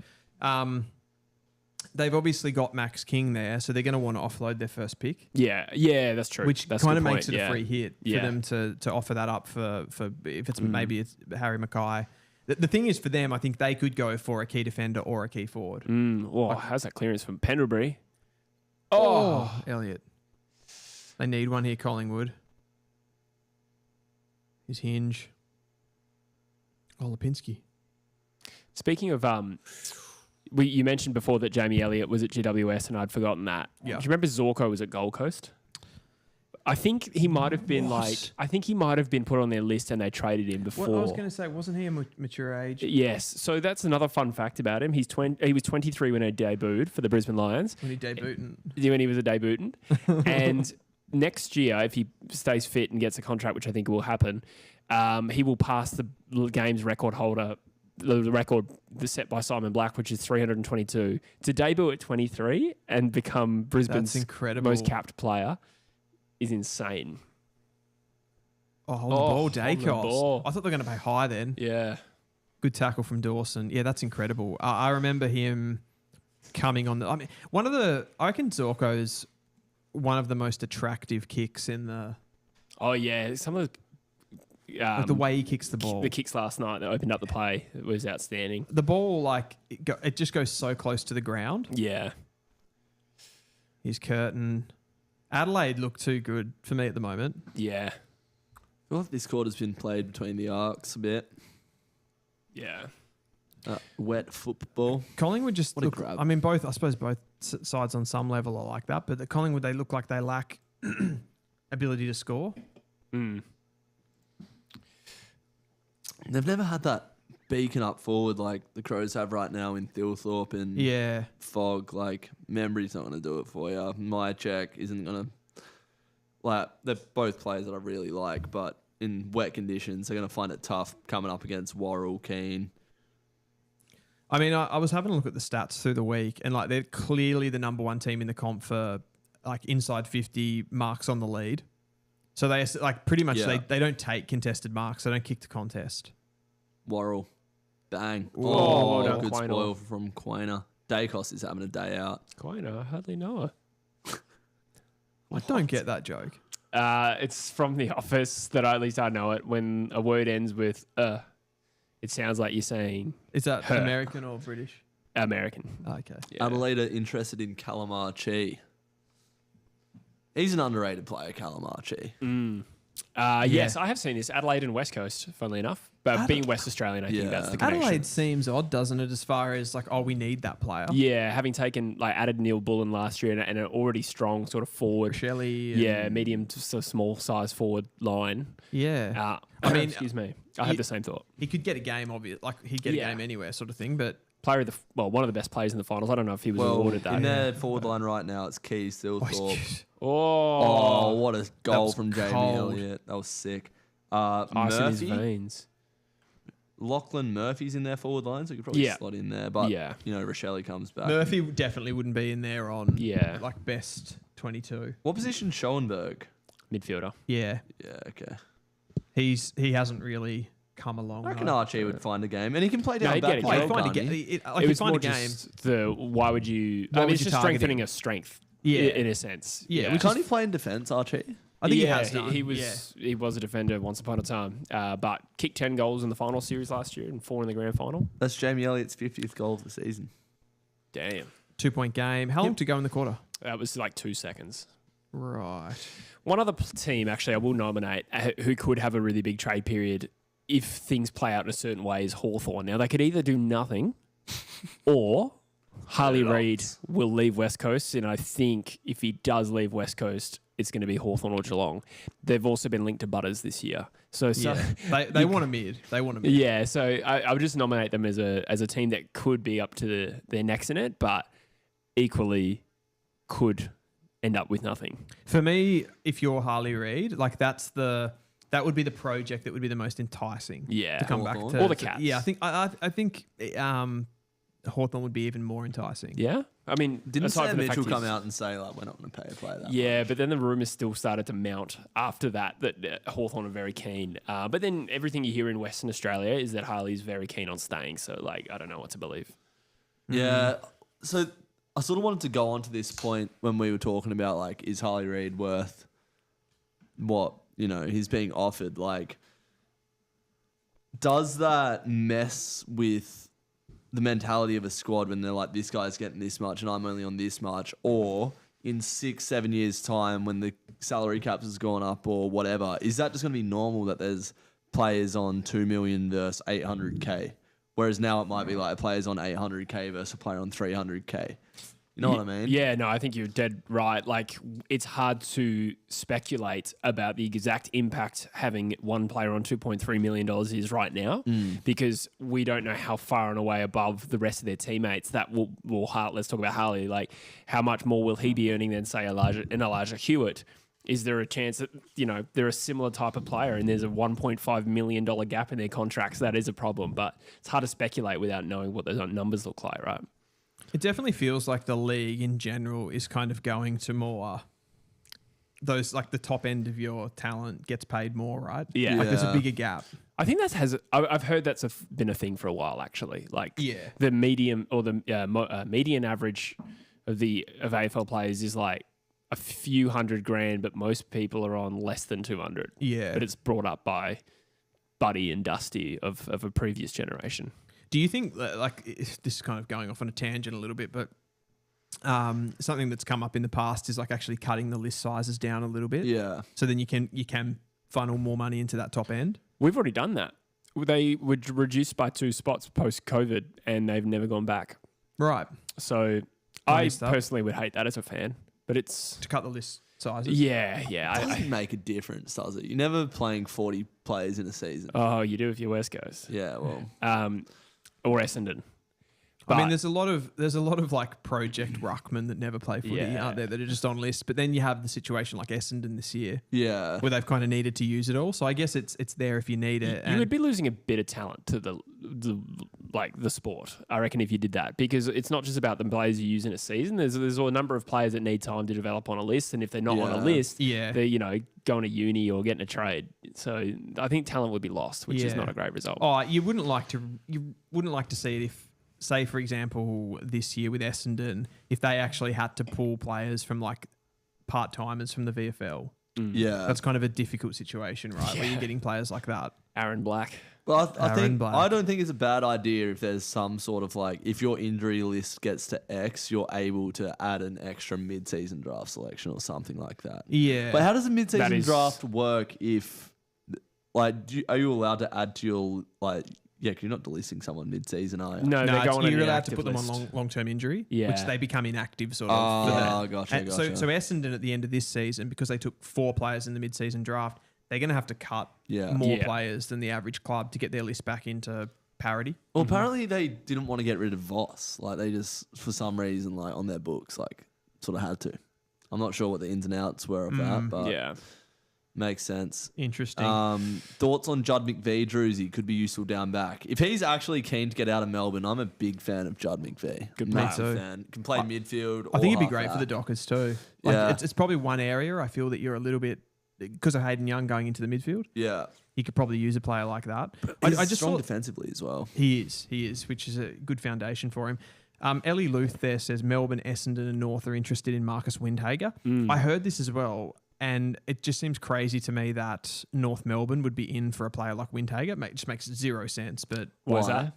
They've obviously got Max King there, so they're going to want to offload their first pick. yeah, that's true. Which That's a kind of good makes point, it a free hit for them to offer that up for if it's maybe it's Harry McKay. The thing is for them, I think they could go for a key defender or a key forward. How's that clearance from Pendlebury? Elliot. They need one here, Collingwood. His hinge. Lipinski. Speaking of, you mentioned before that Jamie Elliott was at GWS, and I'd forgotten that. Yeah. Do you remember Zorko was at Gold Coast? I think he might have been What? I think he might have been put on their list and they traded him before. What I was going to say, wasn't he a mature age? Yes. So that's another fun fact about him. He was 23 when he debuted for the Brisbane Lions. When he debuted. When he was a debutant. And next year, if he stays fit and gets a contract, which I think will happen, he will pass the game's record holder, the record set by Simon Black, which is 322. To debut at 23 and become Brisbane's That's incredible. most capped player is insane. Oh, hold the ball, hold the Daicos. ball. I thought they were going to pay high then. Yeah. Good tackle from Dawson. Yeah, that's incredible. I remember him coming on. I reckon Zorko's one of the most attractive kicks in the... Oh, yeah. Some of like the way he kicks the ball. the kicks last night that opened up the play was outstanding. The ball, like, it just goes so close to the ground. Yeah. His curtain. Adelaide look too good for me at the moment. Yeah. I feel like this quarter's been played between the arcs a bit. Yeah. Wet football. Collingwood just What a look... grab. I mean, I suppose both sides on some level are like that, but the Collingwood, they look like they lack ability to score. Mm. They've never had that beacon up forward like the Crows have right now in Thilthorpe and Yeah. Fogg. Like, memory's not going to do it for you. My check isn't going to... Like, they're both players that I really like, but in wet conditions, they're going to find it tough coming up against Worrell, Keane. I mean, I was having a look at the stats through the week, and like they're clearly the number one team in the comp for like inside 50 marks on the lead. So they like pretty much they don't take contested marks. They don't kick the contest. Worrell. Bang. Whoa, well done, good Quaynor. spoil from Quaynor. Daicos is having a day out. Quaynor, I hardly know her. I don't get that joke. It's from The Office that at least I know it. When a word ends with it sounds like you're saying Is that her. American or British? American. Okay. Yeah. Adelaide are interested in Calamar-Chi. He's an underrated player, Calamar-Chi. Yes, I have seen this. Adelaide and West Coast, funnily enough. But being West Australian, I think that's the connection. Adelaide seems odd, doesn't it? As far as like, oh, we need that player. Yeah, having added Neil Bullen last year and an already strong sort of forward. Shelley. Yeah, medium to small size forward line. Yeah. I mean, excuse me. I had the same thought. He could get a game, obviously. Like he'd get a game anywhere, sort of thing. But Player of one of the best players in the finals. I don't know if he was awarded that. In their forward line right now, it's Keys, Thilthorpe. Oh, What a goal was from Jamie cold. Elliott. That was sick. ice in his Murphy. veins. Lachlan Murphy's in their forward line, so you could probably slot in there. But, Rochelle comes back. Murphy definitely wouldn't be in there on like best 22. What position Schoenberg? Midfielder. Yeah. Yeah, okay. He hasn't really come along. I reckon Archie would find a game. And he can play down he'd back. get a as well, game. Find a can't game. he? It was find more a game. just why would you... Why would it's you just target strengthening him? a strength Yeah. in a sense. Yeah, Can't he play in defence, Archie? I think he has done. He was a defender once upon a time, but kicked 10 goals in the final series last year and 4 in the grand final. That's Jamie Elliott's 50th goal of the season. Damn. 2-point game. How long to go in the quarter? That was like 2 seconds. Right. One other team, actually, I will nominate, who could have a really big trade period if things play out in a certain way is Hawthorn. Now, they could either do nothing or Harley Reid will leave West Coast. And I think if he does leave West Coast, it's going to be Hawthorn or Geelong. They've also been linked to Butters this year. So they want a mid. They want a mid. Yeah, so I would just nominate them as a team that could be up to their necks in it, but equally could end up with nothing. For me, if you're Harley Reid, like that would be the project that would be the most enticing. Yeah. To come back Hawthorn. to. Or the Cats. Yeah, I think Hawthorn would be even more enticing. Yeah? I mean, Didn't aside Sam from the fact Mitchell come he's- out and say, like, we're not going to pay a player that Yeah, but then the rumours still started to mount after that Hawthorn are very keen. But then everything you hear in Western Australia is that Harley's very keen on staying. So, like, I don't know what to believe. Yeah. So I sort of wanted to go on to this point when we were talking about, like, is Harley Reid worth what, he's being offered? Like, does that mess with the mentality of a squad when they're like, this guy's getting this much and I'm only on this much? Or in 6-7 years' time when the salary caps has gone up or whatever, is that just going to be normal that there's players on 2 million versus 800K? Whereas now it might be like players on 800K versus a player on 300K. You know what I mean? Yeah, no, I think you're dead right. Like, it's hard to speculate about the exact impact having one player on $2.3 million is right now because we don't know how far and away above the rest of their teammates that will let's talk about Harley. Like, how much more will he be earning than, say, Elijah Hewitt? Is there a chance that, they're a similar type of player and there's a $1.5 million gap in their contracts? That is a problem, but it's hard to speculate without knowing what those numbers look like, right? It definitely feels like the league in general is kind of going to more those, like the top end of your talent gets paid more, right? Yeah. Like there's a bigger gap. I think I've heard that's been a thing for a while, actually. Like the medium or the median average of AFL players is like a few $100,000, but most people are on less than 200. Yeah. But it's brought up by Buddy and Dusty of a previous generation. Do you think, like, this is kind of going off on a tangent a little bit, but something that's come up in the past is like actually cutting the list sizes down a little bit. Yeah. So then you can funnel more money into that top end. We've already done that. They were reduced by 2 spots post-COVID and they've never gone back. Right. So I personally would hate that as a fan, but it's... To cut the list sizes? Yeah. It doesn't make a difference, does it? You're never playing 40 players in a season. Oh, you do if you're West Coast. Yeah, well... or Essendon. I mean, there's a lot of like Project Ruckman that never play footy out there that are just on lists. But then you have the situation like Essendon this year, where they've kind of needed to use it all. So I guess it's there if you need it. You would be losing a bit of talent to the sport, I reckon, if you did that, because it's not just about the players you use in a season. There's a number of players that need time to develop on a list, and if they're not on a list, they're going to uni or getting a trade. So I think talent would be lost, which is not a great result. Oh, you wouldn't like to see it if, say, for example, this year with Essendon, if they actually had to pull players from like part-timers from the VFL. Yeah. That's kind of a difficult situation, right? Yeah. Where you're getting players like that. Aaron Black. Well, I don't think it's a bad idea if there's some sort of like, if your injury list gets to X, you're able to add an extra mid-season draft selection or something like that. Yeah. But how does a mid-season draft work if, like, are you allowed to add to your, like... Yeah, because you're not delisting someone mid-season, are you? No, they're going on you're an allowed to inactive put them list. on long-term injury, Yeah. which they become inactive sort of. Oh, gotcha. So Essendon at the end of this season, because they took 4 players in the mid-season draft, they're going to have to cut more players than the average club to get their list back into parity. Well, apparently they didn't want to get rid of Voss. Like, they just, for some reason, like, on their books, like, sort of had to. I'm not sure what the ins and outs were of that, but... Makes sense. Interesting. Thoughts on Judd McVy, Druzy? Could be useful down back. If he's actually keen to get out of Melbourne, I'm a big fan of Judd McVy. Good fan. Can play midfield. I think he'd be great for the Dockers too. Like, it's probably one area I feel that you're a little bit, because of Hayden Young going into the midfield. Yeah. He could probably use a player like that. I just strong defensively as well. He is, which is a good foundation for him. Ellie Luth there says Melbourne, Essendon and North are interested in Marcus Windhager. I heard this as well. And it just seems crazy to me that North Melbourne would be in for a player like Windhager. It just makes 0 sense. But why is that?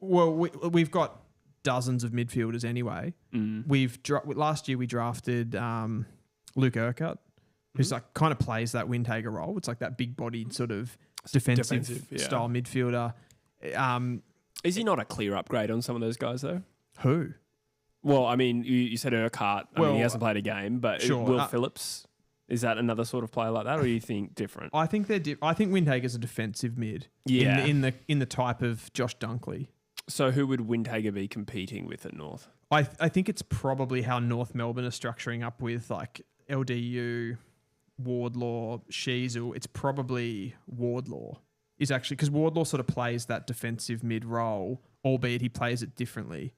Well, we've got dozens of midfielders anyway. Last year we drafted Luke Urquhart, who's like kind of plays that Windhager role. It's like that big-bodied sort of defensive style midfielder. Is he not a clear upgrade on some of those guys though? Who? Well, I mean, you said Urquhart. I mean, he hasn't played a game, but Will Phillips. Is that another sort of player like that, or do you think different? I think they're I think Windhager's a defensive mid. Yeah. In the type of Josh Dunkley. So who would Windhager be competing with at North? I think it's probably how North Melbourne are structuring up with like LDU, Wardlaw, Sheasel. It's probably Wardlaw. Is actually because Wardlaw sort of plays that defensive mid role, albeit he plays it differently.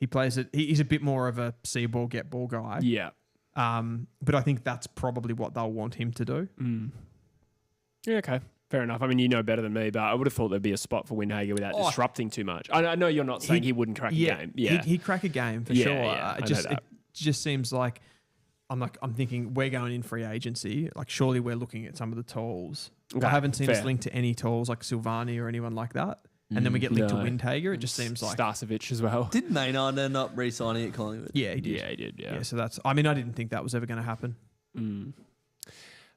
He plays it. He's a bit more of a see ball, get ball guy. Yeah. But I think that's probably what they'll want him to do. Yeah, okay. Fair enough. I mean, you know better than me, but I would have thought there'd be a spot for Windhager without disrupting too much. I know you're not saying he wouldn't crack a game. Yeah, he'd crack a game for sure. Yeah, it just seems like I'm thinking we're going in free agency. Like surely we're looking at some of the tools. Okay, I haven't seen us linked to any tools like Silvani or anyone like that. And then we get linked to Windhager. It just seems like Starcevic as well. Did Maynard end up re-signing at Collingwood? Yeah, he did. Yeah, he did. Yeah. So that's. I mean, I didn't think that was ever going to happen.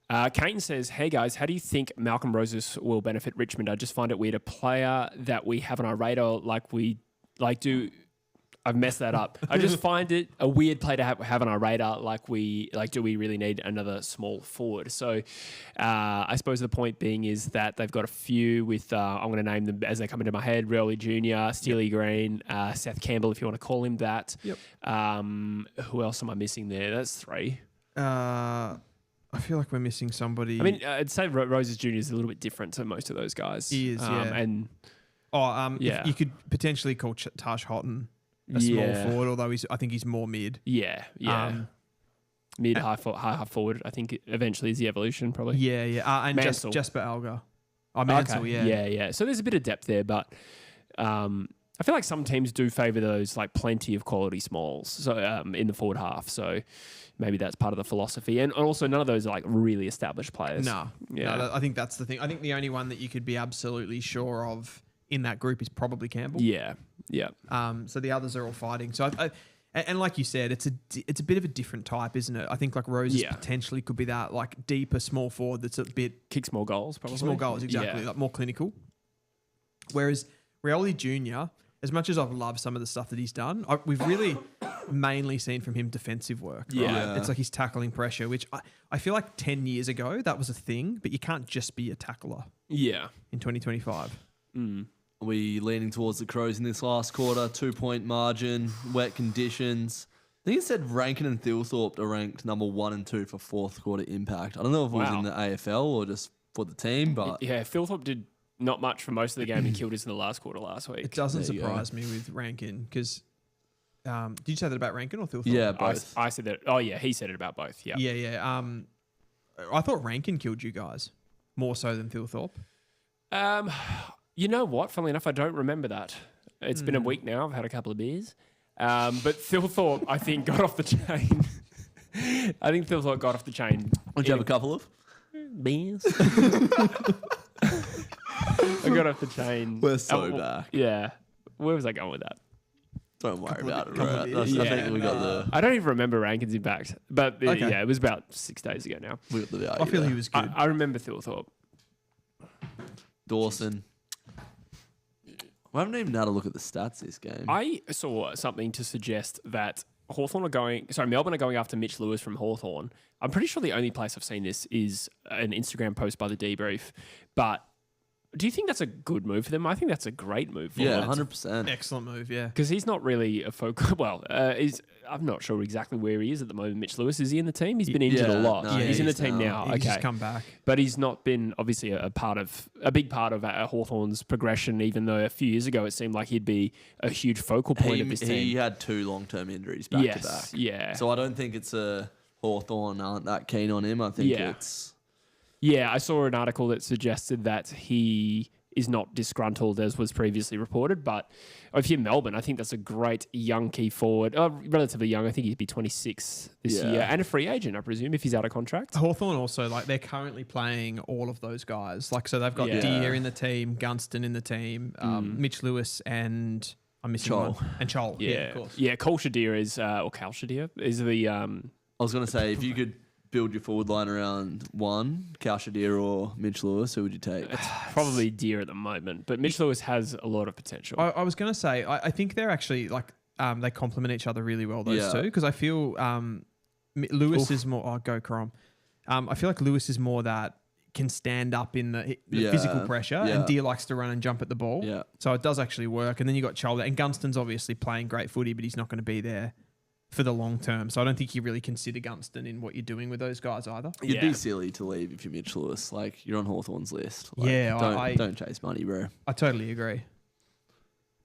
Caton says, "Hey guys, how do you think Malcolm Roses will benefit Richmond? I just find it weird. A player that we have on our radar, do I've messed that up. I just find it a weird play to have on our radar. Do we really need another small forward? So I suppose the point being is that they've got a few with, I'm going to name them as they come into my head, Rioli Jr., Steele Green, Seth Campbell, if you want to call him that. Yep. Who else am I missing there? That's 3. I feel like we're missing somebody. I mean, I'd say Roses Jr. is a little bit different to most of those guys. He is, yeah. And if you could potentially call Tash Houghton a small forward, although I think he's more mid. Yeah. Mid, high forward, I think eventually is the evolution, probably. Yeah. And Jasper Alga. Mansell, okay. Yeah. So there's a bit of depth there, but I feel like some teams do favour those like plenty of quality smalls so in the forward half. So maybe that's part of the philosophy. And also none of those are like really established players. No, I think that's the thing. I think the only one that you could be absolutely sure of in that group is probably Campbell. Yeah. So the others are all fighting. So and like you said, it's a bit of a different type, isn't it? I think like Roses potentially could be that like deeper small forward that's a bit kicks more goals, probably. Kicks more goals, exactly. Like more clinical. Whereas Rioli Jr., as much as I've loved some of the stuff that he's done, we've really mainly seen from him defensive work. Right? Yeah. It's like he's tackling pressure, which I feel like 10 years ago that was a thing, but you can't just be a tackler. Yeah. In 2025. Are we leaning towards the Crows in this last quarter? 2-point margin, wet conditions. I think it said Rankin and Thilthorpe are ranked number 1 and 2 for fourth quarter impact. I don't know if it was in the AFL or just for the team, but yeah, Thilthorpe did not much for most of the game. He killed us in the last quarter last week. It doesn't surprise me with Rankin because did you say that about Rankin or Thilthorpe? Yeah, both. I said that. Oh yeah, he said it about both. Yeah. Yeah. I thought Rankin killed you guys more so than Thilthorpe. You know what? Funnily enough, I don't remember that. It's been a week now. I've had a couple of beers. But Thilthorpe, I think, got off the chain. I think Thilthorpe got off the chain. Would you have a couple of beers? I got off the chain. We're so back. Yeah. Where was I going with that? Don't worry about it, right? I think we got the... I don't even remember Rankin's impact. But yeah, it was about 6 days ago now. We got the value I feel he was good. I remember Thilthorpe. Dawson. I haven't even had a look at the stats this game. I saw something to suggest that Melbourne are going after Mitch Lewis from Hawthorn. I'm pretty sure the only place I've seen this is an Instagram post by the Debrief. But do you think that's a good move for them? I think that's a great move for them. 100%. Excellent move, yeah. Because he's not really a focus. Well, I'm not sure exactly where he is at the moment. Mitch Lewis, is he in the team? He's been injured a lot. No, he's in the team now. He's just come back. But he's not been obviously a big part of Hawthorn's progression, even though a few years ago it seemed like he'd be a huge focal point of this team. He had 2 long-term injuries back to back. Yeah. So I don't think it's Hawthorn aren't that keen on him. I think it's... Yeah, I saw an article that suggested that he is not disgruntled as was previously reported, but if you're Melbourne, I think that's a great young key forward. Relatively young, I think he'd be 26 this year, and a free agent, I presume, if he's out of contract. Hawthorn also, like, they're currently playing all of those guys. Like, so they've got Deere in the team, Gunston in the team, Mitch Lewis, and I'm missing one. And Chol. Yeah, of course. Yeah, Cole Shadir is, or Cal Shadir is the... I was going to say, if you could build your forward line around one, Cal Shadir or Mitch Lewis, who would you take? It's probably Deere at the moment, but Mitch Lewis has a lot of potential. I was going to say, I think they're actually like, they complement each other really well, those two, because I feel Lewis is more, go Crom. I feel like Lewis is more that can stand up in the physical pressure, and Deere likes to run and jump at the ball. Yeah. So it does actually work. And then you got Chol, and Gunston's obviously playing great footy, but he's not going to be there for the long term. So I don't think you really consider Gunston in what you're doing with those guys either. You'd be silly to leave if you're Mitch Lewis. Like, you're on Hawthorn's list. Like, I don't chase money, bro. I totally agree.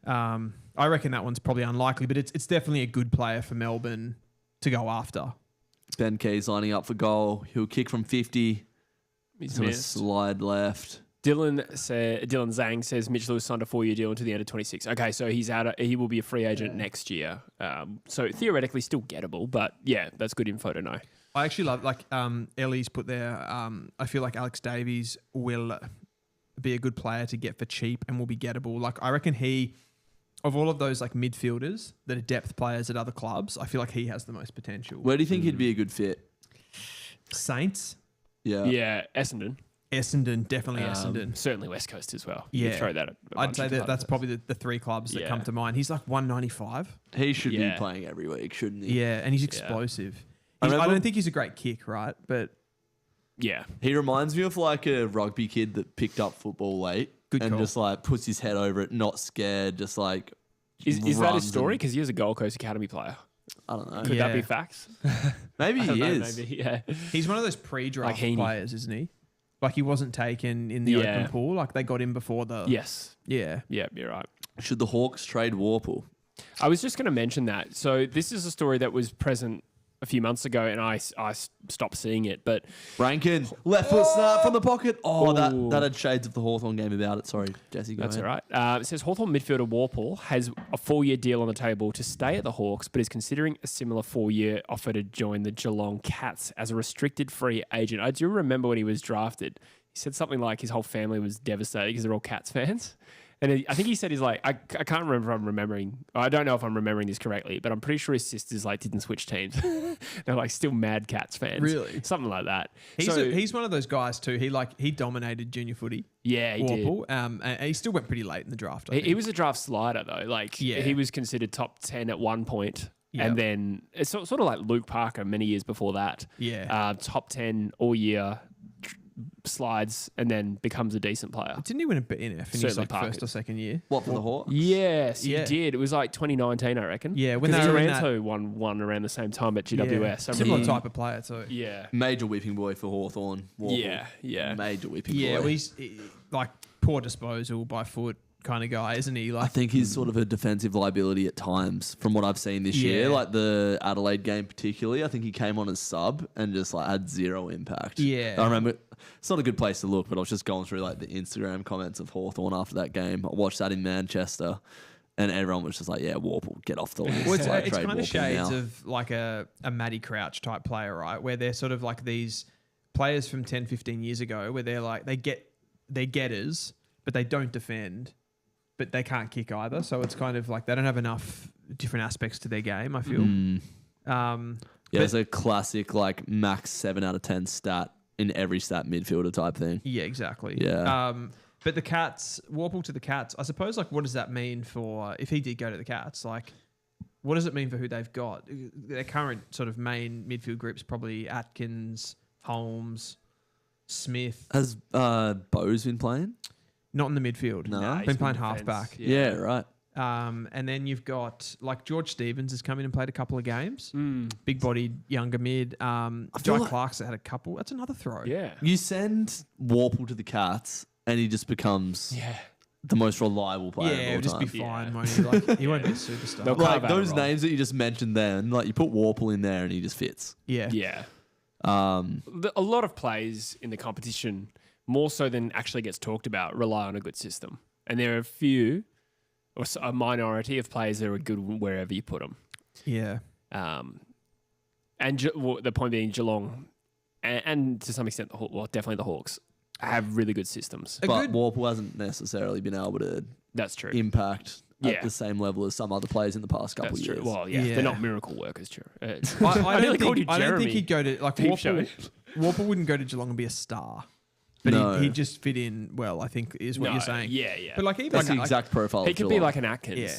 I reckon that one's probably unlikely, but it's definitely a good player for Melbourne to go after. Ben Key's lining up for goal. He'll kick from 50. He's going to slide left. Dylan Zhang says Mitch Lewis signed a 4-year deal until the end of 26. Okay, so he's out. He will be a free agent next year. So theoretically still gettable, but yeah, that's good info to know. I actually love, like, Ellie's put there, I feel like Alex Davies will be a good player to get for cheap and will be gettable. Like, I reckon of all of those like midfielders that are depth players at other clubs, I feel like he has the most potential. Where do you think he'd be a good fit? Saints? Yeah. Yeah, Essendon. Essendon, definitely Essendon. Certainly West Coast as well. Yeah. You could throw that at a I'd bunch say of that clubs. that's probably the three clubs that come to mind. He's like 195. He should be Yeah. playing every week, shouldn't he? Yeah, and he's explosive. I I remember- don't think he's a great kick, right? But Yeah. He reminds me of like a rugby kid that picked up football late Good and call. just like puts his head over it, not scared, just like Is that his runs story? and- Because he was a Gold Coast Academy player. I don't know. Could that Yeah. be facts? Maybe I don't he know, is. maybe, yeah. he's one of those pre-draft Like Heaney. players, isn't he? Like he wasn't taken in the Yeah. open pool. Like they got him before the. Yes. Yeah. Yeah, you're right. Should the Hawks trade Warple? I was just going to mention that. So this is a story that was present a few months ago, and I stopped seeing it. But Rankin, left foot snap from the pocket. Oh, Ooh. that had shades of the Hawthorn game about it. Sorry, Jesse. Go that's all ahead. right. It says Hawthorn midfielder Warple has a 4-year deal on the table to stay at the Hawks, but is considering a similar 4-year offer to join the Geelong Cats as a restricted free agent. I do remember when he was drafted, he said something like his whole family was devastated because they're all Cats fans. And I think he said he's like, I can't remember if I'm remembering. I don't know if I'm remembering this correctly, but I'm pretty sure his sisters like didn't switch teams. They're like still mad Cats fans. Really? Something like that. He's one of those guys too. He dominated junior footy. Yeah, he did. Warple. And he still went pretty late in the draft. I He think. was a draft slider though. Like he was considered top 10 at one point. Yep. And then it's sort of like Luke Parker many years before that. Yeah. Top 10 all year, slides, and then becomes a decent player. Didn't he win a BNF in his Certainly like Parker. first or second year? What for the Hawks? Yes, he Yeah. did. It was like 2019, I reckon. Yeah, when 'Cause they were in that- Taranto won one around the same time at GWS. I Similar remember- type of player too. Yeah. Major whipping boy for Hawthorn. Yeah. Major whipping Yeah, boy. well, he's like poor disposal by foot kind of guy, isn't he? I Like, think he's sort of a defensive liability at times from what I've seen this year. Yeah. Like the Adelaide game particularly, I think he came on as sub and just like had zero impact. Yeah. I remember it's not a good place to look, but I was just going through like the Instagram comments of Hawthorn after that game. I watched that in Manchester and everyone was just like, yeah, Warple, get off the list. well, it's Like, it's trade kind of Warple shades now. of like a Matty Crouch type player, right? Where they're sort of like these players from 10, 15 years ago where they're like, they're getters, but they don't defend, but they can't kick either. So it's kind of like they don't have enough different aspects to their game, I feel. Yeah, it's a classic like max 7 out of 10 stat in every stat midfielder type thing. Yeah, exactly. Yeah. But the Cats, Warple to the Cats, I suppose, like, what does that mean for, if he did go to the Cats, like, what does it mean for who they've got? Their current sort of main midfield group's probably Atkins, Holmes, Smith. Has Bose been playing? Not in the midfield. No. Nah, he's Been playing defense. halfback. Yeah, right. And then you've got, like, George Stevens has come in and played a couple of games. Big-bodied, younger mid. feel Jai like- Clark's had a couple. That's another throw. Yeah. You send Warple to the Cats and he just becomes Yeah. the most reliable player Yeah, of he'll all just be time. fine, won't he? Like, he won't be a superstar. They'll Like carve out a those role. names that you just mentioned then, like you put Warple in there and he just fits. Yeah. Yeah. Um, A lot of plays in the competition, more so than actually gets talked about, rely on a good system. And there are a few, or a minority of players that are good wherever you put them. Yeah. And the point being, Geelong, and to some extent, definitely the Hawks, have really good systems. but Warple hasn't necessarily been able to That's true. impact Yeah. at the same level as some other players in the past couple That's of true. years. Well, yeah, Yeah. they're not miracle workers, true. I I nearly don't called you think Jeremy. he'd go to, like, Peep show. Warple wouldn't go to Geelong and be a star. But No. he'd just fit in well, I think, is what No, you're saying. yeah. But, like, even That's the like, exact profile. He of could be Geelong. like an Atkins. Yeah.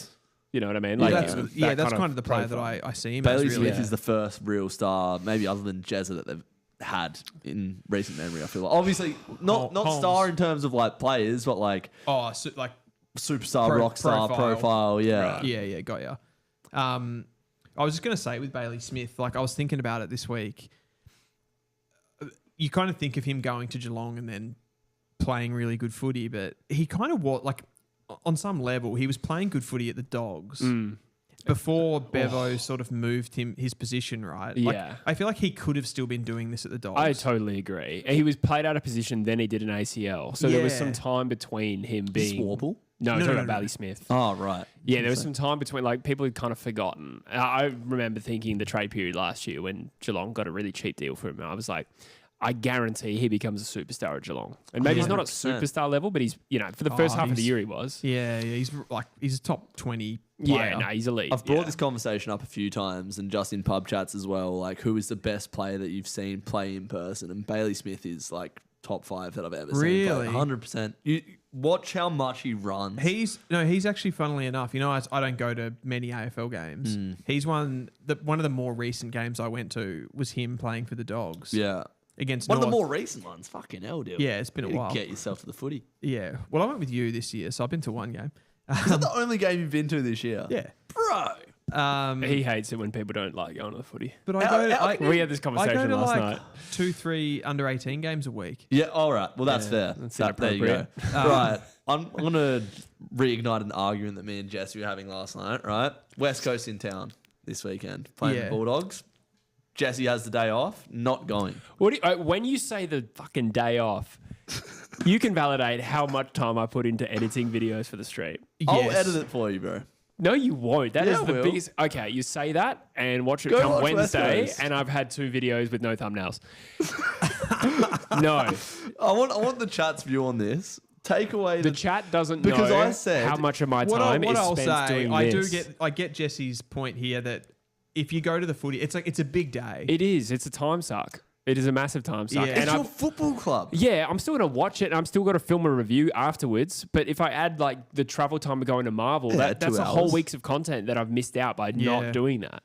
You know what I mean? well, Like that's, that that's kind of the player that profile. I see him Bailey as, really. Smith is the first real star, maybe other than Jezza, that they've had in recent memory. I feel like obviously not Holmes. star in terms of like players, but like Oh, so, like, superstar, rock star profile. Yeah. yeah, got ya. I was just going to say with Bailey Smith, like, I was thinking about it this week. You kind of think of him going to Geelong and then playing really good footy, but he kind of like, on some level, he was playing good footy at the Dogs before Bevo sort of moved his position, right? Like, Yeah. I feel like he could have still been doing this at the Dogs. I totally agree. He was played out of position, then he did an ACL. So there was Yeah. some time between him being... Warple? No, I'm No, talking no, about no. Bailey Smith. Oh right. Yeah, there was some time between, like, people had kind of forgotten. I remember thinking the trade period last year when Geelong got a really cheap deal for him. I was like, I guarantee he becomes a superstar at Geelong. And maybe he's not at 100%. superstar level, but he's, for the first half of the he's- year he was. Yeah, he's a top 20 Yeah, player. no, he's elite. I've brought yeah. this conversation up a few times and just in pub chats as well. Like, who is the best player that you've seen play in person? And Bailey Smith is like top 5 that I've ever seen. Really? 100%. You watch how much he runs. He's actually, funnily enough, I don't go to many AFL games. He's one of the more recent games I went to was him playing for the Dogs. Yeah. Against one North. of the more recent ones. Fucking hell, dude. Yeah, it's been a while. Get yourself to the footy. Yeah. Well, I went with you this year, so I've been to one game. Is that the only game you've been to this year? Yeah. Bro. He hates it when people don't like going to the footy. But We had this conversation last night. 2-3 under 18 games a week. Yeah, all right. Well, that's fair. That's there you go. inappropriate. Right. I'm going to reignite an argument that me and Jesse were having last night, right? West Coast in town this weekend, playing the Bulldogs. Jesse has the day off, not going. When you say the fucking day off, you can validate how much time I put into editing videos for the stream. I'll edit it for you, bro. No, you won't. That is I the will. biggest. Okay, you say that and watch it Go come watch Wednesday, West Coast. and I've had 2 videos with no thumbnails. No, I want the chat's view on this. Take away the chat doesn't because know I said how much of my What time is I'll spent say, doing I this. I get Jesse's point here that if you go to the footy, it's a big day. It is. It's a time suck. It is a massive time suck. Yeah. And it's your football club. yeah, I'm still going to watch it and I'm still going to film a review afterwards. But if I add like the travel time of going to Marvel, that's 2 a whole hours. week's of content that I've missed out by Yeah. not doing that.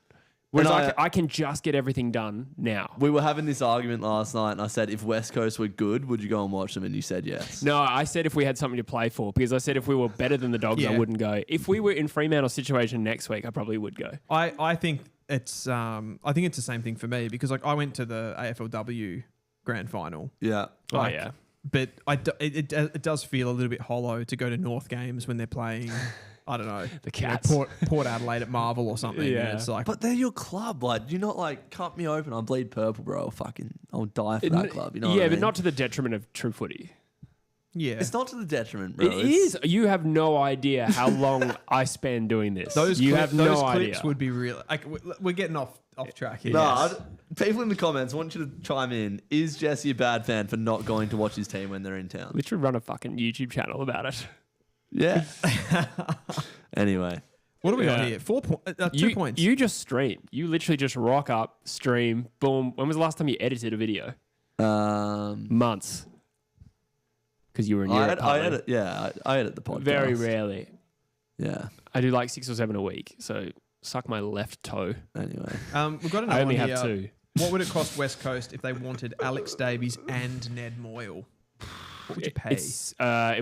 Whereas And I can just get everything done now. We were having this argument last night, and I said, if West Coast were good, would you go and watch them? And you said yes. No, I said if we had something to play for, because I said if we were better than the Dogs, I Yeah. wouldn't go. If we were in Fremantle situation next week, I probably would go. I think it's the same thing for me because like I went to the AFLW grand final. Yeah. Like, oh, yeah. But it does feel a little bit hollow to go to North games when they're playing. I don't know. The Cats. Port Adelaide at Marvel or something. Yeah. And it's like, But they're your club. Like, do you not like cut me open? I bleed purple, bro. I'll die for that club. You know what I but mean? not to the detriment of true footy. yeah. It's not to the detriment, bro. It is. You have no idea how long I spend doing this. Those have those no clips idea. would be real. Like we're getting off track here. No, people in the comments, I want you to chime in. Is Jesse a bad fan for not going to watch his team when they're in town? Literally run a fucking YouTube channel about it. Yeah. Anyway. What do we got Yeah. here? 2 points. You just stream. You literally just rock up, stream, boom. When was the last time you edited a video? Months. Because you were in Europe. I edit the podcast. Very rarely. Yeah. I do like 6 or 7 a week. So suck my left toe. Anyway. We've got another I only one have here. 2. What would it cost West Coast if they wanted Alex Davies and Ned Moyle? What would you pay? I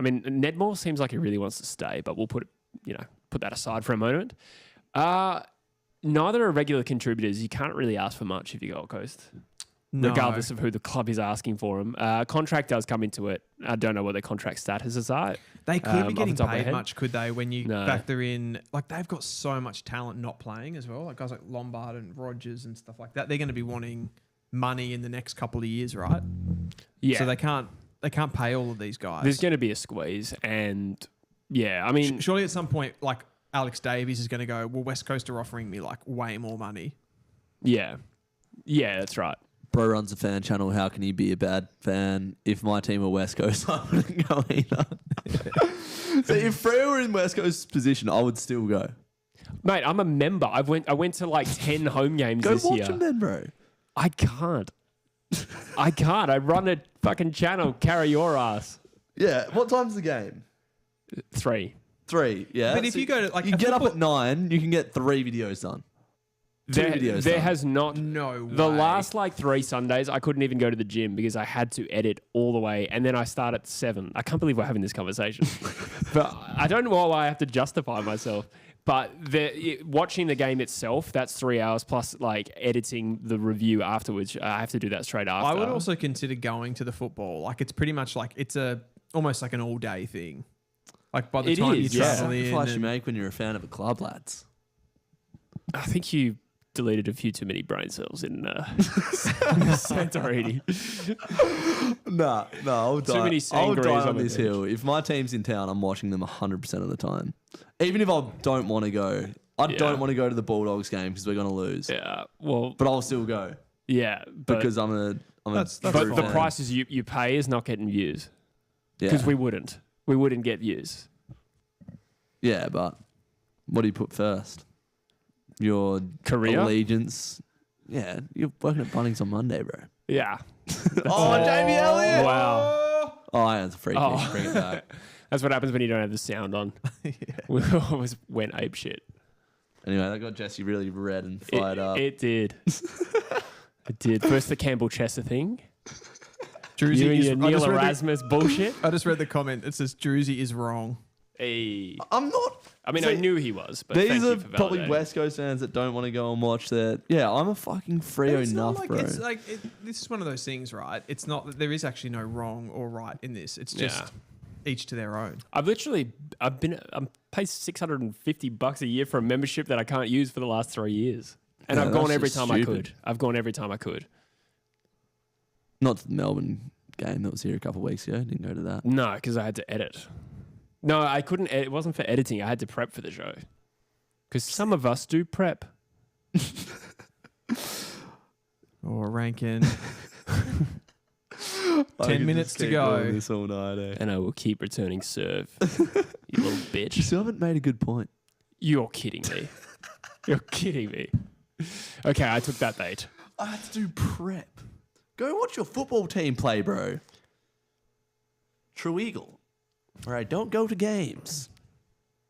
mean, Ned Moore seems like he really wants to stay, but we'll put that aside for a moment. Neither are regular contributors. You can't really ask for much if you Gold Coast, regardless of who the club is asking for them. Contract does come into it. I don't know what their contract statuses are. They could be getting off the top of my paid head. much, could they? When you No. factor in, like they've got so much talent not playing as well. Like guys like Lombard and Rogers and stuff like that. They're going to be wanting money in the next couple of years, right? Yeah. So they can't pay all of these guys. There's going to be a squeeze, and yeah, I mean, Surely at some point, like Alex Davies is going to go, well, West Coast are offering me like way more money. yeah, that's right. Bro runs a fan channel. How can he be a bad fan? If my team were West Coast, I wouldn't go either. So if Freo were in West Coast's position, I would still go. Mate, I'm a member. I went to like 10 home games Go this watch year. them then, bro. I can't. I run a fucking channel. Carry your ass. Yeah. What time's the game? 3. 3. Yeah. But if you go to like you a get up football- at 9, you can get 3 videos done. videos There done. has not. No The way. last like 3 Sundays, I couldn't even go to the gym because I had to edit all the way, and then I start at 7. I can't believe we're having this conversation, but I don't know why I have to justify myself. But watching the game itself, that's 3 hours plus like editing the review afterwards. I have to do that straight after. I would also consider going to the football. Like it's pretty much like it's almost like an all day thing. Like by the It time is, you yeah. travel in, Sacrifice you and- make when you're a fan of a club, lads. I think you deleted a few too many brain cells in Santorini. No, I'll die. many I'll die sangrias on on the this bench. hill. If my team's in town, I'm watching them 100% of the time. Even if I don't want to go. I don't want to go to the Bulldogs game because we're going to lose. Yeah, well, But I'll still go yeah, but because I'm a That's but true the fan. prices you pay is not getting views Yeah. because we wouldn't get views. Yeah, but what do you put first? Your Career? allegiance. Yeah, you're working at Bunnings on Monday, bro. Yeah, Oh, Jamie Elliott. Wow. Oh, that's a free kick. Bring it back. That's what happens when you don't have the sound on. We always went ape shit. Anyway, that got Jesse really red and fired up. It did. It did. First the Campbell Chester thing. Druzy You and is, your Neil Erasmus bullshit. I just read the comment. It says Druzy is wrong. Hey. I'm not. I mean, I knew he was, but These thank are you for probably validating. West Coast fans that don't want to go and watch that. Yeah, I'm a fucking Freo It's not nuff, like bro. it's like this is one of those things, right? It's not that there is actually no wrong or right in this. It's just each to their own. I'm paid $650 a year for a membership that I can't use for the last 3 years, and Yeah, I've gone that's every just time I stupid. could. I've gone every time I could. Not to the Melbourne game that was here a couple of weeks ago. Didn't go to that. No, because I had to edit. No, I couldn't. It wasn't for editing. I had to prep for the show. Because some of us do prep. Or Rankin. 10 minutes to go. This all night, eh? And I will keep returning serve. You little You bitch. still haven't made a good point. You're kidding me. You're kidding me. Okay, I took that bait. I had to do prep. Go watch your football team play, bro. True Eagle. All right, don't go to games.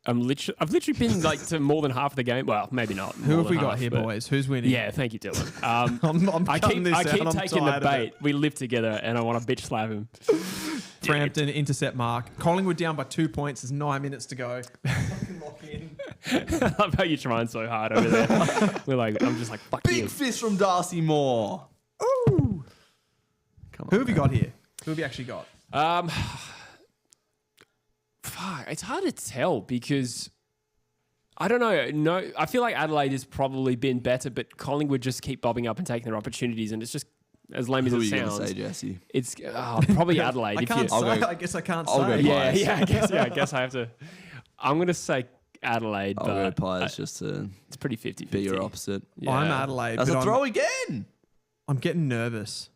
I've literally been like to more than half of the game. Well, maybe not. Who more have we than got half, here, but- boys? Who's winning? Yeah, thank you, Dylan. I'm I cutting keep this out. taking the tired of bait. it. We live together, and I want to bitch slap him. Frampton intercept mark. Collingwood down by 2 points. There's 9 minutes to go. Fucking lock in. I love how you're trying so hard over there. I'm just like, fuck Big you. fist from Darcy Moore. Ooh. Come on. Who have you man. got here? Who have you actually got? Fuck, it's hard to tell because I don't know. No, I feel like Adelaide has probably been better, but Collingwood just keep bobbing up and taking their opportunities, and it's just as lame Who are as you it going to sounds. say, Jesse? It's probably Adelaide. I if can't you- say. I'll go- I guess I can't I'll go say. Pies. I guess I have to. I'm gonna say Adelaide, I'll go but Pies just to it's pretty 50-50. be your opposite. Yeah. I'm Adelaide. That's but a throw again. I'm getting nervous.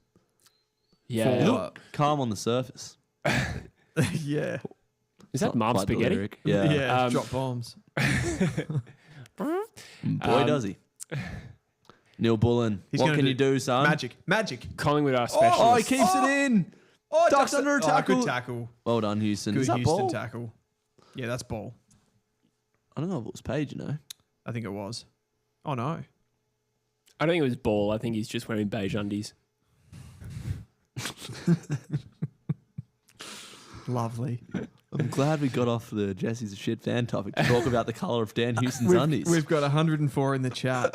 Yeah. For- Look, calm on the surface. yeah. Is that Mom Quite the Spaghetti? lyric. Yeah. Drop bombs. Boy, does he. Neil Bullen. He's What gonna can do you do, son? Magic. Collingwood are specialists. Oh, he keeps it in. Oh, Ducks under a tackle. Good tackle. Well done, Houston. Good Is that Houston ball? tackle. Yeah, that's ball. I don't know if it was Page, you know. I think it was. Oh, no. I don't think it was ball. I think he's just wearing beige undies. Lovely. I'm glad we got off the Jesse's a shit fan topic to talk about the colour of Dan Houston's undies. We've got 104 in the chat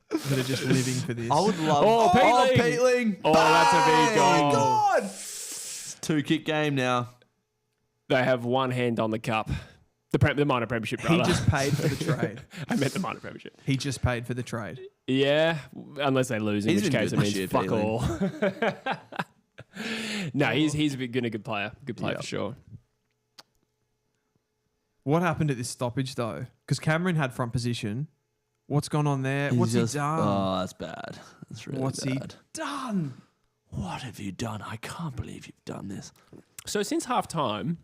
that are just living for this. I would love... Oh, Peatling. Peatling. Oh, that's a big goal. God. 2-kick game now. They have one hand on the cup. The minor premiership, He brother. just paid for the trade. I meant the minor premiership. He just paid for the trade. Yeah, unless they lose, in He's which been case good it this means year, fuck Peatling. all. No, he's a good player. Good player Yeah. for sure. What happened at this stoppage, though? Because Cameron had front position. What's gone on there? He's What's just- he done? Oh, that's bad. That's really What's he bad. done? What have you done? I can't believe you've done this. So since half time,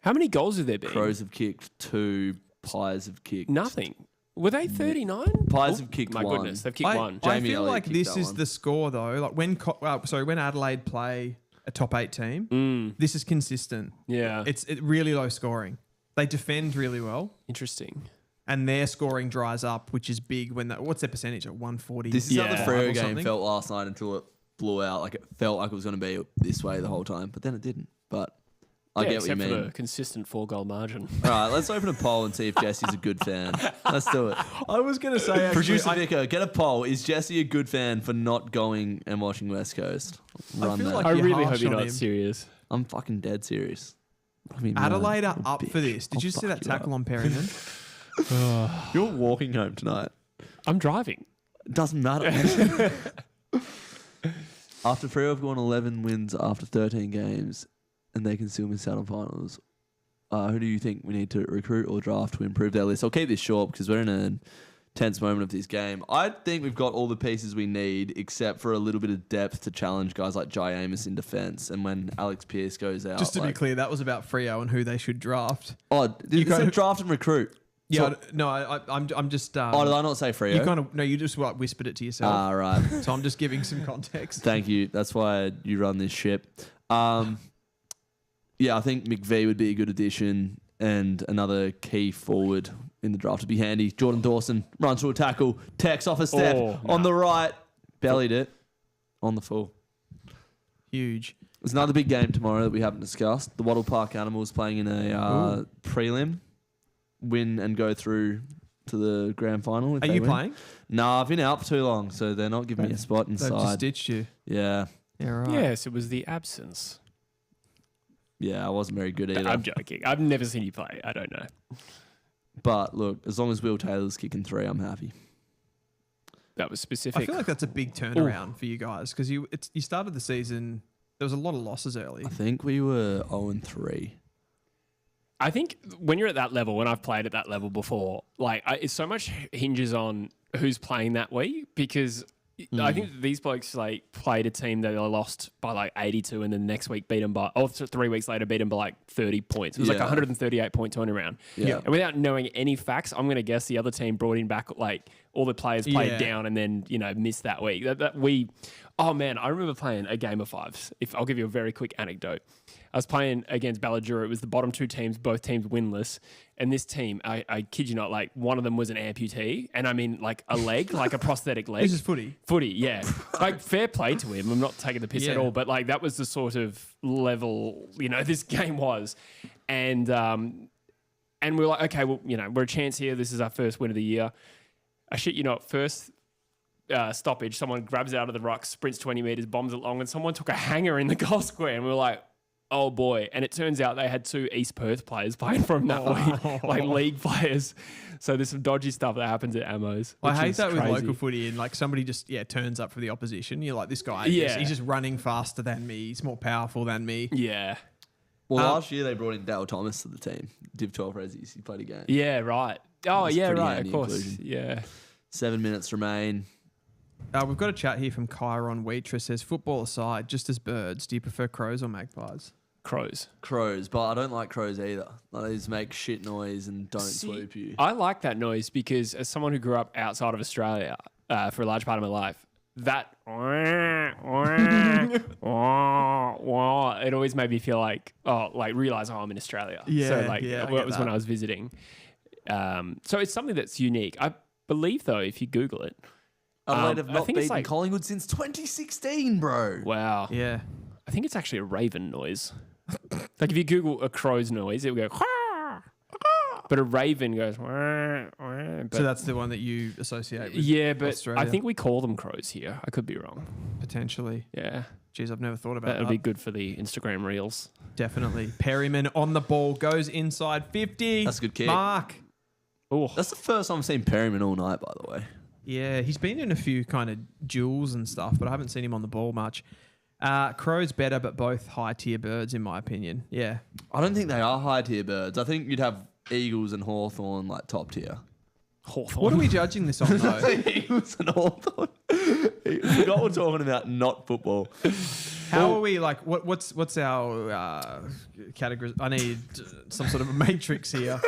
how many goals have there been? Crows have kicked 2. Pies have kicked... Nothing. Were they 39? Pies have kicked My 1. goodness, they've kicked one. I Jamie feel Elliott like kicked this that is one. the score, though. Like when Adelaide play a top 8 team, this is consistent. Yeah, It's really low scoring. They defend really well, interesting. and their scoring dries up, which is big. What's their percentage at 140? This is how the Yeah. Freo or game something? felt last night until it blew out. Like, it felt like it was going to be this way the whole time, but then it didn't. But I get what you except for mean. the consistent 4-goal margin. All right, let's open a poll and see if Jesse's a good fan. Let's do it. I was going to say, actually, Producer Vicar, get a poll. Is Jesse a good fan for not going and watching West Coast? Run feel that. like I you're really harsh hope you're on not him. serious. I'm fucking dead serious. I mean, Adelaide man, are you're a up for bitch. this. Did I'll you see fuck that you tackle up. on Perryman? You're walking home tonight. I'm driving. Doesn't matter. After Freo have gone 11 wins after 13 games, and they can still miss out on finals, who do you think we need to recruit or draft to improve their list? I'll keep this short because we're in a tense moment of this game. I think we've got all the pieces we need, except for a little bit of depth to challenge guys like Jai Amos in defence. And when Alex Pearce goes out, Just to be clear, that was about Freo and who they should draft. oh, You this is gotta- draft and recruit. Yeah, I'm just. Oh, did I not say Freo? You kind of you just whispered it to yourself. Ah, right. So I'm just giving some context. Thank you. That's why you run this ship. Yeah, I think McVy would be a good addition and another key forward in the draft would be handy. Jordan Dawson runs through a tackle, takes off a step on the right, bellied it on the full. Huge. There's another big game tomorrow that we haven't discussed. The Wattle Park Animals playing in a prelim. Win and go through to the grand final. Are you playing? No, I've been out for too long, so they're not giving me a spot inside. They've just ditched you. Yeah. Yeah, right. Yes, it was the absence. Yeah, I wasn't very good either. I'm joking. I've never seen you play. I don't know. But look, as long as Will Taylor's kicking 3, I'm happy. That was specific. I feel like that's a big turnaround for you guys because you started the season. There was a lot of losses early. I think we were 0-3. I think when you're at that level, when I've played at that level before, like it's so much hinges on who's playing that week because I think these blokes like played a team that they lost by like 82 and then the next week beat them by, 3 weeks later beat them by like 30 points. It was like 138 point turnaround. Yeah. And without knowing any facts, I'm going to guess the other team brought in back like all the players played down and then, missed that week. Oh man, I remember playing a game of fives. I'll give you a very quick anecdote. I was playing against Balladura. It was the bottom 2 teams, both teams winless. And this team, I kid you not, like one of them was an amputee. And I mean like a leg, like a prosthetic leg. This is footy. Footy, yeah. Like fair play to him. I'm not taking the piss at all. But like that was the sort of level, this game was. And we're like, okay, well, we're a chance here. This is our first win of the year. I shit you not, first stoppage, someone grabs it out of the ruck, sprints 20 metres, bombs it long, and someone took a hanger in the goal square. And we were like, oh boy. And it turns out they had 2 East Perth players playing from that week, like league players. So there's some dodgy stuff that happens at Ammos. I hate that with local footy and like somebody just turns up for the opposition. You're like, this guy, he's just running faster than me. He's more powerful than me. Yeah. Well, last year they brought in Dale Thomas to the team. Div 12 Rezzies. He played a game. Yeah, right. Oh, yeah, right. Of course. Inclusion. Yeah. 7 minutes remain. We've got a chat here from Chiron Waitress. Says, football aside, just as birds, do you prefer crows or magpies? Crows. Crows, but I don't like crows either. They just make shit noise and don't swoop you. I like that noise because as someone who grew up outside of Australia for a large part of my life, that it always made me feel like realize I'm in Australia. Yeah, so it was when I was visiting. So it's something that's unique. I believe though, if you Google it, Adelaide have not beaten Collingwood since 2016, bro. Wow. Yeah. I think it's actually a raven noise. Like if you Google a crow's noise, it will go. But a raven goes. So that's the one that you associate with. Yeah, but Australia. I think we call them crows here. I could be wrong. Potentially. Yeah. Jeez, I've never thought about that. That'll be good for the Instagram reels. Definitely. Perryman on the ball, goes inside 50. That's a good kick. Mark. Oh, That's the first time I've seen Perryman all night, by the way. Yeah, he's been in a few kind of duels and stuff, but I haven't seen him on the ball much. Crows better, but both high-tier birds, in my opinion. Yeah. I don't think they are high-tier birds. I think you'd have Eagles and Hawthorn like top tier. Hawthorn. What are we judging this on, though? Eagles and Hawthorn. I forgot we're talking about not football. How are we, like, what's our categories? I need some sort of a matrix here.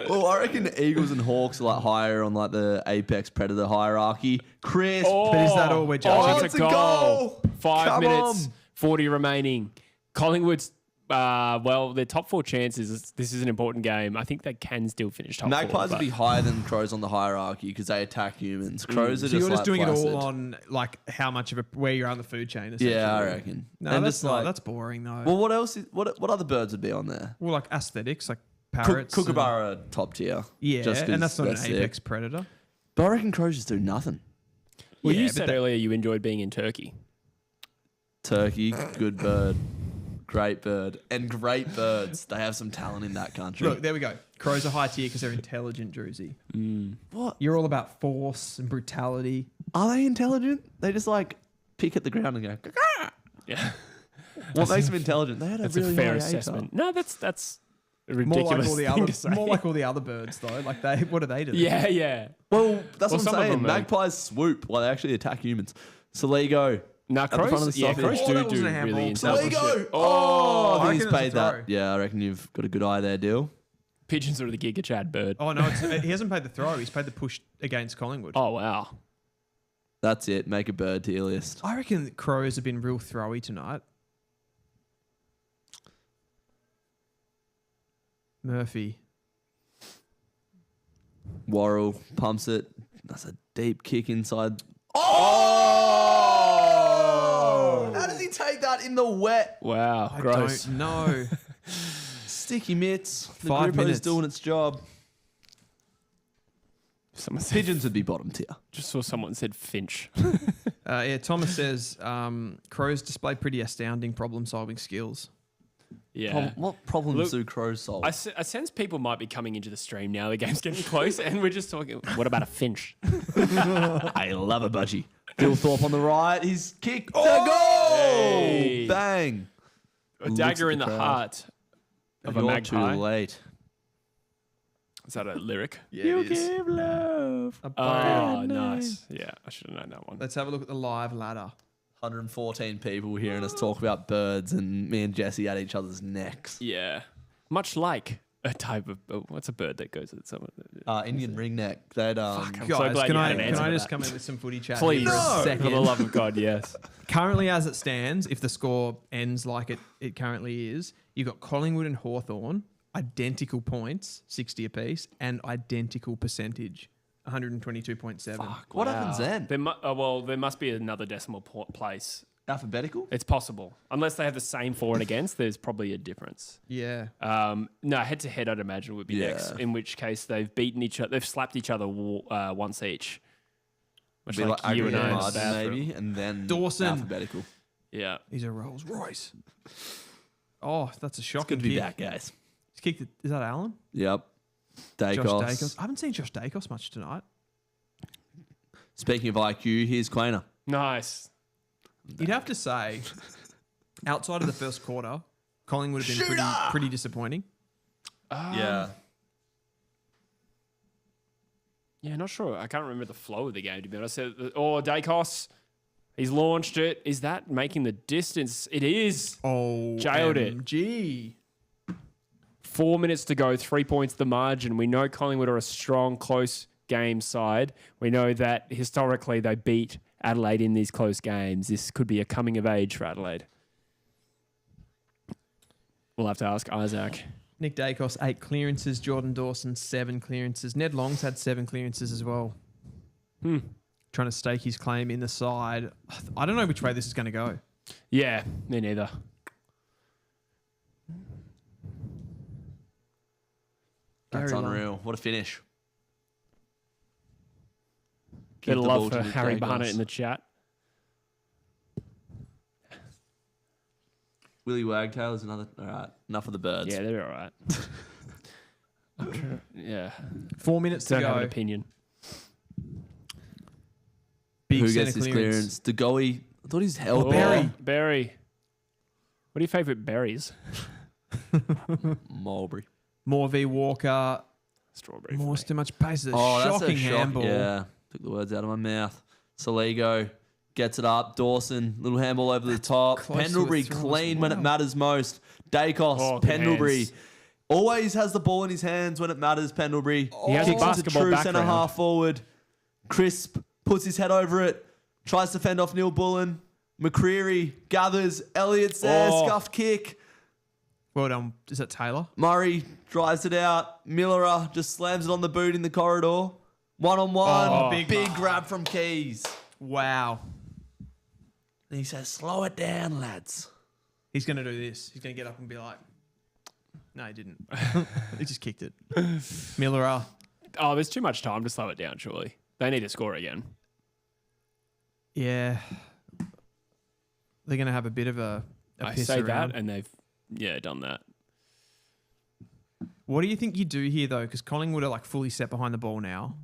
Well, I reckon Eagles and Hawks are like higher on like the apex predator hierarchy. Crisp. But is that all we're judging? it's a goal. 5 Come minutes, on. 40 remaining. Collingwood's, their top 4 chances, this is an important game. I think they can still finish top 4. Magpies would be higher than crows on the hierarchy because they attack humans. Crows are So you're just just doing placid. it all on, like, how much of where you're on the food chain, essentially. Yeah, I reckon. No, And that's just not. That's boring, though. Well, what else? What other birds would be on there? Well, like aesthetics, like parrots. Kookaburra top tier. Yeah, just 'cause and that's not an sick. apex predator. But I reckon crows just do nothing. Well, Yeah, you but said earlier you enjoyed being in Turkey. Turkey, good bird. Great bird. And great birds. They have some talent in that country. Look, there we go. Crows are high tier because they're intelligent, Druzy. What? You're all about force and brutality. Are they intelligent? They just like pick at the ground and go, "Caw-caw." Yeah. What makes them intelligent? They had That's really a fair high assessment. No, that's a More like ridiculous all the thing other, to say. more like all the other birds, though. Like what do they do? Yeah, yeah. Well, that's Well, what some I'm of saying. them are- Magpies swoop while they actually attack humans. Soligo. Now, the front of the crows, yeah, stoppage. crows Oh, that do wasn't a handball. really That was intelligent. Soligo. Oh, I I think he's reckon it's a paid that. throw. Yeah, I reckon you've got a good eye there, Deal. Pigeons or the gig of Chad Bird? Oh, no, he hasn't played the throw. He's played the push against Collingwood. Oh, wow. That's it. Make a bird tier list. I reckon the Crows have been real throwy tonight. Murphy. Worrell pumps it. That's a deep kick inside. Oh! How does he take that in the wet? Wow. I Gross. don't know. Sticky mitts. The 5 Grupo's minutes. doing its job. Someone said, Pigeons would be bottom tier. just saw someone said Finch. Thomas says Crows display pretty astounding problem-solving skills. Yeah. What problems Look, do Crows solve? I sense people might be coming into the stream now. The game's getting close, and we're just talking. What about a Finch? I love a budgie. Bill Thorpe on the right. His kick. Oh, goal! Hey. Bang. A Looks dagger at in the the crowd. heart of a You're magpie. too late. Is that a lyric? Yeah, it is. give love. A Oh, bone. nice. Yeah, I should have known that one. Let's have a look at the live ladder. 114 people hearing us talk about birds, and me and Jesse at each other's necks. Yeah. Much like a type of what's a bird that goes at someone? Indian ringneck. They'd I'm so Guys, glad can you I, had an can answer I for just that. come in with some footy chat Please, here for a for second? the love of God, yes. Currently, as it stands, if the score ends like it currently is, you've got Collingwood and Hawthorn, identical points, 60 apiece, and identical percentage, 122.7. What happens then? There must be another decimal place. Alphabetical? It's possible, unless they have the same for and against. There's probably a difference. Yeah. No, head to head, I'd imagine would be Yeah. next. In which case, they've beaten each other. They've slapped each other once each. Much Be like like you and aggregate I. in the margin, bathroom. maybe, and then Dawson. alphabetical. Yeah. He's a Rolls Royce. Oh, that's a shocking Good to be kick. back, guys. He's kicked it. Is that Allen? Yep. Josh Daicos. Daicos. I haven't seen Josh Daicos much tonight. Speaking of IQ, here's Quainer. Nice. You'd have to say, outside of the first quarter, Collingwood have been pretty disappointing. Yeah. Yeah, not sure. I can't remember the flow of the game, to be honest. Daicos, he's launched it. Is that making the distance? It is. Oh, Jailed it. Gee. 4 minutes to go, 3 points the margin. We know Collingwood are a strong, close game side. We know that historically they beat Adelaide in these close games. This could be a coming of age for Adelaide. We'll have to ask Isaac. Nick Daicos, 8 clearances. Jordan Dawson, 7 clearances. Ned Long's had 7 clearances as well. Trying to stake his claim in the side. I don't know which way this is going to go. Yeah, me neither. That's Gary Long. unreal. What a finish. Bit Give of the love ball for to Harry Daicos. Barnett in the chat. Willie Wagtail is another. All right. Enough of the birds. Yeah, they're all right. Yeah. 4 minutes to Don't have an go. opinion. Big Who centre gets his clearance? DeGoey. I thought he's held. Berry. Berry. What are your favourite berries? Mulberry. Moore v Walker. Strawberry. More's too much pace. It's a Oh, that's shocking a shock. handball. Yeah. Took the words out of my mouth. Saligo gets it up. Dawson, little handball over the top. close to a Pendlebury throw as clean when it well. matters most. Daicos, Oh, good Pendlebury. hands. Always has the ball in his hands when it matters, Pendlebury. He has a Kicks into basketball true centre background. half forward. Crisp puts his head over it. Tries to fend off Neil Bullen. McCreary gathers. Elliott's there. Oh. Scuffed kick. Well done. Is that Taylor? Murray drives it out. Miller just slams it on the boot in the corridor. One-on-one. Oh, big grab from Keys. Wow. And he says, slow it down, lads. He's going to do this. He's going to get up and be like, no, he didn't. He just kicked it. Miller. Oh, there's too much time to slow it down, surely. They need to score again. Yeah. They're going to have a bit of a I piss say around. that, and they've, done that. What do you think you do here, though? Because Collingwood are like fully set behind the ball now.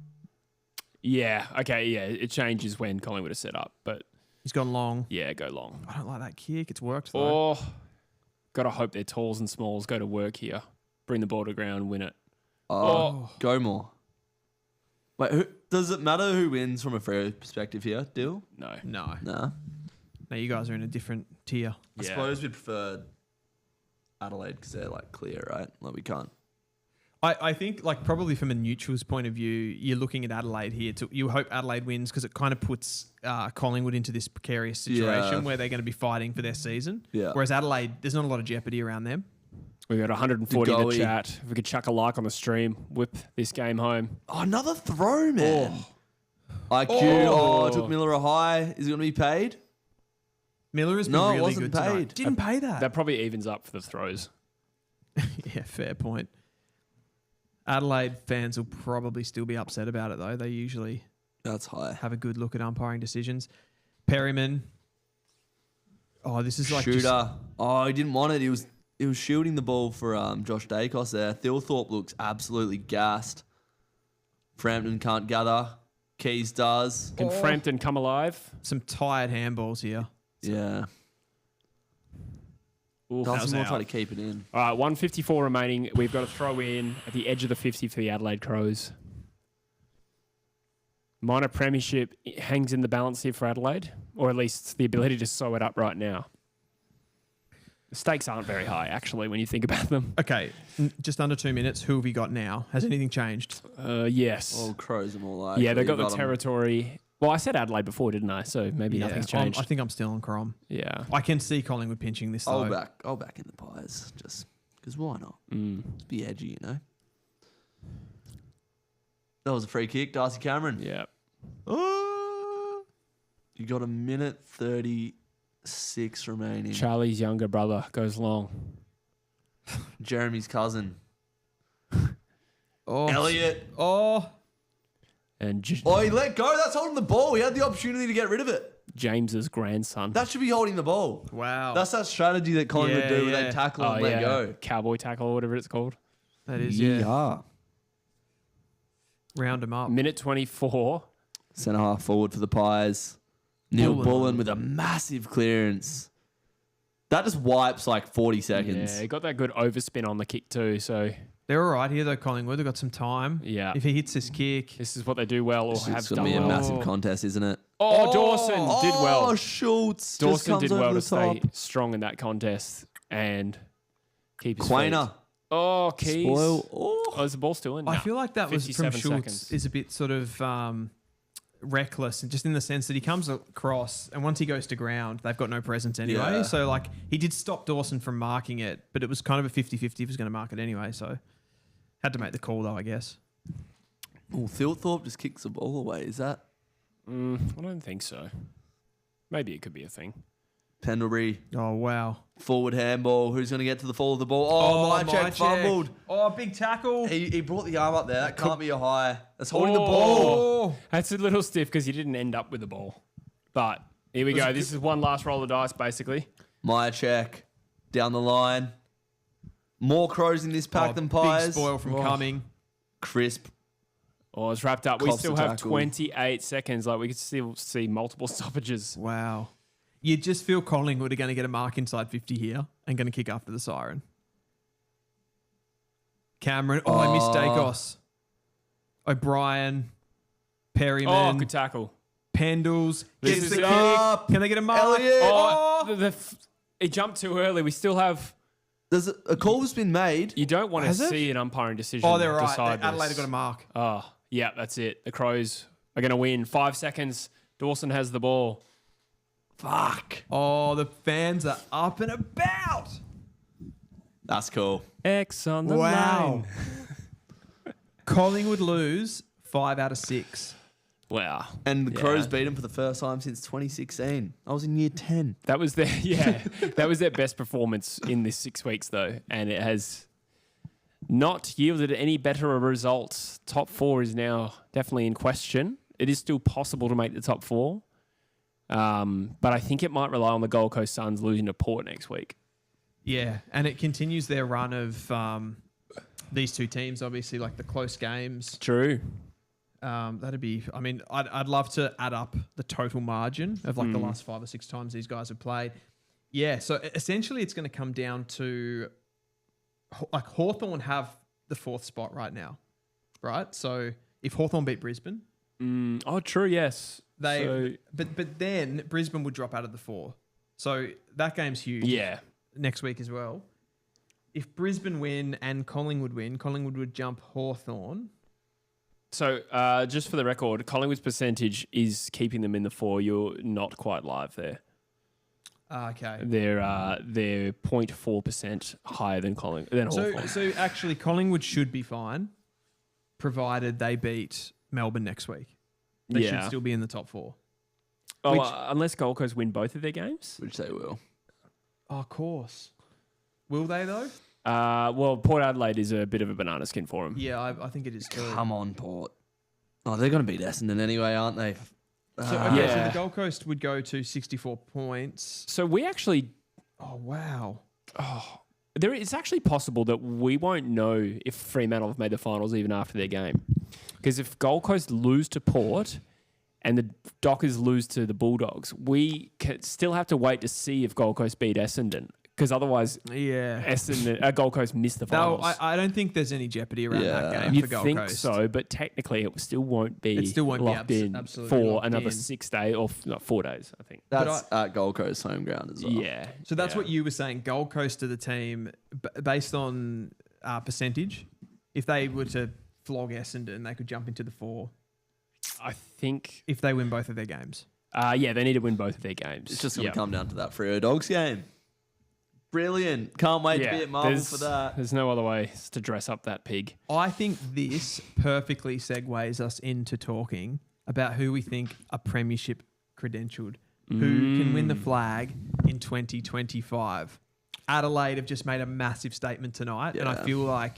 Yeah, okay, yeah. It changes when Collingwood is set up, but He's gone long. yeah, go long. I don't like that kick. It's worked, though. Oh, gotta hope their talls and smalls go to work here. Bring the ball to ground, win it. Oh, go more. Wait, does it matter who wins from a Freo perspective here, Dill? No. No. Nah. No, you guys are in a different tier. I suppose we prefer Adelaide because they're like clear, right? Like we can't. I think, like, probably from a neutral's point of view, you're looking at Adelaide here. You hope Adelaide wins because it kind of puts Collingwood into this precarious situation where they're going to be fighting for their season. Yeah. Whereas Adelaide, there's not a lot of jeopardy around them. We got 140 in the Goey. chat. If we could chuck a like on the stream, whip this game home. Oh, another throw, man. IQ. Oh, took Miller a high. Is he going to be paid? Miller has been No, it really wasn't good tonight. paid. Didn't pay that. That probably evens up for the throws. Yeah, fair point. Adelaide fans will probably still be upset about it, though. They usually That's high. have a good look at umpiring decisions. Perryman. Oh, this is like Shooter. Oh, he didn't want it. He was shielding the ball for Josh Daicos there. Thilthorpe looks absolutely gassed. Frampton can't gather. Keys does. Can Frampton come alive? some tired handballs here. Yeah. Oof. Darcy will out. try to keep it in. All right, 154 remaining. We've got to throw in at the edge of the 50 for the Adelaide Crows. Minor premiership hangs in the balance here for Adelaide, or at least the ability to sew it up right now. The stakes aren't very high, actually, when you think about them. Okay, just under 2 minutes. Who have you got now? Has anything changed? Yes. Oh, Crows and all that. Yeah, they've got the 'em. territory. Well, I said Adelaide before, didn't I? So maybe nothing's changed. I think I'm still on Crom. Yeah. I can see Collingwood pinching this, though. I'll back in the Pies, just because why not? Just be edgy, you know. That was a free kick, Darcy Cameron. Yeah. You got a minute 36 remaining. Charlie's younger brother goes long. Jeremy's cousin. Oh, Elliot. Oh, And Oh, he let go. That's holding the ball. He had the opportunity to get rid of it. James's grandson. That should be holding the ball. wow. That's that strategy that Collingwood do where they tackle and let go. Cowboy tackle or whatever it's called. That is, yeah. Round them up. Minute 24. Centre half forward for the Pies. Neil Bullen. Bullen with a massive clearance. That just wipes like 40 seconds. Yeah, he got that good overspin on the kick too. So, They're all right here, though, Collingwood. They've got some time. yeah. If he hits this kick. This is what they do well or This have is going done to be a well. massive contest, isn't it? Oh, Dawson did well. Oh, Schultz just Dawson comes did over well the to stay top. strong in that contest and keep his Quainer. feet. Oh, Keys. Spoil. Oh, is the ball still in? I Nah. feel like that was from 57 Schultz seconds. is a bit sort of reckless, and just in the sense that he comes across and once he goes to ground, they've got no presence anyway. Yeah. So, like, he did stop Dawson from marking it, but it was kind of a 50-50 if he was going to mark it anyway. So, had to make the call, though, I guess. Oh, Thilthorpe just kicks the ball away. Is that I don't think so. Maybe it could be a thing. Pendlebury? Oh, wow. Forward handball. Who's going to get to the fall of the ball? Oh, my check fumbled. Oh, big tackle. He brought the arm up there. That can't be a high. That's holding the Oh. ball. That's a little stiff because he didn't end up with the ball. But here we go. This is one last roll of dice, basically. My check down the line. More Crows in this pack than Pies. Big spoil from coming. Crisp. Oh, it's wrapped up. We Cops still the have tackle. 28 seconds. Like, we could still see multiple stoppages. Wow. You just feel Collingwood are going to get a mark inside 50 here and going to kick after the siren. Cameron. Oh, I missed Daicos. O'Brien. Perryman. Oh, good tackle. Pendles. This Gets is the it. kick. Can they get a mark? Elliot. Oh, it jumped too early. We still have... There's a call has been made. You don't want to Has it? see an umpiring decision. Oh, they're right. decide Adelaide this. have got a mark. Oh, yeah, that's it. The Crows are going to win. 5 seconds. Dawson has the ball. Fuck. Oh, the fans are up and about. That's cool. X on the Wow. line. Collingwood lose 5 out of 6. Wow. And the Yeah. Crows beat them for the first time since 2016. I was in year 10. That was their that was their best performance in this 6 weeks though, and it has not yielded any better results. Top 4 is now definitely in question. It is still possible to make the top 4, but I think it might rely on the Gold Coast Suns losing to Port next week. Yeah, and it continues their run of these two teams, obviously, like the close games. True. That'd be, I mean, I'd love to add up the total margin of like the last 5 or 6 times these guys have played. Yeah, so essentially it's going to come down to, like, Hawthorn have the 4th spot right now, right? So if Hawthorn beat Brisbane, Oh, true. Yes. but then Brisbane would drop out of the 4. So that game's huge. Yeah. Next week as well. if Brisbane win and Collingwood win, Collingwood would jump Hawthorn. So, just for the record, Collingwood's percentage is keeping them in the 4. You're not quite live there. Okay. They're 0.4% higher than Hawthorn. So actually, Collingwood should be fine, provided they beat Melbourne next week. They should still be in the top 4. Oh, unless Gold Coast win both of their games? Which they will. Oh, of course. Will they, though? Well, Port Adelaide is a bit of a banana skin for them. Yeah, I think it is too. Come on, Port. Oh, they're going to beat Essendon anyway, aren't they? So the Gold Coast would go to 64 points. So we actually... Oh, wow. It's actually possible that we won't know if Fremantle have made the finals even after their game. Because if Gold Coast lose to Port and the Dockers lose to the Bulldogs, we still have to wait to see if Gold Coast beat Essendon. Because otherwise, Essendon, Gold Coast missed the finals. I don't think there's any jeopardy around that game you for Gold think Coast. So, but technically it still won't be locked in for another 6 days or 4 days, I think. That's at Gold Coast home ground as well. Yeah. So that's what you were saying. Gold Coast are the team, based on percentage, if they were to flog Essendon, they could jump into the 4. I think... If they win both of their games. They need to win both of their games. It's just going to come down to that Freo Dogs game. Brilliant. Can't wait to be at Marvel for that. There's no other way to dress up that pig. I think this perfectly segues us into talking about who we think are Premiership credentialed, who can win the flag in 2025. Adelaide have just made a massive statement tonight, and I feel like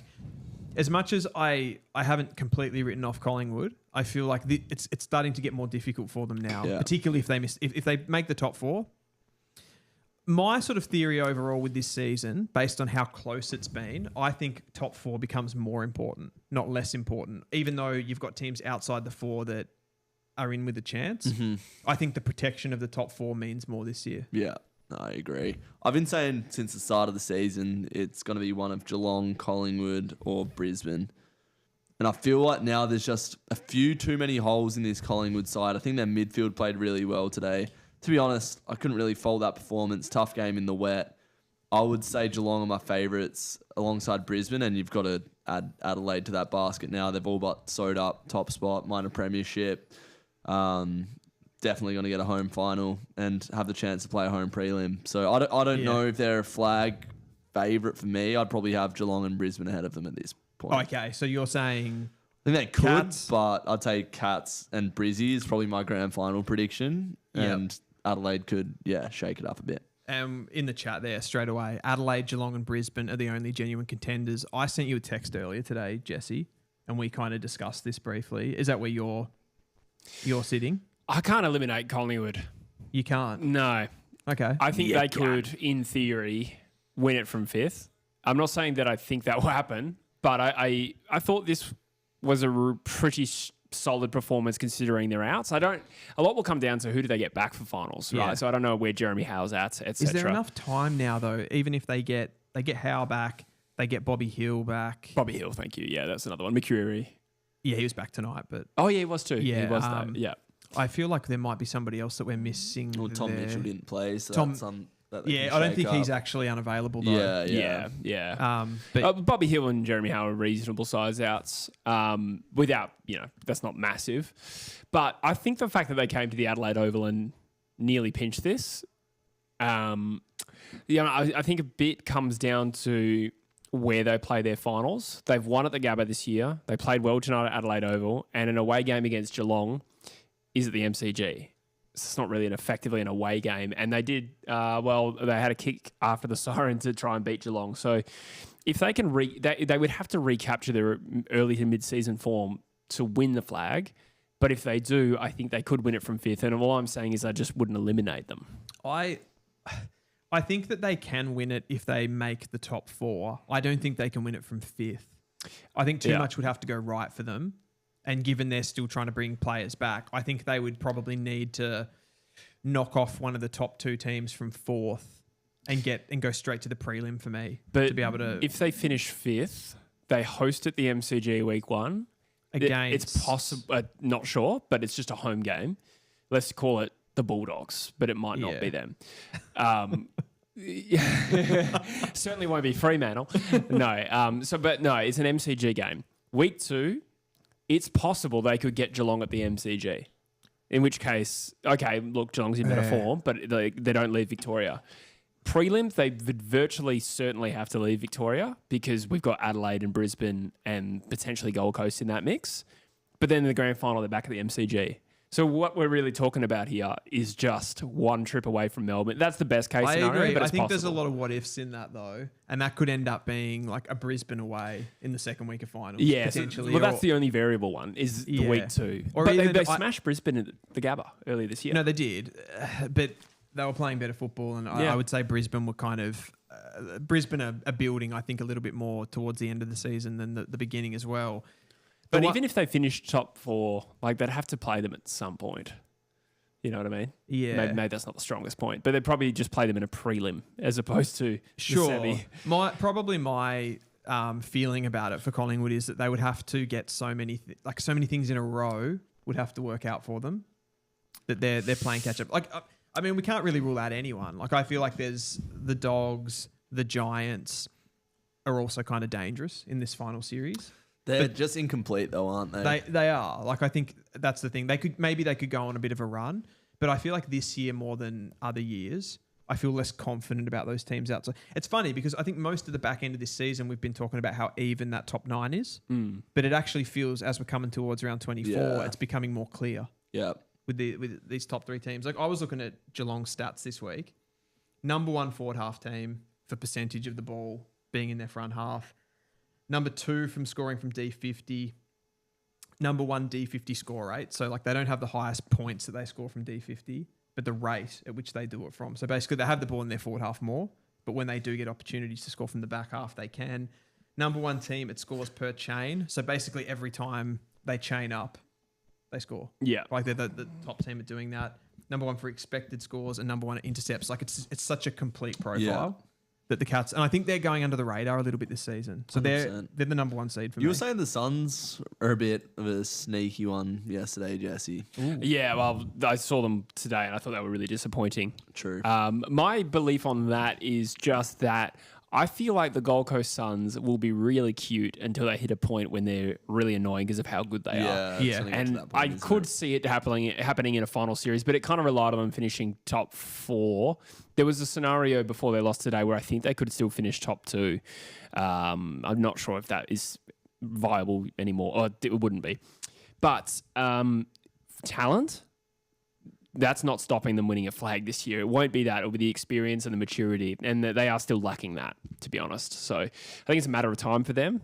as much as I haven't completely written off Collingwood, I feel like it's starting to get more difficult for them now, particularly if they make the top 4. My sort of theory overall with this season, based on how close it's been, I think top 4 becomes more important, not less important. Even though you've got teams outside the 4 that are in with a chance, I think the protection of the top 4 means more this year. Yeah, I agree. I've been saying since the start of the season, it's going to be one of Geelong, Collingwood or Brisbane. And I feel like now there's just a few too many holes in this Collingwood side. I think their midfield played really well today. To be honest, I couldn't really fault that performance. Tough game in the wet. I would say Geelong are my favourites alongside Brisbane, and you've got to add Adelaide to that basket now. They've all but sewed up top spot, minor premiership. Definitely going to get a home final and have the chance to play a home prelim. So I don't know if they're a flag favourite for me. I'd probably have Geelong and Brisbane ahead of them at this point. Okay, so you're saying... I think they could, Cats. but I'd say Cats and Brizzy is probably my grand final prediction. And Adelaide could, shake it up a bit. In the chat there, straight away, Adelaide, Geelong and Brisbane are the only genuine contenders. I sent you a text earlier today, Jesse, and we kind of discussed this briefly. Is that where you're sitting? I can't eliminate Collingwood. You can't? No. Okay. I think they could, in theory, win it from 5th. I'm not saying that I think that will happen, but I thought this was a pretty solid performance considering their outs. A lot will come down to who do they get back for finals, right? So I don't know where Jeremy Howe's at, etc. Is there enough time now though? Even if they get Howe back, they get Bobby Hill back. Bobby Hill, thank you. Yeah, that's another one. McCreary. Yeah, he was back tonight, but he was too. Yeah, he was that. Yeah. I feel like there might be somebody else that we're missing. Well, Tom there. Mitchell didn't play, so Tom, that's some. That they I can don't shake think up. he's actually unavailable though. Yeah. But Bobby Hill and Jeremy Howe are reasonable size outs. Without, that's not massive. But I think the fact that they came to the Adelaide Oval and nearly pinched this, I think a bit comes down to where they play their finals. They've won at the Gabba this year. They played well tonight at Adelaide Oval, and an away game against Geelong is at the MCG. It's not really effectively an away game. And they did, they had a kick after the siren to try and beat Geelong. So if they can, they would have to recapture their early to mid-season form to win the flag. But if they do, I think they could win it from 5th. And all I'm saying is I just wouldn't eliminate them. I think that they can win it if they make the top 4. I don't think they can win it from 5th. I think too much would have to go right for them. And given they're still trying to bring players back, I think they would probably need to knock off one of the top 2 teams from 4th and go straight to the prelim for me to be able to. If they finish 5th, they host at the MCG week 1. It's possible, not sure, but it's just a home game. Let's call it the Bulldogs, but it might not be them. Certainly won't be Fremantle. No. It's an MCG game. Week 2, it's possible they could get Geelong at the MCG. In which case, okay, look, Geelong's in better form, but they don't leave Victoria. Prelim, they would virtually certainly have to leave Victoria because we've got Adelaide and Brisbane and potentially Gold Coast in that mix. But then in the grand final, they're back at the MCG. So what we're really talking about here is just one trip away from Melbourne. That's the best case scenario. I agree. But I it's think possible. there's a lot of what ifs in that though, and that could end up being like a Brisbane away in the second week of finals. Yeah, potentially. Well, that's the only variable one is the week 2. Or but either they smashed Brisbane at the Gabba earlier this year. No, they did, but they were playing better football, and I would say Brisbane were kind of Brisbane are building. I think a little bit more towards the end of the season than the beginning as well. But even if they finished top 4, like they'd have to play them at some point. You know what I mean? Yeah. Maybe that's not the strongest point, but they'd probably just play them in a prelim as opposed to the semi. My feeling about it for Collingwood is that they would have to get so many things in a row would have to work out for them that they're playing catch up. Like I mean, we can't really rule out anyone. Like I feel like there's the Dogs, the Giants are also kind of dangerous in this final series. They're just incomplete though, aren't they? They are. Like I think that's the thing. They could go on a bit of a run, but I feel like this year more than other years, I feel less confident about those teams outside. It's funny because I think most of the back end of this season we've been talking about how even that top 9 is, but it actually feels as we're coming towards round 24, it's becoming more clear. Yeah. With these top 3 teams. Like I was looking at Geelong stats this week. Number 1 forward half team for percentage of the ball being in their front half. Number 2 from scoring from D50. Number 1 D50 score rate. So like they don't have the highest points that they score from D50, but the rate at which they do it from. So basically they have the ball in their forward half more, but when they do get opportunities to score from the back half, they can. Number 1 team, it scores per chain. So basically every time they chain up, they score. Yeah. Like they're the top team at doing that. Number 1 for expected scores and number 1 at intercepts. Like it's such a complete profile that the Cats, and I think they're going under the radar a little bit this season. So 100%. they're the number 1 seed for me. You were saying the Suns are a bit of a sneaky one yesterday, Jesse. Ooh. Yeah, well, I saw them today and I thought they were really disappointing. True. My belief on that is just that I feel like the Gold Coast Suns will be really cute until they hit a point when they're really annoying because of how good they are. Yeah. And I could see it happening in a final series, but it kind of relied on them finishing top 4. There was a scenario before they lost today where I think they could still finish top 2. I'm not sure if that is viable anymore, or it wouldn't be. But talent, that's not stopping them winning a flag this year. It won't be that. It'll be the experience and the maturity, and they are still lacking that, to be honest. So I think it's a matter of time for them.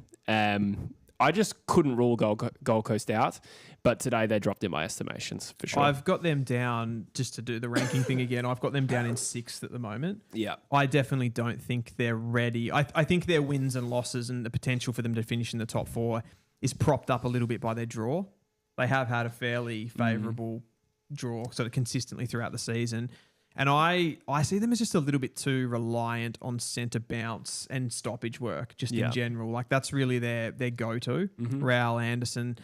I just couldn't rule Gold Coast out, but today they dropped in my estimations, for sure. I've got them down, just to do the ranking thing again, I've got them down in 6th at the moment. Yeah. I definitely don't think they're ready. I think their wins and losses and the potential for them to finish in the top 4 is propped up a little bit by their draw. They have had a fairly favourable draw sort of consistently throughout the season. And I see them as just a little bit too reliant on centre bounce and stoppage work just in general. Like that's really their go-to. Raul Anderson.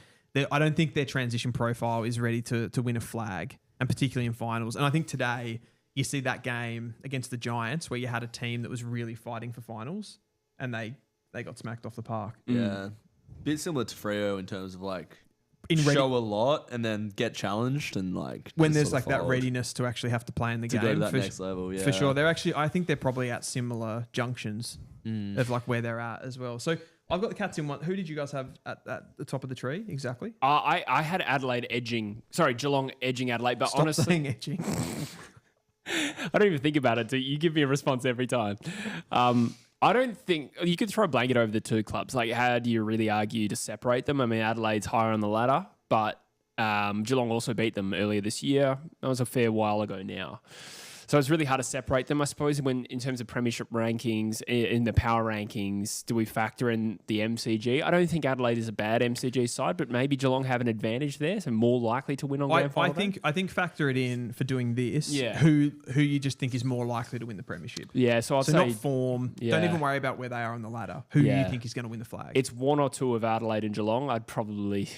I don't think their transition profile is ready to win a flag, and particularly in finals. And I think today you see that game against the Giants where you had a team that was really fighting for finals and they got smacked off the park. Yeah. Bit similar to Freo in terms of like show a lot and then get challenged and like when there's like that readiness to actually have to play in the game to go to that next level. Yeah, for sure. They're actually, I think they're probably at similar junctions of like where they're at as well. So I've got the Cats in 1. Who did you guys have at the top of the tree exactly? I had Geelong edging Adelaide, but Stop honestly, saying edging. I don't even think about it. You give me a response every time. I don't think you could throw a blanket over the 2 clubs. Like, how do you really argue to separate them? I mean, Adelaide's higher on the ladder, but Geelong also beat them earlier this year. That was a fair while ago now. So it's really hard to separate them, I suppose, when in terms of premiership rankings, in the power rankings, do we factor in the MCG? I don't think Adelaide is a bad MCG side, but maybe Geelong have an advantage there, so more likely to win on grand final. I think factor it in for doing this. Yeah. Who you just think is more likely to win the premiership? Yeah, so I'd say not form. Yeah. Don't even worry about where they are on the ladder. Who you think is going to win the flag? It's 1 or 2 of Adelaide and Geelong. I'd probably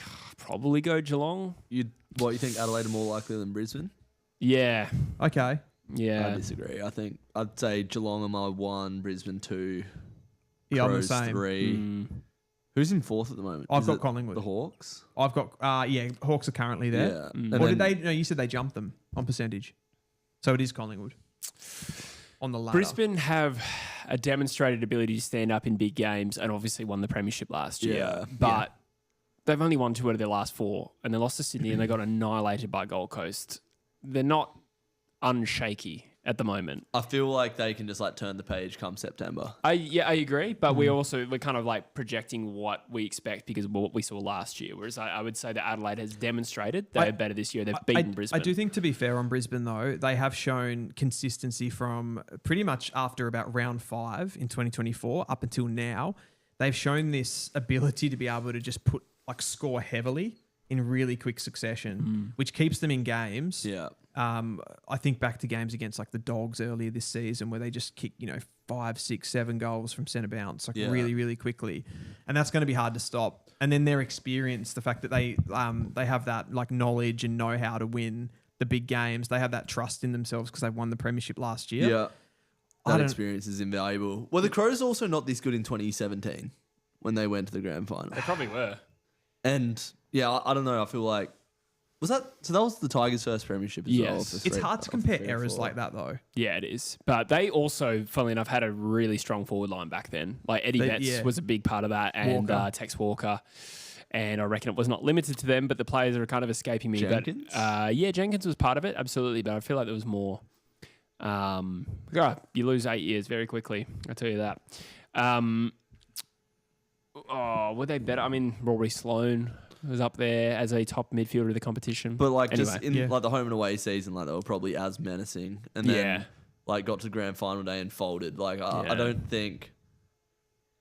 go Geelong. You think Adelaide are more likely than Brisbane? Yeah. Okay. Yeah. I disagree. I think I'd say Geelong are my 1, Brisbane 2, Yeah, I'm the Crows same. 3. Who's in 4th at the moment? I've Is got it Collingwood. The Hawks? I've got, Hawks are currently there. Yeah. Or did they? No, you said they jumped them on percentage. So it is Collingwood on the ladder. Brisbane have a demonstrated ability to stand up in big games and obviously won the premiership last year. Yeah. But they've only won 2 out of their last 4 and they lost to Sydney and they got annihilated by Gold Coast. They're not unshaky at the moment. I feel like they can just like turn the page come September. I agree, but we're kind of like projecting what we expect because of what we saw last year. Whereas I would say that Adelaide has demonstrated they're better this year. They've beaten Brisbane. I do think, to be fair on Brisbane though, they have shown consistency from pretty much after about round 5 in 2024 up until now. They've shown this ability to be able to just score heavily in really quick succession, which keeps them in games. Yeah. I think back to games against like the Dogs earlier this season where they just kick, 5, 6, 7 goals from centre bounce really, really quickly. And that's going to be hard to stop. And then their experience, the fact that they have that like knowledge and know how to win the big games. They have that trust in themselves because they won the premiership last year. Yeah. That experience is invaluable. Well, the Crows also not this good in 2017 when they went to the grand final. They probably were. And yeah, I don't know. I feel like that was the Tigers' first premiership as well. It's hard to compare errors like that though. Yeah, it is. But they also, funnily enough, had a really strong forward line back then. Like Eddie Betts was a big part of that, and Tex Walker. And I reckon it was not limited to them, but the players are kind of escaping me. Jenkins? But Jenkins was part of it, absolutely. But I feel like there was more. You lose 8 years very quickly. I tell you that. Were they better? I mean, Rory Sloane was up there as a top midfielder of the competition. But like anyway, just in like the home and away season, like they were probably as menacing, and then like got to grand final day and folded. Like I don't think.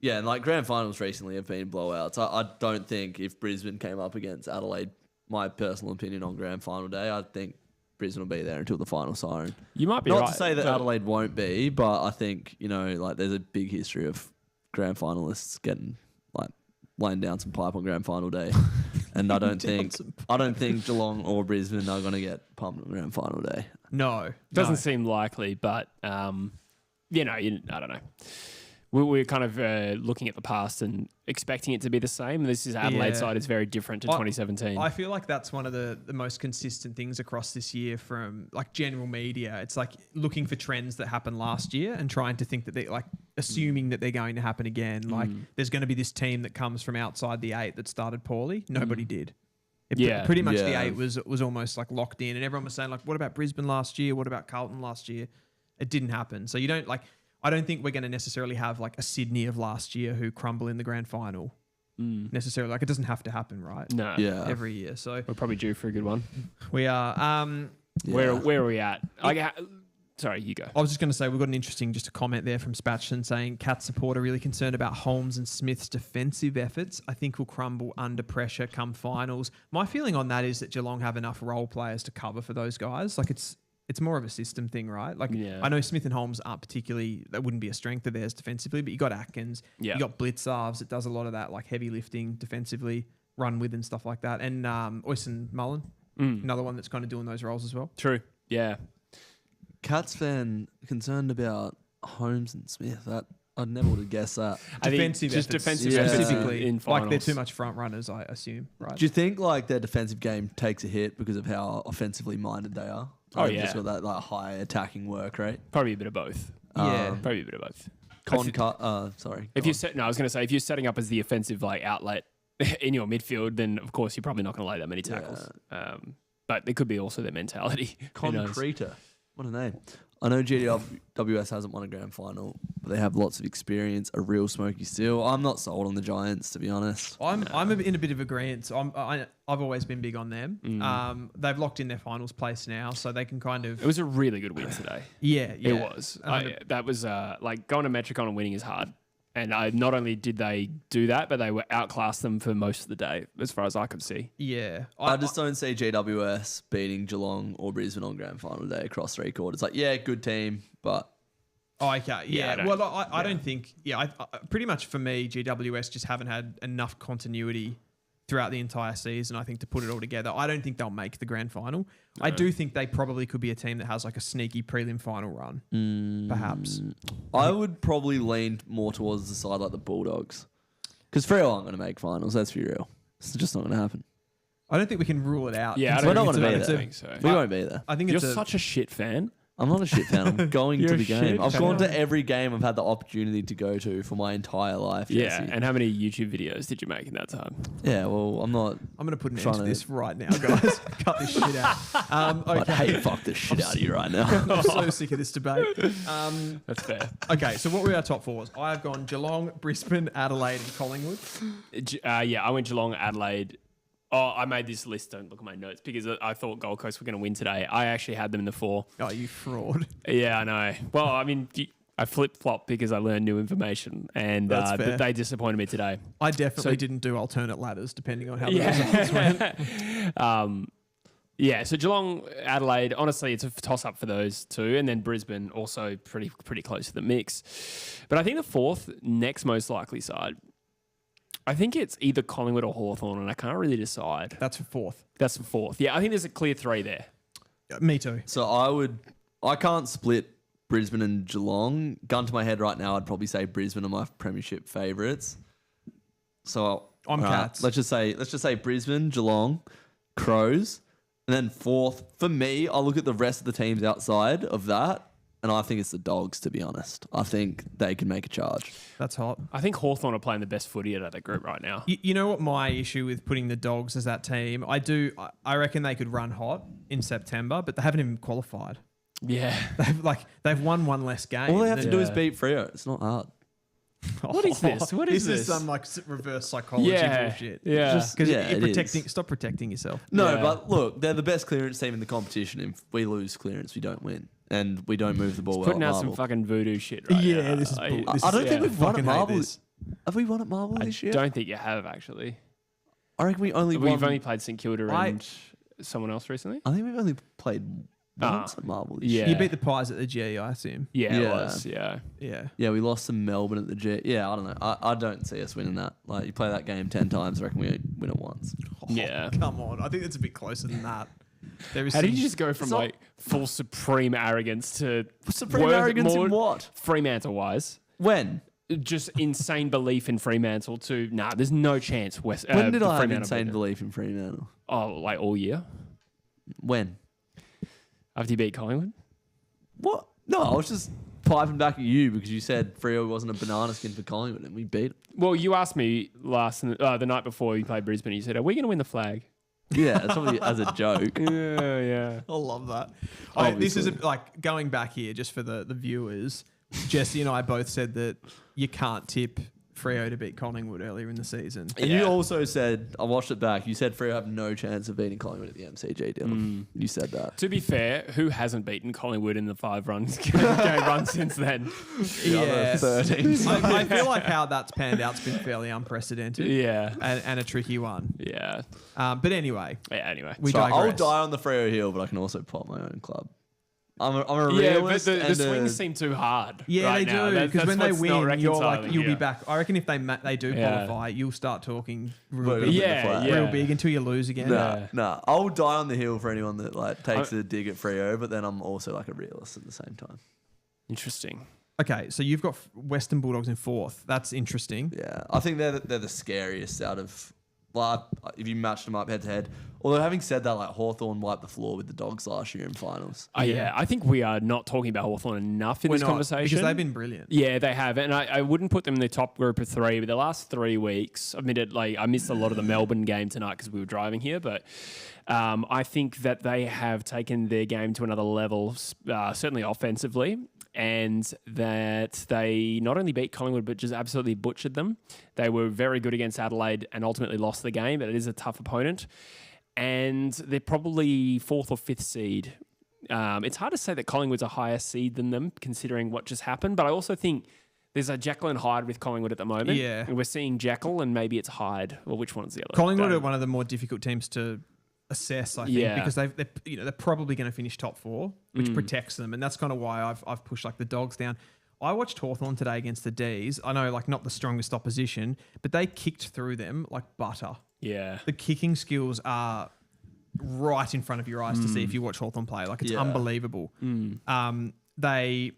Yeah, and like grand finals recently have been blowouts. I don't think if Brisbane came up against Adelaide, my personal opinion on grand final day, I think Brisbane will be there until the final siren. You might be Not right. to say that Adelaide won't be, but I think, like there's a big history of grand finalists getting like laying down some pipe on grand final day. And I don't think Geelong or Brisbane are going to get pumped on grand final day. No. Doesn't seem likely, but I don't know. We're kind of looking at the past and expecting it to be the same. This is Adelaide side is very different to 2017. I feel like that's one of the most consistent things across this year from like general media. It's like looking for trends that happened last year and trying to think that they like assuming that they're going to happen again. Like there's going to be this team that comes from outside the 8 that started poorly. Nobody did. Pretty much the 8 was almost like locked in, and everyone was saying like, what about Brisbane last year? What about Carlton last year? It didn't happen. So you don't like. I don't think we're going to necessarily have like a Sydney of last year who crumble in the grand final necessarily. Like it doesn't have to happen, right? No. Yeah. Every year. So we're probably due for a good one. We are. Where are we at? Sorry, you go. I was just going to say we've got an interesting just a comment there from Spatchton saying Cat supporter really concerned about Holmes and Smith's defensive efforts. I think will crumble under pressure come finals. My feeling on that is that Geelong have enough role players to cover for those guys. Like it's more of a system thing, right? Like I know Smith and Holmes aren't particularly, that wouldn't be a strength of theirs defensively, but you got Atkins, you got Blitzarves that does a lot of that like heavy lifting defensively, run with and stuff like that. And Oyson Mullen, another one that's kind of doing those roles as well. True. Yeah. Cats fan concerned about Holmes and Smith. I never would have guessed that. Defensive specifically in finals. Like they're too much front runners, I assume, right? Do you think like their defensive game takes a hit because of how offensively minded they are? They've just got that like high attacking work rate. Probably a bit of both. Probably a bit of both. Sorry. I was going to say if you're setting up as the offensive like outlet in your midfield, then of course you're probably not going to lay that many tackles. But it could be also their mentality. Concreter. What a name. I know GWS hasn't won a grand final, but they have lots of experience, a real smoky Steele. I'm not sold on the Giants, to be honest. I'm in a bit of agreement. I've always been big on them. They've locked in their finals place now, so they can kind of... It was a really good win today. Yeah. It was. That was like going to Metricon and winning is hard. And not only did they do that, but they were outclassed them for most of the day, as far as I could see. Yeah. I just don't see GWS beating Geelong or Brisbane on grand final day across 3 quarters. Like, good team, but... Oh, okay. Yeah. I don't think... Yeah, I pretty much for me, GWS just haven't had enough continuity throughout the entire season, I think, to put it all together. I don't think they'll make the grand final. I do think they probably could be a team that has like a sneaky prelim final run, perhaps. I would probably lean more towards the side like the Bulldogs. Because Freo aren't going to make finals, let's be real. It's just not going to happen. I don't think we can rule it out. Yeah, We're not going to be I there. don't think so. We won't be there. I think You're it's such a shit fan. I'm not a shit fan. I'm going You're to a the game. shit I've fan. gone to every game I've had the opportunity to go to for my entire life. Yeah, Jesse. and how many YouTube videos did you make in that time? Yeah, well, I'm not. I'm going to put an end Trying to to- this right now, guys. Cut this shit out. I'd hate fuck the shit out of you right now. I'm so sick of this debate. That's fair. Okay, so what were our top fours? I've gone Geelong, Brisbane, Adelaide, and Collingwood. Yeah, I went Geelong, Adelaide. Oh, I made this list. Don't look at my notes because I thought Gold Coast were going to win today. I actually had them in the 4. Oh, you fraud. Yeah, I know. Well, I mean, I flip-flop because I learned new information, and That's fair. they disappointed me today. I definitely So- didn't do alternate ladders depending on how the results went. Yeah, so Geelong, Adelaide, honestly, it's a toss-up for those two, and then Brisbane also pretty close to the mix. But I think the 4th next most likely side, I think it's either Collingwood or Hawthorn, and I can't really decide. That's for 4th. That's the 4th. Yeah, I think there's a clear 3 there. Me too. So I can't split Brisbane and Geelong. Gun to my head right now, I'd probably say Brisbane are my premiership favourites. So I'm Cats. Let's just say Brisbane, Geelong, Crows, and then 4th for me. I'll look at the rest of the teams outside of that, and I think it's the Dogs. To be honest, I think they can make a charge. That's hot. I think Hawthorn are playing the best footy out of that group right now. You know what my issue with putting the Dogs as that team? I reckon they could run hot in September, but they haven't even qualified. Yeah. They've won one less game. All they have to do is Yeah. beat Freo. It's not hard. What is this? What is This this? is some like reverse psychology Yeah. bullshit. Yeah. Because Yeah, you're it protecting. is. Stop protecting yourself. No, Yeah. but look, they're the best clearance team in the competition. If we lose clearance, we don't win, and we don't move the ball well. Putting at out some Marvel. fucking voodoo shit right now. Yeah, this is I- bull- this I don't is- think we've won at fucking hate Marvel. this. Have we won at Marvel I this year? don't think you have, actually. I reckon we only We've won. only played St Kilda I- and someone else recently. I think we've only played once at Marvel this yeah. year. You beat the Pies at the G, I assume. Yeah, it Yeah. was. Yeah. Yeah. Yeah, we lost to Melbourne at the G. Yeah, I don't know. I don't see us winning that. Like, you play that game 10 times, I reckon we win it once. Yeah. Come on. I think it's a bit closer than that. There is How did some- you just go from not- like full supreme arrogance to Supreme arrogance in what? Fremantle wise? When? Just insane belief in Fremantle to there's no chance. When did I have Fremantle insane beat it. belief in Fremantle? Oh, like all year When? after you beat Collingwood. What? No, I was just piping back at you because you said Freo wasn't a banana skin for Collingwood and we beat it. Well, you asked me the night before you played Brisbane. You said, "Are we going to win the flag?" Yeah, it's probably as a joke. Yeah. I love that. This is like going back here just for the viewers. Jesse and I both said that you can't tip Freo to beat Collingwood earlier in the season. And Yeah. you also said, I watched it back, you said Freo have no chance of beating Collingwood at the MCG, Dylan. You said that. To be fair, who hasn't beaten Collingwood in the 5 runs game run since then? Yeah. 13. I feel like how that's panned out's been fairly unprecedented Yeah. and a tricky one. Yeah. But anyway, Yeah. Anyway. we So I'll digress. die on the Freo hill, but I can also pop my own club. I'm a Yeah, but realist. the and swings seem too hard. Yeah, right they now. do. Because when they that's not win, you're like reconciling you'll be here. back. I reckon if they do Yeah. qualify, you'll start talking real But big, Yeah, Yeah. real big until you lose again. Yeah. Nah, I'll die on the hill for anyone that like takes a dig at Freo, but then I'm also like a realist at the same time. Interesting. Okay, so you've got Western Bulldogs in 4th. That's interesting. Yeah, I think they're the scariest out of, like, if you match them up head to head. Although having said that, like Hawthorn wiped the floor with the Dogs last year in finals. Yeah, I think we are not talking about Hawthorn enough in this conversation. because they've been brilliant. Yeah, they have. And I wouldn't put them in the top group of 3, but the last 3 weeks, I missed a lot of the Melbourne game tonight because we were driving here, but I think that they have taken their game to another level, certainly offensively, and that they not only beat Collingwood, but just absolutely butchered them. They were very good against Adelaide and ultimately lost the game, but it is a tough opponent. And they're probably 4th or 5th seed. It's hard to say that Collingwood's a higher seed than them, considering what just happened. But I also think there's a Jekyll and Hyde with Collingwood at the moment. Yeah. And we're seeing Jekyll and maybe it's Hyde. Well, which one's the other? Collingwood Don't- are one of the more difficult teams to assess, I think, Yeah. because they're probably going to finish top 4, which protects them, and that's kind of why I've pushed like the Dogs down. I watched Hawthorn today against the D's. I know, like, not the strongest opposition, but they kicked through them like butter. Yeah. The kicking skills are right in front of your eyes to see if you watch Hawthorn play. Like, it's unbelievable. They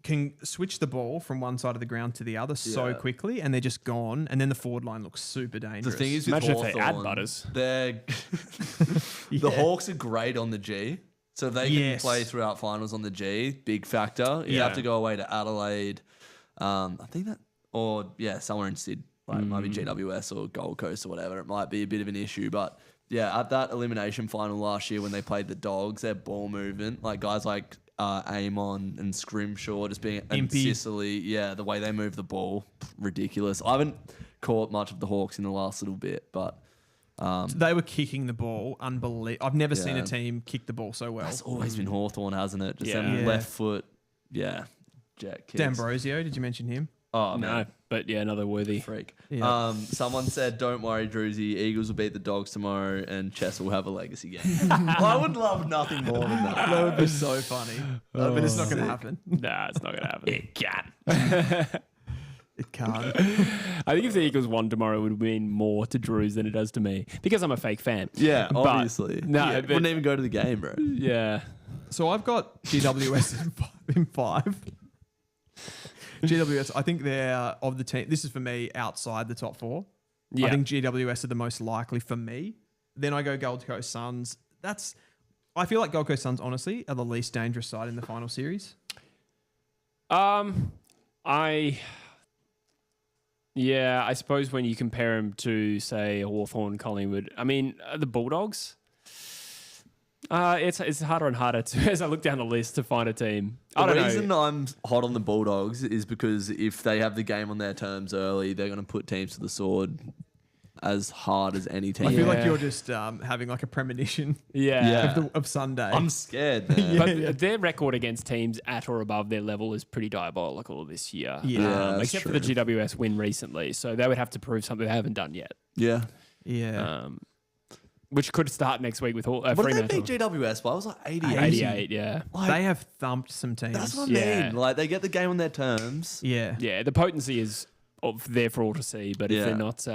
can switch the ball from one side of the ground to the other so quickly, and they're just gone. And then the forward line looks super dangerous. The thing is, with Imagine if they add Hawthorn, Butters. The Hawks are great on the G. So if they can play throughout finals on the G, big factor. You have to go away to Adelaide. I think that, or somewhere in Sydney. Like it might be GWS or Gold Coast or whatever. It might be a bit of an issue. But yeah, at that elimination final last year when they played the Dogs, their ball movement, like guys like Amon and Scrimshaw just being and Sicily, the way they move the ball, ridiculous. I haven't caught much of the Hawks in the last little bit, but they were kicking the ball unbelievable. I've never seen a team kick the ball so well. That's always been Hawthorn, hasn't it? Just them left foot, jet kicks. D'Ambrosio, did you mention him? Oh, no, man. But another worthy freak. Yeah. Someone said, "Don't worry, Druzy. Eagles will beat the Dogs tomorrow, and Chess will have a legacy game." I would love nothing more than that. That would be so funny. But it's not going to happen. Nah, it's not going to happen. It can. It can't. I think if the Eagles won tomorrow, it would mean more to Drews than it does to me because I'm a fake fan. Yeah, But- obviously. No, yeah, but- wouldn't even go to the game, bro. Yeah. So I've got GWS in 5. GWS, I think they're of the team. This is for me outside the top 4. Yeah. I think GWS are the most likely for me. Then I go Gold Coast Suns. I feel like Gold Coast Suns, honestly, are the least dangerous side in the final series. I suppose when you compare them to, say, Hawthorn, Collingwood, I mean, the Bulldogs, it's harder and harder to, as I look down the list, to find a team. The reason I'm hot on the Bulldogs is because if they have the game on their terms early, they're going to put teams to the sword as hard as any team. I feel like you're just having like a premonition of Sunday. I'm scared, man. But their record against teams at or above their level is pretty diabolical this year. Yeah, except for the GWS win recently. So they would have to prove something they haven't done yet. Yeah. Which could start next week with What Fremantle. did they beat GWS by? It was like 88. 88, yeah. Like, they have thumped some teams. that's what I Yeah. mean. Like, they get the game on their terms. Yeah. Yeah, the potency is there for all to see, but if they're not,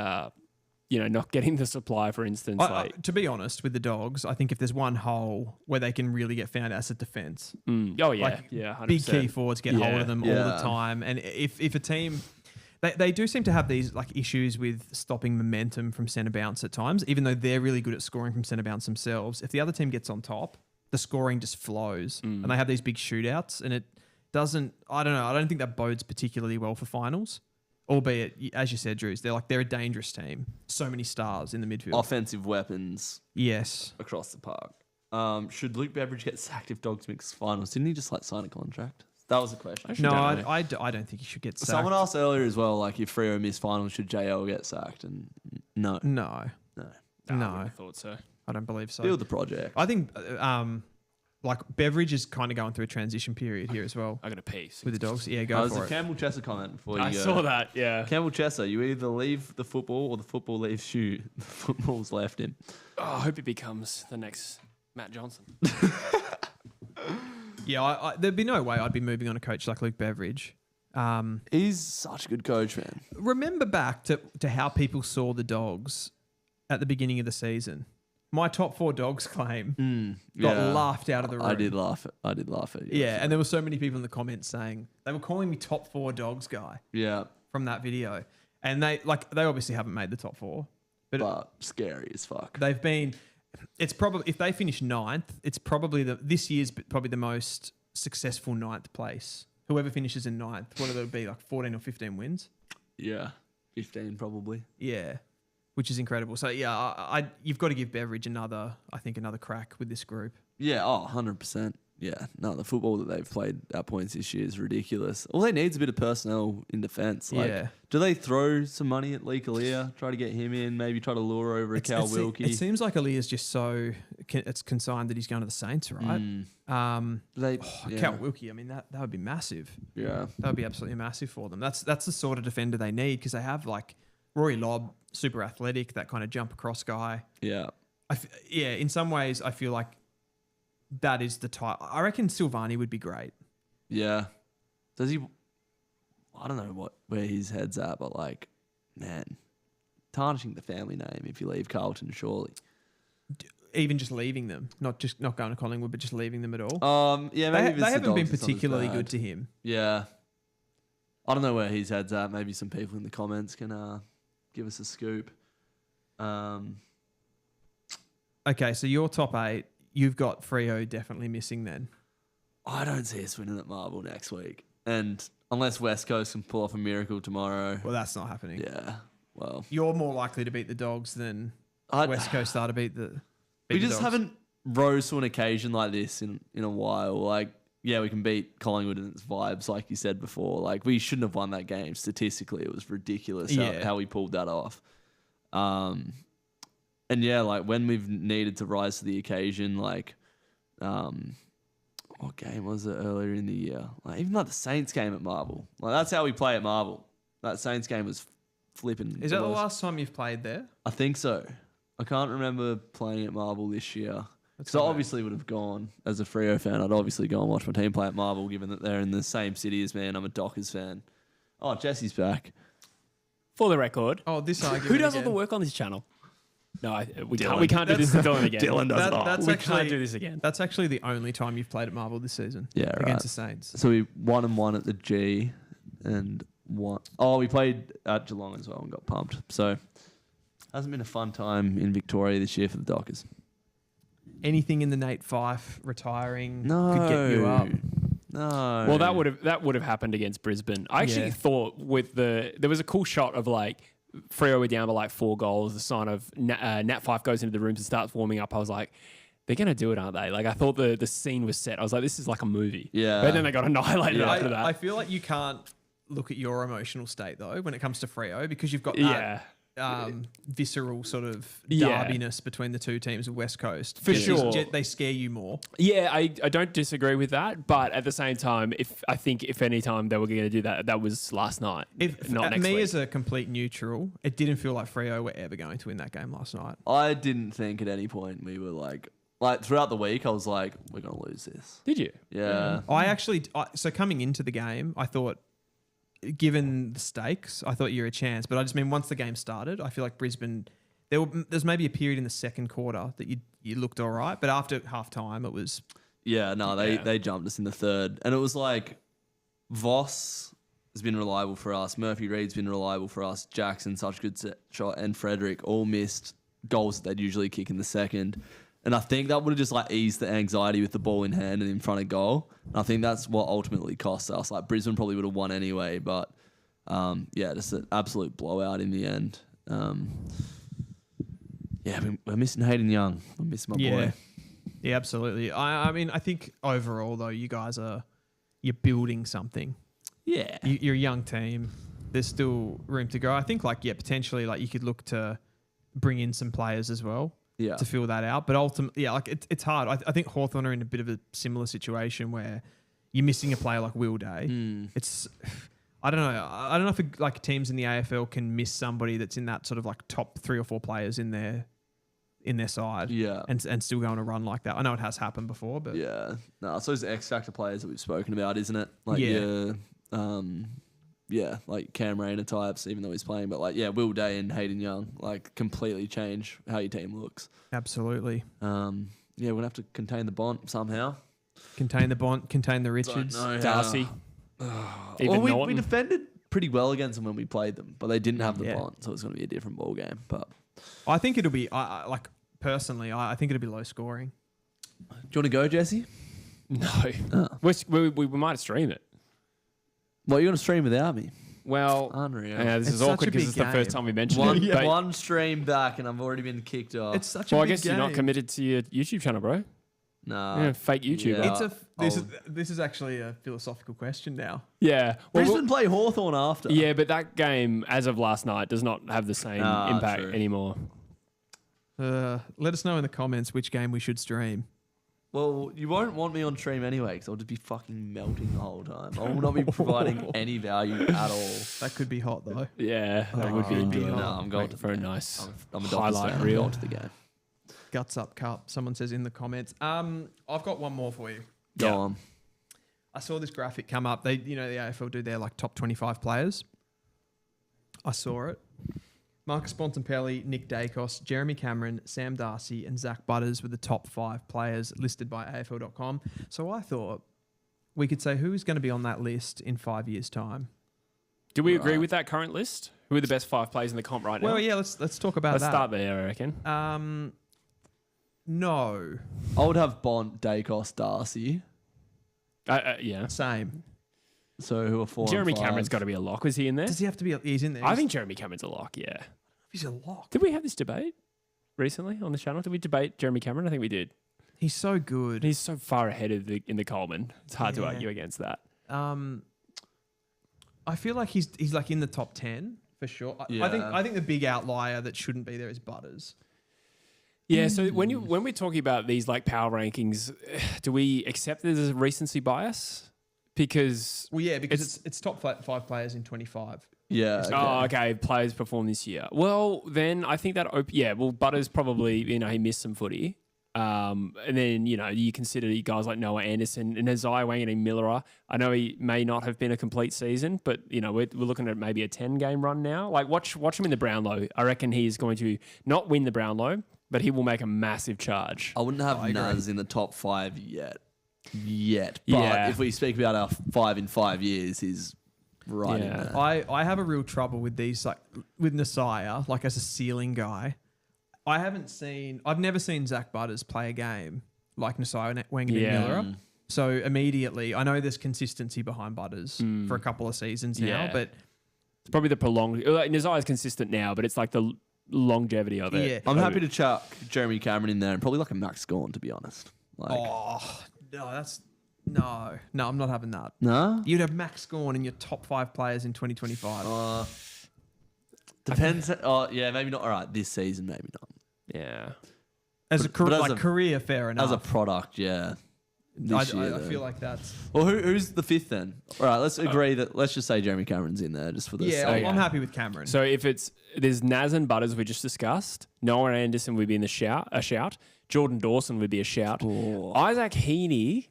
not getting the supply, for instance, to be honest, with the Dogs, I think if there's one hole where they can really get found as a defence, 100%. big key forwards get hold of them all the Yeah. time. And if a team, they do seem to have these like issues with stopping momentum from centre bounce at times, even though they're really good at scoring from centre bounce themselves. If the other team gets on top, the scoring just flows, and they have these big shootouts, and it doesn't. I don't know. I don't think that bodes particularly well for finals. Albeit, as you said, Drews, they're a dangerous team. So many stars in the midfield. Offensive weapons Yes. across the park. Should Luke Beveridge get sacked if Dogs mix finals? Didn't he just sign a contract? That was the question. No, I don't think he should get sacked. Someone asked earlier as well, like if Freo miss finals, should JL get sacked? And no. No. I thought so. I don't believe so. Build the project. I think Beveridge is kind of going through a transition period here as well I got a piece with the Dogs. Yeah, go There's for a it. Campbell Chesser comment before you I go. saw that, yeah. Campbell Chesser, you either leave the football or the football leaves you. The football's left him. Oh, I hope he becomes the next Matt Johnson. Yeah, there'd be no way I'd be moving on a coach like Luke Beveridge. He's such a good coach, man. Remember back to how people saw the Dogs at the beginning of the season. My top 4 Dogs claim got laughed out of the room. I did laugh at it. Yeah, and there were so many people in the comments saying they were calling me top 4 Dogs guy Yeah. from that video, and they obviously haven't made the top 4, But scary as fuck. they've been. It's probably if they finish 9th, it's probably this year's probably the most successful 9th place. Whoever finishes in 9th, what will it be, like 14 or 15 wins? Yeah. 15 probably. Yeah, which is incredible. So yeah, you've got to give Beveridge another crack with this group. Yeah, 100%. Yeah, no, the football that they've played at points this year is ridiculous. All they need is a bit of personnel in defence. Yeah. Do they throw some money at Lee Kalia, try to get him in, maybe try to lure over a Cal Wilkie? It seems like Aaliyah's just so it's consigned that he's going to the Saints, right? Cal Wilkie, I mean that would be massive. Yeah. That would be absolutely massive for them. That's the sort of defender they need because they have like Rory Lobb, super athletic, that kind of jump across guy. Yeah. In some ways, I feel like that is the type. I reckon Silvani would be great. Yeah. Does he? I don't know where his head's at, but like, man, tarnishing the family name if you leave Carlton, surely. Even just leaving them, not going to Collingwood, but just leaving them at all. Yeah, maybe they haven't been Dogs, it's not as particularly bad. good to him. Yeah. I don't know where his head's at. Maybe some people in the comments can give us a scoop. Okay, so your top 8, you've got Freo definitely missing then. I don't see us winning at Marvel next week. And unless West Coast can pull off a miracle tomorrow. Well, that's not happening. Yeah, well. You're more likely to beat the Dogs than West Coast are to beat the We just Dogs. haven't rose to an occasion like this in a while. Like, yeah, we can beat Collingwood and its vibes, like you said before. Like, we shouldn't have won that game. Statistically, it was ridiculous how we pulled that off. And yeah, like when we've needed to rise to the occasion, like, what game was it earlier in the year? Like, even like the Saints game at Marvel. Like, that's how we play at Marvel. That Saints game was flipping. Is that the last time you've played there? I think so. I can't remember playing at Marvel this year. Because I obviously would have gone, as a Freo fan, I'd obviously go and watch my team play at Marvel, given that they're in the same city as me and I'm a Dockers fan. Oh, Jesse's back. For the record, this argument who does again. all the work on this channel? No, we can't do this to Dylan again. Dylan does it all. We can't do this again. That's actually the only time you've played at Marvel this season. Yeah, right. Against the Saints. So we 1-1 at the G and one. Oh, we played at Geelong as well and got pumped. So hasn't been a fun time in Victoria this year for the Dockers. Anything in the Nate Fife retiring No. could get you up. No. Well, that would have happened against Brisbane. I actually thought there was a cool shot of like Freo were down by like 4 goals. The sign of Nat Fife goes into the rooms and starts warming up. I was like, they're gonna do it, aren't they? Like I thought the scene was set. I was like, this is like a movie. Yeah. But then they got annihilated after that. I feel like you can't look at your emotional state though when it comes to Freo because you've got that visceral sort of darbiness between the two teams of West Coast. For sure. They scare you more. Yeah, I don't disagree with that, but at the same time, if any time they were going to do that, that was last night, not next week. As a complete neutral, it didn't feel like Freo were ever going to win that game last night. I didn't think at any point we were like throughout the week, I was like, we're going to lose this. Did you? Yeah. So coming into the game, I thought, given the stakes, I thought you were a chance. But I just mean once the game started, I feel like Brisbane, there's maybe a period in the second quarter that you looked all right. But after half time, it was... Yeah, no, they jumped us in the third. And it was like Voss has been reliable for us. Murphy Reed's been reliable for us. Jackson, such a good shot. And Frederick all missed goals that they'd usually kick in the second. And I think that would have just like eased the anxiety with the ball in hand and in front of goal. And I think that's what ultimately cost us. Like Brisbane probably would have won anyway, but just an absolute blowout in the end. We're missing Hayden Young. I miss my boy. Yeah, absolutely. I mean, I think overall though, you guys you're building something. Yeah, you're a young team. There's still room to grow. I think potentially you could look to bring in some players as well. Yeah. To fill that out. But ultimately, it's hard. I think Hawthorn are in a bit of a similar situation where you're missing a player like Will Day. It's, I don't know. I don't know if teams in the AFL can miss somebody that's in that sort of top 3 or 4 players in their side. Yeah. And still go on a run like that. I know it has happened before, but yeah. No, it's those X factor players that we've spoken about, isn't it? Like Cam Rayner types, even though he's playing, but Will Day and Hayden Young completely change how your team looks. Absolutely. We're gonna have to contain the Bont somehow. Contain the Bont, contain the Richards. Darcy. We defended pretty well against them when we played them, but they didn't have the Bont, so it's gonna be a different ball game. But I think it'll be personally, I think it'll be low scoring. Do you want to go, Jesse? No. We might stream it. Well, you're going to stream without me. Well, unreal. Yeah, this is awkward because it's the first time we mentioned it. One stream back and I've already been kicked off. It's such a big game. I guess you're not committed to your YouTube channel, bro. No. Fake YouTuber. Yeah. This is actually a philosophical question now. Yeah. Brisbane play Hawthorn after. Yeah, but that game, as of last night, does not have the same impact anymore. Let us know in the comments which game we should stream. Well, you won't want me on stream anyway because I'll just be fucking melting the whole time. I will not be providing any value at all. That could be hot though. Yeah, that would be enjoyable. No, I'm going for a nice I'm a highlight reel. I'm going to the game. Guts up cup. Someone says in the comments. I've got one more for you. Go on. I saw this graphic come up. The AFL do their top 25 players. I saw it. Marcus Bontempelli, Nick Daicos, Jeremy Cameron, Sam Darcy, and Zach Butters were the top 5 players listed by AFL.com. So I thought we could say who's going to be on that list in 5 years' time. Do we agree with that current list? Who are the best 5 players in the comp right now? Well, yeah, let's talk about Let's that. start there, I reckon. No. I would have Bont, Daicos, Darcy. Yeah. Same. So who are 4 Jeremy and 5? Cameron's got to be a lock. Was he in there? Does he have to be? He's in there. I think Jeremy Cameron's a lock, yeah. he's a lock. Did we have this debate recently on the channel? Did we debate Jeremy Cameron? I think we did. He's so good. He's so far ahead of in the Coleman. It's hard to Yeah. argue against that. I feel like he's like in the top 10 for sure. Yeah. I think the big outlier that shouldn't be there is Butters. Yeah, so when we're talking about these like power rankings, do we accept there's a recency bias? Because It's top 5 players in 25. Yeah. oh, okay, players perform this year. Well, then I think that Butters probably he missed some footy. And then, you consider guys like Noah Anderson and Isaiah Wanganeen-Miller. I know he may not have been a complete season, but, we're looking at maybe a 10-game run now. Like, watch him in the Brownlow. I reckon he is going to not win the Brownlow, but he will make a massive charge. I wouldn't have Naz in the top 5 yet. But Yeah. if we speak about our 5 in 5 years, he's right in Yeah. there. I have a real trouble with these, like with Nasiah, like as a ceiling guy. I've never seen Zach Butters play a game like Nasiah Wanganeen-Miller. So immediately, I know there's consistency behind Butters for a couple of seasons now, Yeah. but It's probably the prolonged... Nazai's consistent now, but it's like the longevity of it. Yeah. I'm happy to chuck Jeremy Cameron in there and probably like a Max Gawn, to be honest. Like, no, I'm not having that. no? You'd have Max Gawn in your top 5 players in 2025. Depends. Yeah, maybe not. All right, this season, maybe not. Yeah. As but as a- career, fair enough. As a product, yeah. I This year, I though. feel like that's... Well, who's the 5th then? All right, let's agree that. Let's just say Jeremy Cameron's in there just for this. Yeah, Okay. I'm happy with Cameron. So if there's Naz and Butters we just discussed. Noah Anderson would be in a shout. Jordan Dawson would be a shout. Oh. Isaac Heaney,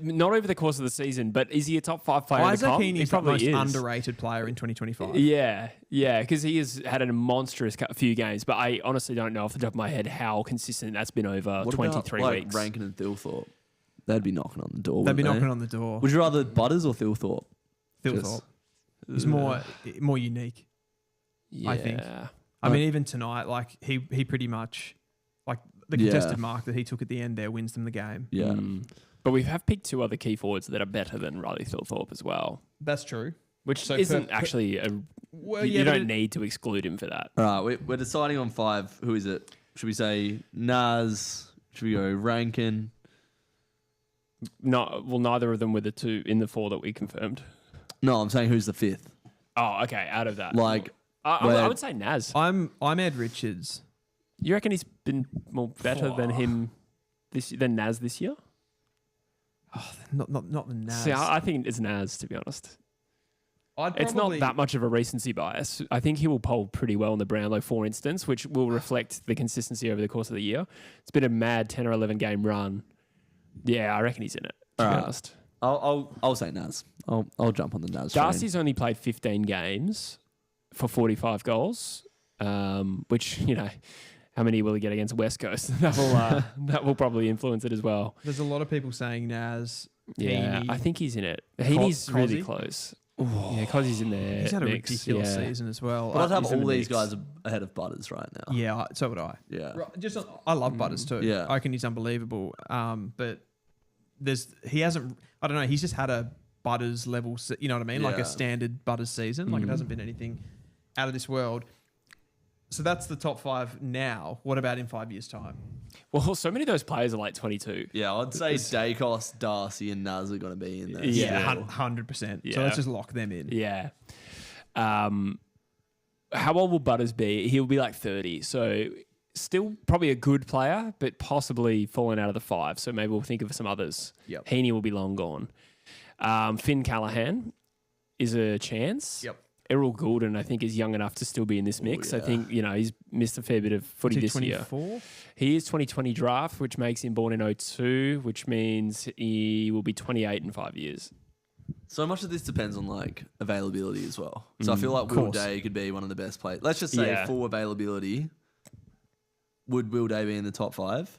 not over the course of the season, but is he a top 5 player in the Isaac comp? Heaney's the most underrated player in 2025. Yeah, because he has had a monstrous few games, but I honestly don't know off the top of my head how consistent that's been over What 23 about, weeks. Rankin and Thilthorpe? They'd be knocking on the door. They'd be wouldn't knocking they? on the door. Would you rather Butters or Thilthorpe? Thilthorpe. He's more unique. Yeah. I think. I mean, even tonight, like he pretty much, like the contested mark that he took at the end there wins them the game. Yeah. But we have picked 2 other key forwards that are better than Riley Thilthorpe as well, That's true. which So isn't actually Well, you but don't need to exclude him for that. All right, we're deciding on 5. Who is it? Should we say Naz? Should we go Rankin? No, well, neither of them were the 2 in the 4 that we confirmed. No, I'm saying who's the 5th. Oh, okay, out of that. Like, I would say Naz. I'm Ed Richards. You reckon he's been more better than him than Naz this year? Not the Naz. See, I think it's Naz, to be honest. It's not that much of a recency bias. I think he will poll pretty well in the Brownlow, for instance, which will reflect the consistency over the course of the year. It's been a mad 10 or 11 game run. Yeah, I reckon he's in it, to be honest. I'll say Naz. I'll jump on the Naz train. Darcy's only played 15 games for 45 goals, which, how many will he get against West Coast? That will probably influence it as well. There's a lot of people saying Naz. Yeah, Heaney. I think he's in it. Heaney's really Cozzy? close. Yeah, Cozzy's in there. He's had a mix, ridiculous yeah. season as well. But I'd have he's in all the these mix. guys ahead of Butters right now. Yeah, so would I. Yeah. I love Butters too. Yeah. I reckon he's unbelievable. But he hasn't. I don't know. He's just had a Butters level. You know what I mean? Like Yeah. a standard Butters season. Like it hasn't been anything out of this world. So that's the top 5 now. What about in 5 years' time? Well, so many of those players are like 22. Yeah, I'd say Daicos, Darcy, and Naz are going to be in there. Yeah. 100%. Yeah. So let's just lock them in. Yeah. How old will Butters be? He'll be like 30. So still probably a good player, but possibly falling out of the 5. So maybe we'll think of some others. Yep. Heaney will be long gone. Finn Callahan is a chance. Yep. Errol Goulden, I think, is young enough to still be in this mix. yeah. I think, he's missed a fair bit of footy this year. 24? He is 2020 draft, which makes him born in 02, which means he will be 28 in 5 years. So much of this depends on like availability as well. So I feel like Will Day could be one of the best players. Let's just say full availability. Would Will Day be in the top 5?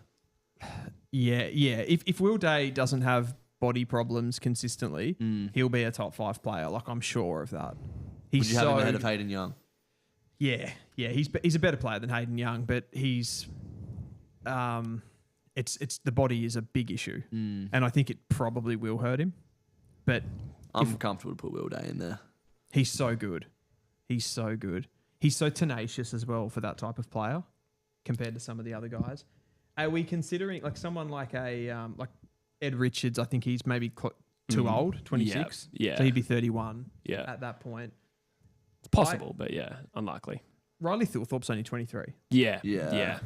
Yeah. If Will Day doesn't have body problems consistently, he'll be a top 5 player. Like, I'm sure of that. Would you have him ahead of Hayden Young? Yeah. He's a better player than Hayden Young, but he's it's the body is a big issue, and I think it probably will hurt him. But I'm comfortable to put Will Day in there. He's so good. He's so tenacious as well for that type of player compared to some of the other guys. Are we considering like someone like like Ed Richards? I think he's maybe too old, 26. Yeah. So he'd be 31 Yeah. at that point. It's possible, but yeah, unlikely. Riley Thorthorpe's only 23. Yeah.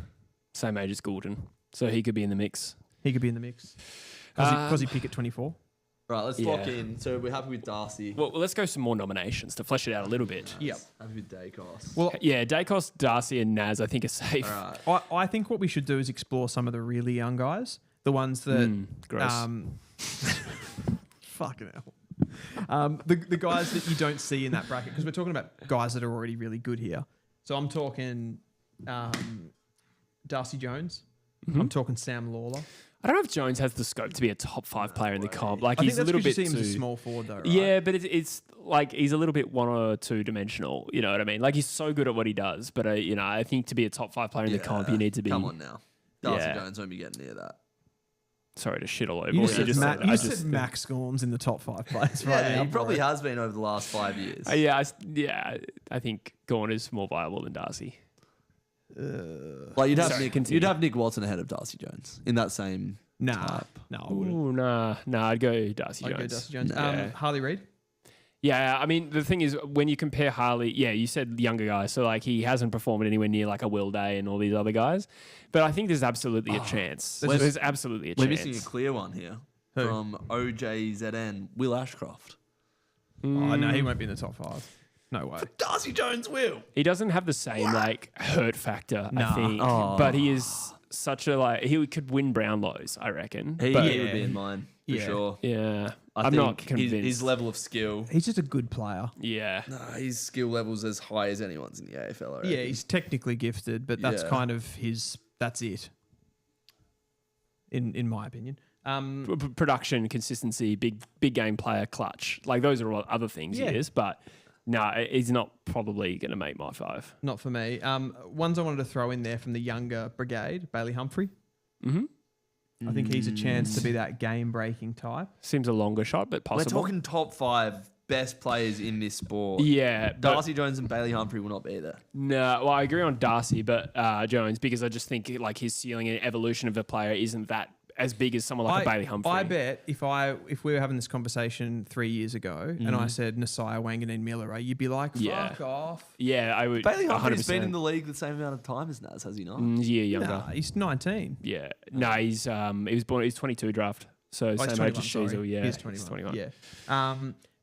Same age as Goulden. So he could be in the mix. He could be in the mix. Because he pick at 24. Right, let's lock in. So we're happy with Darcy. Well, let's go some more nominations to flesh it out a little bit. Yep. Happy with Daicos. Well, Yeah, Daicos, Darcy, and Naz, I think, are safe. All right. I think what we should do is explore some of the really young guys, the ones that Gross. fucking hell, the guys that you don't see in that bracket, because we're talking about guys that are already really good here. So I'm talking Darcy Jones. I'm talking Sam Lawler. I don't know if Jones has the scope to be a top 5 player in the comp. Like, I he's think a that's little 'cause you bit see him as too a small forward though, right? Yeah, but it's like he's a little bit 1 or 2 dimensional. You know what I mean? Like, he's so good at what he does, but I think to be a top 5 player in the comp, you need to be. Come on now. Darcy Jones won't be getting near that. Sorry to shit all over. You you. said Max Gorm's in the top 5 players right now. He probably has been over the last 5 years. I think Gorn is more viable than Darcy. Like you'd have Nick Watson ahead of Darcy Jones in that same type. No, I wouldn't. Ooh, nah, I'd go Darcy Jones. I'd go Darcy Jones. Yeah. Harley Reid. Yeah, I mean, the thing is, when you compare Harley, you said younger guys, so like he hasn't performed anywhere near like a Will Day and all these other guys, but I think there's absolutely a chance. There's absolutely a chance. We're missing a clear one here from OJZN, Will Ashcroft. Oh, no, he won't be in the top 5. No way. Darcy Jones will. He doesn't have the same like hurt factor, I think, but he is such a he could win Brownlows, I reckon. He would be in mine for Yeah. sure. Yeah, I I'm think not convinced. His level of skill. He's just a good player. Yeah, His skill level's as high as anyone's in the AFL. I reckon. Yeah, he's technically gifted, but that's kind of that's it. In my opinion. Production, consistency, big game player, clutch. Like those are all other things he is, but no, he's not probably going to make my 5. Not for me. Ones I wanted to throw in there from the younger brigade, Bailey Humphrey. I think he's a chance to be that game-breaking type. Seems a longer shot, but possible. We're talking top 5 best players in this sport. Yeah, Darcy Jones and Bailey Humphrey will not be there. No, well, I agree on Darcy, but Jones, because I just think like his ceiling and evolution of a player isn't that as big as someone like a Bailey Humphrey. I bet if we were having this conversation 3 years ago and I said Nasai, Wangan and Miller, you'd be like, fuck off. Yeah, I would. Bailey Humphrey's 100%. been in the league the same amount of time as Naz, has he not? Year younger. Nah, he's 19. Yeah. No, he's he was born. He's 22 draft. So same age as Sheasel. Yeah, he's 21. Yeah.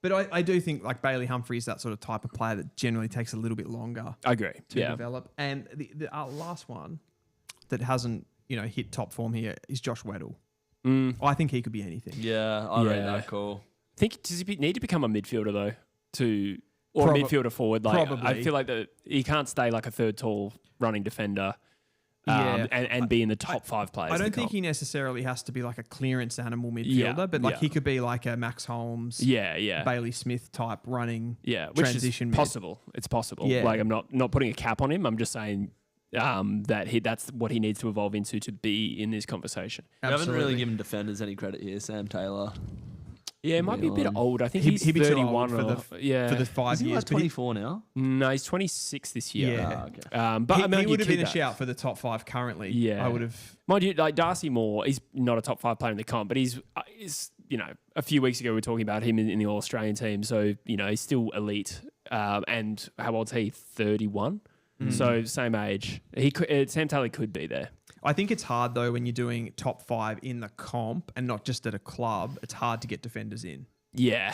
But I do think like Bailey Humphrey is that sort of type of player that generally takes a little bit longer. I agree. To develop. And the last one that hasn't hit top form here is Josh Weddle. I think he could be anything. Yeah, I rate that call. Does he need to become a midfielder though, or a midfielder forward? Like probably. I feel like he can't stay like a third tall running defender. And be in the top 5 players. I don't think he necessarily has to be like a clearance animal midfielder, but like he could be like a Max Holmes, Bailey Smith type running transition which is possible. It's possible. Yeah. Like I'm not putting a cap on him. I'm just saying that's what he needs to evolve into to be in this conversation. We haven't really given defenders any credit here. Sam Taylor. Yeah, it might be a bit old. I think he's he'd be 31 for the 5 Is he years. like 24 now? No, he's 26 this year. Yeah. Okay. But he would have been a shout for the top 5 currently. Yeah. I would have. Mind you, like Darcy Moore, he's not a top 5 player in the comp, but he's a few weeks ago we were talking about him in the All Australian team, so he's still elite. And how old's he? 31. So same age. Sam Taylor could be there. I think it's hard though when you're doing top 5 in the comp and not just at a club. It's hard to get defenders in. Yeah.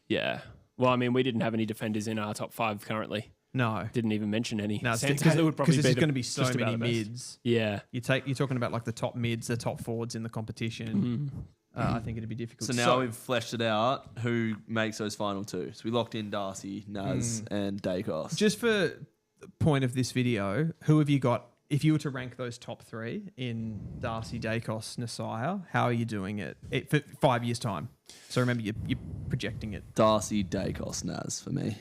Well, I mean, we didn't have any defenders in our top 5 currently. No, didn't even mention any. no, because there's going to be so many mids. Yeah. You're talking about like the top mids, the top forwards in the competition. I think it'd be difficult. So now we've fleshed it out. Who makes those final two? So we locked in Darcy, Naz, and Daicos. Just for the point of this video, who have you got? If you were to rank those top three in Darcy, Daicos, Nasiah, how are you doing it for 5 years' time? So remember, you're projecting it. Darcy, Daicos, Naz for me.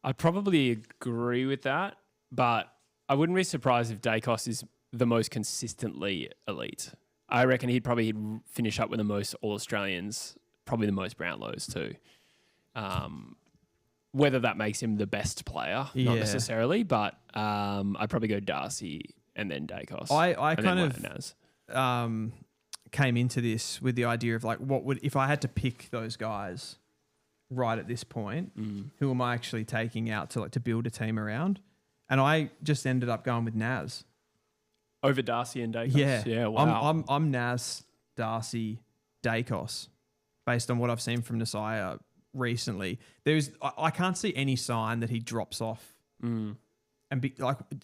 I'd probably agree with that, but I wouldn't be surprised if Daicos is the most consistently elite. I reckon he'd finish up with the most All-Australians, probably the most Brownlows too. Whether that makes him the best player, not necessarily, but I'd probably go Darcy and then Daicos. I kind of came into this with the idea of like, if I had to pick those guys right at this point, who am I actually taking out to build a team around? And I just ended up going with Naz. Over Darcy and Daicos? Yeah. Wow. I'm Naz, Darcy, Daicos, based on what I've seen from Nasiah recently. I can't see any sign that he drops off and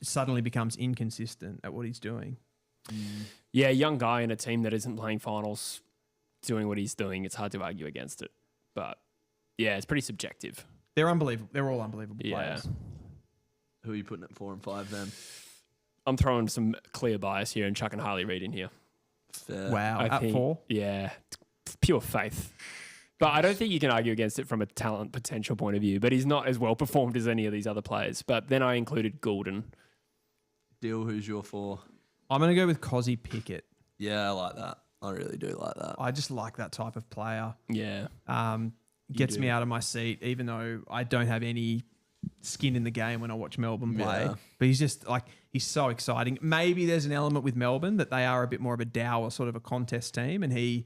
suddenly becomes inconsistent at what he's doing. Yeah, young guy in a team that isn't playing finals, doing what he's doing, it's hard to argue against it. But yeah, it's pretty subjective. They're unbelievable. They're all unbelievable players. Who are you putting at 4 and 5 then? I'm throwing some clear bias here and chucking Harley Reid in here. Fair. Wow, I at think, 4? Yeah, pure faith. But I don't think you can argue against it from a talent potential point of view. But he's not as well performed as any of these other players. But then I included Goulden. Deal, who's your 4? I'm going to go with Cozzy Pickett. Yeah, I like that. I really do like that. I just like that type of player. Yeah. Gets me out of my seat, even though I don't have any skin in the game when I watch Melbourne play. Yeah. But he's just he's so exciting. Maybe there's an element with Melbourne that they are a bit more of a dour sort of a contest team and he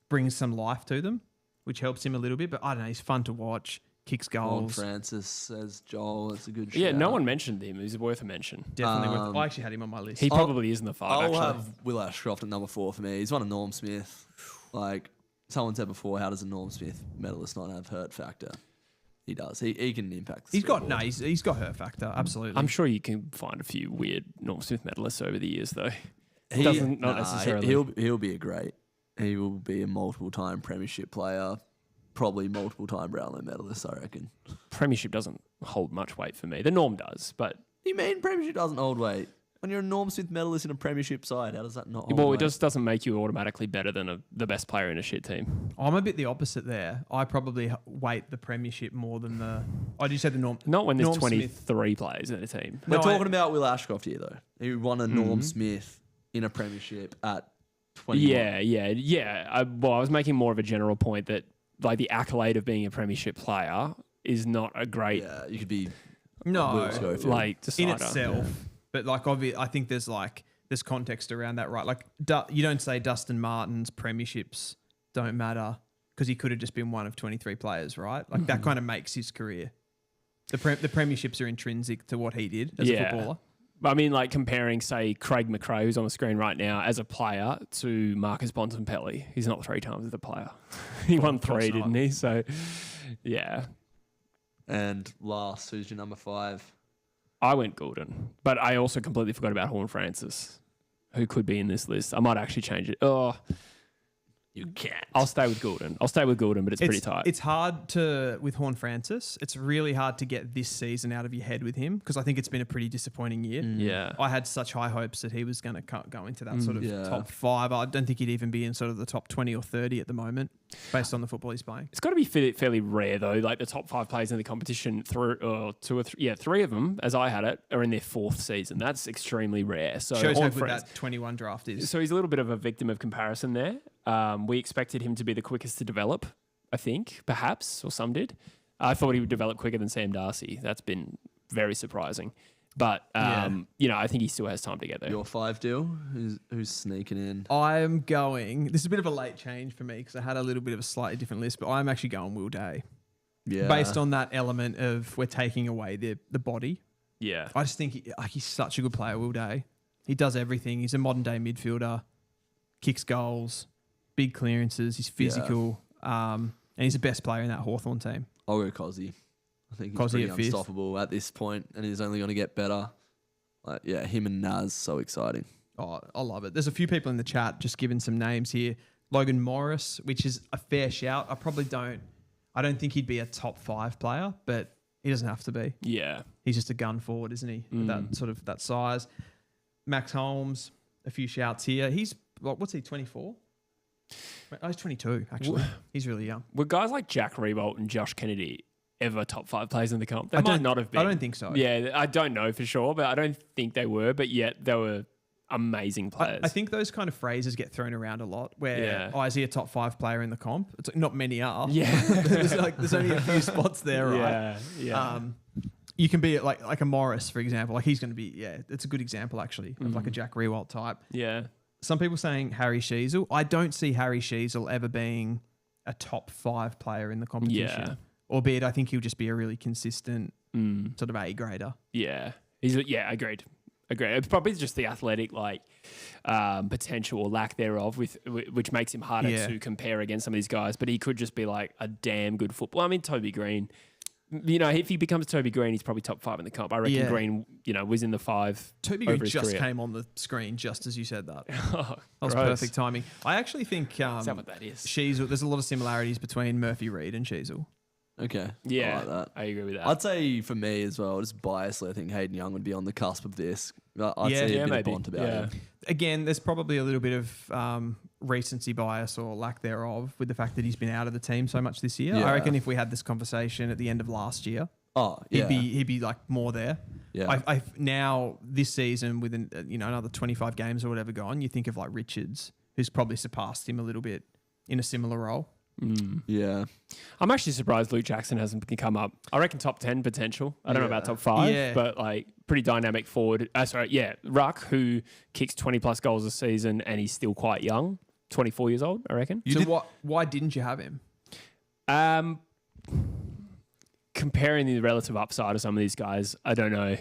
brings some life to them, which helps him a little bit. But I don't know, he's fun to watch, kicks goals. Francis says Joel, that's a good Yeah, shout. no one mentioned him. He's worth a mention. Definitely worth. I actually had him on my list. He probably is in the 5, I'll actually. have Will Ashcroft at number 4 for me. He's one of Norm Smith. Like someone said before, how does a Norm Smith medalist not have hurt factor? He does. He can impact. He's got hurt factor. Absolutely. I'm sure you can find a few weird Norm Smith medalists over the years, though. Not necessarily. He'll be a great. He will be a multiple-time premiership player, probably multiple-time Brownlow medalist, I reckon. Premiership doesn't hold much weight for me. The Norm does, but You mean premiership doesn't hold weight? When you're a Norm Smith medalist in a premiership side, how does that not hold weight? it just doesn't make you automatically better than the best player in a shit team. I'm a bit the opposite there. I probably weight the premiership more than the. I just said the Norm. Not when there's Norm 23 players in a team. We're talking about Will Ashcroft here, though. He won a Norm Smith in a premiership at 21. Yeah. I was making more of a general point that like the accolade of being a premiership player is not a great Yeah, you could be No, Will Schofield. like in decider. itself. But I think there's context around that, right? Like you don't say Dustin Martin's premierships don't matter because he could have just been one of 23 players, right? Like that kind of makes his career. The premierships are intrinsic to what he did as a footballer. I mean, like comparing, say, Craig McRae, who's on the screen right now, as a player to Marcus Bontempelli. He's not 3 times as a player. He won 3, didn't he? So, yeah. And last, who's your number 5? I went Goulden, but I also completely forgot about Horn Francis, who could be in this list. I might actually change it. Oh, You can't. I'll stay with Goulden. But it's pretty tight. It's hard with Horn Francis. It's really hard to get this season out of your head with him because I think it's been a pretty disappointing year. Yeah. I had such high hopes that he was going to go into that sort of top 5. I don't think he'd even be in sort of the top 20 or 30 at the moment based on the football he's playing. It's got to be fairly rare, though. Like the top 5 players in the competition, 3 of them, as I had it, are in their 4th season. That's extremely rare. So shows how good that 21 draft is. So he's a little bit of a victim of comparison there. We expected him to be the quickest to develop, I think, perhaps, or some did. I thought he would develop quicker than Sam Darcy. That's been very surprising. But, I think he still has time to get there. Your 5 deal? Who's sneaking in? I'm going... This is a bit of a late change for me because I had a little bit of a slightly different list, but I'm actually going Will Day. Yeah. Based on that element of we're taking away the body. Yeah. I just think he's such a good player, Will Day. He does everything. He's a modern-day midfielder, kicks goals, big clearances, he's physical, and he's the best player in that Hawthorn team. I'll go Cozzy. I think he's Cozzy pretty unstoppable at this point, and he's only going to get better. Him and Naz, so exciting. Oh, I love it. There's a few people in the chat just giving some names here. Logan Morris, which is a fair shout. I don't think he'd be a top 5 player, but he doesn't have to be. Yeah. He's just a gun forward, isn't he? With that size. Max Holmes, a few shouts here. He's, what's he, 24? Oh, he's 22, actually. He's really young. Were guys like Jack Riewoldt and Josh Kennedy ever top 5 players in the comp? They might not have been. I don't think so. Yeah, I don't know for sure, but I don't think they were, but yet they were amazing players. I think those kind of phrases get thrown around a lot where, is he a top 5 player in the comp? It's like, not many are. Yeah. there's only a few spots there, right? Yeah. You can be like a Morris, for example. Like he's going to be, it's a good example actually of like a Jack Riewoldt type. Yeah. Some people saying Harry Sheezel. I don't see Harry Sheezel ever being a top 5 player in the competition. Yeah. Albeit I think he'll just be a really consistent sort of A grader. Yeah. Agreed. It's probably just the athletic potential or lack thereof, which makes him harder to compare against some of these guys. But he could just be like a damn good footballer. I mean, Toby Green. If he becomes Toby Green, he's probably top 5 in the comp. I reckon Green, was in the 5. Toby Green just came on the screen just as you said that. That was perfect timing. I actually think is that what that is? Sheezel, there's a lot of similarities between Murphy Reid and Sheezel. Okay. Yeah, I like that. I agree with that. I'd say for me as well, just biasly, I think Hayden Young would be on the cusp of this. I'd see a bit of bond about him. Again, there's probably a little bit of recency bias or lack thereof with the fact that he's been out of the team so much this year. I reckon if we had this conversation at the end of last year, he'd be like more there. Yeah. I now this season with another 25 games or whatever gone, you think of like Richards, who's probably surpassed him a little bit in a similar role. Yeah. I'm actually surprised Luke Jackson hasn't come up. I reckon top 10 potential. I don't know about top 5, but like pretty dynamic forward. Ruck, who kicks 20 plus goals a season and he's still quite young, 24 years old, I reckon. Why didn't you have him? Comparing the relative upside of some of these guys, I don't know.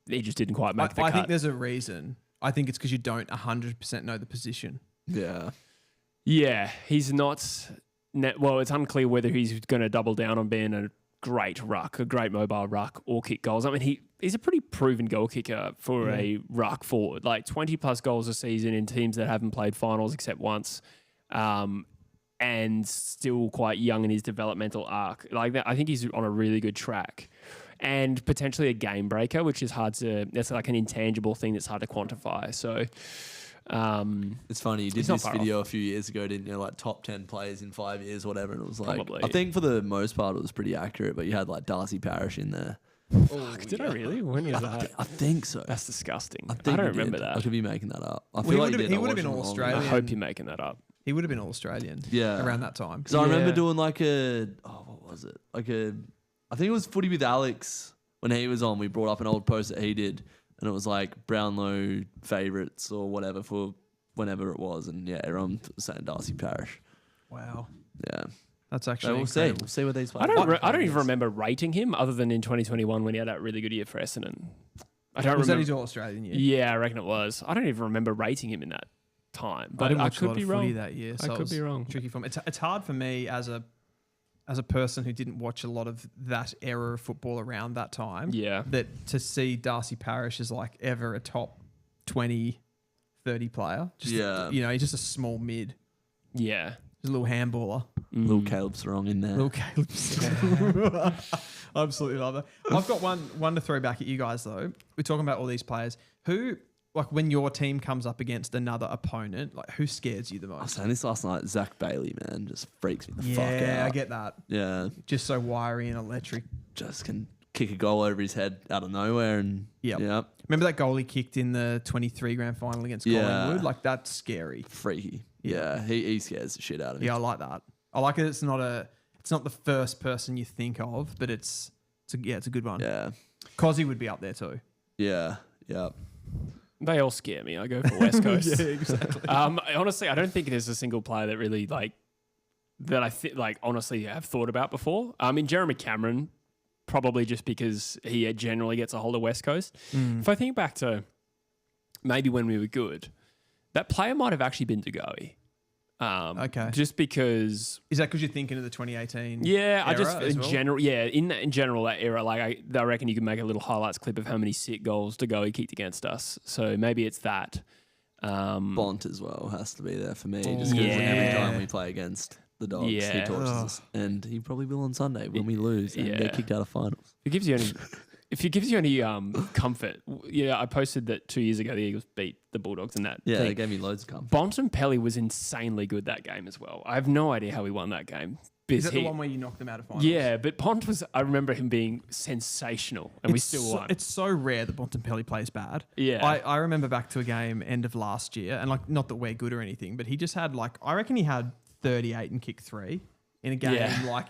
He just didn't quite make the cut. I think there's a reason. I think it's because you don't 100% know the position. Yeah. Yeah, he's not... Well, it's unclear whether he's going to double down on being a great ruck, a great mobile ruck, or kick goals. I mean, he's a pretty proven goal kicker for a ruck forward. Like 20 plus goals a season in teams that haven't played finals except once, and still quite young in his developmental arc. Like that, I think he's on a really good track, and potentially a game breaker, which is hard to. That's like an intangible thing that's hard to quantify. So. It's funny, you did this video a few years ago, didn't you? Like top 10 players in 5 years, whatever. And it was like, probably. I think for the most part, it was pretty accurate, but you had like Darcy Parish in there. Did I really? When was that? I think so. That's disgusting. I don't remember that. I could be making that up. I He feel like would have been all Australian. I hope you're making that up. He would have been all Australian. Around that time. Because I remember doing like what was it? I think it was Footy with Alex when he was on. We brought up an old post that he did, and it was like Brownlow favourites or whatever for whenever it was, and everyone was saying Darcy Parish. Wow. Yeah. That's actually incredible. We'll see what these players I don't even remember rating him other than in 2021 when he had that really good year for Essendon. I don't remember. Was that his All-Australian year? Yeah, I reckon it was. I don't even remember rating him in that time. But I could be wrong. That year, so I could be wrong. Tricky for me. It's hard for me as a person who didn't watch a lot of that era of football around that time. Yeah. That to see Darcy Parish as like ever a top 20, 30 player. He's just a small mid. Yeah. He's a little handballer. Little Caleb Sarong in there. Little Caleb Sarong. Absolutely love that. I've got one to throw back at you guys though. We're talking about all these players. Who, like when your team comes up against another opponent, like who scares you the most? I was saying this last night, Zach Bailey, man, just freaks me the fuck out. Yeah, I get that. Yeah. Just so wiry and electric. Just can kick a goal over his head out of nowhere. And yeah. Remember that goal he kicked in the 23 grand final against Collingwood? Like that's scary. Freaky. Yeah. He scares the shit out of me. Yeah, I like that. I like it. It's not the first person you think of, but it's a good one. Yeah. Cozzy would be up there too. Yeah. They all scare me. I go for West Coast. Yeah, exactly. Honestly, I don't think there's a single player that really honestly have thought about before. Jeremy Cameron, probably just because he generally gets a hold of West Coast. If I think back to maybe when we were good, that player might have actually been DeGoey. Okay. Just because... Is that because you're thinking of the 2018 Yeah, era I just... as In well? general, yeah, in general, that era, like I reckon you could make a little highlights clip of how many sick goals DeGoey kicked against us. So maybe it's that. Bont as well has to be there for me. Just because every time we play against the Dogs, he torches us. And he probably will on Sunday when we lose and get kicked out of finals. If it gives you any comfort, I posted that 2 years ago the Eagles beat the Bulldogs in that. Yeah, thing. they gave me loads of comfort. Bontempelli was insanely good that game as well. I have no idea how he won that game. Is that the one where you knocked them out of finals? Yeah, but Bont was, I remember him being sensational and we still won. It's so rare that Bontempelli plays bad. Yeah. I remember back to a game end of last year, and like, not that we're good or anything, but he just had I reckon he had 38 and kick 3 in a game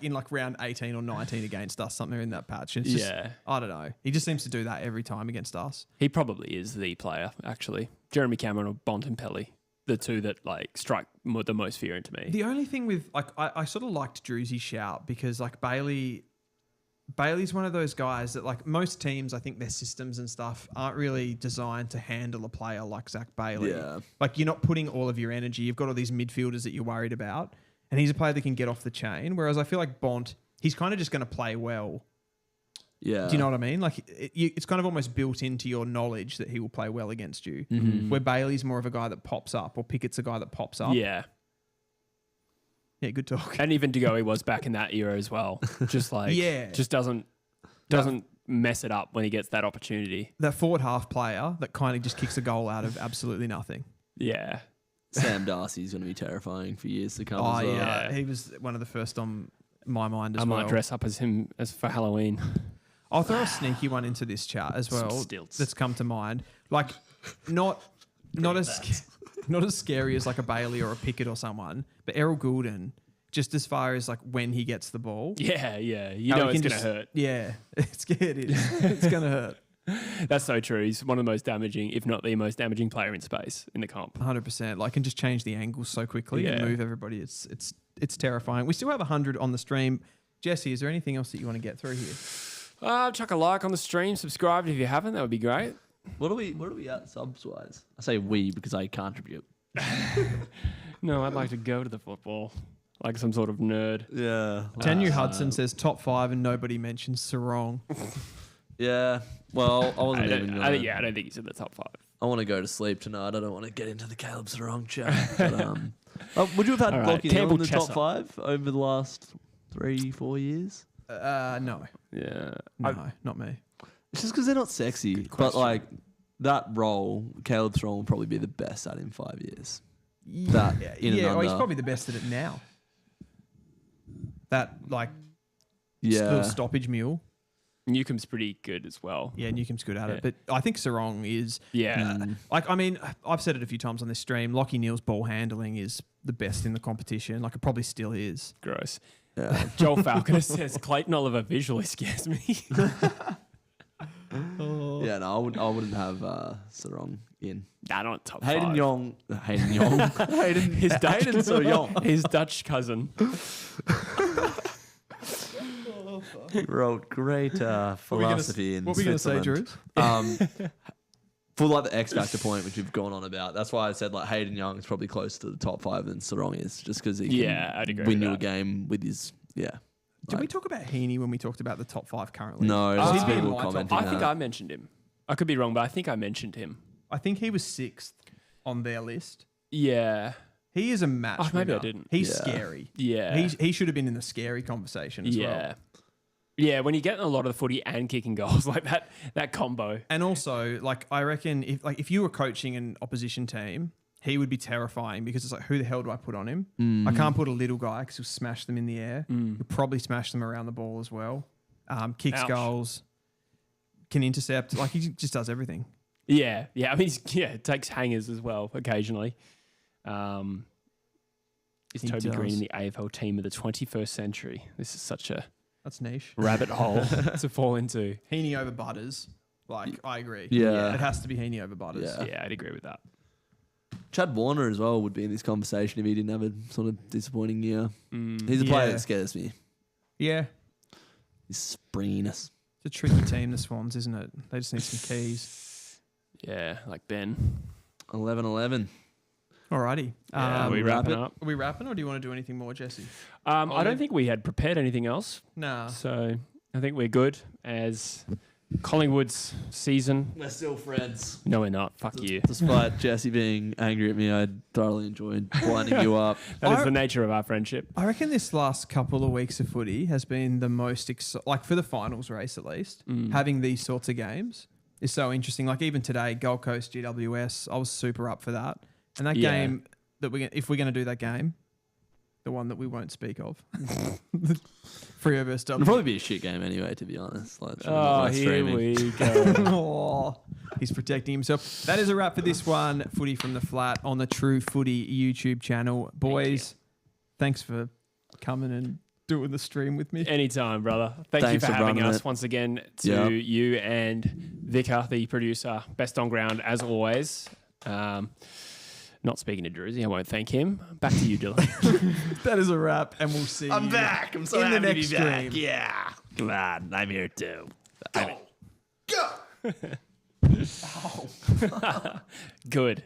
in round 18 or 19 against us, something in that patch. It's just, I don't know. He just seems to do that every time against us. He probably is the player, actually. Jeremy Cameron or Bontempelli. The two that strike the most fear into me. The only thing with I sort of liked Drewsy's shout because Bailey's one of those guys that most teams, I think their systems and stuff aren't really designed to handle a player like Zach Bailey. Yeah. You're not putting all of your energy. You've got all these midfielders that you're worried about, and he's a player that can get off the chain. Whereas I feel like Bont, he's kind of just going to play well. Yeah. Do you know what I mean? It's kind of almost built into your knowledge that he will play well against you. Mm-hmm. Where Bailey's more of a guy that pops up, or Pickett's a guy that pops up. Yeah. Yeah, good talk. And even DeGoey was back in that era as well. Just just doesn't mess it up when he gets that opportunity. That forward half player that kind of just kicks a goal out of absolutely nothing. Yeah. Sam Darcy's going to be terrifying for years to come as well. Yeah. He was one of the first on my mind as well. I might dress up as him as for Halloween. I'll throw a sneaky one into this chat as well that's come to mind. Not as scary as a Bailey or a Pickett or someone, but Errol Goulden, just as far as when he gets the ball. Yeah. You know it's going to hurt. Yeah, it's going to hurt. That's so true. He's one of the most damaging, if not the most damaging player in space in the comp. 100%. Can just change the angles so quickly and move everybody. It's terrifying. We still have 100 on the stream. Jesse, is there anything else that you want to get through here? Chuck a like on the stream, subscribe if you haven't. That would be great. What are we at subs wise? I say we because I contribute. No, I'd like to go to the football like some sort of nerd. Yeah. Tanu Hudson says top 5 and nobody mentions Sarong. Yeah. Well, I wasn't even. I don't think he's in the top 5. I want to go to sleep tonight. I don't want to get into the Caleb Sarong chat. But, would you have had Lockie Neal in the top 5 over the last 3-4 years? No. Yeah. No, not me. It's just because they're not sexy. But that role, Caleb Sarong will probably be the best at in 5 years. Well, he's probably the best at it now. That little stoppage mule. Newcomb's pretty good as well. Yeah, Newcomb's good at it. But I think Sarong is... Yeah. I've said it a few times on this stream. Lockie Neal's ball handling is the best in the competition. It probably still is. Gross. Yeah. Joel Falconer says Clayton Oliver visually scares me. Yeah, no, I wouldn't have Sarong in. Nah, not top Hayden 5. Young. Hayden so young. His Dutch cousin. He wrote great philosophy in What were we going to say, Drew? For the X Factor point, which we've gone on about, that's why I said Hayden Young is probably closer to the top 5 than Sarong is, just because he can win you a game with his Did we talk about Heaney when we talked about the top 5 currently? No, He's there's been people in my commenting. I think I mentioned him. I could be wrong, but I think I mentioned him. I think he was 6th on their list. Yeah. He is a match winner. Maybe I didn't. He's scary. Yeah. He should have been in the scary conversation as well. Yeah, when you're getting a lot of the footy and kicking goals like that combo. And also, I reckon if you were coaching an opposition team, he would be terrifying because it's who the hell do I put on him? I can't put a little guy because he'll smash them in the air. He'll probably smash them around the ball as well. Kicks goals, can intercept. He just does everything. Yeah. It takes hangers as well occasionally. Is Toby Green in the AFL team of the 21st century? This is such a... That's niche. Rabbit hole to fall into. Heaney over Butters. I agree. Yeah. It has to be Heaney over Butters. Yeah, I'd agree with that. Chad Warner as well would be in this conversation if he didn't have a sort of disappointing year. He's a player that scares me. Yeah. His springiness. It's a tricky team, the Swans, isn't it? They just need some keys. Yeah, like Ben. 11-11. Alrighty. Are we wrapping up? Are we wrapping or do you want to do anything more, Jesse? I don't think we had prepared anything else. Nah. So I think we're good as Collingwood's season. We're still friends. No, we're not. Fuck you. Despite Jesse being angry at me, I thoroughly enjoyed winding you up. That is the nature of our friendship. I reckon this last couple of weeks of footy has been the most, like for the finals race at least, having these sorts of games is so interesting. Like even today, Gold Coast, GWS, I was super up for that. And that game, if we're going to do that game, the one that we won't speak of, Freo versus W. It'll probably be a shit game anyway, to be honest. Like, Here we go. Oh, he's protecting himself. That is a wrap for this one. Footy from the Flat on the True Footy YouTube channel. Boys, thanks for coming and doing the stream with me. Anytime, brother. Thanks you for having us once again to you and Vicar, the producer. Best on ground as always. Not speaking to Druzy, I won't thank him. Back to you, Dylan. That is a wrap, and we'll see I'm you back. I'm so in the happy next to be back. stream. Yeah. Glad I'm here too. Go. Good.